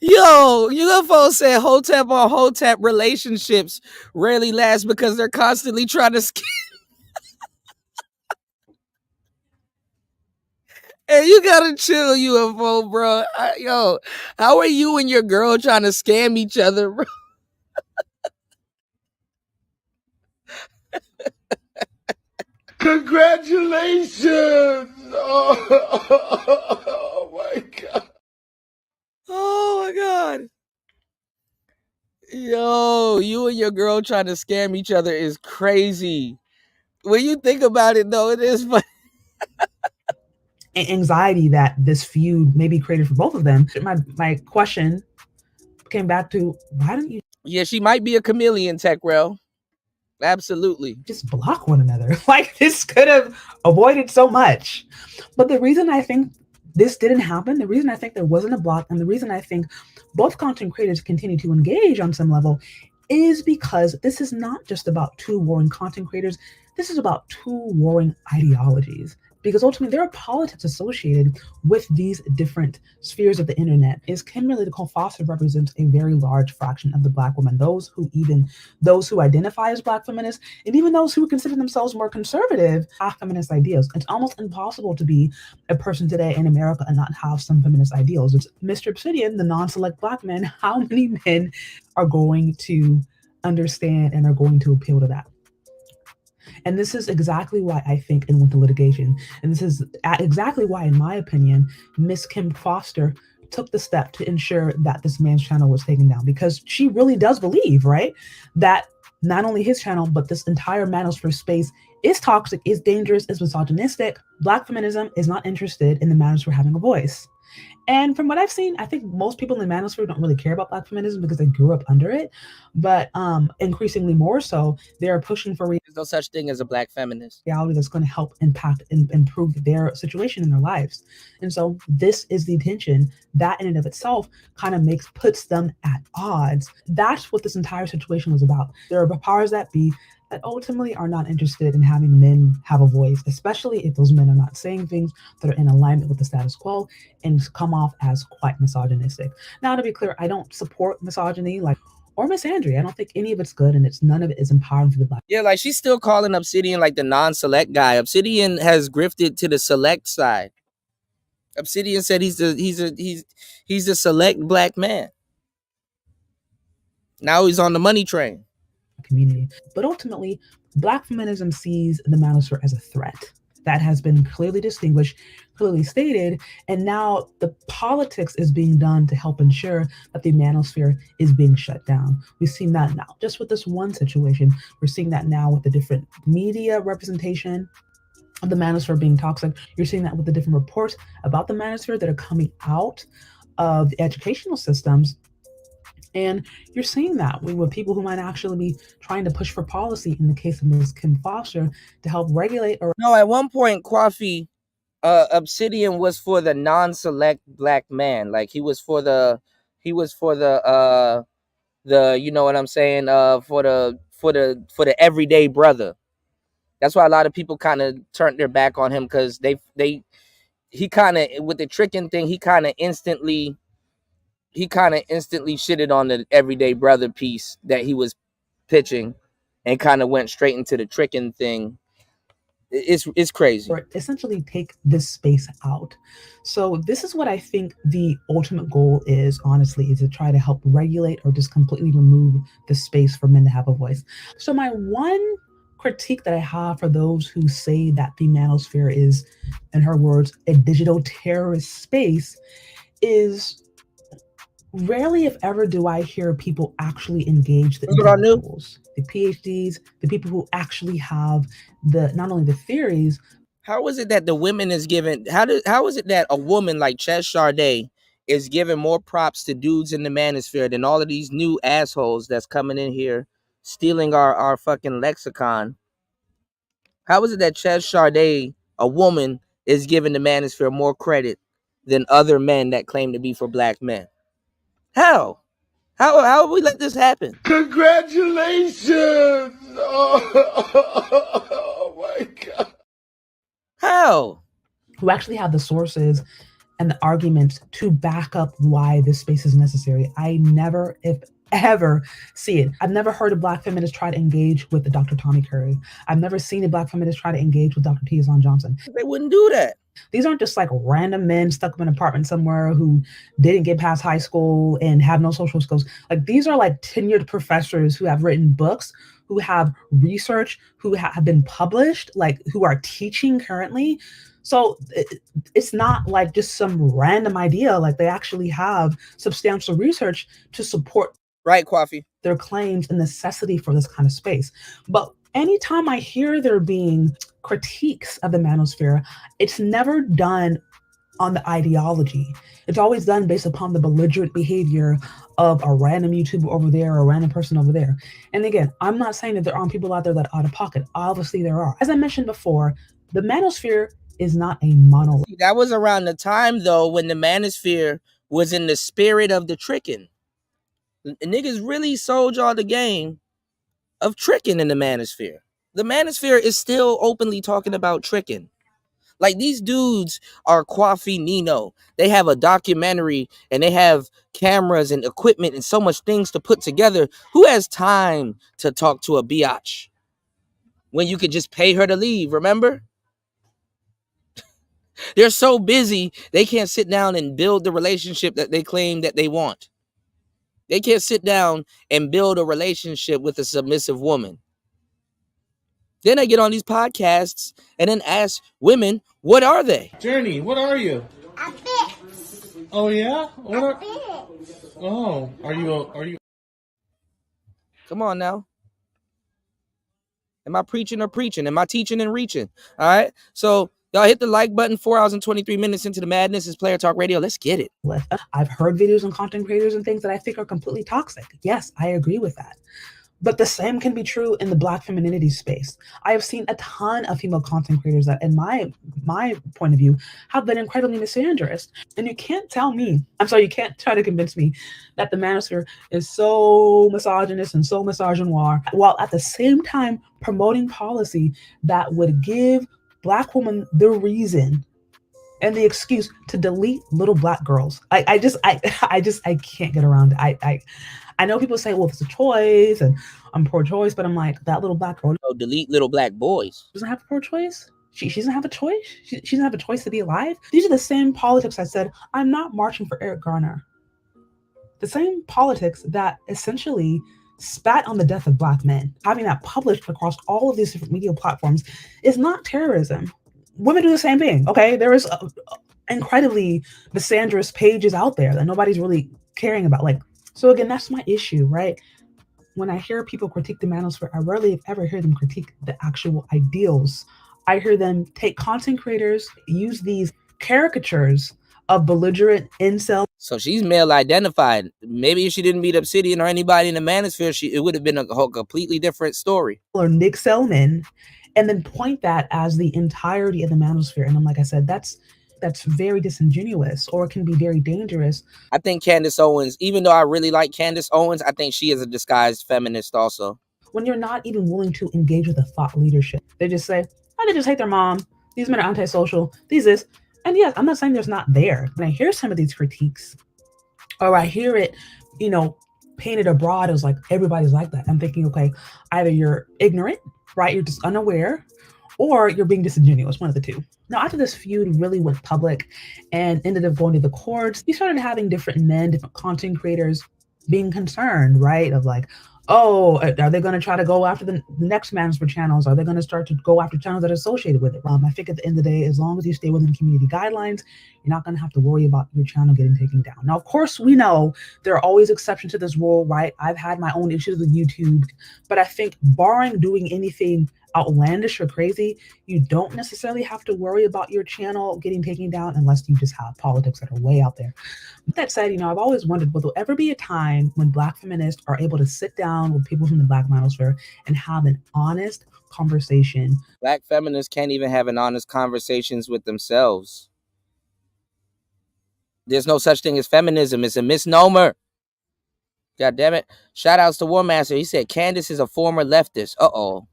Speaker 9: Yo, UFO said Hotep on Hotep relationships rarely last because they're constantly trying to scam. Hey, you gotta chill, UFO, bro. Yo, how are you and your girl trying to scam each other, bro?
Speaker 8: Congratulations! Oh my God.
Speaker 9: Oh my God. Yo, you and your girl trying to scam each other is crazy. When you think about it, though, it is funny.
Speaker 7: Anxiety that this feud may be created for both of them. My question came back to, why didn't you...
Speaker 9: Yeah, she might be a chameleon, Tech Rel. Absolutely.
Speaker 7: Just block one another. Like, this could have avoided so much. But the reason I think this didn't happen, the reason I think there wasn't a block, and the reason I think both content creators continue to engage on some level is because this is not just about two warring content creators. This is about two warring ideologies. Because ultimately there are politics associated with these different spheres of the internet. Is Kimberly Nicole Foster represents a very large fraction of the Black women, those who identify as Black feminists, and even those who consider themselves more conservative have feminist ideals. It's almost impossible to be a person today in America and not have some feminist ideals. It's Mr. Obsidian, the non-select Black man. How many men are going to understand and are going to appeal to that? And this is exactly why I think it went to litigation. And this is exactly why, in my opinion, Miss Kim Foster took the step to ensure that this man's channel was taken down, because she really does believe, right, that not only his channel, but this entire manosphere space is toxic, is dangerous, is misogynistic. Black feminism is not interested in the manosphere having a voice. And from what I've seen, I think most people in the manosphere don't really care about Black feminism because they grew up under it. But increasingly more so, they're pushing for
Speaker 9: There's no such thing as a Black feminist.
Speaker 7: reality that's going to help impact and improve their situation in their lives. And so this is the tension that in and of itself kind of puts them at odds. That's what this entire situation was about. There are powers that be that ultimately are not interested in having men have a voice, especially if those men are not saying things that are in alignment with the status quo and come off as quite misogynistic. Now, to be clear, I don't support misogyny or misandry. I don't think any of it's good, and none of it is empowering for the Black.
Speaker 9: Yeah, like she's still calling Obsidian like the non-select guy. Obsidian has grifted to the select side. Obsidian said he's the select Black man. Now he's on the money train.
Speaker 7: Community. But ultimately, Black feminism sees the manosphere as a threat. That has been clearly distinguished, clearly stated, and now the politics is being done to help ensure that the manosphere is being shut down. We've seen that now, just with this one situation. We're seeing that now with the different media representation of the manosphere being toxic. You're seeing that with the different reports about the manosphere that are coming out of the educational systems. And you're seeing that with people who might actually be trying to push for policy, in the case of Ms. Kim Foster, to help regulate. Or
Speaker 9: no, at one point, Kwafi, Obsidian was for the non-select Black man. Like he was for the you know what I'm saying, for the everyday brother. That's why a lot of people kind of turned their back on him, because he kind of, with the tricking thing, he kind of instantly shitted on the everyday brother piece that he was pitching, and kind of went straight into the tricking thing. It's crazy.
Speaker 7: Or essentially take this space out. So this is what I think the ultimate goal is, honestly, is to try to help regulate or just completely remove the space for men to have a voice. So my one critique that I have for those who say that the manosphere is, in her words, a digital terrorist space, is rarely, if ever, do I hear people actually engage the intellectuals, the PhDs, the people who actually have not only the theories.
Speaker 9: How is it that the women is given? How is it that a woman like Ches Sade is giving more props to dudes in the manosphere than all of these new assholes that's coming in here stealing our fucking lexicon? How is it that Ches Sade, a woman, is giving the manosphere more credit than other men that claim to be for Black men? How have we let this happen?
Speaker 8: Congratulations! Oh my God.
Speaker 9: How?
Speaker 7: Who actually have the sources and the arguments to back up why this space is necessary. I never, if ever, see it. I've never heard a Black feminist try to engage with Dr. Tommy Curry. I've never seen a Black feminist try to engage with Dr. Tiazon Johnson.
Speaker 9: They wouldn't do that.
Speaker 7: These aren't just like random men stuck up in an apartment somewhere who didn't get past high school and have no social skills. Like, these are like tenured professors who have written books, who have research, who have been published, like who are teaching currently. So it's not like just some random idea. Like, they actually have substantial research to support their claims and necessity for this kind of space. But anytime I hear there being critiques of the manosphere, it's never done on the ideology. It's always done based upon the belligerent behavior of a random YouTuber over there or a random person over there. And again, I'm not saying that there aren't people out there that are out of pocket. Obviously there are. As I mentioned before, the manosphere is not a monolith.
Speaker 9: That was around the time, though, when the manosphere was in the spirit of the trickin. Niggas really sold y'all the game of tricking in the manosphere. The manosphere is still openly talking about tricking. Like, these dudes are Kwafi Nino. They have a documentary and they have cameras and equipment and so much things to put together. Who has time to talk to a biatch when you could just pay her to leave, remember? They're so busy, they can't sit down and build the relationship that they claim that they want. They can't sit down and build a relationship with a submissive woman. Then I get on these podcasts and then ask women, what are they?
Speaker 5: Journey, what are you?
Speaker 6: A bitch.
Speaker 5: Oh yeah? What are?
Speaker 6: Bitch.
Speaker 5: Oh, are you?
Speaker 9: Come on now. Am I preaching or preaching? Am I teaching and reaching? All right. So y'all hit the like button. 4 hours and 23 minutes into the madness is Player Talk Radio. Let's get it.
Speaker 7: I've heard videos on content creators and things that I think are completely toxic. Yes, I agree with that. But the same can be true in the Black femininity space. I have seen a ton of female content creators that, in my point of view, have been incredibly misandrous. And you can't tell me, I'm sorry, you can't try to convince me that the manosphere is so misogynist and so misogynoir, while at the same time promoting policy that would give Black women the reason and the excuse to delete little Black girls. I can't get around it. I know people say, well, it's a choice and I'm pro-choice, but I'm like, that little Black girl.
Speaker 9: Oh, delete little Black boys.
Speaker 7: Doesn't have a pro-choice. She doesn't have a choice. She doesn't have a choice to be alive. These are the same politics I said, I'm not marching for Eric Garner. The same politics that essentially spat on the death of Black men. Having that published across all of these different media platforms is not terrorism. Women do the same thing, okay? There is incredibly misandrous pages out there that nobody's really caring about. Like, so again, that's my issue, right? When I hear people critique the manosphere, I rarely ever hear them critique the actual ideals. I hear them take content creators, use these caricatures of belligerent incel.
Speaker 9: So she's male identified. Maybe if she didn't meet Obsidian or anybody in the manosphere, it would have been a whole completely different story.
Speaker 7: Or Nick Selman, and then point that as the entirety of the manosphere. And I'm like I said, that's very disingenuous, or it can be very dangerous.
Speaker 9: I think Candace Owens, even though I really like Candace Owens, I think she is a disguised feminist also.
Speaker 7: When you're not even willing to engage with the thought leadership, they just say, oh, they just hate their mom. These men are antisocial. These is. And yes, I'm not saying there's not there. When I hear some of these critiques, or I hear it, painted abroad as like everybody's like that, I'm thinking, okay, either you're ignorant, right? You're just unaware, or you're being disingenuous, one of the two. Now, after this feud really went public and ended up going to the courts, you started having different men, different content creators being concerned, right? Of like, oh, are they going to try to go after the next manosphere channels? Are they going to start to go after channels that are associated with it? I think at the end of the day, as long as you stay within community guidelines, you're not going to have to worry about your channel getting taken down. Now, of course, we know there are always exceptions to this rule, right? I've had my own issues with YouTube, but I think barring doing anything outlandish or crazy, you don't necessarily have to worry about your channel getting taken down unless you just have politics that are way out there. With that said, I've always wondered, will there ever be a time when Black feminists are able to sit down with people from the Black manosphere and have an honest conversation?
Speaker 9: Black feminists can't even have an honest conversations with themselves. There's no such thing as feminism. It's a misnomer. God damn it. Shout outs to War Master. He said Candace is a former leftist. Uh-oh.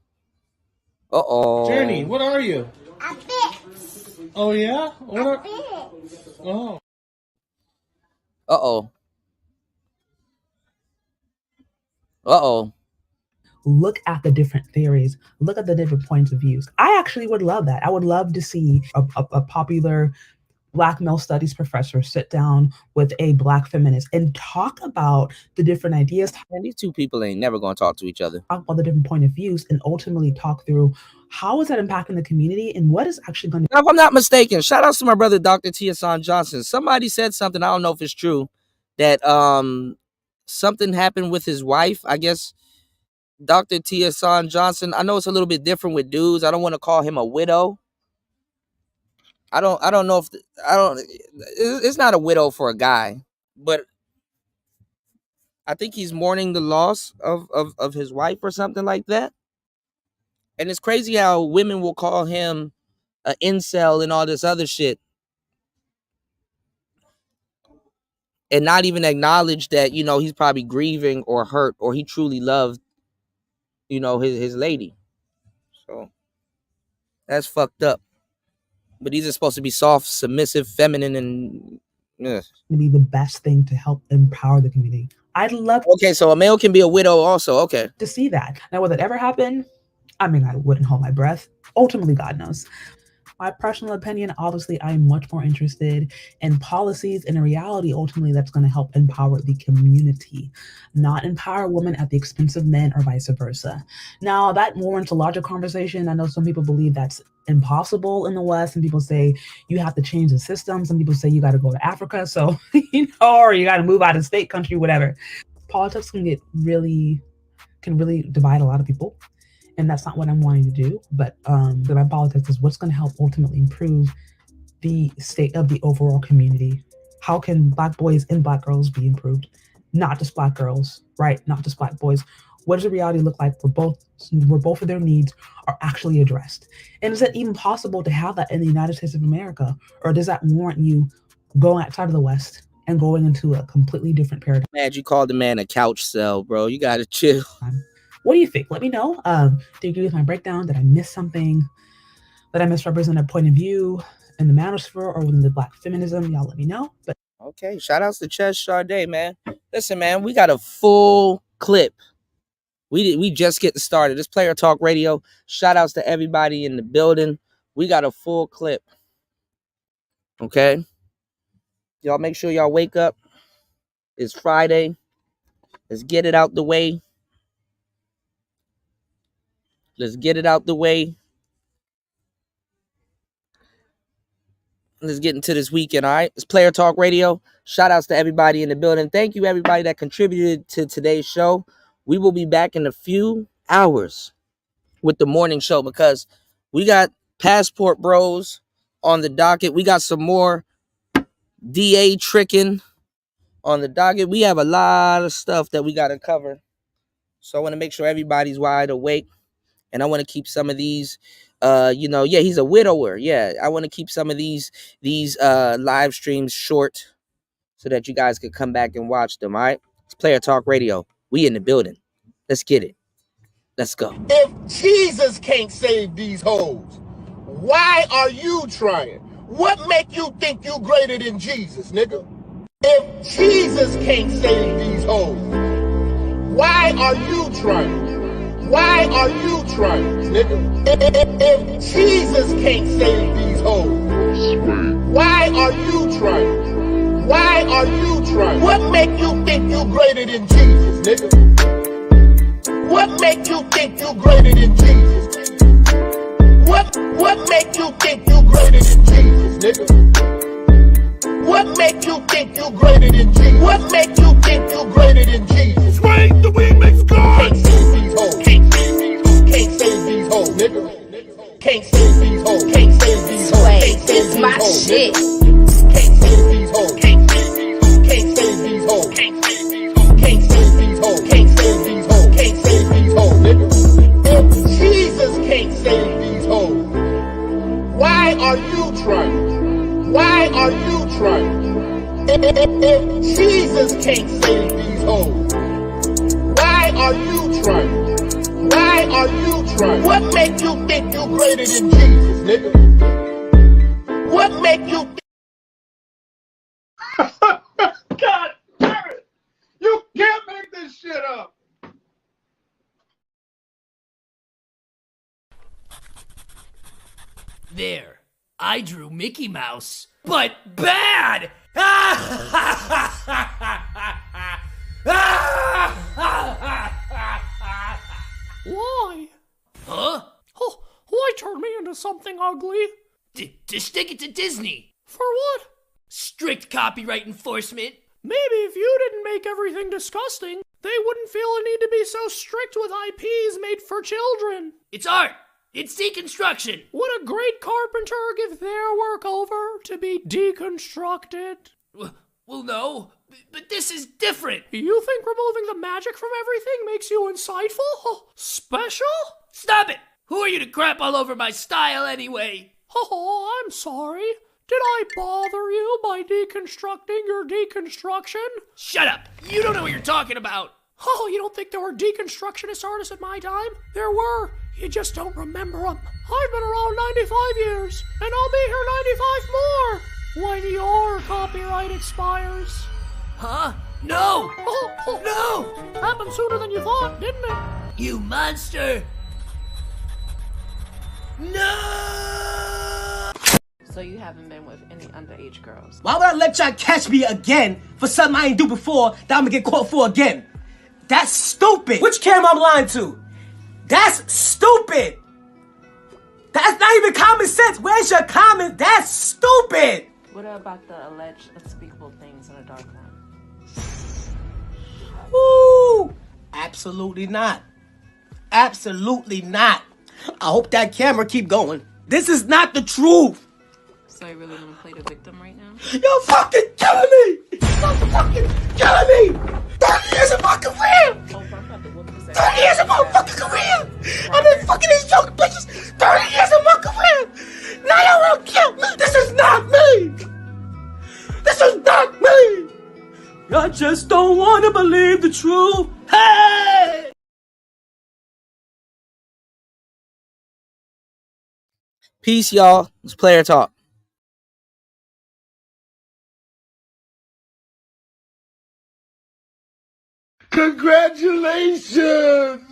Speaker 9: Uh-oh.
Speaker 5: Journey, what are you?
Speaker 6: A bitch.
Speaker 5: Oh yeah? What
Speaker 6: A
Speaker 5: are?
Speaker 6: bitch.
Speaker 5: Oh.
Speaker 9: Uh-oh. Uh-oh.
Speaker 7: Look at the different theories. Look at the different points of views. I actually would love that. I would love to see a popular Black male studies professor sit down with a Black feminist and talk about the different ideas.
Speaker 9: And these two people ain't never going to talk to each other.
Speaker 7: Talk about the different point of views and ultimately talk through how is that impacting the community and what is actually going to.
Speaker 9: Now, if I'm not mistaken, shout outs to my brother, Dr. Tiasan Johnson. Somebody said something, I don't know if it's true, that something happened with his wife. I guess Dr. Tiasan Johnson, I know it's a little bit different with dudes. I don't want to call him a widow. I don't know if it's not a widow for a guy, but I think he's mourning the loss of his wife or something like that. And it's crazy how women will call him an incel and all this other shit and not even acknowledge that, you know, he's probably grieving or hurt or he truly loved, you know, his lady. So that's fucked up. But these are supposed to be soft, submissive, feminine, and
Speaker 7: be the best thing to help empower the community. I'd love
Speaker 9: okay, so a male can be a widow also. Okay.
Speaker 7: to see that. Now, will that ever happen? I mean, I wouldn't hold my breath. Ultimately, God knows. My personal opinion, obviously, I'm much more interested in policies and a reality, ultimately, that's going to help empower the community, not empower women at the expense of men or vice versa. Now, that warrants a larger conversation. I know some people believe that's impossible in the West. Some people say you have to change the system. Some people say you got to go to Africa. So, you know, or you got to move out of state, country, whatever. Politics can really divide a lot of people. And that's not what I'm wanting to do. But my politics is what's going to help ultimately improve the state of the overall community. How can Black boys and Black girls be improved? Not just Black girls, right? Not just Black boys. What does the reality look like where both of their needs are actually addressed? And is it even possible to have that in the United States of America? Or does that warrant you going outside of the West and going into a completely different paradigm?
Speaker 9: Man, you called the man a couch cell, bro. You got to chill.
Speaker 7: What do you think? Let me know. Do you agree with my breakdown? Did I miss something? Did I misrepresent a point of view in the manosphere or within the Black feminism? Y'all let me know. But
Speaker 9: okay, shout outs to Ches Sade, man. Listen, man, we got a full clip. We just getting started. This Player Talk Radio. Shout outs to everybody in the building. We got a full clip. Okay. Y'all make sure y'all wake up. It's Friday. Let's get it out the way. Let's get it out the way. Let's get into this weekend, all right? It's Player Talk Radio. Shout outs to everybody in the building. Thank you, everybody that contributed to today's show. We will be back in a few hours with the morning show because we got Passport Bros on the docket. We got some more DA tricking on the docket. We have a lot of stuff that we got to cover. So I want to make sure everybody's wide awake. And I want to keep some of these, he's a widower. Yeah, I want to keep some of these live streams short so that you guys could come back and watch them, all right? It's Player Talk Radio. We in the building. Let's get it. Let's go.
Speaker 8: If Jesus can't save these hoes, why are you trying? What make you think you greater than Jesus, nigga? If Jesus can't save these hoes, why are you trying? Why are you trying, nigga? If Jesus can't save these hoes, why are you trying? Why are you trying? What make you think you greater than Jesus, nigga? What make you think you greater than Jesus? What make you think you greater than Jesus, nigga? What make you think you greater than Jesus? What make you think you greater than Jesus? Swing the wing makes God. Can't save these hoes. Can't save these hoes, nigga. Can't save these hoes. Can't save these hoes. Wait, this my shit. Can't save these hoes. Can't save these hoes. Can't save these hoes. Can't save these hoes. Can't save these hoes. Can't save these hoes. Can't save these hoes, nigga. If Jesus can't save these hoes, why are you trying? Why are you trying? If Jesus can't save these hoes, why are you trying? Why are you trying? What make you think you greater than Jesus, nigga? What make you
Speaker 20: God damn it! You can't make this shit up!
Speaker 12: There, I drew Mickey Mouse, but bad! Why? Huh? Oh, why turn me into something ugly? To stick it to Disney. For what? Strict copyright enforcement. Maybe if you didn't make everything disgusting, they wouldn't feel a need to be so strict with IPs made for children. It's art. It's deconstruction. Would a great carpenter give their work over to be deconstructed? Well, no, but this is different. You think removing the magic from everything makes you insightful? Special? Stop it! Who are you to crap all over my style anyway? Oh, I'm sorry. Did I bother you by deconstructing your deconstruction? Shut up! You don't know what you're talking about! Oh, you don't think there were deconstructionist artists at my time? There were. You just don't remember them. I've been around 95 years, and I'll be here 95 more when your copyright expires. Huh? No! No! Happened sooner than you thought, didn't it? You monster! No!
Speaker 14: So you haven't been with any underage girls?
Speaker 15: Why would I let y'all catch me again for something I ain't do before that I'm gonna get caught for again? That's stupid. Which camera I'm lying to? That's stupid. That's not even common sense. Where's your comment? That's stupid.
Speaker 14: What about the alleged unspeakable things in a dark room?
Speaker 15: Woo! Absolutely not. Absolutely not. I hope that camera keep going. This is not the truth.
Speaker 14: So you really want to play the victim right now?
Speaker 15: You're fucking killing me! You're fucking killing me! 30 years of my career! 30 years of my fucking career! I've been fucking these young bitches 30 years of my career! Now y'all wanna kill me! This is not me! This is not me! I just don't wanna believe the truth. Hey!
Speaker 9: Peace, y'all. It's Player Talk.
Speaker 8: Congratulations!